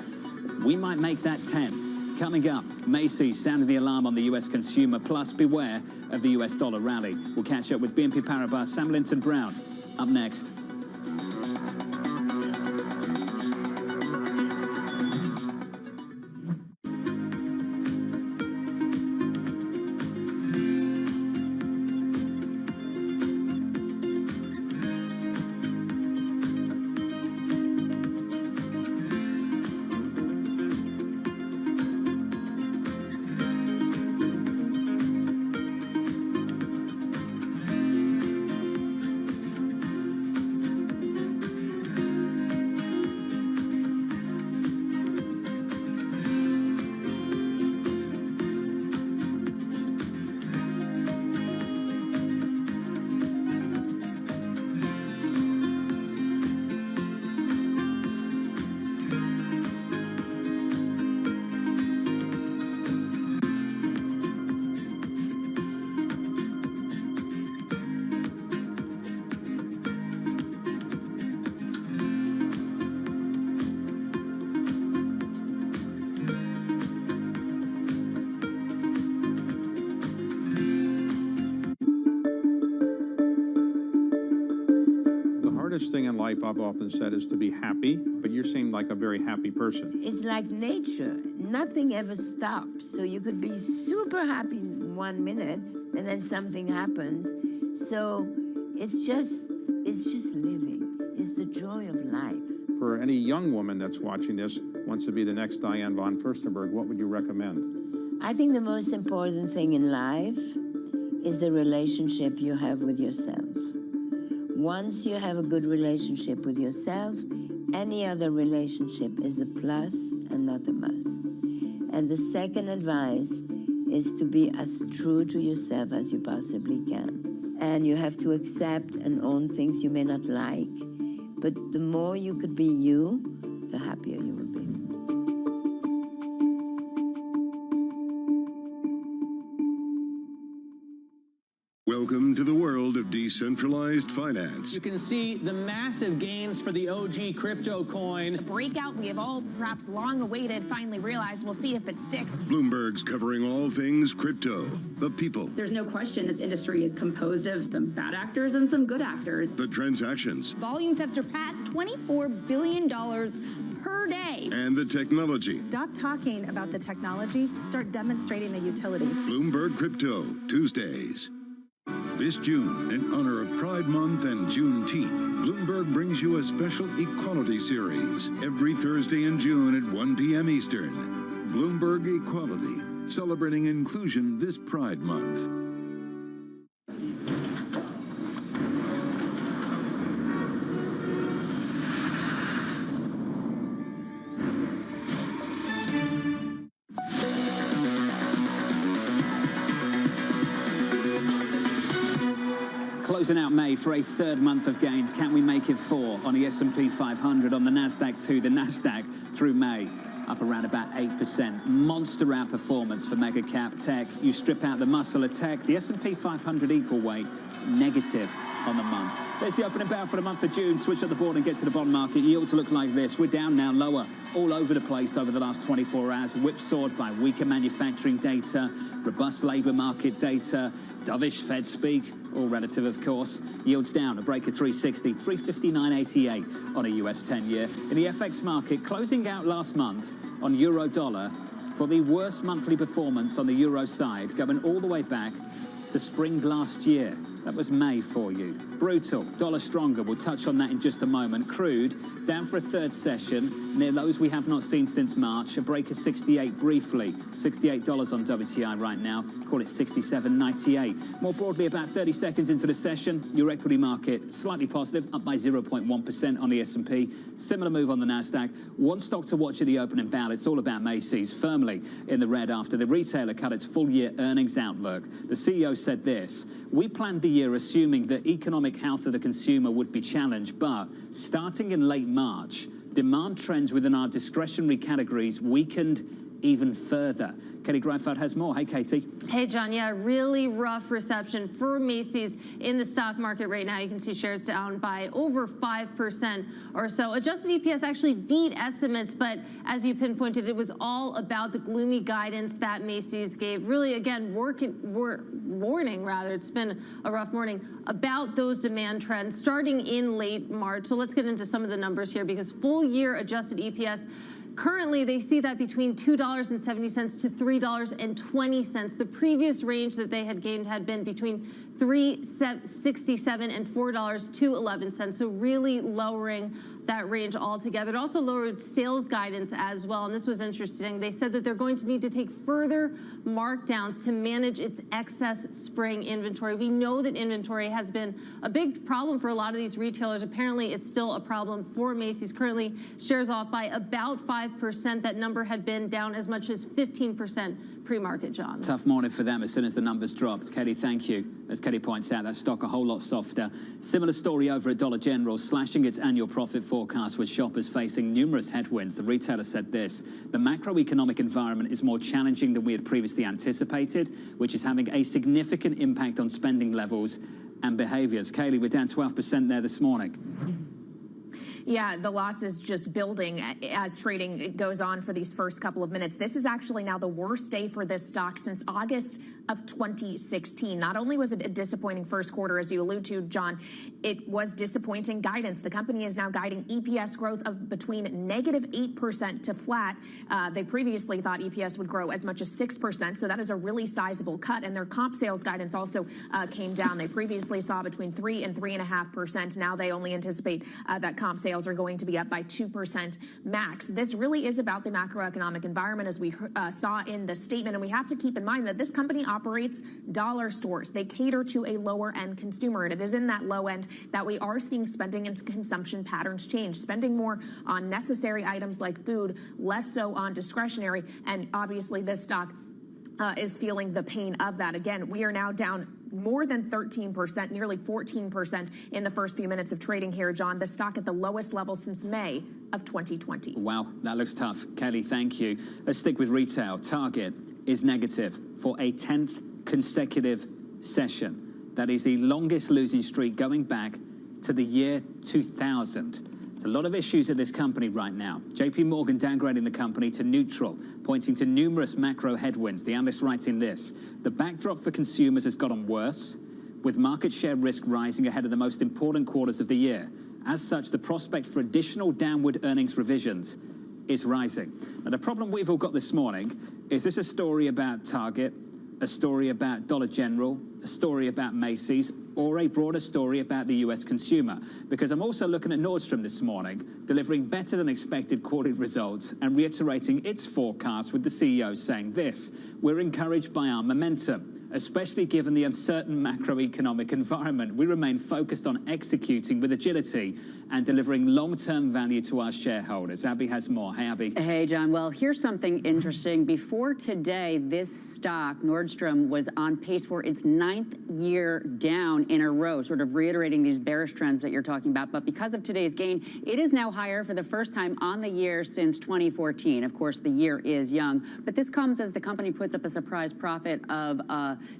we might make that 10. Coming up, Macy's sounding the alarm on the US consumer, plus beware of the US dollar rally. We'll catch up with BNP Paribas' Sam Linton-Brown up next. Thing in life I've often said is to be happy, but you seem like a very happy person. It's like nature. Nothing ever stops. So you could be super happy 1 minute and then something happens. So it's just living. It's the joy of life. For any young woman that's watching this, wants to be the next Diane von Furstenberg, what would you recommend? I think the most important thing in life is the relationship you have with yourself. Once you have a good relationship with yourself, any other relationship is a plus and not a must. And the second advice is to be as true to yourself as you possibly can. And you have to accept and own things you may not like, but the more you could be you, the happier you will be. Welcome Welcome to the world of decentralized finance. You can see the massive gains for the OG crypto coin. The breakout we have all perhaps long awaited finally realized. We'll see if it sticks. Bloomberg's covering all things crypto, the people, There's no question this industry is composed of some bad actors and some good actors. the transactions, Volumes have surpassed $24 billion per day. and the technology. Stop talking about the technology, start demonstrating the utility. Bloomberg Crypto, Tuesdays. This June, in honor of Pride Month and Juneteenth, Bloomberg brings you a special equality series every Thursday in June at 1 p.m. Eastern. Bloomberg Equality, celebrating inclusion this Pride Month. Closing out May for a third month of gains. Can we make it 4 on the S&P 500, on the NASDAQ too? The NASDAQ through May up around about 8%. Monster outperformance for mega cap tech. You strip out the muscle of tech, the S&P 500 equal weight negative on the month. There's the opening bout for the month of June. Switch at the board and get to the bond market. Yields look like this. We're down now, lower, all over the place over the last 24 hours. Whipsawed by weaker manufacturing data, robust labor market data, dovish Fed speak, all relative, of course. Yields down, a break of 360, 359.88 on a US 10-year. In the FX market, closing out last month on euro dollar for the worst monthly performance on the euro side, going all the way back to spring last year. That was May for you. Brutal. Dollar stronger. We'll touch on that in just a moment. Crude down for a third session, near lows we have not seen since March. A break of 68 briefly. $68 on WTI right now. Call it 67.98. More broadly, about 30 seconds into the session, your equity market slightly positive, up by 0.1% on the S&P. Similar move on the NASDAQ. One stock to watch at the opening bell. It's all about Macy's, firmly in the red after the retailer cut its full-year earnings outlook. The CEO said this: "We planned the year assuming that economic health of the consumer would be challenged, but starting in late March, demand trends within our discretionary categories weakened even further." Katie Greifeld has more. Hey, Katie. Hey, John. Yeah, really rough reception for Macy's in the stock market right now. You can see shares down by over 5% or so. Adjusted EPS actually beat estimates, but as you pinpointed, it was all about the gloomy guidance that Macy's gave. Really, again, warning, rather, it's been a rough morning, about those demand trends starting in late March. So let's get into some of the numbers here, because full year adjusted EPS, currently, they see that between $2.70 to $3.20. The previous range that they had gained had been between $3.67 and $4.11. So really lowering that range altogether. It also lowered sales guidance as well, and this was interesting. They said that they're going to need to take further markdowns to manage its excess spring inventory. We know that inventory has been a big problem for a lot of these retailers. Apparently, it's still a problem for Macy's. Currently, shares off by about 5%. That number had been down as much as 15% pre-market, John. Tough morning for them as soon as the numbers dropped. Katie, thank you. As Katie points out, that stock a whole lot softer. Similar story over at Dollar General, slashing its annual profit forecast with shoppers facing numerous headwinds. The retailer said this: "The macroeconomic environment is more challenging than we had previously anticipated, which is having a significant impact on spending levels and behaviors." Kaylee, we're down 12% there this morning. Yeah, the loss is just building as trading goes on for these first couple of minutes. This is actually now the worst day for this stock since August of 2016. Not only was it a disappointing first quarter, as you allude to, John, it was disappointing guidance. The company is now guiding EPS growth of between -8% to flat. They previously thought EPS would grow as much as 6%, so that is a really sizable cut. And their comp sales guidance also came down. They previously saw between 3 and 3.5%. Now they only anticipate that comp sales are going to be up by 2% max. This really is about the macroeconomic environment, as we saw in the statement. And we have to keep in mind that this company operates dollar stores. They cater to a lower end consumer. And it is in that low end that we are seeing spending and consumption patterns change. Spending more on necessary items like food, less so on discretionary. And obviously this stock is feeling the pain of that. Again, we are now down more than 13%, nearly 14% in the first few minutes of trading here, John. The stock at the lowest level since May of 2020. Wow, that looks tough. Kelly, thank you. Let's stick with retail. Target is negative for a 10th consecutive session. That is the longest losing streak going back to the year 2000. There's a lot of issues at this company right now. JP Morgan downgrading the company to neutral, pointing to numerous macro headwinds. The analyst writing this: the backdrop for consumers has gotten worse, with market share risk rising ahead of the most important quarters of the year. As such, the prospect for additional downward earnings revisions is rising. Now, the problem we've all got this morning is this a story about Target, a story about Dollar General, a story about Macy's, or a broader story about the US consumer? Because I'm also looking at Nordstrom this morning, delivering better than expected quarterly results and reiterating its forecast, with the CEO saying this: we're encouraged by our momentum, especially given the uncertain macroeconomic environment. We remain focused on executing with agility and delivering long-term value to our shareholders. Abby has more. Hey, Abby. Hey, John. Well, here's something interesting. Before today, this stock, Nordstrom, was on pace for its 9th year down in a row, sort of reiterating these bearish trends that you're talking about. But because of today's gain, it is now higher for the first time on the year since 2014. Of course, the year is young, but this comes as the company puts up a surprise profit of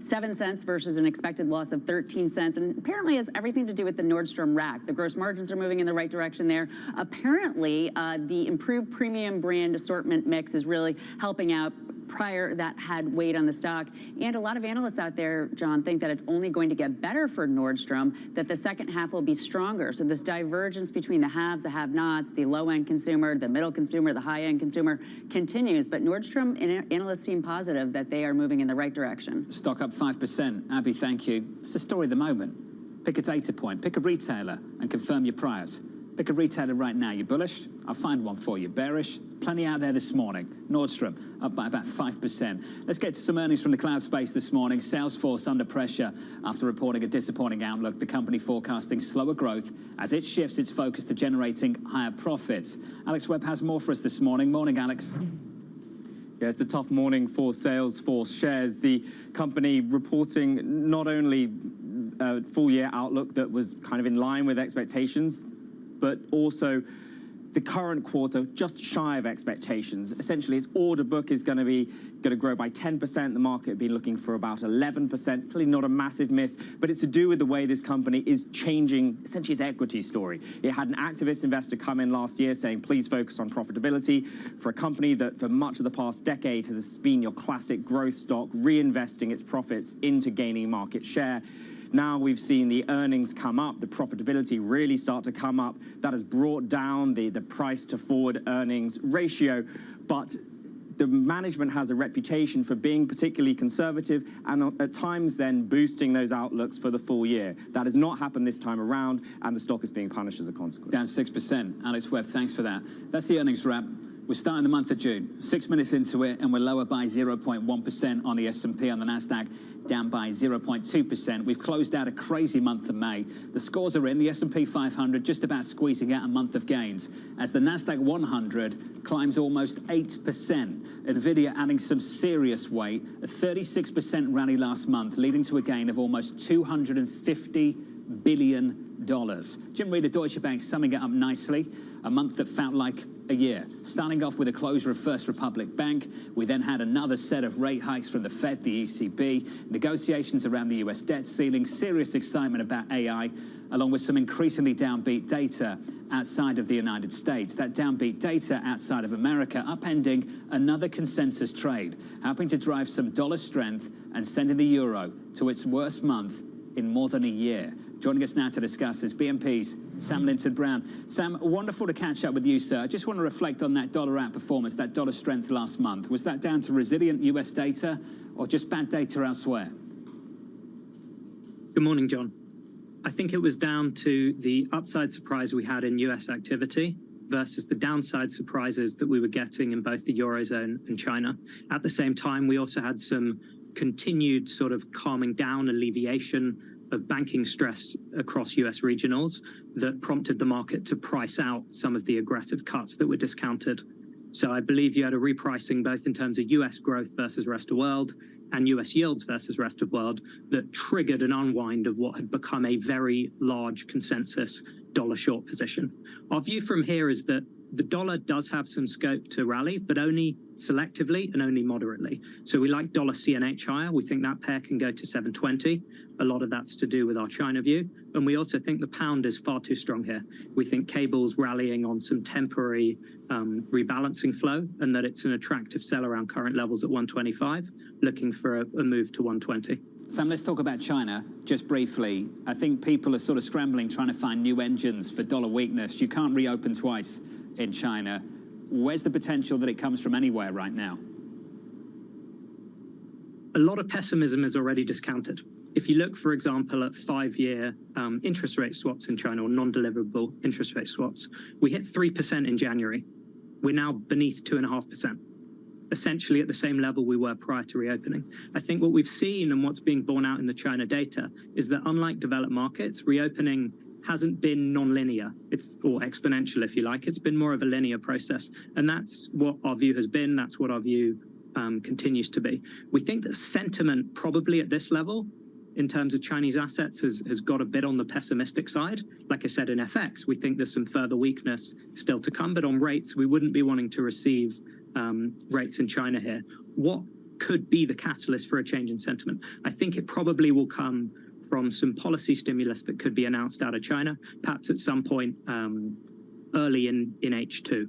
7 cents versus an expected loss of 13 cents, and apparently has everything to do with the Nordstrom rack. The gross margins are moving in the right direction there. Apparently, the improved premium brand assortment mix is really helping out. Prior, that had weighed on the stock. And a lot of analysts out there, John, think that it's only going to get better for Nordstrom, that the second half will be stronger. So this divergence between the haves, the have-nots, the low-end consumer, the middle consumer, the high-end consumer continues. But Nordstrom analysts seem positive that they are moving in the right direction. Stock up 5%. Abby, thank you. It's the story of the moment. Pick a data point, pick a retailer, and confirm your priors. Pick a retailer right now. You bullish? I'll find one for you. Bearish? Plenty out there this morning. Nordstrom up by about 5%. Let's get to some earnings from the cloud space this morning. Salesforce under pressure after reporting a disappointing outlook. The company forecasting slower growth as it shifts its focus to generating higher profits. Alex Webb has more for us this morning. Morning, Alex. Yeah, it's a tough morning for Salesforce shares. The company reporting not only a full-year outlook that was kind of in line with expectations, but also the current quarter just shy of expectations. Essentially, its order book is going to grow by 10%. The market had been looking for about 11%. Clearly not a massive miss, but it's to do with the way this company is changing essentially its equity story. It had an activist investor come in last year saying, please focus on profitability. For a company that for much of the past decade has been your classic growth stock, reinvesting its profits into gaining market share. Now we've seen the earnings come up, the profitability really start to come up. That has brought down the price to forward earnings ratio. But the management has a reputation for being particularly conservative and at times then boosting those outlooks for the full year. That has not happened this time around, and the stock is being punished as a consequence. Down 6%. Alex Webb, thanks for that. That's the earnings wrap. We're starting the month of June, 6 minutes into it, and we're lower by 0.1% on the S&P, on the Nasdaq, down by 0.2%. We've closed out a crazy month of May. The scores are in. The S&P 500 just about squeezing out a month of gains, as the Nasdaq 100 climbs almost 8%. Nvidia adding some serious weight, a 36% rally last month, leading to a gain of almost $250 billion. Jim Reed of Deutsche Bank summing it up nicely. A month that felt like a year. Starting off with the closure of First Republic Bank, we then had another set of rate hikes from the Fed, the ECB, negotiations around the US debt ceiling, serious excitement about AI, along with some increasingly downbeat data outside of the United States. That downbeat data outside of America upending another consensus trade, helping to drive some dollar strength and sending the euro to its worst month in more than a year. Joining us now to discuss is BNP's Sam Linton-Brown. Sam, wonderful to catch up with you, sir. I just want to reflect on that dollar outperformance, that dollar strength last month. Was that down to resilient US data or just bad data elsewhere? Good morning, John. I think it was down to the upside surprise we had in US activity versus the downside surprises that we were getting in both the Eurozone and China. At the same time, we also had some continued sort of calming down, alleviation of banking stress across US regionals that prompted the market to price out some of the aggressive cuts that were discounted. So I believe you had a repricing both in terms of US growth versus rest of world and US yields versus rest of world that triggered an unwind of what had become a very large consensus dollar short position. Our view from here is that the dollar does have some scope to rally, but only selectively and only moderately. So we like dollar CNH higher. We think that pair can go to 720. A lot of that's to do with our China view. And we also think the pound is far too strong here. We think cable's rallying on some temporary rebalancing flow, and that it's an attractive sell around current levels at 125, looking for a move to 120. Sam, let's talk about China just briefly. I think people are sort of scrambling, trying to find new engines for dollar weakness. You can't reopen twice in China. Where's the potential that it comes from anywhere right now? A lot of pessimism is already discounted. If you look, for example, at 5-year interest rate swaps in China, or non-deliverable interest rate swaps, we hit 3% in January. We're now beneath 2.5%. Essentially at the same level we were prior to reopening. I think what we've seen and what's being borne out in the China data is that unlike developed markets, reopening hasn't been non-linear, or exponential if you like. It's been more of a linear process. And that's what our view has been. That's what our view continues to be. We think that sentiment probably at this level in terms of Chinese assets has got a bit on the pessimistic side. Like I said, in FX, we think there's some further weakness still to come. But on rates, we wouldn't be wanting to receive rates in China here. What could be the catalyst for a change in sentiment? I think it probably will come from some policy stimulus that could be announced out of China, perhaps at some point early in H2.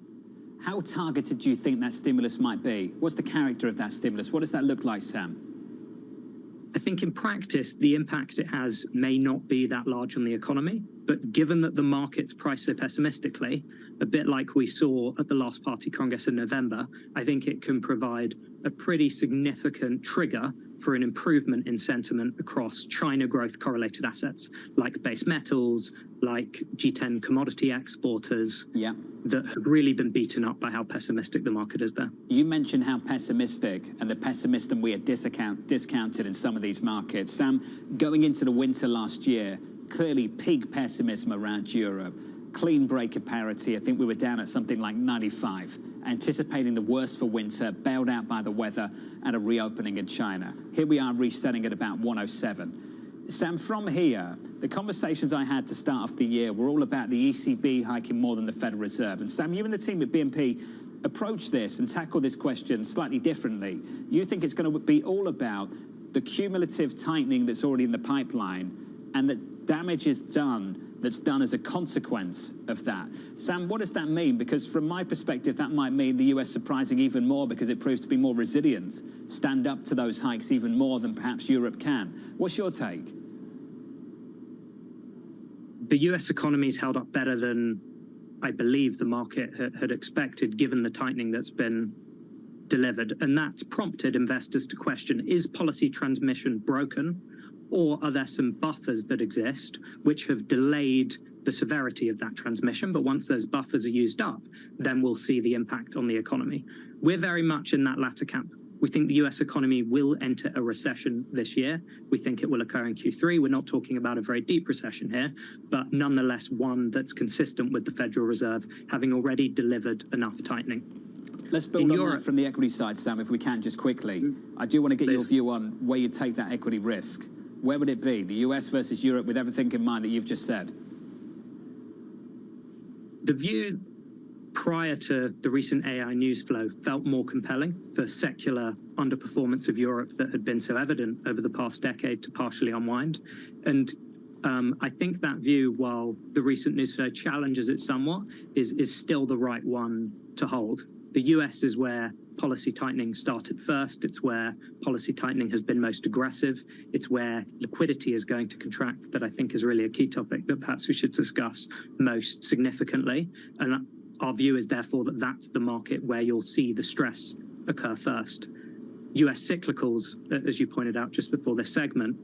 How targeted do you think that stimulus might be? What's the character of that stimulus? What does that look like, Sam? I think in practice, the impact it has may not be that large on the economy, but given that the markets price so pessimistically, a bit like we saw at the last Party Congress in November, I think it can provide a pretty significant trigger for an improvement in sentiment across China growth correlated assets, like base metals, like G10 commodity exporters, that have really been beaten up by how pessimistic the market is there. You mentioned how pessimistic and the pessimism we had discounted in some of these markets. Sam, going into the winter last year, clearly peak pessimism around Europe, clean break of parity. I think we were down at something like 95, anticipating the worst for winter, bailed out by the weather and a reopening in China. Here we are resetting at about 107. Sam, from here, the conversations I had to start off the year were all about the ECB hiking more than the Federal Reserve. And Sam, you and the team at BNP approach this and tackle this question slightly differently. You think it's going to be all about the cumulative tightening that's already in the pipeline and that damage is done that's done as a consequence of that. Sam, what does that mean? Because from my perspective, that might mean the US surprising even more because it proves to be more resilient, stand up to those hikes even more than perhaps Europe can. What's your take? The US economy's held up better than I believe the market had expected, given the tightening that's been delivered. And that's prompted investors to question, is policy transmission broken? Or are there some buffers that exist which have delayed the severity of that transmission? But once those buffers are used up, then we'll see the impact on the economy. We're very much in that latter camp. We think the US economy will enter a recession this year. We think it will occur in Q3. We're not talking about a very deep recession here, but nonetheless one that's consistent with the Federal Reserve having already delivered enough tightening. Let's build on that from the equity side, Sam, if we can, just quickly. I do want to get your view on where you take that equity risk. Where would it be? The US versus Europe, with everything in mind that you've just said? The view prior to the recent AI news flow felt more compelling for secular underperformance of Europe that had been so evident over the past decade to partially unwind. And I think that view, while the recent news flow challenges it somewhat, is still the right one to hold. The US is where policy tightening started first. It's where policy tightening has been most aggressive. It's where liquidity is going to contract, that I think is really a key topic that perhaps we should discuss most significantly. And our view is therefore that that's the market where you'll see the stress occur first. US cyclicals, as you pointed out just before this segment,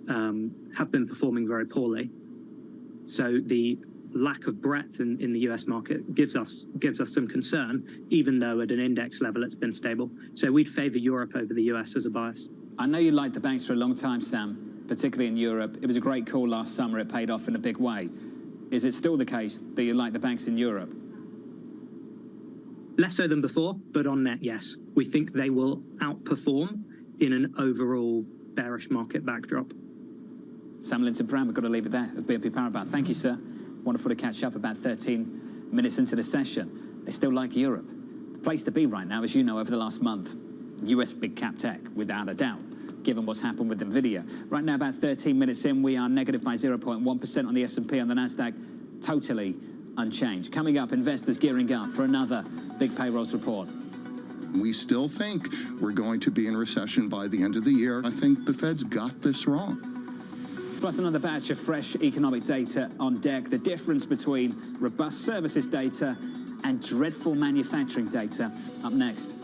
have been performing very poorly. So the lack of breadth in the US market gives us some concern, even though at an index level it's been stable. So we'd favor Europe over the US as a bias. I know you liked the banks for a long time, Sam, particularly in Europe. It was a great call last summer. It paid off in a big way. Is it still the case that you like the banks in Europe? Less so than before, but on net, yes. We think they will outperform in an overall bearish market backdrop. Sam Linton-Brown, we've got to leave it there, of BNP Paribas. Thank you, sir. Wonderful to catch up about 13 minutes into the session. They still like Europe. The place to be right now, as you know, over the last month, US big cap tech, without a doubt, given what's happened with NVIDIA. Right now, about 13 minutes in, we are negative by 0.1% on the S&P, on the NASDAQ, totally unchanged. Coming up, investors gearing up for another big payrolls report. We still think we're going to be in recession by the end of the year. I think the Fed's got this wrong. Plus another batch of fresh economic data on deck. The difference between robust services data and dreadful manufacturing data up next.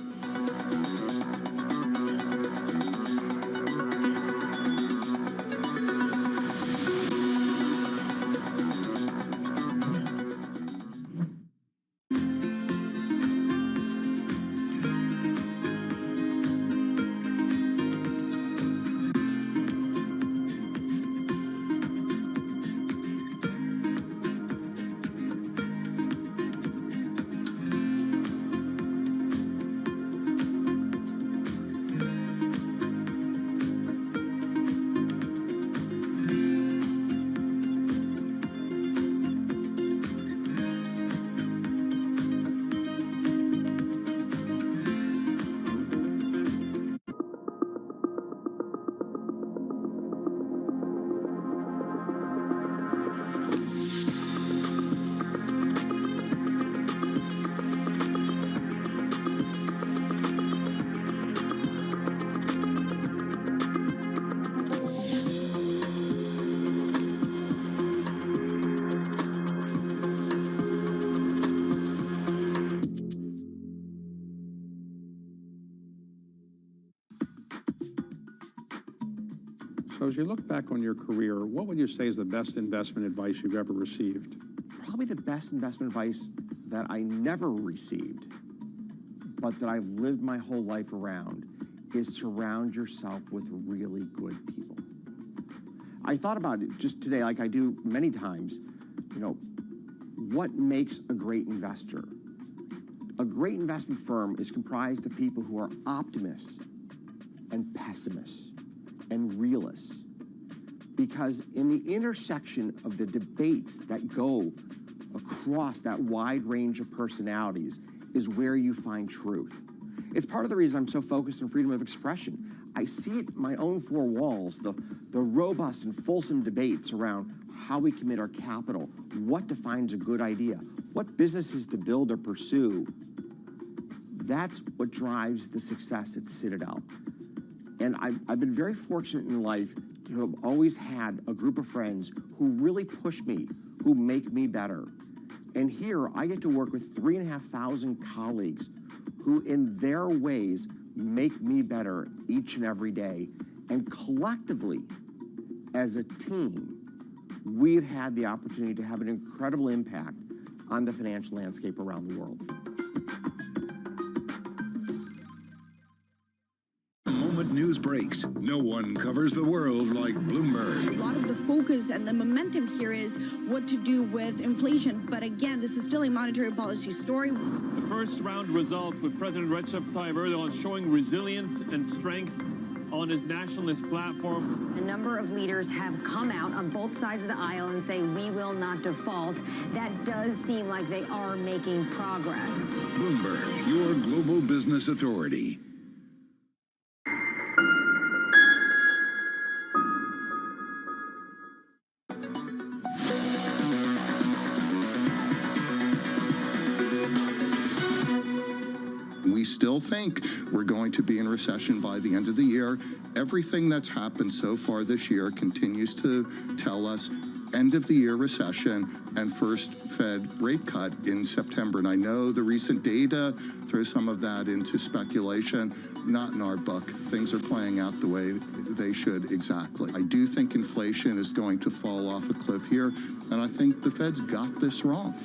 So as you look back on your career, what would you say is the best investment advice you've ever received? Probably the best investment advice that I never received, but that I've lived my whole life around, is surround yourself with really good people. I thought about it just today, like I do many times, what makes a great investor? A great investment firm is comprised of people who are optimists and pessimists and realists. Because in the intersection of the debates that go across that wide range of personalities is where you find truth. It's part of the reason I'm so focused on freedom of expression. I see it in my own four walls, the robust and fulsome debates around how we commit our capital, what defines a good idea, what businesses to build or pursue. That's what drives the success at Citadel. And I've been very fortunate in life to have always had a group of friends who really push me, who make me better. And here I get to work with 3,500 colleagues who in their ways make me better each and every day. And collectively, as a team, we've had the opportunity to have an incredible impact on the financial landscape around the world. News breaks. No one covers the world like Bloomberg. A lot of the focus and the momentum here is what to do with inflation. But again, this is still a monetary policy story. The first round results with President Recep Tayyip Erdogan showing resilience and strength on his nationalist platform. A number of leaders have come out on both sides of the aisle and say we will not default. That does seem like they are making progress. Bloomberg, your global business authority. We still think we're going to be in recession by the end of the year. Everything that's happened so far this year continues to tell us end of the year recession and first Fed rate cut in September. And I know the recent data throws some of that into speculation. Not in our book. Things are playing out the way they should exactly. I do think inflation is going to fall off a cliff here, and I think the Fed's got this wrong.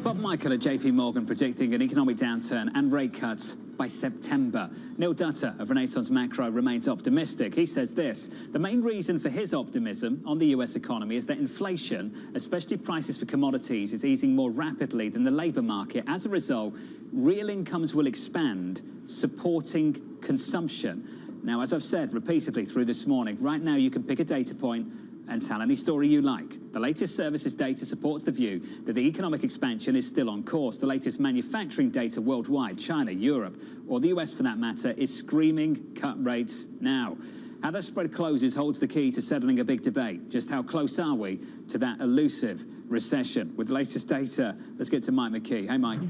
Bob Michael at JP Morgan predicting an economic downturn and rate cuts by September. Neil Dutter of Renaissance Macro remains optimistic. He says this: the main reason for his optimism on the US economy is that inflation, especially prices for commodities, is easing more rapidly than the labor market. As a result, real incomes will expand, supporting consumption. Now, as I've said repeatedly through this morning, right now you can pick a data point and tell any story you like. The latest services data supports the view that the economic expansion is still on course. The latest manufacturing data worldwide, China, Europe, or the US for that matter, is screaming cut rates now. How that spread closes holds the key to settling a big debate. Just how close are we to that elusive recession? With the latest data, let's get to Mike McKee. Hey, Mike.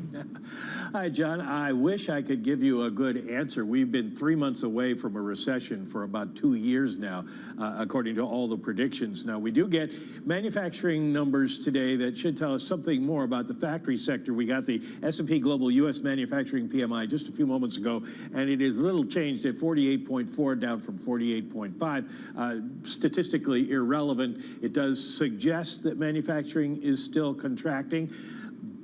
Hi, John. I wish I could give you a good answer. We've been 3 months away from a recession for about 2 years now, according to all the predictions. Now, we do get manufacturing numbers today that should tell us something more about the factory sector. We got the S&P Global U.S. Manufacturing PMI just a few moments ago, and it is little changed at 48.4, down from 48.5. Statistically irrelevant. It does suggest that manufacturing is still contracting.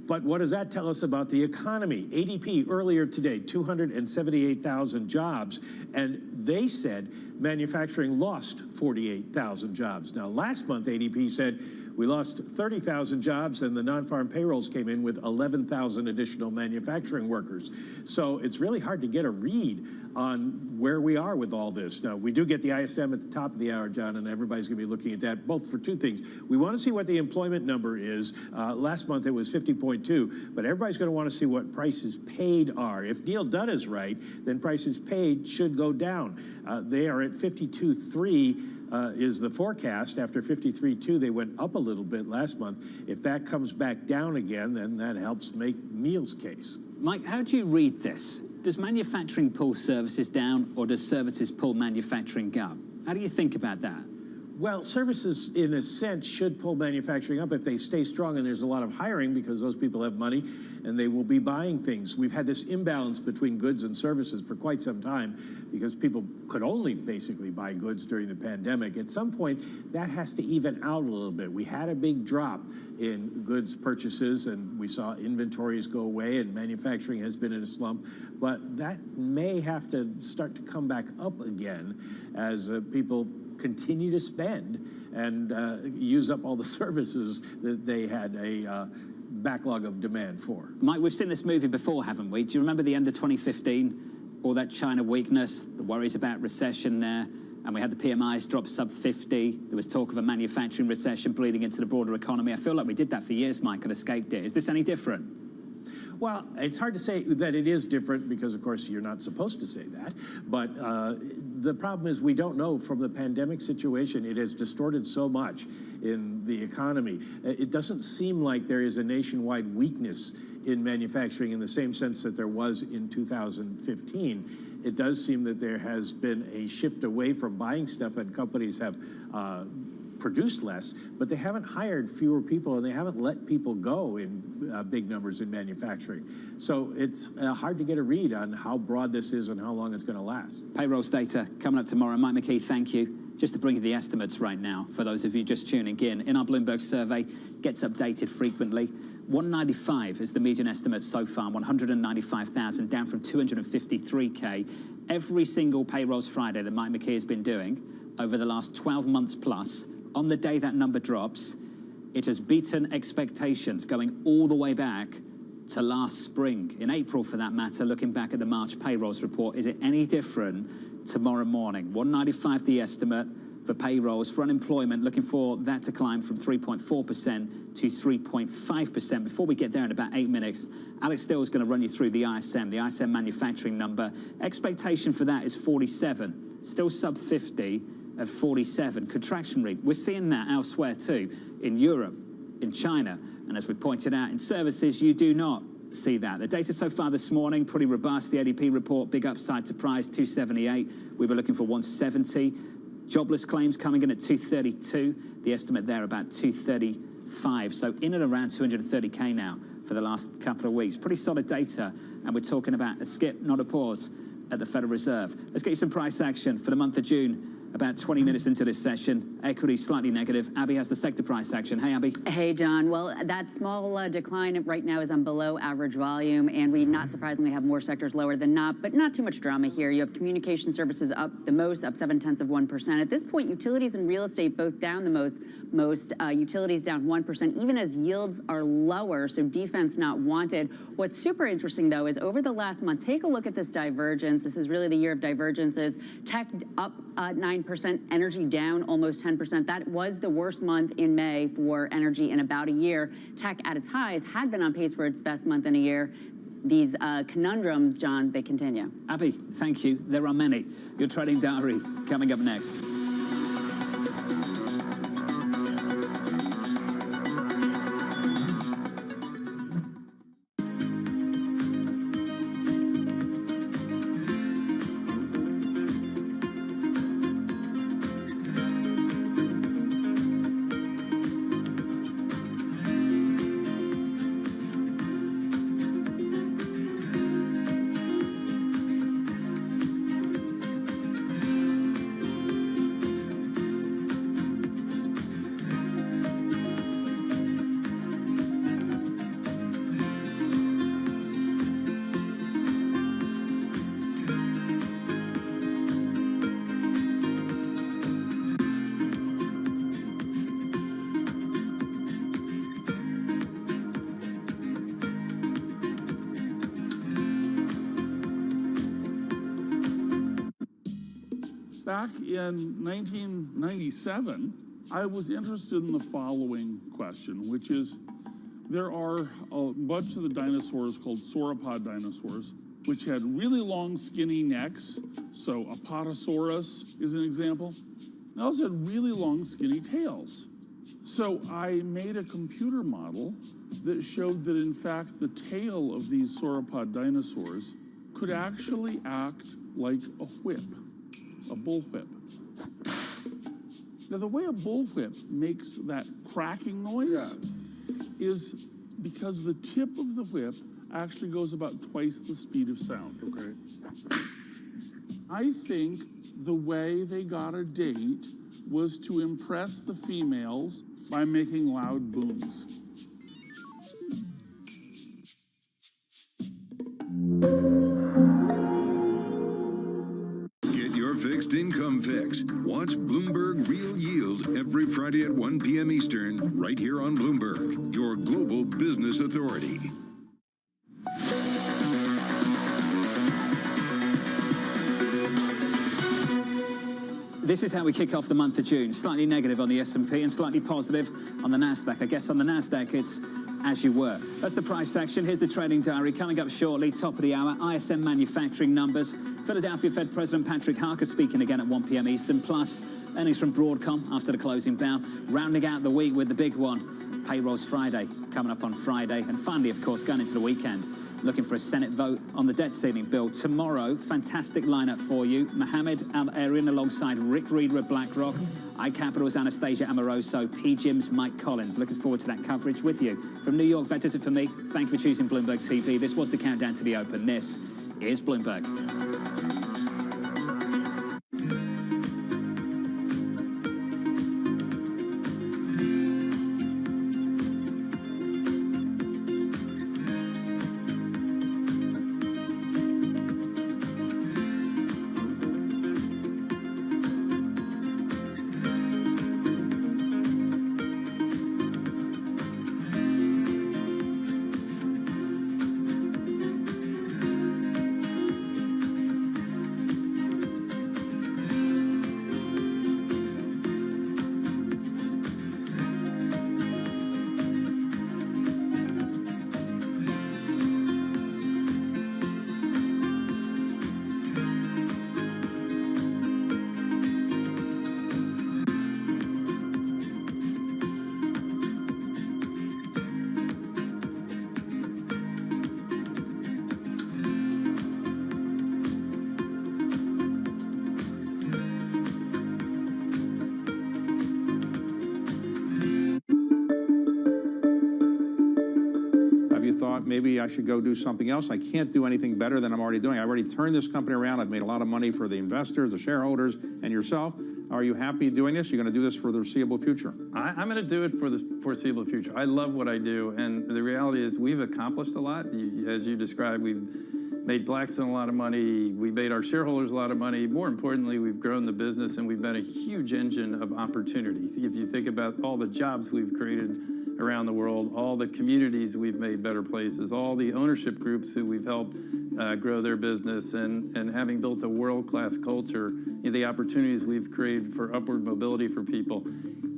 But what does that tell us about the economy? ADP earlier today, 278,000 jobs, and they said manufacturing lost 48,000 jobs. Now, last month, ADP said we lost 30,000 jobs, and the non-farm payrolls came in with 11,000 additional manufacturing workers. So it's really hard to get a read on where we are with all this. Now, we do get the ISM at the top of the hour, John, and everybody's going to be looking at that, both for two things. We want to see what the employment number is. Last month, it was 50.2, but everybody's going to want to see what prices paid are. If Neil Dunn is right, then prices paid should go down. They are at 52.3. Is the forecast. After 53.2, they went up a little bit last month. If that comes back down again, then that helps make Neil's case. Mike, how do you read this? Does manufacturing pull services down, or does services pull manufacturing up? How do you think about that? Well, services, in a sense, should pull manufacturing up if they stay strong and there's a lot of hiring, because those people have money and they will be buying things. We've had this imbalance between goods and services for quite some time because people could only basically buy goods during the pandemic. At some point, that has to even out a little bit. We had a big drop in goods purchases, and we saw inventories go away, and manufacturing has been in a slump. But that may have to start to come back up again as people continue to spend and use up all the services that they had a backlog of demand for. Mike, we've seen this movie before, haven't we? Do you remember the end of 2015? All that China weakness, the worries about recession there, and we had the PMIs drop sub 50. There was talk of a manufacturing recession bleeding into the broader economy. I feel like we did that for years, Mike, and escaped it. Is this any different? Well, it's hard to say that it is different because, of course, you're not supposed to say that. But the problem is we don't know from the pandemic situation. It has distorted so much in the economy. It doesn't seem like there is a nationwide weakness in manufacturing in the same sense that there was in 2015. It does seem that there has been a shift away from buying stuff, and companies have produced less, but they haven't hired fewer people, and they haven't let people go in big numbers in manufacturing. So it's hard to get a read on how broad this is and how long it's going to last. Payrolls data coming up tomorrow. Mike McKee, thank you. Just to bring you the estimates right now, for those of you just tuning in our Bloomberg survey, gets updated frequently. 195 is the median estimate so far, 195,000, down from 253K. Every single Payrolls Friday that Mike McKee has been doing over the last 12 months plus, on the day that number drops, it has beaten expectations going all the way back to last spring. In April, for that matter, looking back at the March payrolls report, is it any different tomorrow morning? 195 the estimate for payrolls. For unemployment, looking for that to climb from 3.4% to 3.5%. Before we get there in about 8 minutes, Alex Still is going to run you through the ISM manufacturing number. Expectation for that is 47, still sub 50. At 47, contraction rate. We're seeing that elsewhere too, in Europe, in China, and as we pointed out, in services, you do not see that. The data so far this morning, pretty robust. The ADP report, big upside surprise, 278. We were looking for 170. Jobless claims coming in at 232. The estimate there about 235. So in and around 230K now for the last couple of weeks. Pretty solid data, and we're talking about a skip, not a pause, at the Federal Reserve. Let's get you some price action for the month of June. About 20 minutes into this session, equity slightly negative. Abby has the sector price action. Hey, Abby. Hey, John. Well, that small decline right now is on below average volume, and we not surprisingly have more sectors lower than not, but not too much drama here. You have communication services up the most, up 0.7%. At this point, utilities and real estate both down the most, most. Utilities down 1%, even as yields are lower, so defense not wanted. What's super interesting, though, is over the last month, take a look at this divergence. This is really the year of divergences. Tech up 9%, energy down almost 10%. That was the worst month in May for energy in about a year. Tech at its highs had been on pace for its best month in a year. These conundrums, John, they continue. Abby, thank you. There are many. Your trading diary coming up next. Back in 1997, I was interested in the following question, which is, there are a bunch of the dinosaurs called sauropod dinosaurs, which had really long, skinny necks. So Apatosaurus is an example. They also had really long, skinny tails. So I made a computer model that showed that, in fact, the tail of these sauropod dinosaurs could actually act like a whip. A bullwhip. Now, the way a bullwhip makes that cracking noise is because the tip of the whip actually goes about twice the speed of sound. Okay. I think the way they got a date was to impress the females by making loud booms. Fixed income fix. Watch Bloomberg Real Yield every Friday at 1 p.m. Eastern, right here on Bloomberg, your global business authority. This is how we kick off the month of June. Slightly negative on the S&P and slightly positive on the Nasdaq. I guess on the Nasdaq, it's as you were. That's the price section. Here's the trading diary coming up shortly. Top of the hour, ISM manufacturing numbers. Philadelphia Fed President Patrick Harker speaking again at 1 p.m. Eastern. Plus, earnings from Broadcom after the closing bell. Rounding out the week with the big one. Payrolls Friday coming up on Friday. And finally, of course, going into the weekend, looking for a Senate vote on the debt ceiling bill. Tomorrow, fantastic lineup for you. Mohammed Al-Arian alongside Rick Reeder at BlackRock. iCapital's Anastasia Amoroso, PGIM's Mike Collins. Looking forward to that coverage with you. From New York, that does it for me. Thank you for choosing Bloomberg TV. This was the countdown to the open. This is Bloomberg. Maybe I should go do something else. I can't do anything better than I'm already doing. I've already turned this company around. I've made a lot of money for the investors, the shareholders, and yourself. Are you happy doing this? You're going to do this for the foreseeable future? I'm going to do it for the foreseeable future. I love what I do, and the reality is we've accomplished a lot. As you described, we've made Blackstone a lot of money. We made our shareholders a lot of money. More importantly, we've grown the business and we've been a huge engine of opportunity. If you think about all the jobs we've created around the world, all the communities we've made better places, all the ownership groups who we've helped grow their business, and having built a world-class culture, the opportunities we've created for upward mobility for people.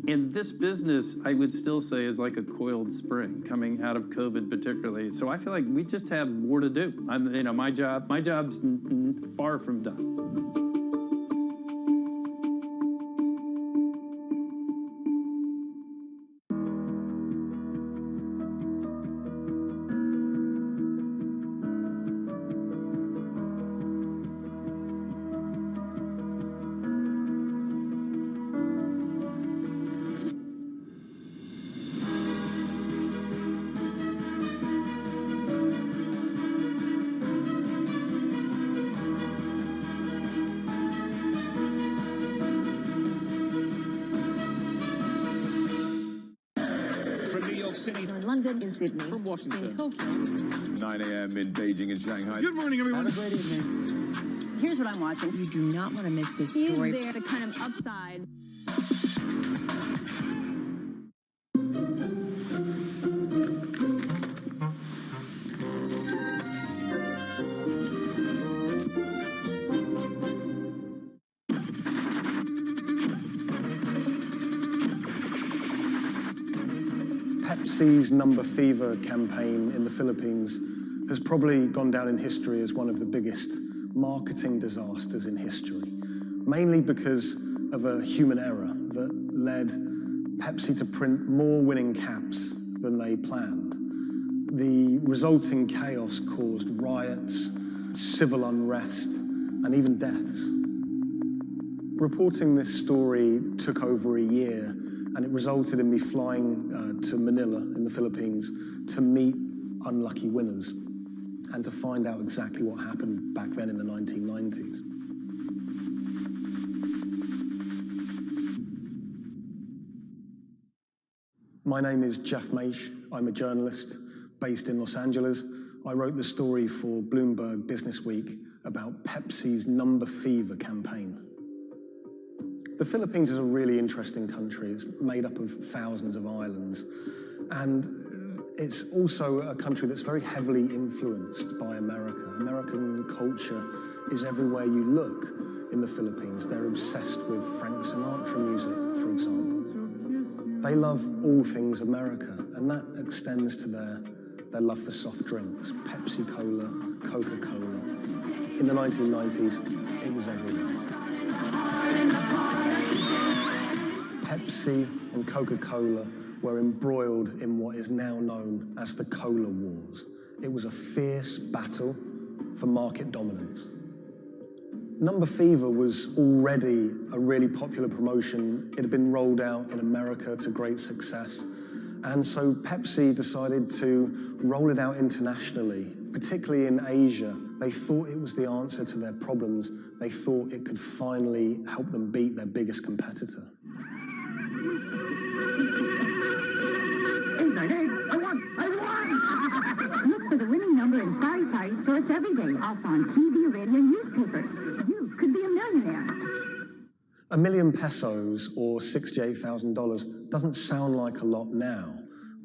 And this business, I would still say, is like a coiled spring coming out of COVID particularly. So I feel like we just have more to do. My job's far from done. City, in London, in Sydney, from Washington, in Tokyo. 9 a.m. in Beijing and Shanghai. Good morning, everyone. Have a great evening. Here's what I'm watching. You do not want to miss this story. Is there the kind of upside? Pepsi's Number Fever campaign in the Philippines has probably gone down in history as one of the biggest marketing disasters in history, mainly because of a human error that led Pepsi to print more winning caps than they planned. The resulting chaos caused riots, civil unrest, and even deaths. Reporting this story took over a year, and it resulted in me flying to Manila in the Philippines to meet unlucky winners and to find out exactly what happened back then in the 1990s. My name is Jeff Maish. I'm a journalist based in Los Angeles. I wrote the story for Bloomberg Businessweek about Pepsi's Number Fever campaign. The Philippines is a really interesting country. It's made up of thousands of islands. And it's also a country that's very heavily influenced by America. American culture is everywhere you look in the Philippines. They're obsessed with Frank Sinatra music, for example. They love all things America, and that extends to their love for soft drinks, Pepsi-Cola, Coca-Cola. In the 1990s, it was everywhere. Pepsi and Coca-Cola were embroiled in what is now known as the Cola Wars. It was a fierce battle for market dominance. Number Fever was already a really popular promotion. It had been rolled out in America to great success. And so Pepsi decided to roll it out internationally, particularly in Asia. They thought it was the answer to their problems. They thought it could finally help them beat their biggest competitor. Look for the winning number in sari stores every day, also on TV, radio, newspapers. You could be a millionaire. $1 million pesos, or $68,000, doesn't sound like a lot now,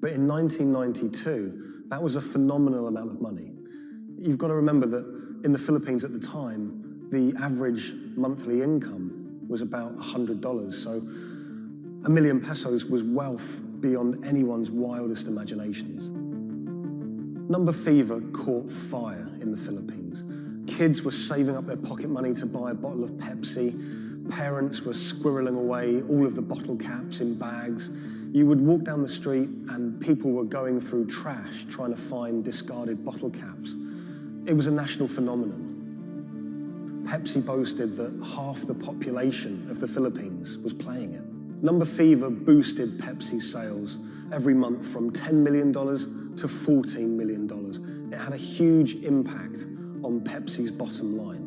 but in 1992, that was a phenomenal amount of money. You've got to remember that in the Philippines at the time, the average monthly income was about $100, so $1 million pesos was wealth beyond anyone's wildest imaginations. Number Fever caught fire in the Philippines. Kids were saving up their pocket money to buy a bottle of Pepsi. Parents were squirreling away all of the bottle caps in bags. You would walk down the street and people were going through trash trying to find discarded bottle caps. It was a national phenomenon. Pepsi boasted that half the population of the Philippines was playing it. Number Fever boosted Pepsi's sales every month from $10 million to $14 million. It had a huge impact on Pepsi's bottom line.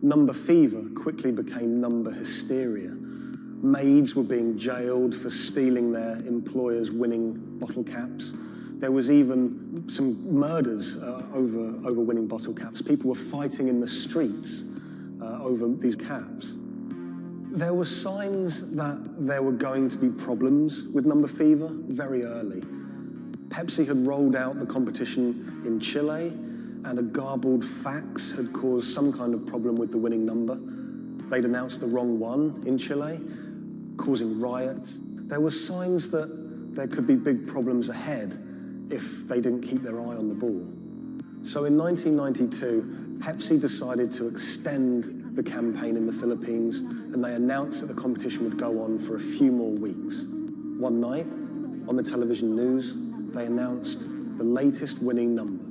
Number Fever quickly became number hysteria. Maids were being jailed for stealing their employers' winning bottle caps. There was even some murders over winning bottle caps. People were fighting in the streets over these caps. There were signs that there were going to be problems with number fever very early. Pepsi had rolled out the competition in Chile, and a garbled fax had caused some kind of problem with the winning number. They'd announced the wrong one in Chile, causing riots. There were signs that there could be big problems ahead if they didn't keep their eye on the ball. So in 1992, Pepsi decided to extend the campaign in the Philippines, and they announced that the competition would go on for a few more weeks. One night, on the television news, they announced the latest winning number,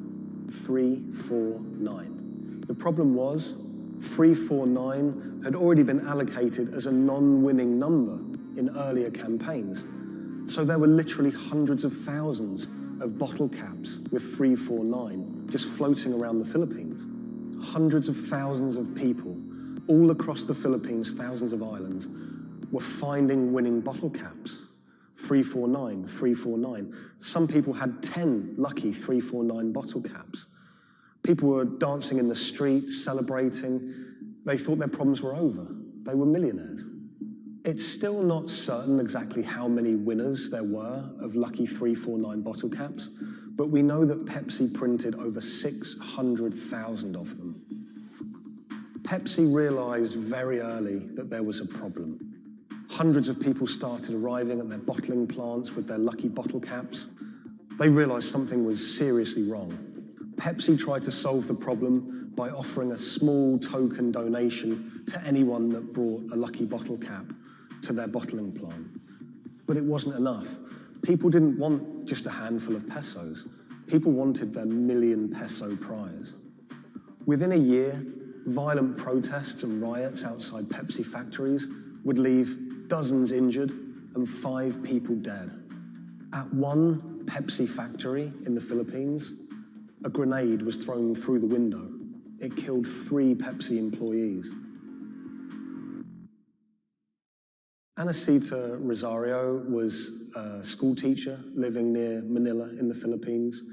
349. The problem was, 349 had already been allocated as a non-winning number in earlier campaigns. So there were literally hundreds of thousands of bottle caps with 349 just floating around the Philippines. Hundreds of thousands of people all across the Philippines, thousands of islands, were finding winning bottle caps. 349, 349. Some people had 10 lucky 349 bottle caps. People were dancing in the streets, celebrating. They thought their problems were over. They were millionaires. It's still not certain exactly how many winners there were of lucky 349 bottle caps, but we know that Pepsi printed over 600,000 of them. Pepsi realized very early that there was a problem. Hundreds of people started arriving at their bottling plants with their lucky bottle caps. They realized something was seriously wrong. Pepsi tried to solve the problem by offering a small token donation to anyone that brought a lucky bottle cap to their bottling plant. But it wasn't enough. People didn't want just a handful of pesos. People wanted their million peso prize. Within a year, violent protests and riots outside Pepsi factories would leave dozens injured and 5 people dead. At one Pepsi factory in the Philippines, a grenade was thrown through the window. It killed 3 Pepsi employees. Anacita Rosario was a school teacher living near Manila in the Philippines.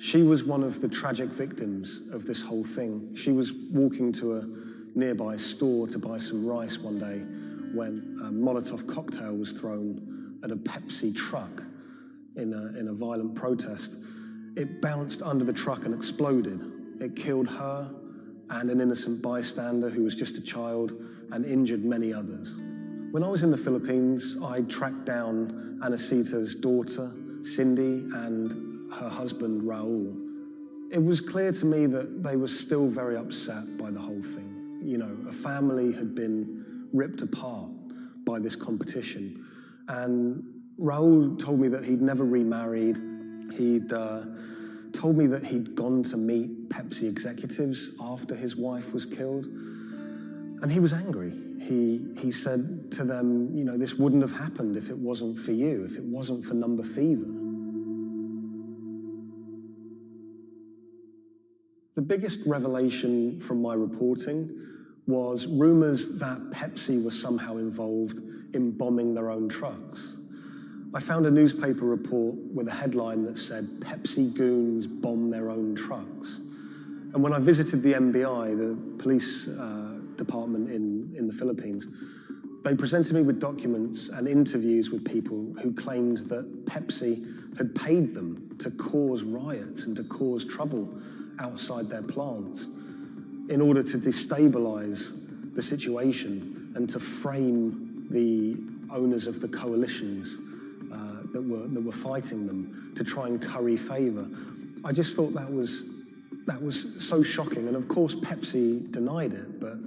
She was one of the tragic victims of this whole thing. She was walking to a nearby store to buy some rice one day when a Molotov cocktail was thrown at a Pepsi truck in a violent protest. It bounced under the truck and exploded. It killed her and an innocent bystander who was just a child and injured many others. When I was in the Philippines, I tracked down Anacita's daughter, Cindy, and her husband, Raul. It was clear to me that they were still very upset by the whole thing. You know, a family had been ripped apart by this competition. And Raul told me that he'd never remarried. He'd told me that he'd gone to meet Pepsi executives after his wife was killed. And he was angry. He said to them, you know, this wouldn't have happened if it wasn't for you, if it wasn't for number fever. The biggest revelation from my reporting was rumors that Pepsi was somehow involved in bombing their own trucks. I found a newspaper report with a headline that said, "Pepsi goons bomb their own trucks." And when I visited the MBI, the police department in the Philippines, they presented me with documents and interviews with people who claimed that Pepsi had paid them to cause riots and to cause trouble outside their plants in order to destabilize the situation and to frame the owners of the coalitions that were fighting them to try and curry favor. I just thought that was so shocking. And of course, Pepsi denied it, but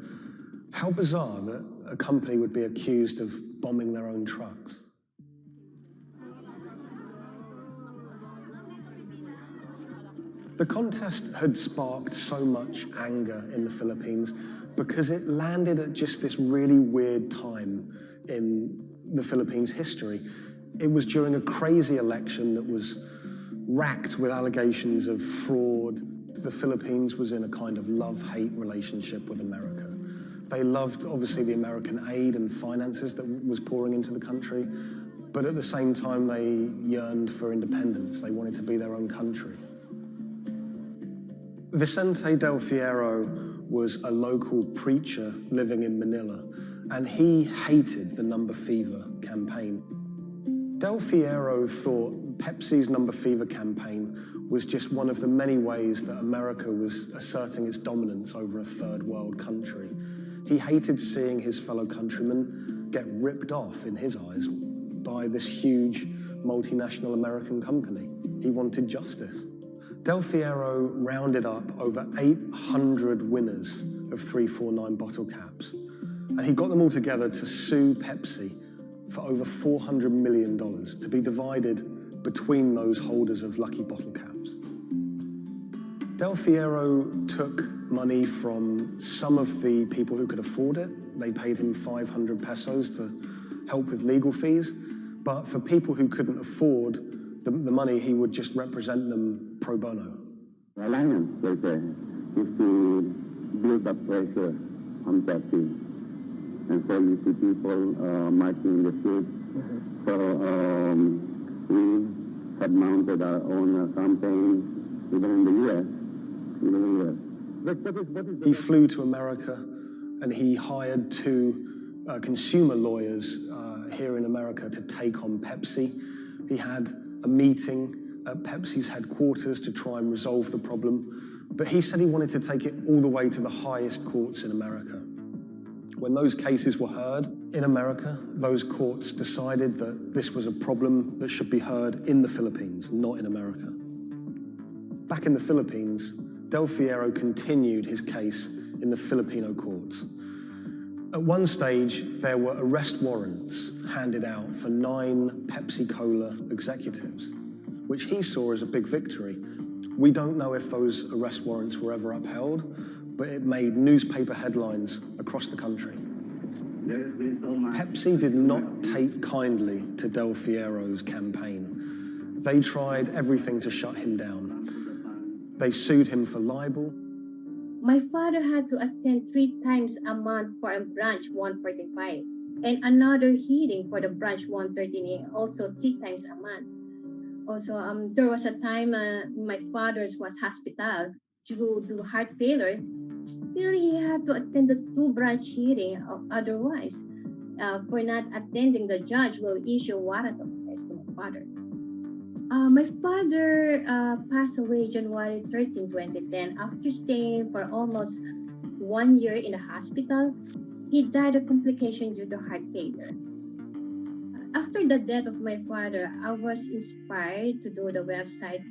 how bizarre that a company would be accused of bombing their own trucks. The contest had sparked so much anger in the Philippines because it landed at just this really weird time in the Philippines' history. It was during a crazy election that was racked with allegations of fraud. The Philippines was in a kind of love-hate relationship with America. They loved, obviously, the American aid and finances that was pouring into the country, but at the same time they yearned for independence. They wanted to be their own country. Vicente Del Fierro was a local preacher living in Manila, and he hated the Number Fever campaign. Del Fierro thought Pepsi's Number Fever campaign was just one of the many ways that America was asserting its dominance over a third world country. He hated seeing his fellow countrymen get ripped off, in his eyes, by this huge multinational American company. He wanted justice. Del Fierro rounded up over 800 winners of 349 bottle caps, and he got them all together to sue Pepsi for over $400 million to be divided between those holders of lucky bottle caps. Del Fierro took money from some of the people who could afford it. They paid him 500 pesos to help with legal fees, but for people who couldn't afford the money, he would just represent them pro bono. The alliance is to build up pressure on Pepsi. And so you see people marching in the streets. So we have mounted our own campaign, even in the U.S. He flew to America and he hired two consumer lawyers here in America to take on Pepsi. He had a meeting at Pepsi's headquarters to try and resolve the problem, but he said he wanted to take it all the way to the highest courts in America. When those cases were heard in America, those courts decided that this was a problem that should be heard in the Philippines, not in America. Back in the Philippines, Del Fierro continued his case in the Filipino courts. At one stage, there were arrest warrants handed out for 9 Pepsi-Cola executives, which he saw as a big victory. We don't know if those arrest warrants were ever upheld, but it made newspaper headlines across the country. Pepsi did not take kindly to Del Fierro's campaign. They tried everything to shut him down. They sued him for libel. My father had to attend 3 times a month for a branch 145 and another hearing for the branch 113A, also 3 times a month. Also, there was a time my father was hospital due to heart failure. Still, he had to attend the 2 branch hearing. Otherwise, for not attending, the judge will issue warrant of arrest to my father. My father passed away January 13, 2010. After staying for almost 1 year in the hospital, he died of complications due to heart failure. After the death of my father, I was inspired to do the website.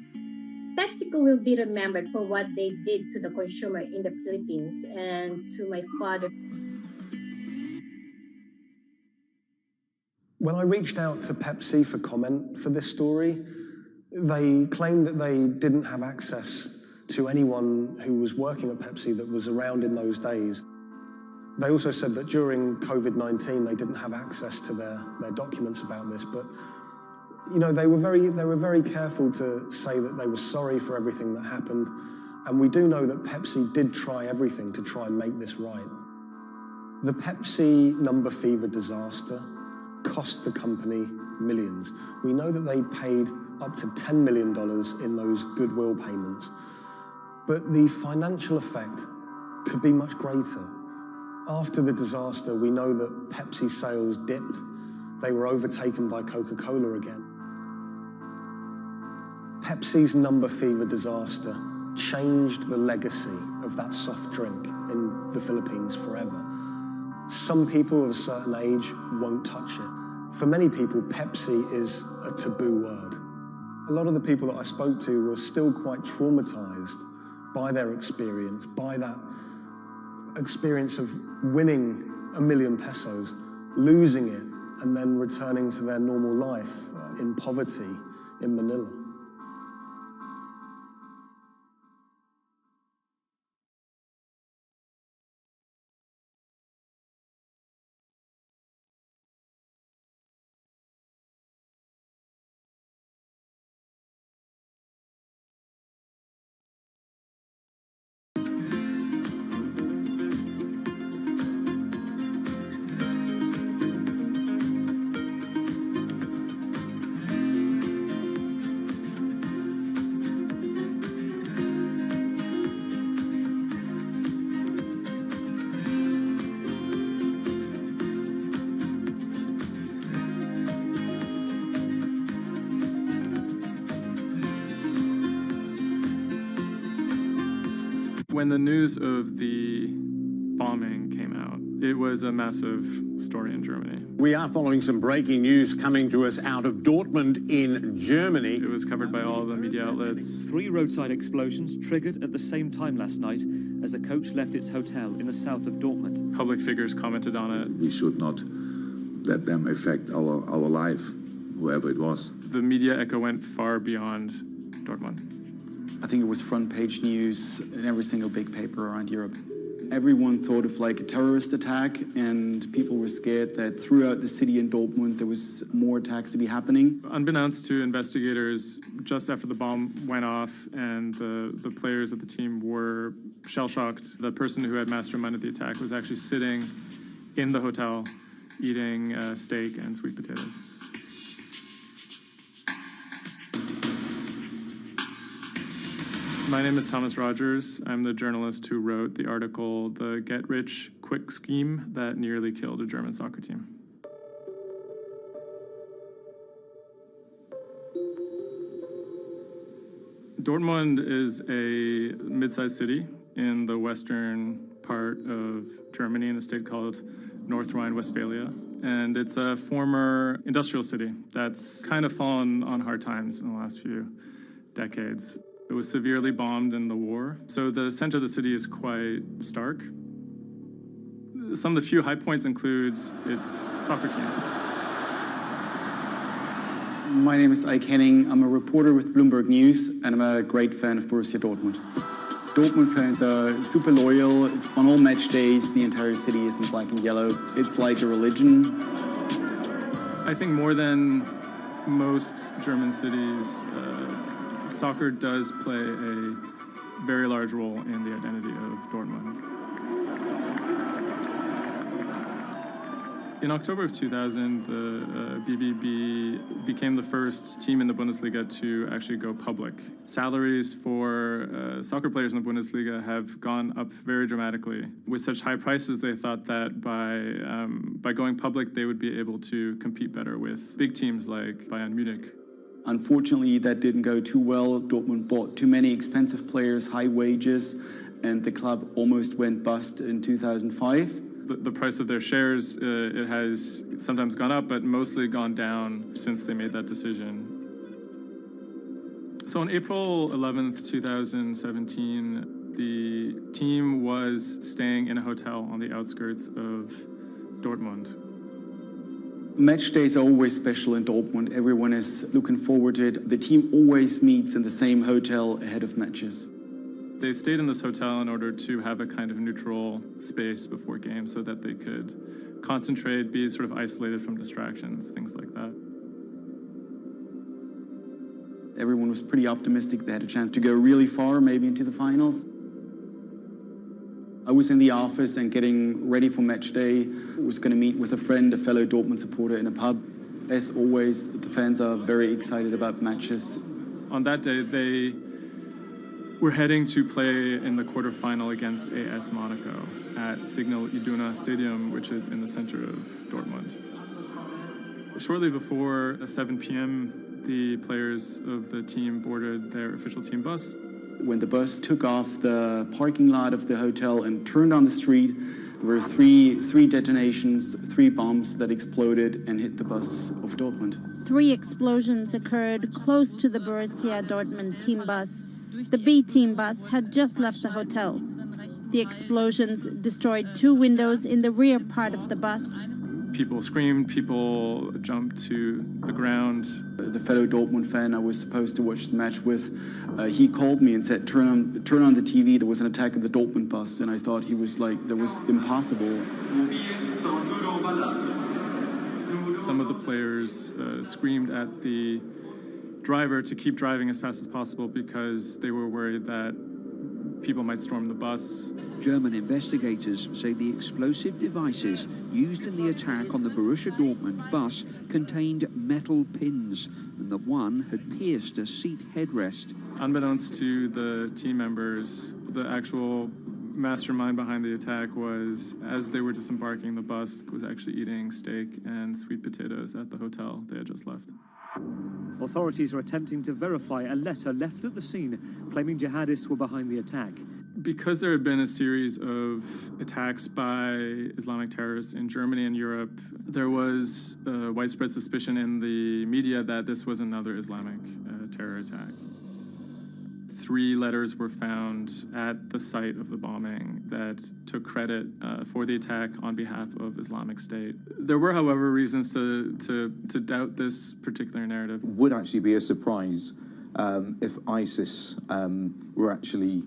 PepsiCo will be remembered for what they did to the consumer in the Philippines and to my father. When I reached out to Pepsi for comment for this story, they claimed that they didn't have access to anyone who was working at Pepsi that was around in those days. They also said that during COVID-19, they didn't have access to their documents about this, but you know, they were very careful to say that they were sorry for everything that happened, and we do know that Pepsi did try everything to try and make this right. The Pepsi Number Fever disaster cost the company millions. We know that they paid up to $10 million in those goodwill payments, but the financial effect could be much greater. After the disaster, we know that Pepsi sales dipped. They were overtaken by Coca-Cola again. Pepsi's Number Fever disaster changed the legacy of that soft drink in the Philippines forever. Some people of a certain age won't touch it. For many people, Pepsi is a taboo word. A lot of the people that I spoke to were still quite traumatized by their experience, by that experience of winning 1 million pesos, losing it, and then returning to their normal life in poverty in Manila. When the news of the bombing came out, it was a massive story in Germany. We are following some breaking news coming to us out of Dortmund in Germany. It was covered by all the media outlets. 3 roadside explosions triggered at the same time last night as the coach left its hotel in the south of Dortmund. Public figures commented on it. We should not let them affect our life, whoever it was. The media echo went far beyond Dortmund. I think it was front page news in every single big paper around Europe. Everyone thought of like a terrorist attack, and people were scared that throughout the city in Dortmund there was more attacks to be happening. Unbeknownst to investigators, just after the bomb went off and the players of the team were shell-shocked, the person who had masterminded the attack was actually sitting in the hotel eating steak and sweet potatoes. My name is Thomas Rogers. I'm the journalist who wrote the article, The Get-Rich-Quick Scheme That Nearly Killed a German Soccer Team. Dortmund is a mid-sized city in the western part of Germany in a state called North Rhine-Westphalia. And it's a former industrial city that's kind of fallen on hard times in the last few decades. It was severely bombed in the war, so the center of the city is quite stark. Some of the few high points include its soccer team. My name is Ike Henning. I'm a reporter with Bloomberg News, and I'm a great fan of Borussia Dortmund. Dortmund fans are super loyal. On all match days, the entire city is in black and yellow. It's like a religion. I think more than most German cities, soccer does play a very large role in the identity of Dortmund. In October of 2000, the BVB became the first team in the Bundesliga to actually go public. Salaries for soccer players in the Bundesliga have gone up very dramatically. With such high prices, they thought that by going public, they would be able to compete better with big teams like Bayern Munich. Unfortunately, that didn't go too well. Dortmund bought too many expensive players, high wages, and the club almost went bust in 2005. The price of their shares, it has sometimes gone up, but mostly gone down since they made that decision. So on April 11th, 2017, the team was staying in a hotel on the outskirts of Dortmund. Match days are always special in Dortmund. Everyone is looking forward to it. The team always meets in the same hotel ahead of matches. They stayed in this hotel in order to have a kind of neutral space before games so that they could concentrate, be sort of isolated from distractions, things like that. Everyone was pretty optimistic they had a chance to go really far, maybe into the finals. I was in the office and getting ready for match day. I was going to meet with a friend, a fellow Dortmund supporter, in a pub. As always, the fans are very excited about matches. On that day, they were heading to play in the quarterfinal against AS Monaco at Signal Iduna Stadium, which is in the center of Dortmund. Shortly before 7 p.m., the players of the team boarded their official team bus. When the bus took off the parking lot of the hotel and turned on the street, there were three detonations, 3 bombs that exploded and hit the bus of Dortmund. 3 explosions occurred close to the Borussia Dortmund team bus. The B team bus had just left the hotel. The explosions destroyed 2 windows in the rear part of the bus. People screamed, people jumped to the ground. The fellow Dortmund fan I was supposed to watch the match with, he called me and said, turn on the TV, there was an attack on the Dortmund bus. And I thought he was like, that was impossible. Some of the players screamed at the driver to keep driving as fast as possible because they were worried that people might storm the bus. German investigators say the explosive devices used in the attack on the Borussia Dortmund bus contained metal pins, and that one had pierced a seat headrest. Unbeknownst to the team members, the actual mastermind behind the attack was, as they were disembarking, the bus was actually eating steak and sweet potatoes at the hotel they had just left. Authorities are attempting to verify a letter left at the scene claiming jihadists were behind the attack. Because there had been a series of attacks by Islamic terrorists in Germany and Europe, there was widespread suspicion in the media that this was another Islamic terror attack. 3 letters were found at the site of the bombing that took credit for the attack on behalf of Islamic State. There were, however, reasons to doubt this particular narrative. Would actually be a surprise if ISIS were actually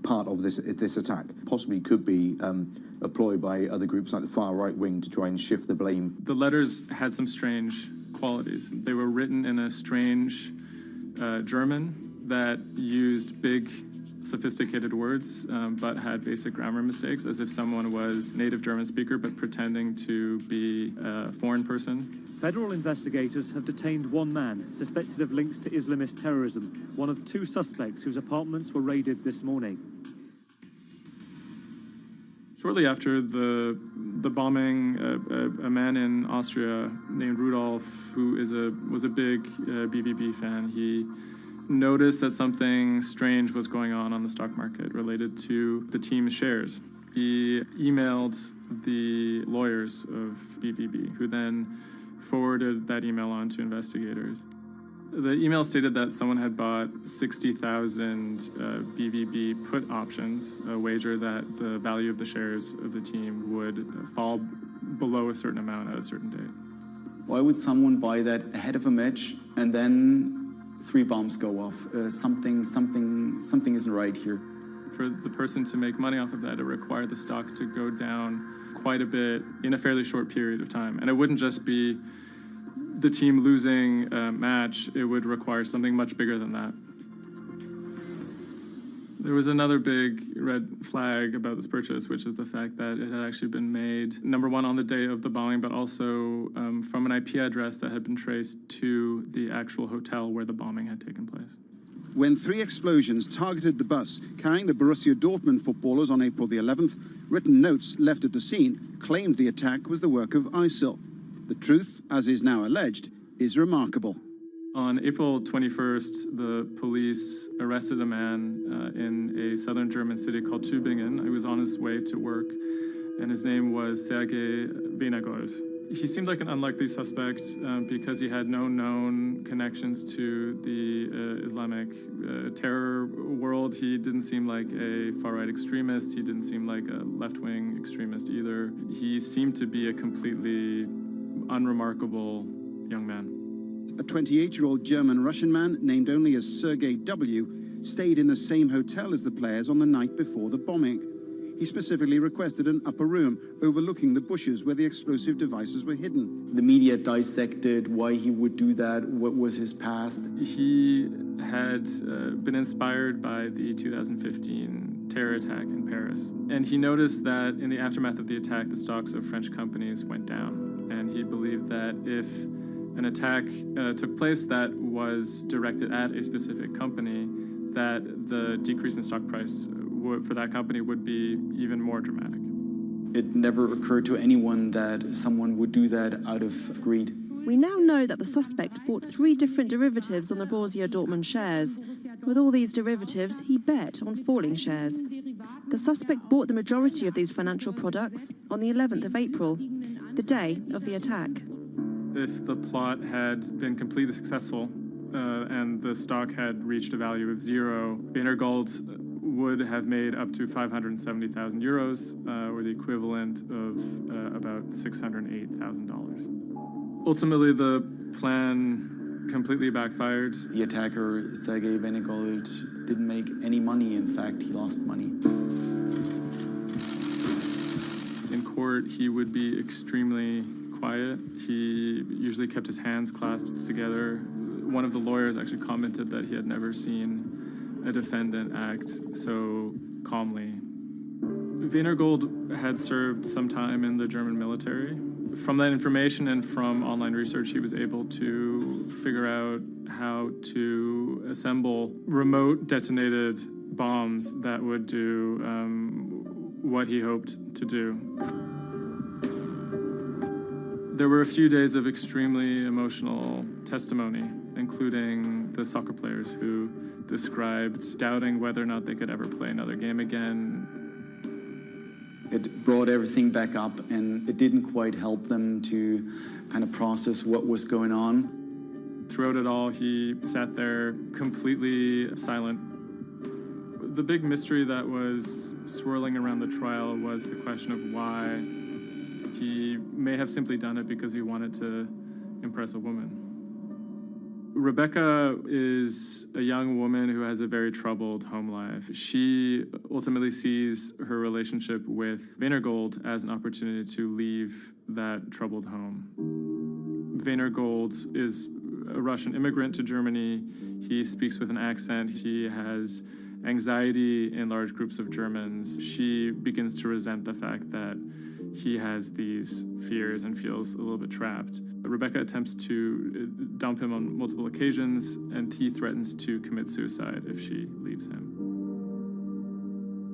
part of this attack. Possibly could be a ploy by other groups like the far right wing to try and shift the blame. The letters had some strange qualities. They were written in a strange German that used big, sophisticated words, but had basic grammar mistakes, as if someone was native German speaker but pretending to be a foreign person. Federal investigators have detained 1 man suspected of links to Islamist terrorism, one of 2 suspects whose apartments were raided this morning. Shortly after the bombing, a man in Austria named Rudolf, who was a big BVB fan, he noticed that something strange was going on the stock market related to the team's shares. He emailed the lawyers of BVB, who then forwarded that email on to investigators. The email stated that someone had bought 60,000 BVB put options, a wager that the value of the shares of the team would fall below a certain amount at a certain date. Why would someone buy that ahead of a match and then 3 bombs go off? Something isn't right here. For the person to make money off of that, it required the stock to go down quite a bit in a fairly short period of time. And it wouldn't just be the team losing a match, it would require something much bigger than that. There was another big red flag about this purchase, which is the fact that it had actually been made, number one, on the day of the bombing, but also from an IP address that had been traced to the actual hotel where the bombing had taken place. When 3 explosions targeted the bus carrying the Borussia Dortmund footballers on April the 11th, written notes left at the scene claimed the attack was the work of ISIL. The truth, as is now alleged, is remarkable. On April 21st, the police arrested a man in a southern German city called Tübingen. He was on his way to work, and his name was Sergei Venegold. He seemed like an unlikely suspect because he had no known connections to the Islamic terror world. He didn't seem like a far-right extremist. He didn't seem like a left-wing extremist either. He seemed to be a completely unremarkable young man. A 28-year-old German-Russian man, named only as Sergei W., stayed in the same hotel as the players on the night before the bombing. He specifically requested an upper room overlooking the bushes where the explosive devices were hidden. The media dissected why he would do that, what was his past. He had been inspired by the 2015 terror attack in Paris. And he noticed that in the aftermath of the attack, the stocks of French companies went down. And he believed that if an attack took place that was directed at a specific company, that the decrease in stock price for that company would be even more dramatic. It never occurred to anyone that someone would do that out of greed. We now know that the suspect bought 3 different derivatives on the Borussia Dortmund shares. With all these derivatives, he bet on falling shares. The suspect bought the majority of these financial products on the 11th of April, the day of the attack. If the plot had been completely successful and the stock had reached a value of 0, Venegold would have made up to 570,000 euros, or the equivalent of about $608,000. Ultimately, the plan completely backfired. The attacker, Sergei Venegold, didn't make any money. In fact, he lost money. In court, he would be extremely quiet. He usually kept his hands clasped together. One of the lawyers actually commented that he had never seen a defendant act so calmly. Venegold had served some time in the German military. From that information and from online research, he was able to figure out how to assemble remote detonated bombs that would do what he hoped to do. There were a few days of extremely emotional testimony, including the soccer players who described doubting whether or not they could ever play another game again. It brought everything back up, and it didn't quite help them to kind of process what was going on. Throughout it all, he sat there completely silent. The big mystery that was swirling around the trial was the question of why he may have simply done it because he wanted to impress a woman. Rebecca is a young woman who has a very troubled home life. She ultimately sees her relationship with Weinergold as an opportunity to leave that troubled home. Weinergold is a Russian immigrant to Germany. He speaks with an accent. He has anxiety in large groups of Germans. She begins to resent the fact that he has these fears and feels a little bit trapped. Rebecca attempts to dump him on multiple occasions, and he threatens to commit suicide if she leaves him.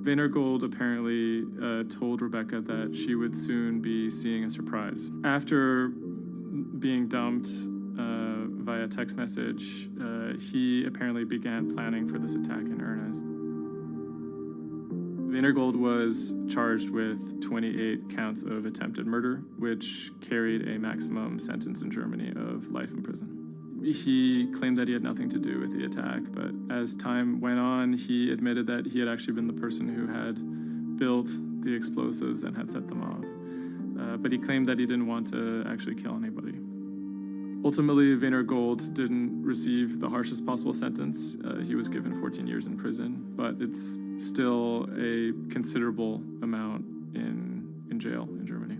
Weinergold apparently told Rebecca that she would soon be seeing a surprise. After being dumped via text message, he apparently began planning for this attack in earnest. Weinergold was charged with 28 counts of attempted murder, which carried a maximum sentence in Germany of life in prison. He claimed that he had nothing to do with the attack, but as time went on, he admitted that he had actually been the person who had built the explosives and had set them off. But he claimed that he didn't want to actually kill anybody. Ultimately, Weinergold didn't receive the harshest possible sentence. He was given 14 years in prison, but it's still a considerable amount in jail in Germany.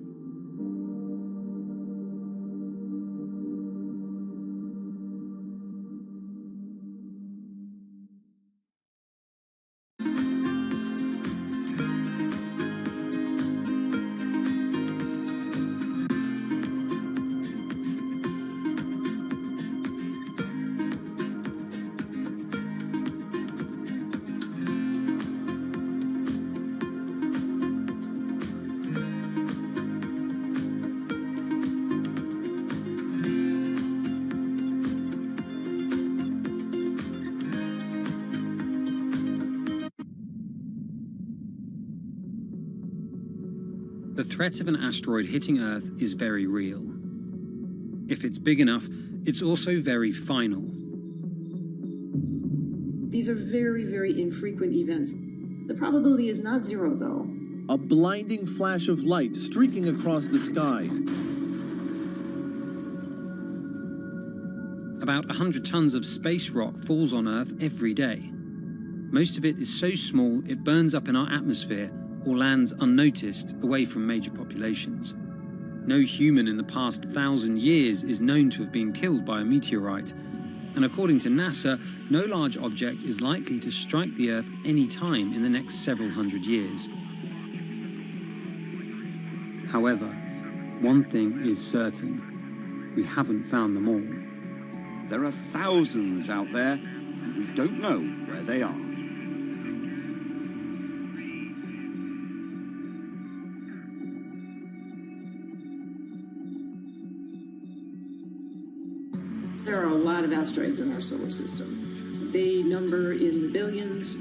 The threat of an asteroid hitting Earth is very real. If it's big enough, it's also very final. These are very, very infrequent events. The probability is not zero, though. A blinding flash of light streaking across the sky. About 100 tons of space rock falls on Earth every day. Most of it is so small it burns up in our atmosphere or lands unnoticed away from major populations. No human in the past 1,000 years is known to have been killed by a meteorite, and according to NASA, no large object is likely to strike the Earth any time in the next several hundred years. However, one thing is certain: we haven't found them all. There are thousands out there, and we don't know where they are. There are a lot of asteroids in our solar system. They number in the billions.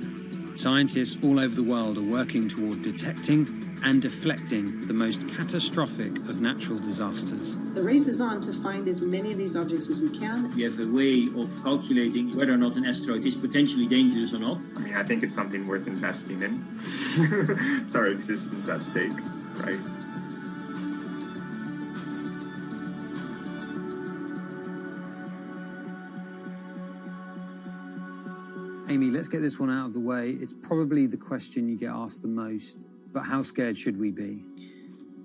Scientists all over the world are working toward detecting and deflecting the most catastrophic of natural disasters. The race is on to find as many of these objects as we can. We have a way of calculating whether or not an asteroid is potentially dangerous or not. I mean, I think it's something worth investing in. It's our existence at stake, right? Amy, let's get this one out of the way. It's probably the question you get asked the most, but how scared should we be?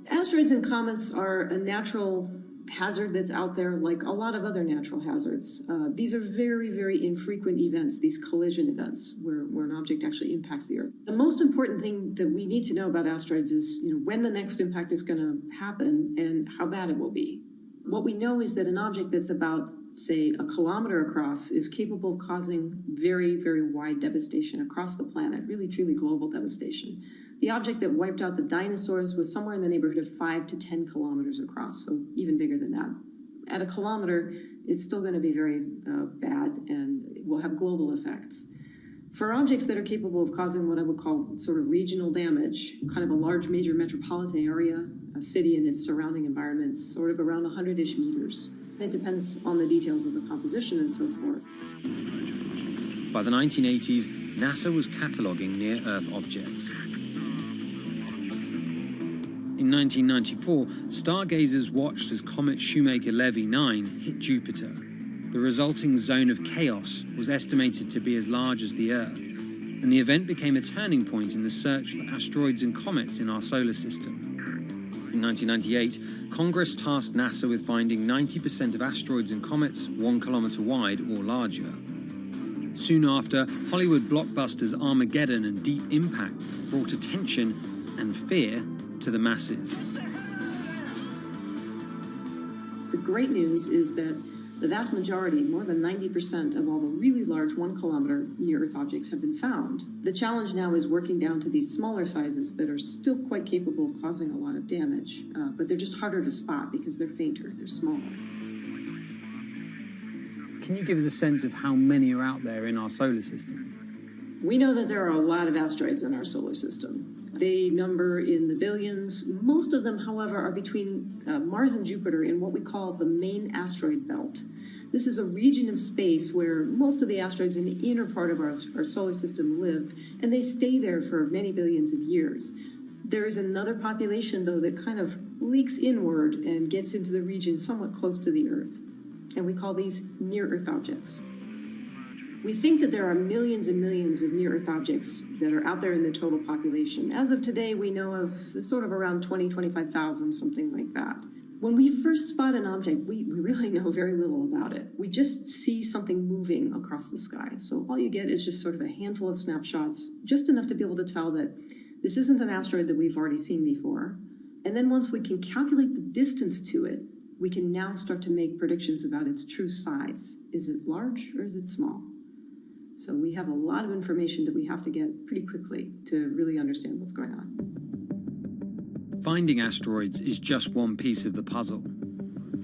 Asteroids and comets are a natural hazard that's out there like a lot of other natural hazards. These are very, very infrequent events, these collision events, where an object actually impacts the Earth. The most important thing that we need to know about asteroids is when the next impact is going to happen and how bad it will be. What we know is that an object that's about say a kilometer across, is capable of causing very, very wide devastation across the planet, really, truly global devastation. The object that wiped out the dinosaurs was somewhere in the neighborhood of 5 to 10 kilometers across, so even bigger than that. At a kilometer, it's still going to be very bad and will have global effects. For objects that are capable of causing what I would call sort of regional damage, kind of a large major metropolitan area, a city and its surrounding environment, sort of around 100-ish meters. It depends on the details of the composition and so forth. By the 1980s, NASA was cataloguing near-Earth objects. In 1994, stargazers watched as comet Shoemaker-Levy 9 hit Jupiter. The resulting zone of chaos was estimated to be as large as the Earth, and the event became a turning point in the search for asteroids and comets in our solar system. In 1998, Congress tasked NASA with finding 90% of asteroids and comets 1 kilometer wide or larger. Soon after, Hollywood blockbusters Armageddon and Deep Impact brought attention and fear to the masses. The great news is that the vast majority, more than 90% of all the really large 1 kilometer near-Earth objects have been found. The challenge now is working down to these smaller sizes that are still quite capable of causing a lot of damage, but they're just harder to spot because they're fainter, they're smaller. Can you give us a sense of how many are out there in our solar system? We know that there are a lot of asteroids in our solar system. They number in the billions. Most of them, however, are between Mars and Jupiter in what we call the main asteroid belt. This is a region of space where most of the asteroids in the inner part of our solar system live, and they stay there for many billions of years. There is another population, though, that kind of leaks inward and gets into the region somewhat close to the Earth, and we call these near-Earth objects. We think that there are millions and millions of near-Earth objects that are out there in the total population. As of today, we know of sort of around 25,000, something like that. When we first spot an object, we really know very little about it. We just see something moving across the sky. So all you get is just sort of a handful of snapshots, just enough to be able to tell that this isn't an asteroid that we've already seen before. And then once we can calculate the distance to it, we can now start to make predictions about its true size. Is it large or is it small? So we have a lot of information that we have to get pretty quickly to really understand what's going on. Finding asteroids is just one piece of the puzzle.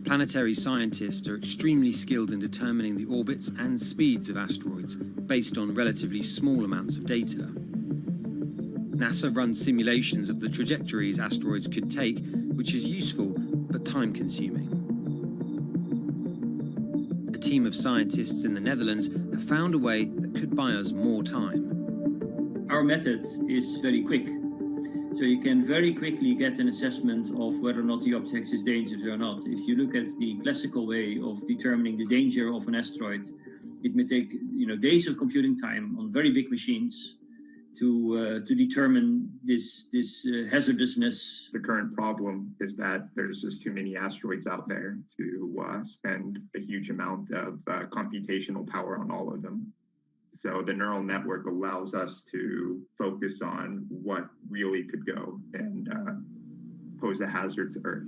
Planetary scientists are extremely skilled in determining the orbits and speeds of asteroids based on relatively small amounts of data. NASA runs simulations of the trajectories asteroids could take, which is useful but time-consuming. A team of scientists in the Netherlands have found a way that could buy us more time. Our method is very quick. So you can very quickly get an assessment of whether or not the object is dangerous or not. If you look at the classical way of determining the danger of an asteroid, it may take days of computing time on very big machines to determine this hazardousness. The current problem is that there's just too many asteroids out there to spend a huge amount of computational power on all of them. So the neural network allows us to focus on what really could go and pose a hazard to Earth.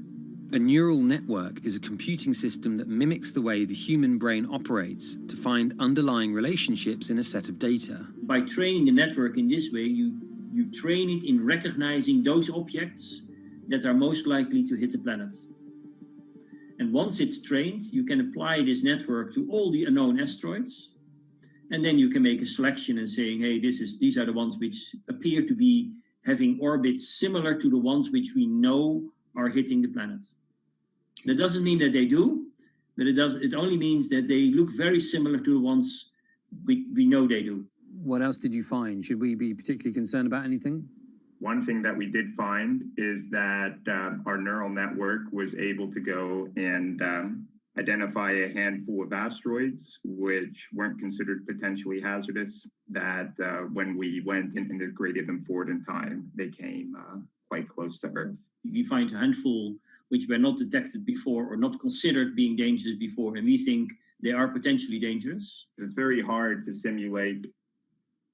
A neural network is a computing system that mimics the way the human brain operates to find underlying relationships in a set of data. By training the network in this way, you train it in recognizing those objects that are most likely to hit the planet. And once it's trained, you can apply this network to all the unknown asteroids. And then you can make a selection and saying, hey, these are the ones which appear to be having orbits similar to the ones which we know are hitting the planet. That doesn't mean that they do, but it only means that they look very similar to the ones we know they do. What else did you find? Should we be particularly concerned about anything? One thing that we did find is that our neural network was able to go and identify a handful of asteroids which weren't considered potentially hazardous, that when we went and integrated them forward in time, they came quite close to Earth. We find a handful which were not detected before or not considered being dangerous before, and we think they are potentially dangerous. It's very hard to simulate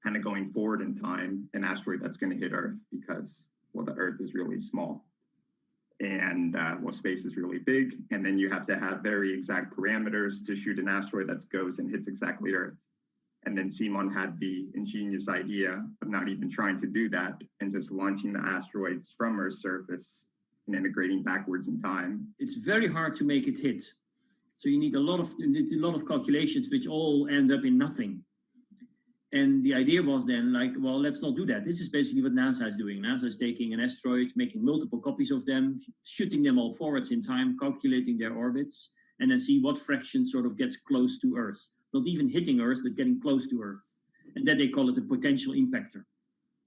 kind of going forward in time an asteroid that's going to hit Earth because, well, the Earth is really small. And well, space is really big. And then you have to have very exact parameters to shoot an asteroid that goes and hits exactly Earth. And then Simon had the ingenious idea of not even trying to do that and just launching the asteroids from Earth's surface and integrating backwards in time. It's very hard to make it hit. So you need a lot of calculations which all end up in nothing. And the idea was then like, well, let's not do that. This is basically what NASA is doing. NASA is taking an asteroid, making multiple copies of them, shooting them all forwards in time, calculating their orbits, and then see what fraction sort of gets close to Earth. Not even hitting Earth, but getting close to Earth. And that they call it a potential impactor.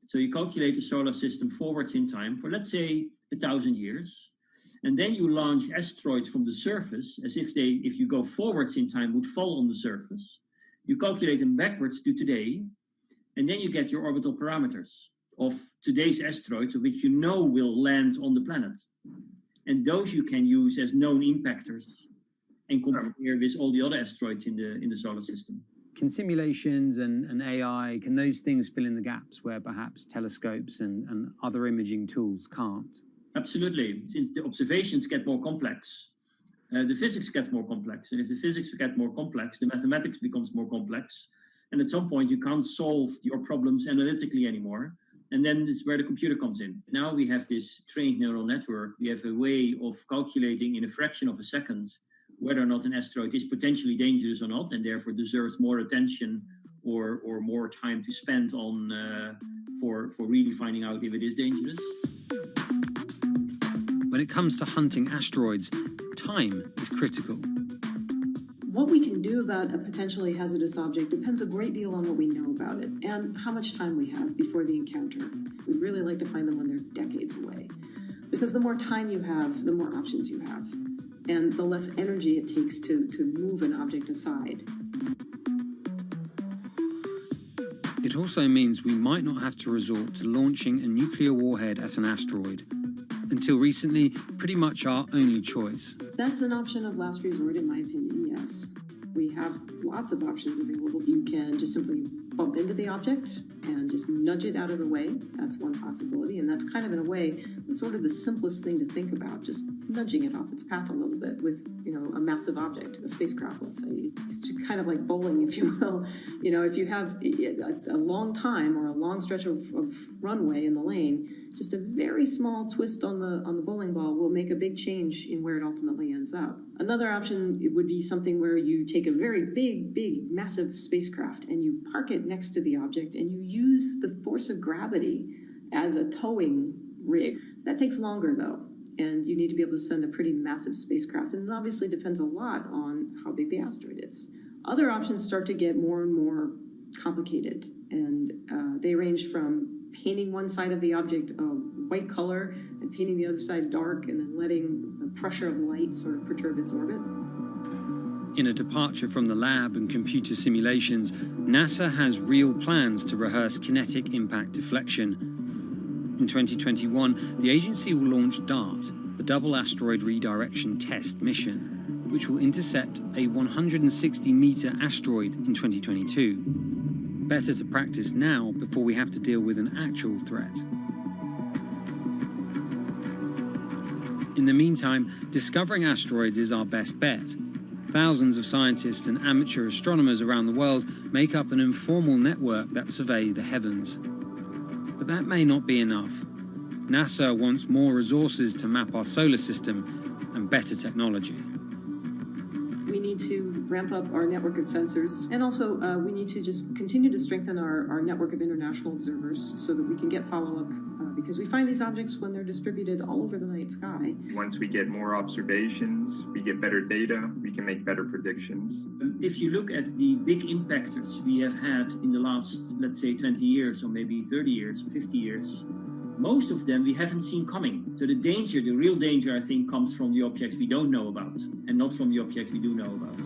So you calculate the solar system forwards in time for, let's say, 1,000 years. And then you launch asteroids from the surface as if they, if you go forwards in time, would fall on the surface. You calculate them backwards to today, and then you get your orbital parameters of today's asteroids, which you know will land on the planet. And those you can use as known impactors and compare with all the other asteroids in the solar system. Can simulations and AI, can those things fill in the gaps where perhaps telescopes and other imaging tools can't? Absolutely. Since the observations get more complex, the physics gets more complex. And if the physics get more complex, the mathematics becomes more complex. And at some point, you can't solve your problems analytically anymore. And then this is where the computer comes in. Now we have this trained neural network. We have a way of calculating in a fraction of a second whether or not an asteroid is potentially dangerous or not, and therefore deserves more attention or more time to spend on for really finding out if it is dangerous. When it comes to hunting asteroids, time is critical. What we can do about a potentially hazardous object depends a great deal on what we know about it and how much time we have before the encounter. We'd really like to find them when they're decades away, because the more time you have, the more options you have, and the less energy it takes to move an object aside. It also means we might not have to resort to launching a nuclear warhead at an asteroid. Until recently, pretty much our only choice. That's an option of last resort, in my opinion, yes. We have lots of options available. You can just simply bump into the object and just nudge it out of the way. That's one possibility, and that's kind of, in a way, sort of the simplest thing to think about, just nudging it off its path a little bit with, a massive object, a spacecraft, let's say. It's kind of like bowling, if you will. If you have a long time or a long stretch of runway in the lane, just a very small twist on the bowling ball will make a big change in where it ultimately ends up. Another option would be something where you take a very big, massive spacecraft and you park it next to the object and you use the force of gravity as a towing rig. That takes longer, though, and you need to be able to send a pretty massive spacecraft, and it obviously depends a lot on how big the asteroid is. Other options start to get more and more complicated, and they range from painting one side of the object a white color and painting the other side dark, and then letting the pressure of light sort of perturb its orbit. In a departure from the lab and computer simulations, NASA has real plans to rehearse kinetic impact deflection. In 2021, the agency will launch DART, the Double Asteroid Redirection Test mission, which will intercept a 160-meter asteroid in 2022. Better to practice now before we have to deal with an actual threat. In the meantime, discovering asteroids is our best bet. Thousands of scientists and amateur astronomers around the world make up an informal network that survey the heavens. But that may not be enough. NASA wants more resources to map our solar system and better technology. We need to ramp up our network of sensors, and also we need to just continue to strengthen our network of international observers so that we can get follow-up, because we find these objects when they're distributed all over the night sky. Once we get more observations, we get better data, we can make better predictions. If you look at the big impactors we have had in the last, let's say, 20 years, or maybe 30 years, or 50 years, most of them we haven't seen coming. So the real danger, I think, comes from the objects we don't know about, and not from the objects we do know about.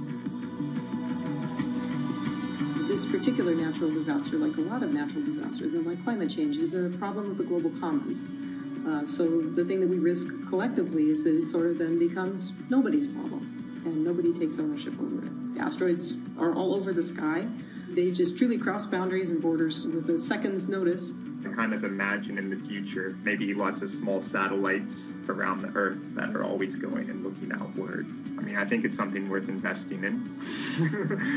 This particular natural disaster, like a lot of natural disasters and like climate change, is a problem of the global commons. So the thing that we risk collectively is that it sort of then becomes nobody's problem, and nobody takes ownership over it. The asteroids are all over the sky. They just truly cross boundaries and borders with a second's notice. kind of imagine in the future maybe lots of small satellites around the Earth that are always going and looking outward. I mean, I think it's something worth investing in.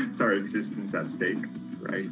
It's our existence at stake, right?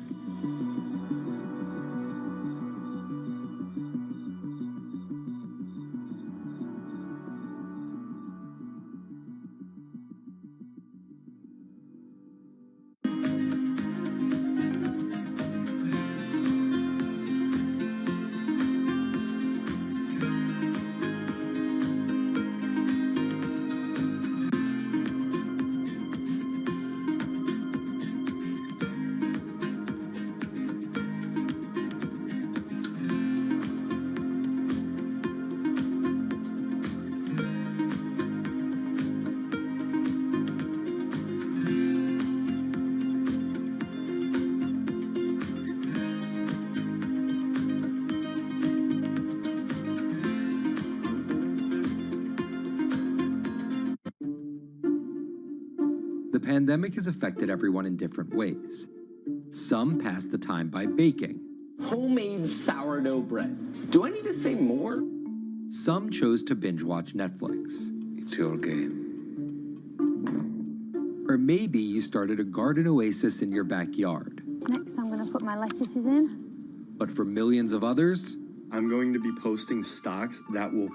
The pandemic has affected everyone in different ways. Some pass the time by baking. Homemade sourdough bread. Do I need to say more? Some chose to binge watch Netflix. It's your game. Or maybe you started a garden oasis in your backyard. Next, I'm going to put my lettuces in. But for millions of others, I'm going to be posting stocks that will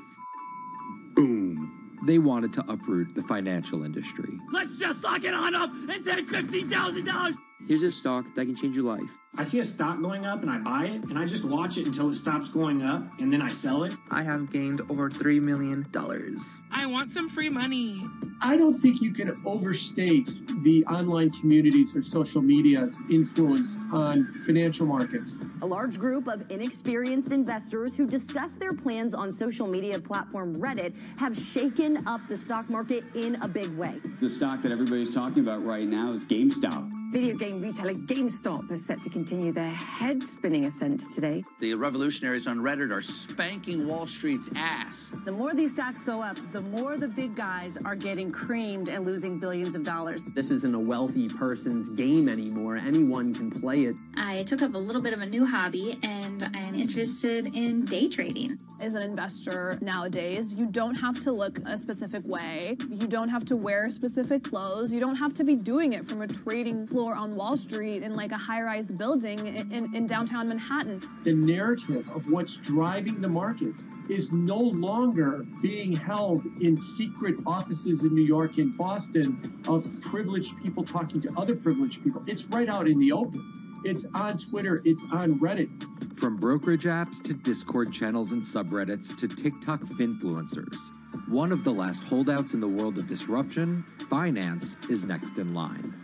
boom. They wanted to uproot the financial industry. Let's just lock it on up and take $15,000. Here's a stock that can change your life. I see a stock going up and I buy it, and I just watch it until it stops going up, and then I sell it. I have gained over $3 million. I want some free money. I don't think you can overstate the online communities or social media's influence on financial markets. A large group of inexperienced investors who discuss their plans on social media platform Reddit have shaken up the stock market in a big way. The stock that everybody's talking about right now is GameStop. Video game retailer GameStop is set to continue their head-spinning ascent today. The revolutionaries on Reddit are spanking Wall Street's ass. The more these stocks go up, the more the big guys are getting creamed and losing billions of dollars. This isn't a wealthy person's game anymore. Anyone can play it. I took up a little bit of a new hobby, and I am interested in day trading. As an investor nowadays, you don't have to look a specific way. You don't have to wear specific clothes. You don't have to be doing it from a trading floor on Wall Street in like a high-rise building in downtown Manhattan. The narrative of what's driving the markets is no longer being held in secret offices in New York and Boston of privileged people talking to other privileged people. It's right out in the open. It's on Twitter, it's on Reddit. From brokerage apps to Discord channels and subreddits to TikTok finfluencers, one of the last holdouts in the world of disruption, finance is next in line.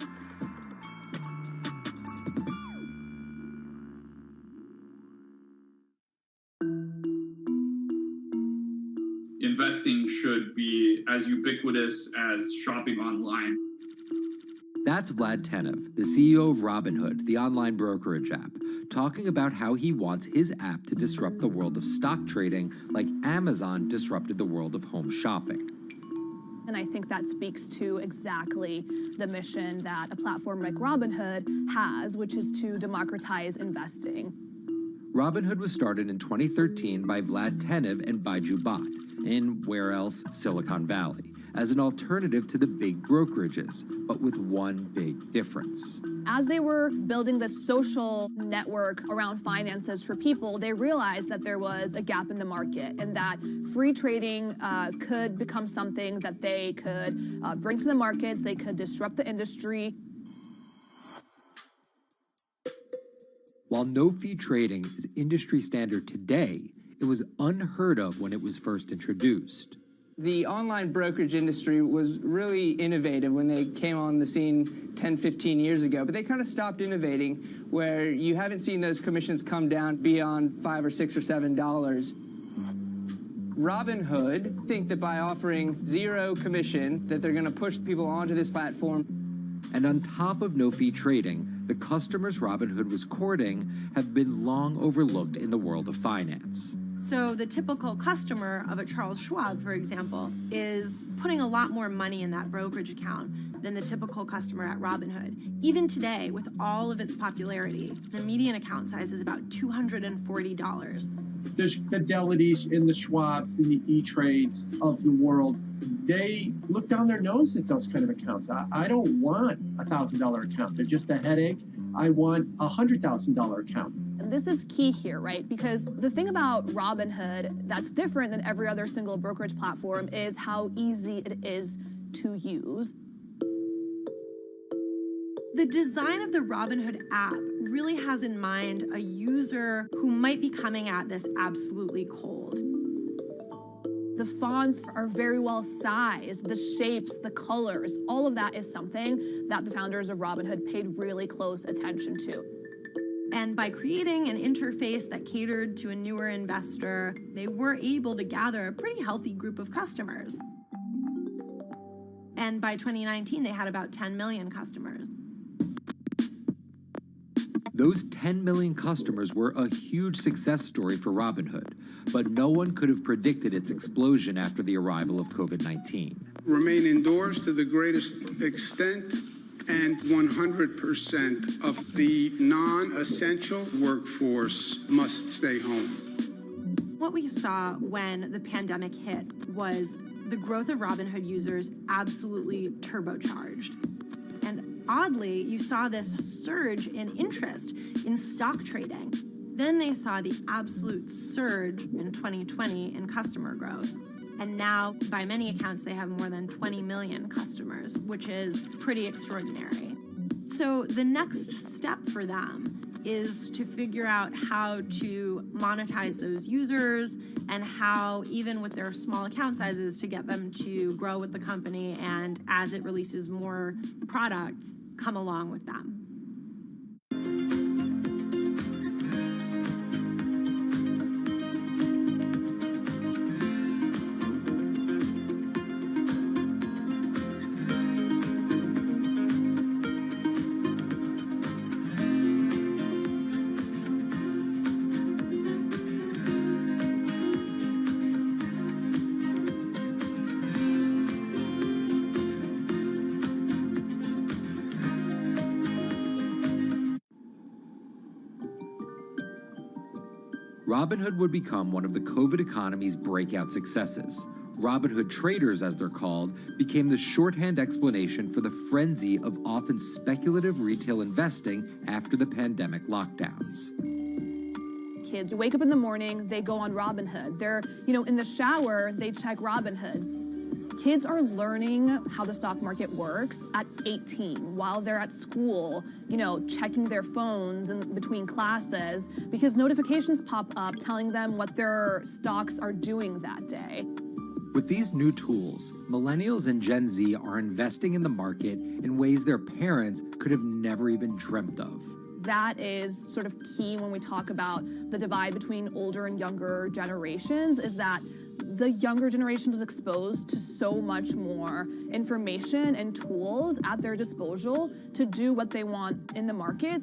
Investing should be as ubiquitous as shopping online. That's Vlad Tenev, the CEO of Robinhood, the online brokerage app, talking about how he wants his app to disrupt the world of stock trading like Amazon disrupted the world of home shopping. And I think that speaks to exactly the mission that a platform like Robinhood has, which is to democratize investing. Robinhood was started in 2013 by Vlad Tenev and Baiju Bhatt in, where else, Silicon Valley, as an alternative to the big brokerages, but with one big difference. As they were building the social network around finances for people, they realized that there was a gap in the market and that free trading could become something that they could bring to the markets, they could disrupt the industry. While no-fee trading is industry standard today, it was unheard of when it was first introduced. The online brokerage industry was really innovative when they came on the scene 10, 15 years ago, but they kind of stopped innovating where you haven't seen those commissions come down beyond $5 or $6 or $7. Robinhood think that by offering zero commission that they're going to push people onto this platform. And on top of no-fee trading, the customers Robinhood was courting have been long overlooked in the world of finance. So the typical customer of a Charles Schwab, for example, is putting a lot more money in that brokerage account than the typical customer at Robinhood. Even today, with all of its popularity, the median account size is about $240. There's Fidelities in the Schwabs and the E-Trades of the world. They look down their nose at those kind of accounts. I don't want a $1,000 account. They're just a headache. I want a $100,000 account. And this is key here, right? Because the thing about Robinhood that's different than every other single brokerage platform is how easy it is to use. The design of the Robinhood app really has in mind a user who might be coming at this absolutely cold. The fonts are very well sized, the shapes, the colors, all of that is something that the founders of Robinhood paid really close attention to. And by creating an interface that catered to a newer investor, they were able to gather a pretty healthy group of customers. And by 2019, they had about 10 million customers. Those 10 million customers were a huge success story for Robinhood, but no one could have predicted its explosion after the arrival of COVID-19. Remain indoors to the greatest extent, and 100% of the non-essential workforce must stay home. What we saw when the pandemic hit was the growth of Robinhood users absolutely turbocharged. And oddly, you saw this surge in interest in stock trading. Then they saw the absolute surge in 2020 in customer growth. And now, by many accounts, they have more than 20 million customers, which is pretty extraordinary. So the next step for them is to figure out how to monetize those users and how, even with their small account sizes, to get them to grow with the company and, as it releases more products, come along with them. Robinhood would become one of the COVID economy's breakout successes. Robinhood traders, as they're called, became the shorthand explanation for the frenzy of often speculative retail investing after the pandemic lockdowns. Kids wake up in the morning, they go on Robinhood. They're, in the shower, they check Robinhood. Kids are learning how the stock market works at 18 while they're at school, checking their phones in between classes because notifications pop up telling them what their stocks are doing that day. With these new tools, millennials and Gen Z are investing in the market in ways their parents could have never even dreamt of. That is sort of key when we talk about the divide between older and younger generations, is that the younger generation is exposed to so much more information and tools at their disposal to do what they want in the market.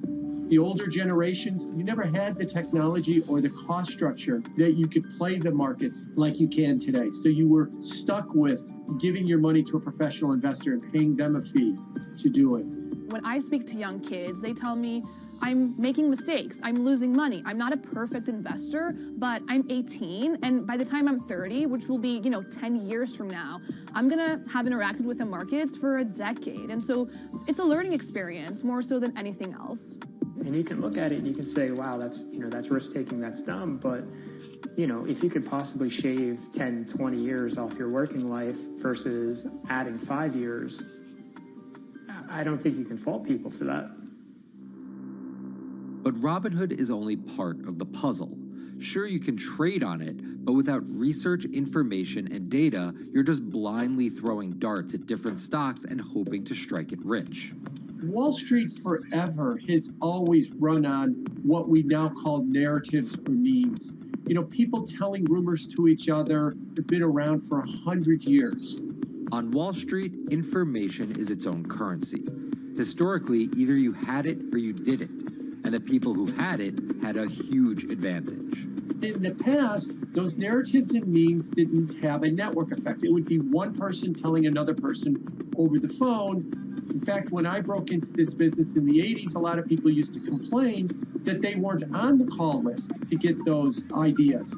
The older generations, you never had the technology or the cost structure that you could play the markets like you can today. So you were stuck with giving your money to a professional investor and paying them a fee to do it. When I speak to young kids, they tell me, I'm making mistakes, I'm losing money. I'm not a perfect investor, but I'm 18, and by the time I'm 30, which will be, 10 years from now, I'm gonna have interacted with the markets for a decade. And so it's a learning experience more so than anything else. And you can look at it and you can say, wow, that's risk-taking, that's dumb, but if you could possibly shave 10, 20 years off your working life versus adding 5 years, I don't think you can fault people for that. But Robinhood is only part of the puzzle. Sure, you can trade on it, but without research, information, and data, you're just blindly throwing darts at different stocks and hoping to strike it rich. Wall Street forever has always run on what we now call narratives or memes. People telling rumors to each other have been around for 100 years. On Wall Street, information is its own currency. Historically, either you had it or you didn't. And and the people who had it had a huge advantage. In the past, those narratives and memes didn't have a network effect. It would be one person telling another person over the phone. In fact, when I broke into this business in the 80s, a lot of people used to complain that they weren't on the call list to get those ideas.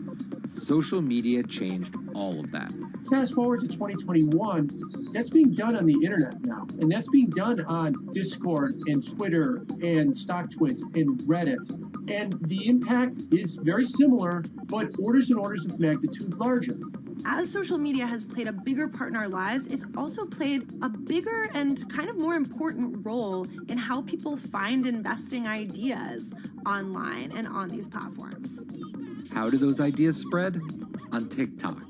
Social media changed all of that. Fast forward to 2021, that's being done on the internet now. And that's being done on Discord and Twitter and StockTwits and Reddit. And the impact is very similar, but orders and orders of magnitude larger. As social media has played a bigger part in our lives, it's also played a bigger and kind of more important role in how people find investing ideas online and on these platforms. How do those ideas spread? On TikTok.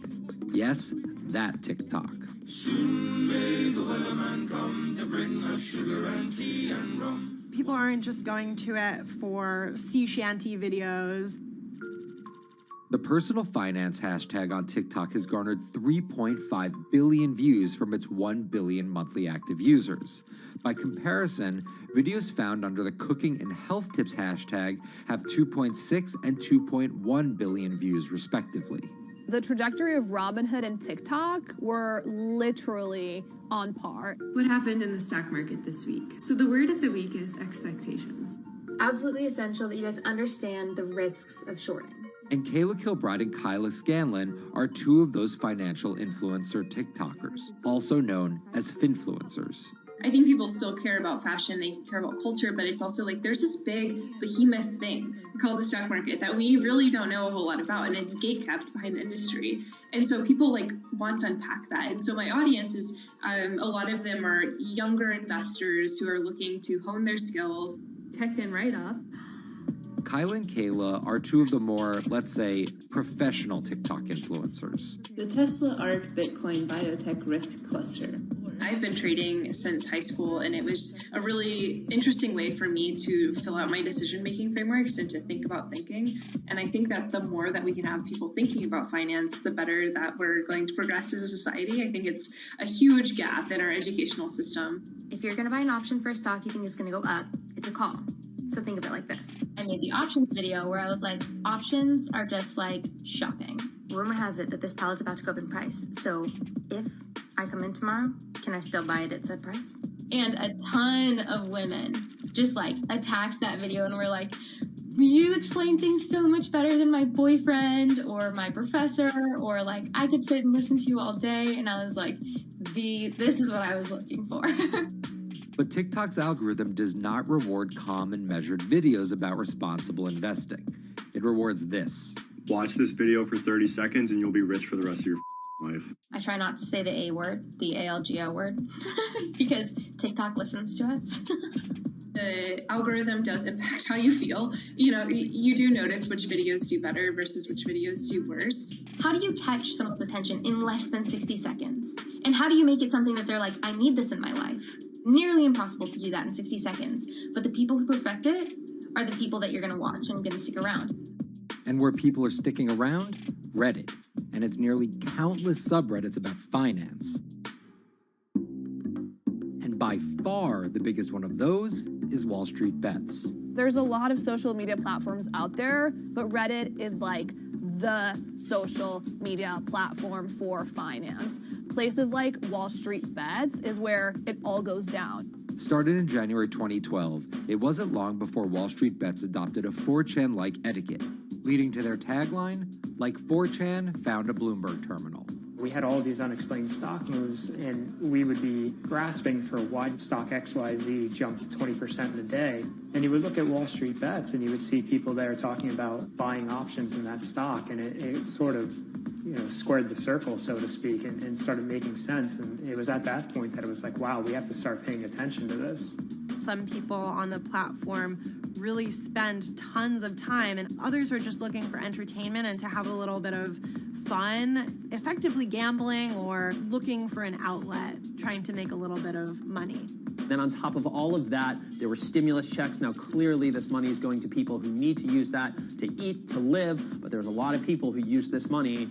Yes, that TikTok. Soon may the weatherman come to bring us sugar and tea and rum. People aren't just going to it for sea shanty videos. The personal finance hashtag on TikTok has garnered 3.5 billion views from its 1 billion monthly active users. By comparison, videos found under the cooking and health tips hashtag have 2.6 and 2.1 billion views respectively. The trajectory of Robinhood and TikTok were literally on par. What happened in the stock market this week? So the word of the week is expectations. Absolutely essential that you guys understand the risks of shorting. And Kayla Kilbride and Kyla Scanlon are two of those financial influencer TikTokers, also known as finfluencers. I think people still care about fashion, they care about culture, but it's also like there's this big behemoth thing called the stock market that we really don't know a whole lot about, and it's gatekept behind the industry. And so people like want to unpack that. And so my audience is, a lot of them are younger investors who are looking to hone their skills. Tech and right up. Kyla and Kayla are two of the more, let's say, professional TikTok influencers. The Tesla ARK Bitcoin Biotech Risk Cluster. I've been trading since high school, and it was a really interesting way for me to fill out my decision-making frameworks and to think about thinking. And I think that the more that we can have people thinking about finance, the better that we're going to progress as a society. I think it's a huge gap in our educational system. If you're going to buy an option for a stock you think is going to go up, it's a call. So think of it like this. I made the options video where I was like, options are just like shopping. Rumor has it that this pallet's about to go up in price. So if I come in tomorrow, can I still buy it at said price? And a ton of women just like attacked that video and were like, you explain things so much better than my boyfriend or my professor, or like I could sit and listen to you all day. And I was like, this is what I was looking for. But TikTok's algorithm does not reward calm and measured videos about responsible investing. It rewards this. Watch this video for 30 seconds and you'll be rich for the rest of your life. I try not to say the A word, the ALGO word, because TikTok listens to us. The algorithm does impact how you feel. You know, you do notice which videos do better versus which videos do worse. How do you catch someone's attention in less than 60 seconds? And how do you make it something that they're like, I need this in my life? Nearly impossible to do that in 60 seconds. But the people who perfect it are the people that you're going to watch and going to stick around. And where people are sticking around? Reddit. And its nearly countless subreddits about finance. And by far the biggest one of those is Wall Street Bets. There's a lot of social media platforms out there, but Reddit is like the social media platform for finance. Places like Wall Street Bets is where it all goes down. Started in January 2012, it wasn't long before Wall Street Bets adopted a 4chan-like etiquette, leading to their tagline, like 4chan found a Bloomberg terminal. We had all these unexplained stock moves, and we would be grasping for why stock XYZ jumped 20% in a day. And you would look at Wall Street Bets, and you would see people there talking about buying options in that stock, and it sort of, squared the circle, so to speak, and started making sense. And it was at that point that it was like, wow, we have to start paying attention to this. Some people on the platform really spend tons of time, and others are just looking for entertainment and to have a little bit of fun, effectively gambling or looking for an outlet, trying to make a little bit of money. Then on top of all of that, there were stimulus checks. Now, clearly this money is going to people who need to use that to eat, to live, but there's a lot of people who use this money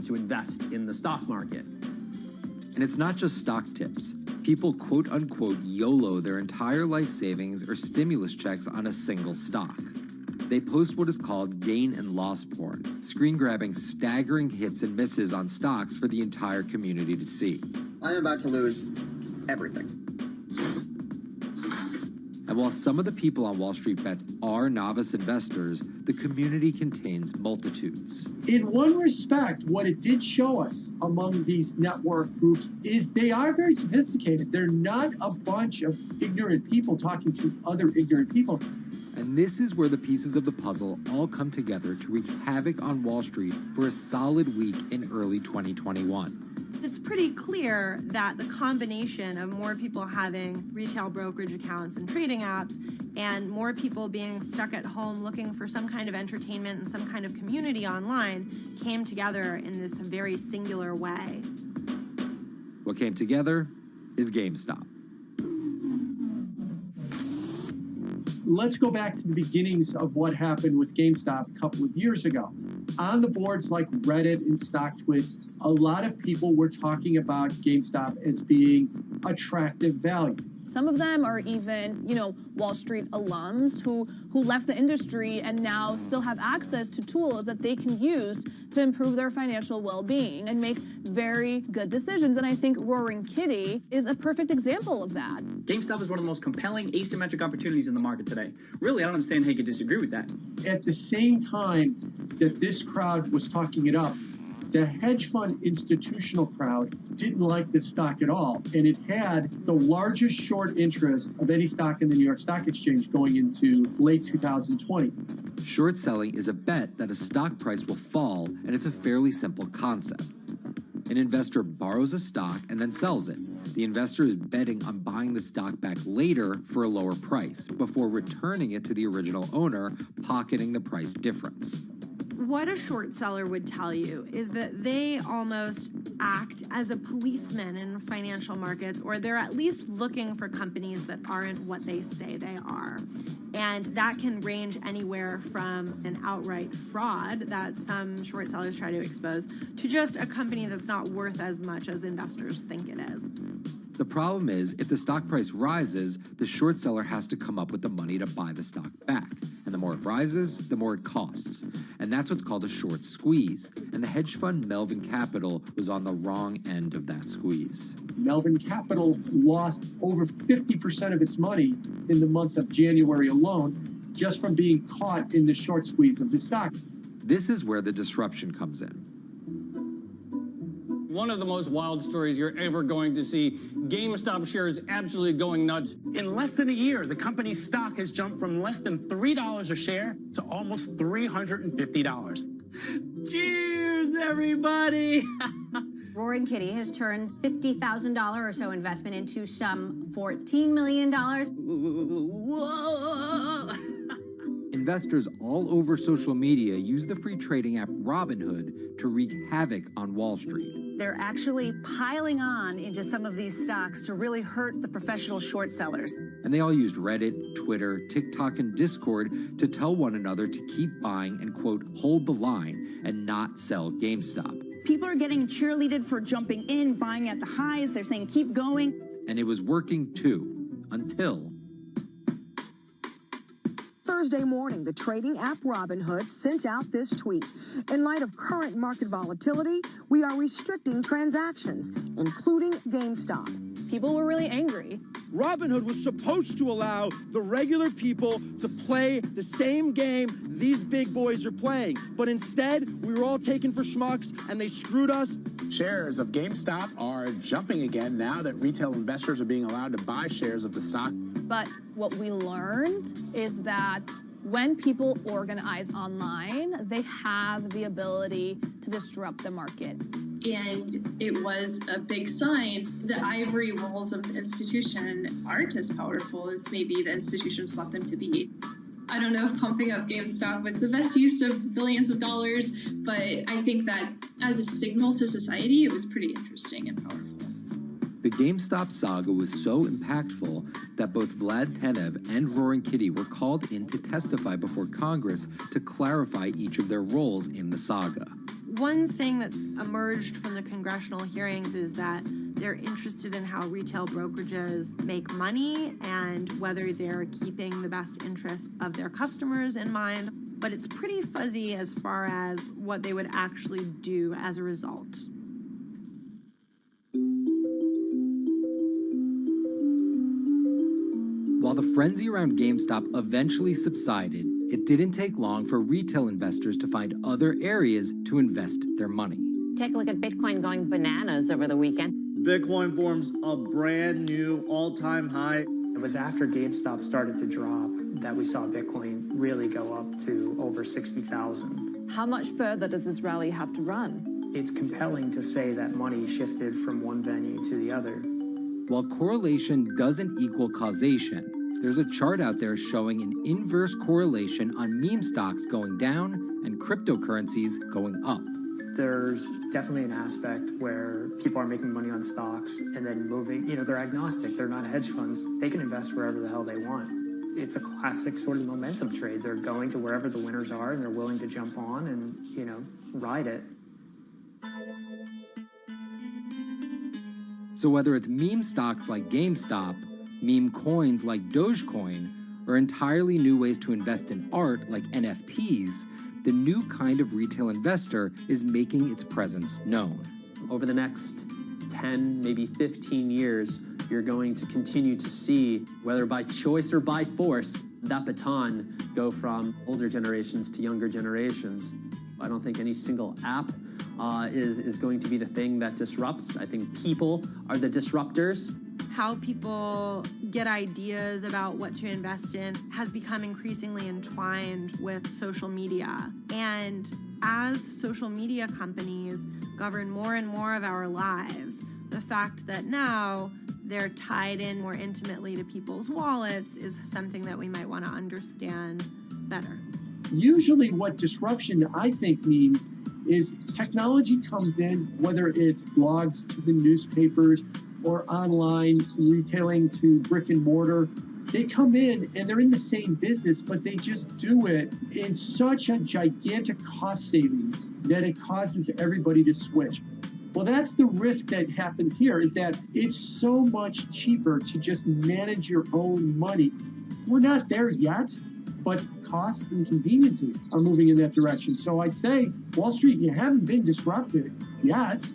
to invest in the stock market. And it's not just stock tips. People quote-unquote YOLO their entire life savings or stimulus checks on a single stock. They post what is called gain and loss porn, screen-grabbing staggering hits and misses on stocks for the entire community to see. I'm about to lose everything. And while some of the people on Wall Street Bets are novice investors, the community contains multitudes. In one respect, what it did show us among these network groups is they are very sophisticated. They're not a bunch of ignorant people talking to other ignorant people. And this is where the pieces of the puzzle all come together to wreak havoc on Wall Street for a solid week in early 2021. It's pretty clear that the combination of more people having retail brokerage accounts and trading apps and more people being stuck at home looking for some kind of entertainment and some kind of community online came together in this very singular way. What came together is GameStop. Let's go back to the beginnings of what happened with GameStop a couple of years ago. On the boards like Reddit and StockTwit, a lot of people were talking about GameStop as being attractive value. Some of them are even, Wall Street alums who left the industry and now still have access to tools that they can use to improve their financial well-being and make very good decisions. And I think Roaring Kitty is a perfect example of that. GameStop is one of the most compelling asymmetric opportunities in the market today. Really, I don't understand how you could disagree with that. At the same time that this crowd was talking it up, the hedge fund institutional crowd didn't like this stock at all, and it had the largest short interest of any stock in the New York Stock Exchange going into late 2020. Short selling is a bet that a stock price will fall, and it's a fairly simple concept. An investor borrows a stock and then sells it. The investor is betting on buying the stock back later for a lower price before returning it to the original owner, pocketing the price difference. What a short seller would tell you is that they almost act as a policeman in financial markets, or they're at least looking for companies that aren't what they say they are. And that can range anywhere from an outright fraud that some short sellers try to expose to just a company that's not worth as much as investors think it is. The problem is, if the stock price rises, the short seller has to come up with the money to buy the stock back. And the more it rises, the more it costs. And that's what's called a short squeeze. And the hedge fund Melvin Capital was on the wrong end of that squeeze. Melvin Capital lost over 50% of its money in the month of January alone, just from being caught in the short squeeze of the stock. This is where the disruption comes in. One of the most wild stories you're ever going to see. GameStop shares absolutely going nuts. In less than a year, the company's stock has jumped from less than $3 a share to almost $350. Cheers, everybody! Roaring Kitty has turned $50,000 or so investment into some $14 million. Whoa! Investors all over social media use the free trading app Robinhood to wreak havoc on Wall Street. They're actually piling on into some of these stocks to really hurt the professional short sellers. And they all used Reddit, Twitter, TikTok, and Discord to tell one another to keep buying and, quote, hold the line and not sell GameStop. People are getting cheerleaded for jumping in, buying at the highs. They're saying, keep going. And it was working too, until Thursday morning, the trading app Robinhood sent out this tweet. In light of current market volatility, we are restricting transactions, including GameStop. People were really angry. Robinhood was supposed to allow the regular people to play the same game these big boys are playing. But instead, we were all taken for schmucks, and they screwed us. Shares of GameStop are jumping again now that retail investors are being allowed to buy shares of the stock. But what we learned is that when people organize online, they have the ability to disrupt the market. And it was a big sign. The ivory walls of the institution aren't as powerful as maybe the institutions thought them to be. I don't know if pumping up GameStop was the best use of billions of dollars, but I think that as a signal to society, it was pretty interesting and powerful. The GameStop saga was so impactful that both Vlad Tenev and Roaring Kitty were called in to testify before Congress to clarify each of their roles in the saga. One thing that's emerged from the congressional hearings is that They're interested in how retail brokerages make money and whether they're keeping the best interest of their customers in mind, but it's pretty fuzzy as far as what they would actually do as a result. While the frenzy around GameStop eventually subsided, it didn't take long for retail investors to find other areas to invest their money. Take a look at Bitcoin going bananas over the weekend. Bitcoin forms a brand new all-time high. It was after GameStop started to drop that we saw Bitcoin really go up to over 60,000. How much further does this rally have to run? It's compelling to say that money shifted from one venue to the other. While correlation doesn't equal causation, there's a chart out there showing an inverse correlation on meme stocks going down and cryptocurrencies going up. There's definitely an aspect where people are making money on stocks and then moving, they're agnostic, they're not hedge funds. They can invest wherever the hell they want. It's a classic sort of momentum trade. They're going to wherever the winners are and they're willing to jump on and, ride it. So whether it's meme stocks like GameStop, meme coins like Dogecoin, or entirely new ways to invest in art like NFTs, the new kind of retail investor is making its presence known. Over the next 10, maybe 15 years, you're going to continue to see, whether by choice or by force, that baton go from older generations to younger generations. I don't think any single app is going to be the thing that disrupts. I think people are the disruptors. How people get ideas about what to invest in has become increasingly entwined with social media. And as social media companies govern more and more of our lives, the fact that now they're tied in more intimately to people's wallets is something that we might want to understand better. Usually what disruption, I think, means is technology comes in, whether it's blogs to the newspapers or online retailing to brick and mortar. They come in and they're in the same business, but they just do it in such a gigantic cost savings that it causes everybody to switch. Well, that's the risk that happens here, is that it's so much cheaper to just manage your own money. We're not there yet, but costs and conveniences are moving in that direction. So I'd say, Wall Street, you haven't been disrupted yet,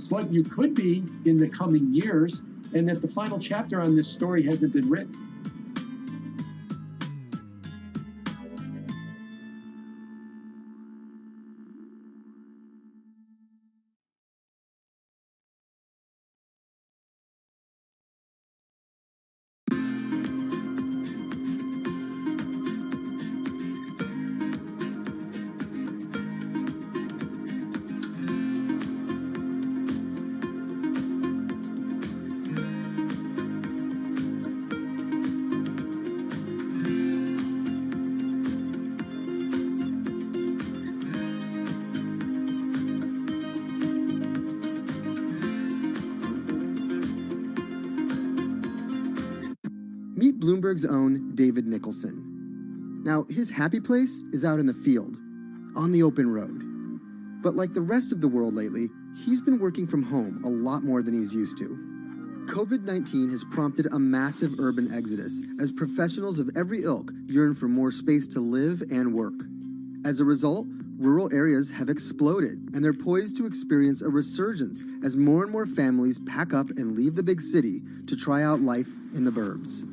but you could be in the coming years, and that the final chapter on this story hasn't been written. Meet Bloomberg's own David Nicholson. Now, his happy place is out in the field, on the open road. But like the rest of the world lately, he's been working from home a lot more than he's used to. COVID-19 has prompted a massive urban exodus as professionals of every ilk yearn for more space to live and work. As a result, rural areas have exploded, and they're poised to experience a resurgence as more and more families pack up and leave the big city to try out life in the burbs.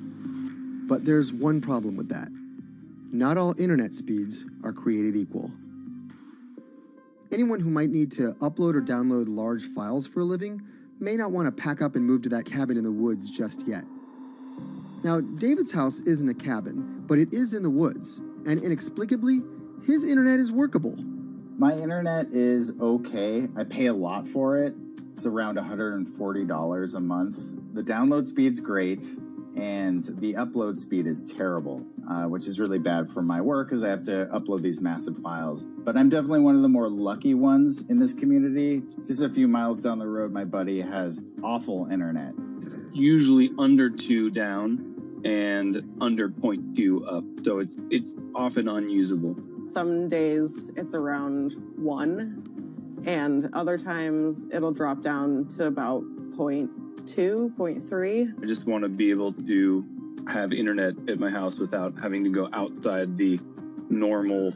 But there's one problem with that. Not all internet speeds are created equal. Anyone who might need to upload or download large files for a living may not want to pack up and move to that cabin in the woods just yet. Now, David's house isn't a cabin, but it is in the woods, and inexplicably, his internet is workable. My internet is okay. I pay a lot for it. It's around $140 a month. The download speed's great, and the upload speed is terrible, which is really bad for my work because I have to upload these massive files. But I'm definitely one of the more lucky ones in this community. Just a few miles down the road, my buddy has awful internet. It's usually under 2 down and under 0.2 up, so it's often unusable. Some days it's around 1, and other times it'll drop down to about 0.8 0.2, 0.3. I just want to be able to have internet at my house without having to go outside the normal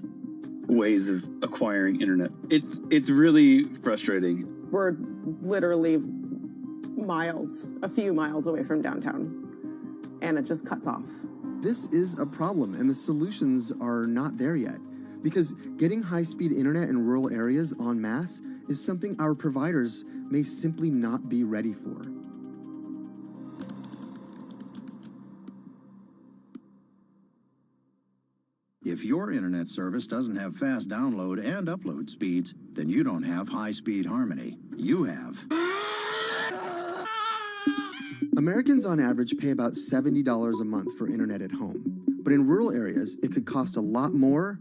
ways of acquiring internet. It's really frustrating. We're literally miles, a few miles away from downtown, and it just cuts off. This is a problem, and the solutions are not there yet, because getting high-speed internet in rural areas en masse is something our providers may simply not be ready for. If your internet service doesn't have fast download and upload speeds, then you don't have high-speed Harmony. You have. Americans on average pay about $70 a month for internet at home. But in rural areas, it could cost a lot more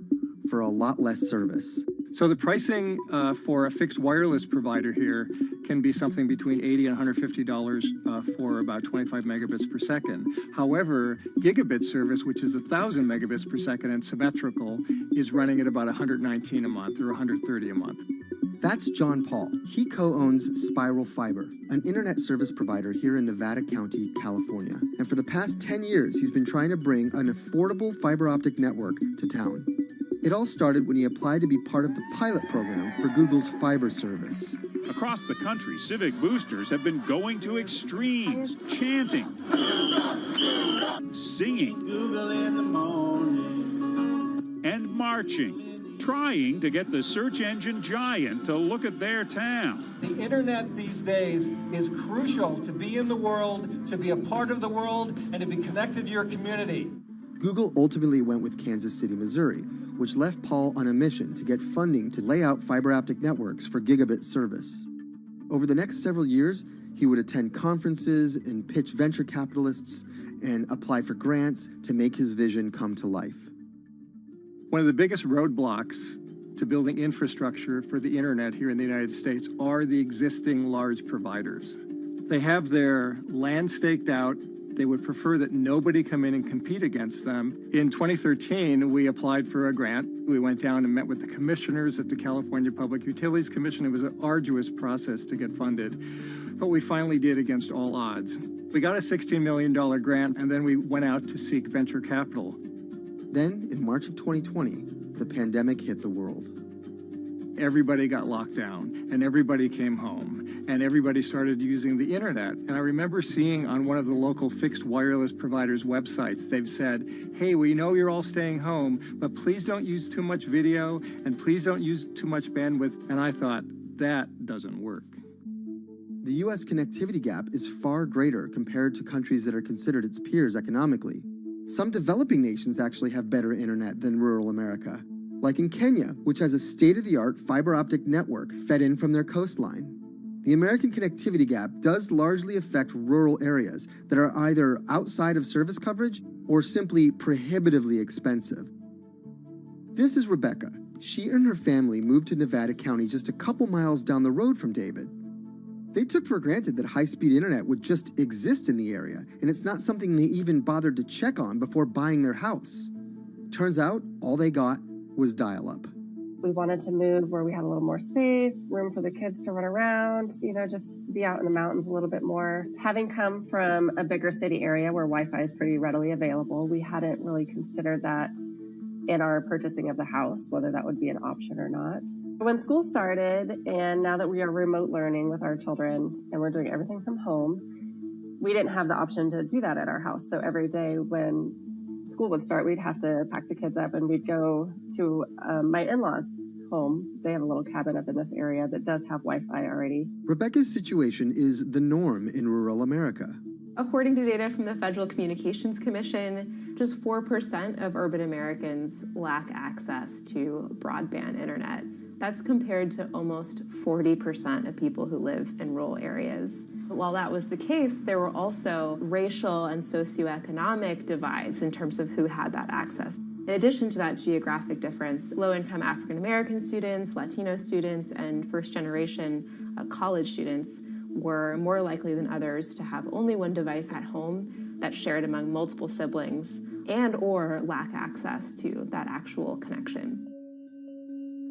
for a lot less service. So the pricing for a fixed wireless provider here can be something between $80 and $150 for about 25 megabits per second. However, gigabit service, which is 1,000 megabits per second and symmetrical, is running at about $119 a month or $130 a month. That's John Paul. He co-owns Spiral Fiber, an internet service provider here in Nevada County, California. And for the past 10 years, he's been trying to bring an affordable fiber optic network to town. It all started when he applied to be part of the pilot program for Google's fiber service. Across the country, civic boosters have been going to extremes, chanting, singing, Google in the morning, and marching, trying to get the search engine giant to look at their town. The internet these days is crucial to be in the world, to be a part of the world, and to be connected to your community. Google ultimately went with Kansas City, Missouri, which left Paul on a mission to get funding to lay out fiber optic networks for gigabit service. Over the next several years, he would attend conferences and pitch venture capitalists and apply for grants to make his vision come to life. One of the biggest roadblocks to building infrastructure for the internet here in the United States are the existing large providers. They have their land staked out. They would prefer that nobody come in and compete against them. In 2013, we applied for a grant. We went down and met with the commissioners at the California Public Utilities Commission. It was an arduous process to get funded, but we finally did against all odds. We got a $16 million grant, and then we went out to seek venture capital. Then, in March of 2020, the pandemic hit the world. Everybody got locked down, and everybody came home, and everybody started using the internet. And I remember seeing on one of the local fixed wireless providers' websites, they've said, hey, we know you're all staying home, but please don't use too much video, and please don't use too much bandwidth. And I thought, that doesn't work. The U.S. connectivity gap is far greater compared to countries that are considered its peers economically. Some developing nations actually have better internet than rural America, like in Kenya, which has a state-of-the-art fiber optic network fed in from their coastline. The American connectivity gap does largely affect rural areas that are either outside of service coverage or simply prohibitively expensive. This is Rebecca. She and her family moved to Nevada County just a couple miles down the road from David. They took for granted that high-speed internet would just exist in the area, and it's not something they even bothered to check on before buying their house. Turns out, all they got was dial-up. We wanted to move where we had a little more space, room for the kids to run around, just be out in the mountains a little bit more. Having come from a bigger city area where Wi-Fi is pretty readily available, we hadn't really considered that in our purchasing of the house, whether that would be an option or not. When school started, and now that we are remote learning with our children and we're doing everything from home, we didn't have the option to do that at our house. So every day when school would start, we'd have to pack the kids up and we'd go to my in-laws' home. They have a little cabin up in this area that does have Wi-Fi already. Rebecca's situation is the norm in rural America. According to data from the Federal Communications Commission, just 4% of urban Americans lack access to broadband internet. That's compared to almost 40% of people who live in rural areas. But while that was the case, there were also racial and socioeconomic divides in terms of who had that access. In addition to that geographic difference, low-income African-American students, Latino students, and first-generation college students were more likely than others to have only one device at home that's shared among multiple siblings and or lack access to that actual connection.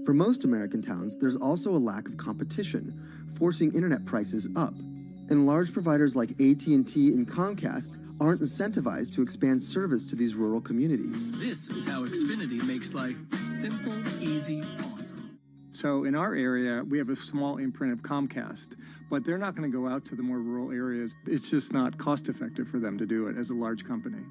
For most American towns, there's also a lack of competition, forcing internet prices up. And large providers like AT&T and Comcast aren't incentivized to expand service to these rural communities. This is how Xfinity makes life simple, easy, awesome. So in our area, we have a small imprint of Comcast, but they're not going to go out to the more rural areas. It's just not cost effective for them to do it as a large company.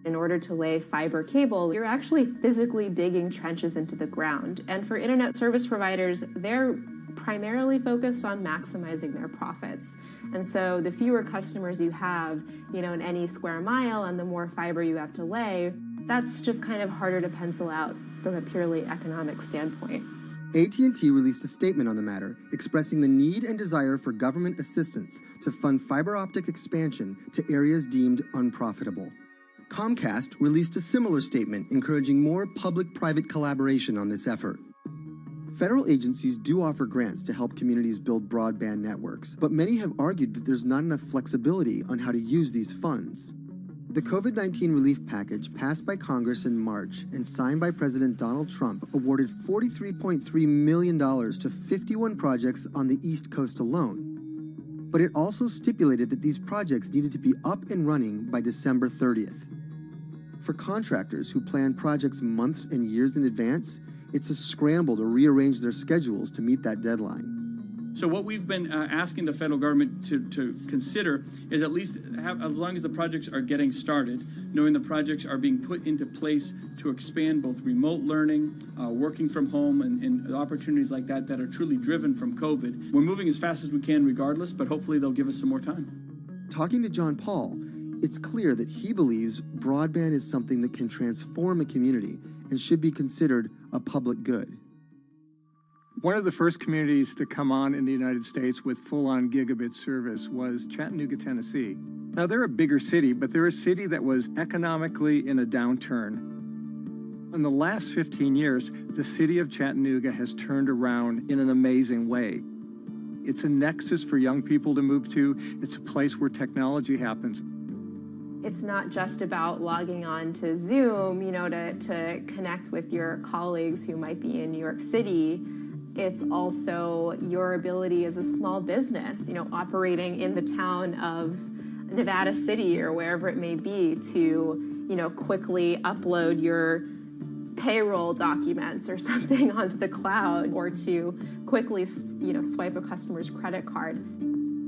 In order to lay fiber cable, you're actually physically digging trenches into the ground. And for internet service providers, they're primarily focused on maximizing their profits. And so the fewer customers you have, in any square mile and the more fiber you have to lay, that's just kind of harder to pencil out from a purely economic standpoint. AT&T released a statement on the matter, expressing the need and desire for government assistance to fund fiber optic expansion to areas deemed unprofitable. Comcast released a similar statement encouraging more public-private collaboration on this effort. Federal agencies do offer grants to help communities build broadband networks, but many have argued that there's not enough flexibility on how to use these funds. The COVID-19 relief package passed by Congress in March and signed by President Donald Trump awarded $43.3 million to 51 projects on the East Coast alone. But it also stipulated that these projects needed to be up and running by December 30th. For contractors who plan projects months and years in advance, it's a scramble to rearrange their schedules to meet that deadline. So what we've been asking the federal government to consider is at least have, as long as the projects are getting started, knowing the projects are being put into place to expand both remote learning, working from home, and opportunities like that that are truly driven from COVID. We're moving as fast as we can regardless, but hopefully they'll give us some more time. Talking to John Paul, it's clear that he believes broadband is something that can transform a community and should be considered a public good. One of the first communities to come on in the United States with full-on gigabit service was Chattanooga, Tennessee. Now, they're a bigger city, but they're a city that was economically in a downturn. In the last 15 years, the city of Chattanooga has turned around in an amazing way. It's a nexus for young people to move to. It's a place where technology happens. It's not just about logging on to Zoom, to connect with your colleagues who might be in New York City. It's also your ability as a small business, operating in the town of Nevada City or wherever it may be to, quickly upload your payroll documents or something onto the cloud, or to quickly, swipe a customer's credit card.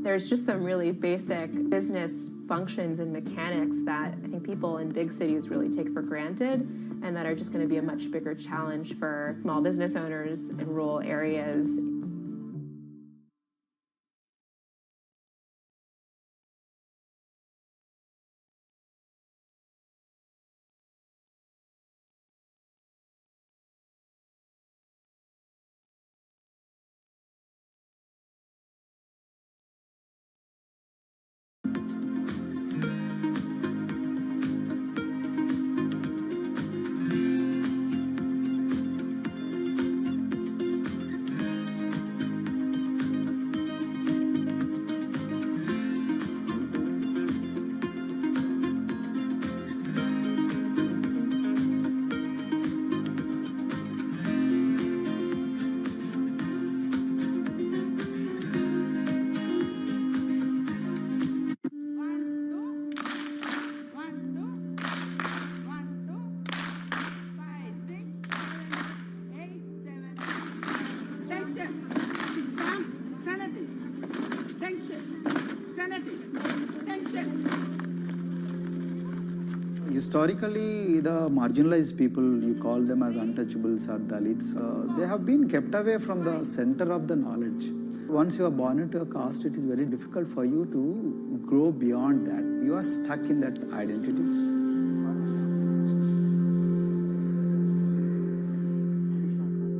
There's just some really basic business functions and mechanics that I think people in big cities really take for granted, and that are just going to be a much bigger challenge for small business owners in rural areas. Historically, the marginalized people, you call them as untouchables or Dalits, they have been kept away from the center of the knowledge. Once you are born into a caste, it is very difficult for you to grow beyond that. You are stuck in that identity.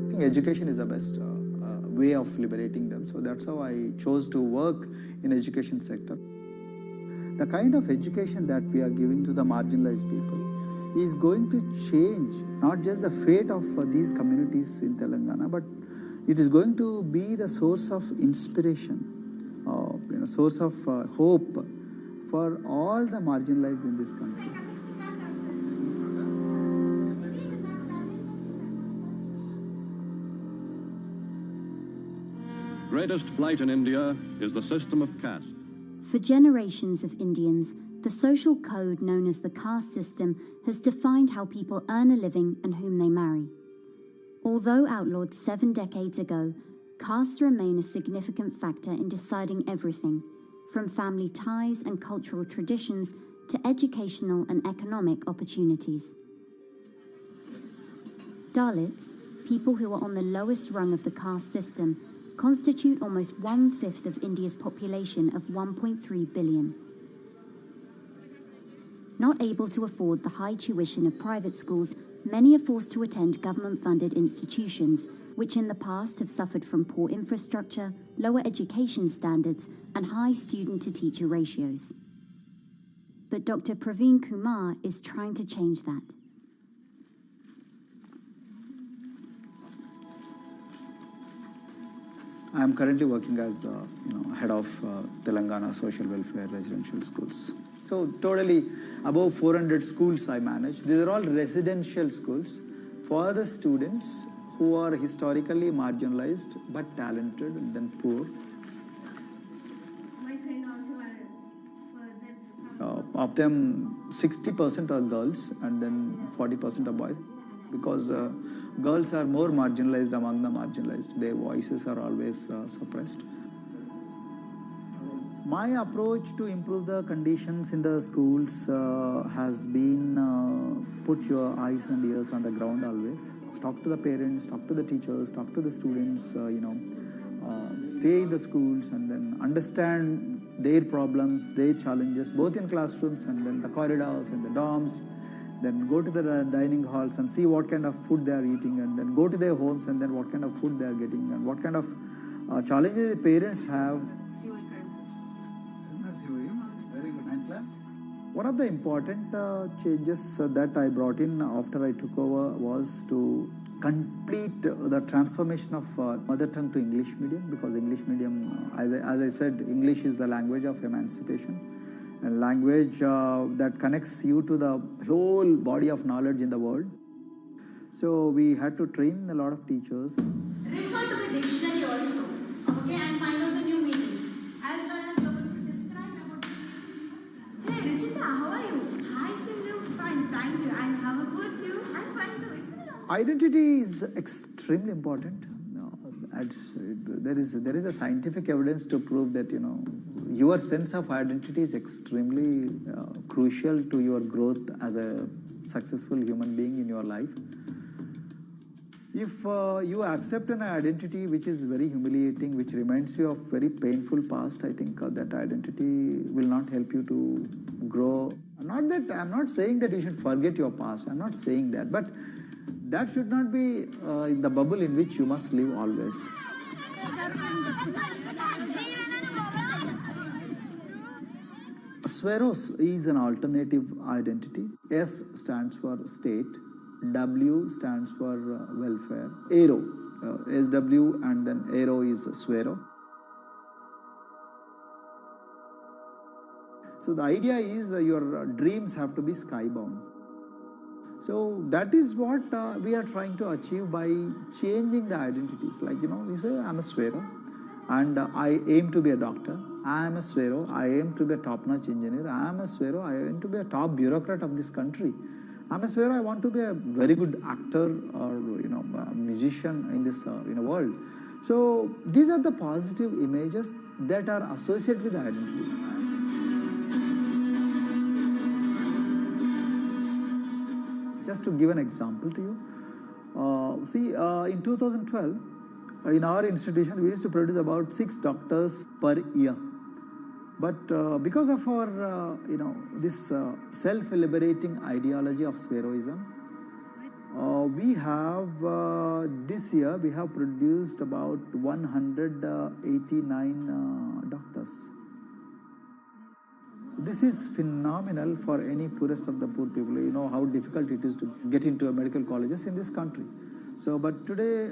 I think education is the best way of liberating them. So that's how I chose to work in education sector. The kind of education that we are giving to the marginalized people is going to change not just the fate of these communities in Telangana, but it is going to be the source of inspiration, source of hope for all the marginalized in this country. Greatest blight in India is the system of caste. For generations of Indians, the social code known as the caste system has defined how people earn a living and whom they marry. Although outlawed 7 decades ago, castes remain a significant factor in deciding everything, from family ties and cultural traditions to educational and economic opportunities. Dalits, people who are on the lowest rung of the caste system, constitute almost 1/5 of India's population of 1.3 billion. Not able to afford the high tuition of private schools, many are forced to attend government-funded institutions, which in the past have suffered from poor infrastructure, lower education standards, and high student-to-teacher ratios. But Dr. Praveen Kumar is trying to change that. I am currently working as head of Telangana Social Welfare Residential Schools. So totally above 400 schools I manage. These are all residential schools for the students who are historically marginalized but talented and then poor. My friend also Of them, 60% are girls and then 40% are boys, because girls are more marginalized among the marginalized. Their voices are always suppressed. My approach to improve the conditions in the schools has been put your eyes and ears on the ground always. Talk to the parents, talk to the teachers, talk to the students, stay in the schools and then understand their problems, their challenges, both in classrooms and then the corridors and the dorms. Then go to the dining halls and see what kind of food they are eating, and then go to their homes and then what kind of food they are getting and what kind of challenges the parents have. One of the important changes that I brought in after I took over was to complete the transformation of mother tongue to English medium, because English medium, as I said, English is the language of emancipation, a language that connects you to the whole body of knowledge in the world. So we had to train a lot of teachers. refer to the dictionary also, okay, and find out the new meanings. As well as describe about. Hey, Richita, how are you? Hi, Sindhu. Fine, thank you. And how about you? I'm fine too. It's been a long time. Identity is extremely important. There is a scientific evidence to prove that your sense of identity is extremely crucial to your growth as a successful human being in your life. If you accept an identity which is very humiliating, which reminds you of very painful past, I think that identity will not help you to grow. I'm not saying that you should forget your past. I'm not saying that, but that should not be the bubble in which you must live always. Sweros is an alternative identity. S stands for state, W stands for welfare, Aero, SW and then Aero is Swero. So the idea is your dreams have to be skybound. So that is what we are trying to achieve by changing the identities. Like, you say, I'm a Swero and I aim to be a doctor. I am a Swero, I aim to be a top-notch engineer. I am a Swero, I aim to be a top bureaucrat of this country. I'm a Swero, I want to be a very good actor or a musician in this world. So these are the positive images that are associated with the identity. Just to give an example to you, in 2012, in our institution, we used to produce about 6 doctors per year. But because of our, this self-liberating ideology of Sveroism, we have, this year, we have produced about 189 doctors. This is phenomenal for any poorest of the poor people. You know how difficult it is to get into medical colleges in this country. So, but today,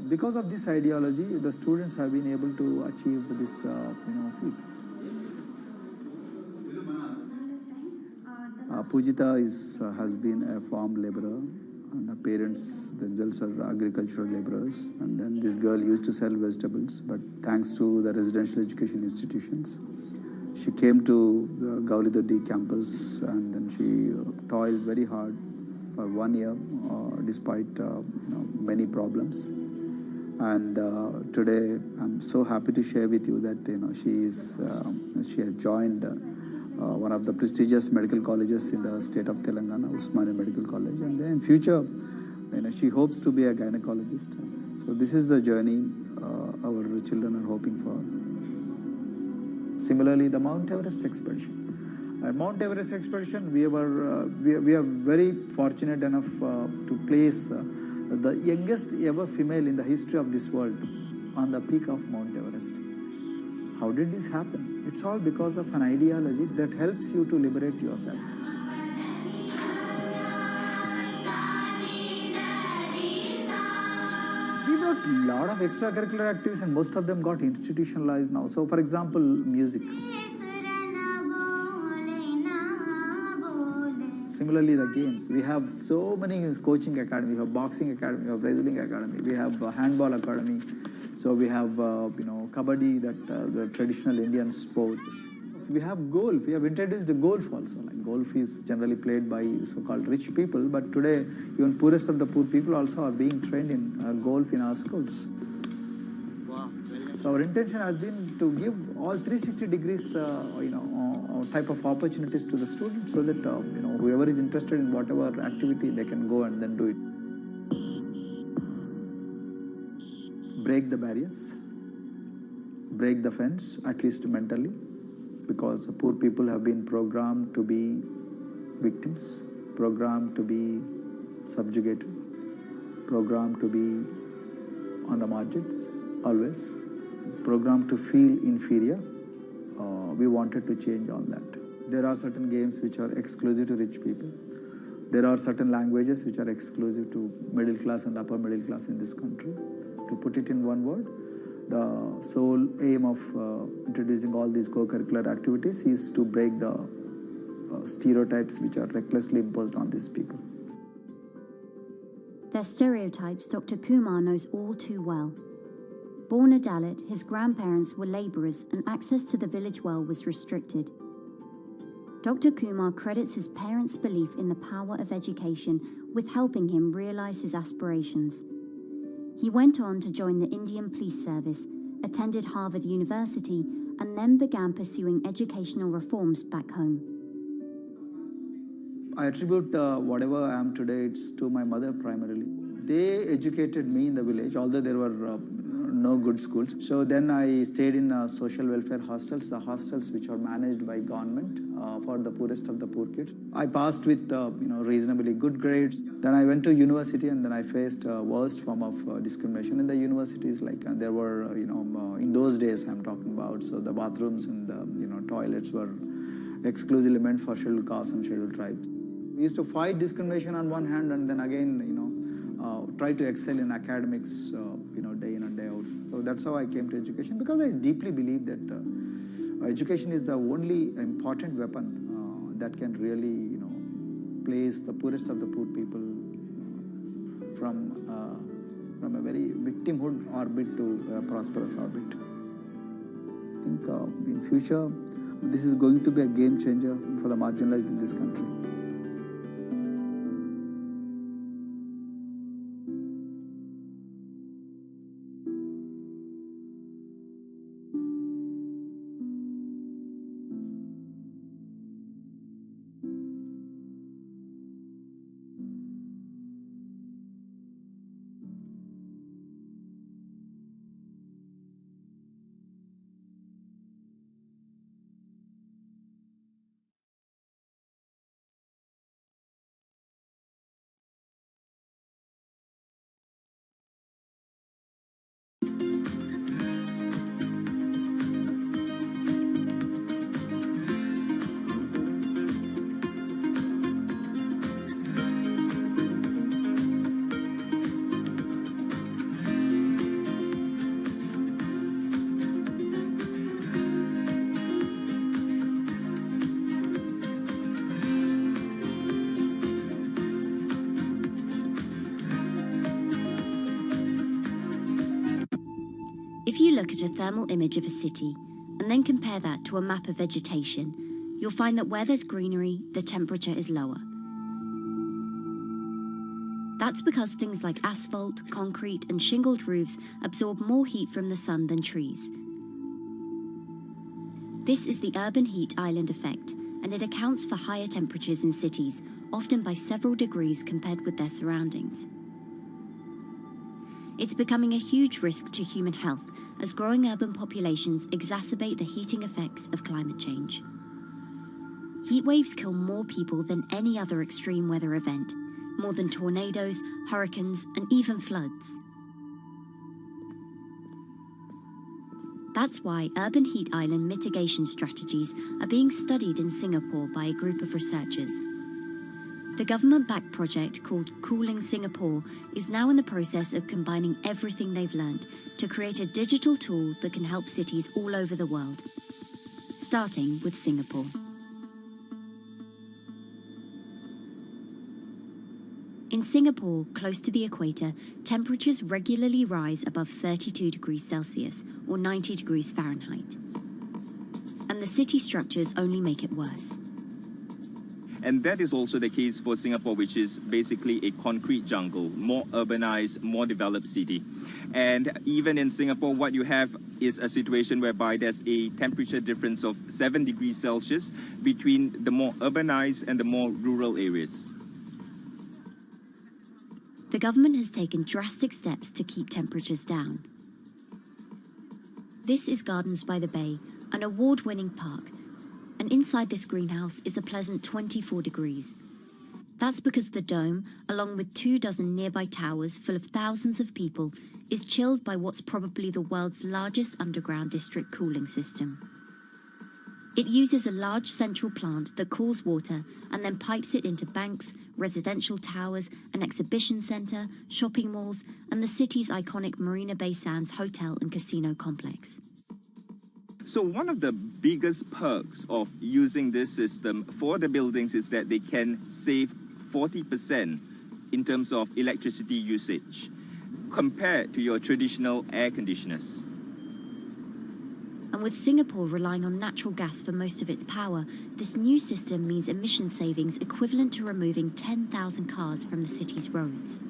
because of this ideology, the students have been able to achieve this, feat. Pujita has been a farm laborer, and her parents themselves are agricultural laborers. And then this girl used to sell vegetables, but thanks to the residential education institutions, She came to the Gauli Doddi campus and then she toiled very hard for 1 year despite many problems. And today I'm so happy to share with you that she has joined one of the prestigious medical colleges in the state of Telangana, Usmania Medical College, and then in future she hopes to be a gynecologist. So this is the journey our children are hoping for. Similarly, the Mount Everest expedition. At Mount Everest expedition, we are very fortunate enough to place the youngest ever female in the history of this world on the peak of Mount Everest. How did this happen? It's all because of an ideology that helps you to liberate yourself. We got a lot of extracurricular activities and most of them got institutionalized now. So for example, music. Similarly, the games. We have so many coaching academy. We have boxing academy, we have wrestling academy, we have handball academy. So we have, kabaddi, the traditional Indian sport. We have golf. We have introduced the golf also. Like golf is generally played by so-called rich people, but today even poorest of the poor people also are being trained in golf in our schools. Wow. So our intention has been to give all 360 degrees, type of opportunities to the students, so that whoever is interested in whatever activity, they can go and then do it. Break the barriers, break the fence, at least mentally, because poor people have been programmed to be victims, programmed to be subjugated, programmed to be on the margins, always, programmed to feel inferior. We wanted to change all that. There are certain games which are exclusive to rich people. There are certain languages which are exclusive to middle class and upper middle class in this country. To put it in one word, the sole aim of introducing all these co-curricular activities is to break the stereotypes which are recklessly imposed on these people. Their stereotypes Dr. Kumar knows all too well. Born a Dalit, his grandparents were labourers and access to the village well was restricted. Dr. Kumar credits his parents' belief in the power of education with helping him realise his aspirations. He went on to join the Indian Police Service, attended Harvard University, and then began pursuing educational reforms back home. I attribute whatever I am today, it's to my mother primarily. They educated me in the village, although there were no good schools. So then I stayed in social welfare hostels, the hostels which are managed by government for the poorest of the poor kids. I passed with reasonably good grades. Then I went to university and then I faced worst form of discrimination in the universities. Like there were, in those days I'm talking about, so the bathrooms and the toilets were exclusively meant for scheduled castes and scheduled tribes. We used to fight discrimination on one hand and then again, try to excel in academics, day in and day out. So that's how I came to education, because I deeply believe that education is the only important weapon that can really, place the poorest of the poor people from a very victimhood orbit to a prosperous orbit. I think in future, this is going to be a game changer for the marginalized in this country. If you look at a thermal image of a city and then compare that to a map of vegetation, you'll find that where there's greenery, the temperature is lower. That's because things like asphalt, concrete, and shingled roofs absorb more heat from the sun than trees. This is the urban heat island effect, and it accounts for higher temperatures in cities, often by several degrees compared with their surroundings. It's becoming a huge risk to human health as growing urban populations exacerbate the heating effects of climate change. Heat waves kill more people than any other extreme weather event, more than tornadoes, hurricanes, and even floods. That's why urban heat island mitigation strategies are being studied in Singapore by a group of researchers. The government-backed project called Cooling Singapore is now in the process of combining everything they've learned to create a digital tool that can help cities all over the world, starting with Singapore. In Singapore, close to the equator, temperatures regularly rise above 32 degrees Celsius or 90 degrees Fahrenheit. And the city structures only make it worse. And that is also the case for Singapore, which is basically a concrete jungle, more urbanized, more developed city. And even in Singapore, what you have is a situation whereby there's a temperature difference of 7 degrees Celsius between the more urbanized and the more rural areas. The government has taken drastic steps to keep temperatures down. This is Gardens by the Bay, an award-winning park, and inside this greenhouse is a pleasant 24 degrees. That's because the dome, along with 24 nearby towers full of thousands of people, is chilled by what's probably the world's largest underground district cooling system. It uses a large central plant that cools water and then pipes it into banks, residential towers, an exhibition centre, shopping malls, and the city's iconic Marina Bay Sands hotel and casino complex. So one of the biggest perks of using this system for the buildings is that they can save 40% in terms of electricity usage compared to your traditional air conditioners. And with Singapore relying on natural gas for most of its power, this new system means emission savings equivalent to removing 10,000 cars from the city's roads.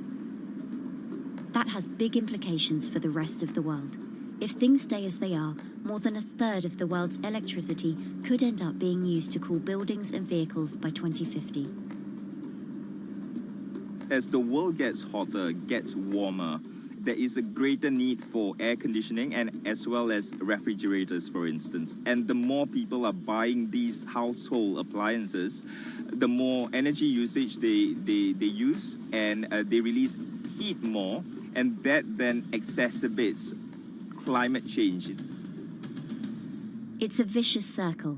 That has big implications for the rest of the world. If things stay as they are, more than a third of the world's electricity could end up being used to cool buildings and vehicles by 2050. As the world gets hotter, gets warmer, there is a greater need for air conditioning and as well as refrigerators, for instance. And the more people are buying these household appliances, the more energy usage they use, and they release heat more, and that then exacerbates climate change. It's a vicious circle.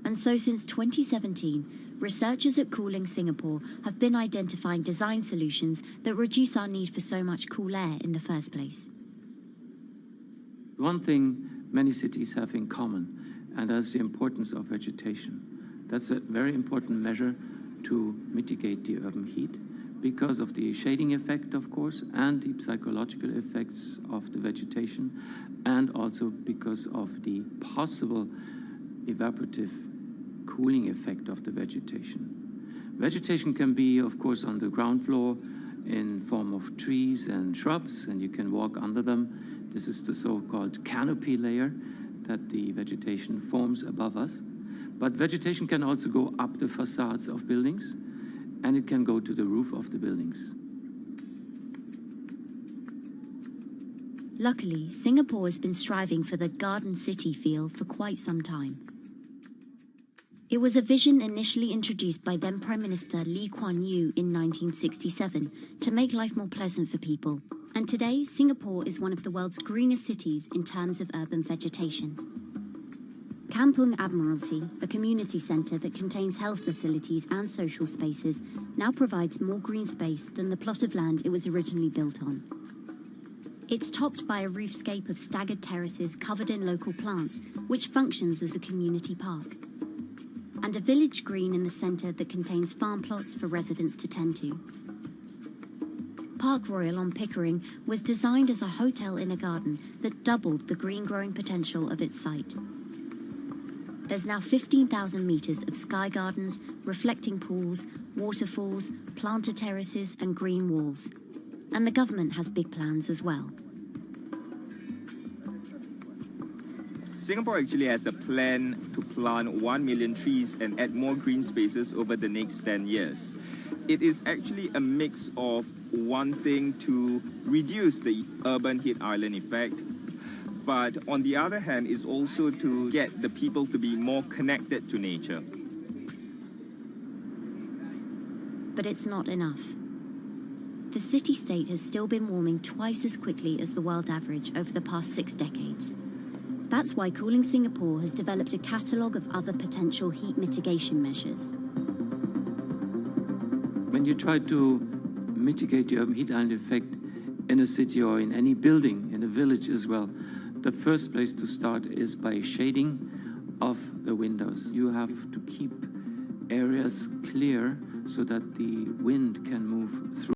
And so since 2017, researchers at Cooling Singapore have been identifying design solutions that reduce our need for so much cool air in the first place. One thing many cities have in common, and that's the importance of vegetation. That's a very important measure to mitigate the urban heat because of the shading effect, of course, and the psychological effects of the vegetation, and also because of the possible evaporative cooling effect of the vegetation. Vegetation can be, of course, on the ground floor in form of trees and shrubs, and you can walk under them. This is the so-called canopy layer that the vegetation forms above us. But vegetation can also go up the facades of buildings, and it can go to the roof of the buildings. Luckily, Singapore has been striving for the garden city feel for quite some time. It was a vision initially introduced by then Prime Minister Lee Kuan Yew in 1967 to make life more pleasant for people. And today, Singapore is one of the world's greenest cities in terms of urban vegetation. Kampung Admiralty, a community centre that contains health facilities and social spaces, now provides more green space than the plot of land it was originally built on. It's topped by a roofscape of staggered terraces covered in local plants, which functions as a community park, and a village green in the centre that contains farm plots for residents to tend to. Park Royal on Pickering was designed as a hotel in a garden that doubled the green growing potential of its site. There's now 15,000 metres of sky gardens, reflecting pools, waterfalls, planter terraces and green walls. And the government has big plans as well. Singapore actually has a plan to plant 1 million trees and add more green spaces over the next 10 years. It is actually a mix of wanting to reduce the urban heat island effect, but on the other hand is also to get the people to be more connected to nature. But it's not enough. The city-state has still been warming twice as quickly as the world average over the past 6 decades. That's why Cooling Singapore has developed a catalogue of other potential heat mitigation measures. When you try to mitigate the urban heat island effect in a city or in any building, in a village as well, the first place to start is by shading of the windows. You have to keep areas clear so that the wind can move through.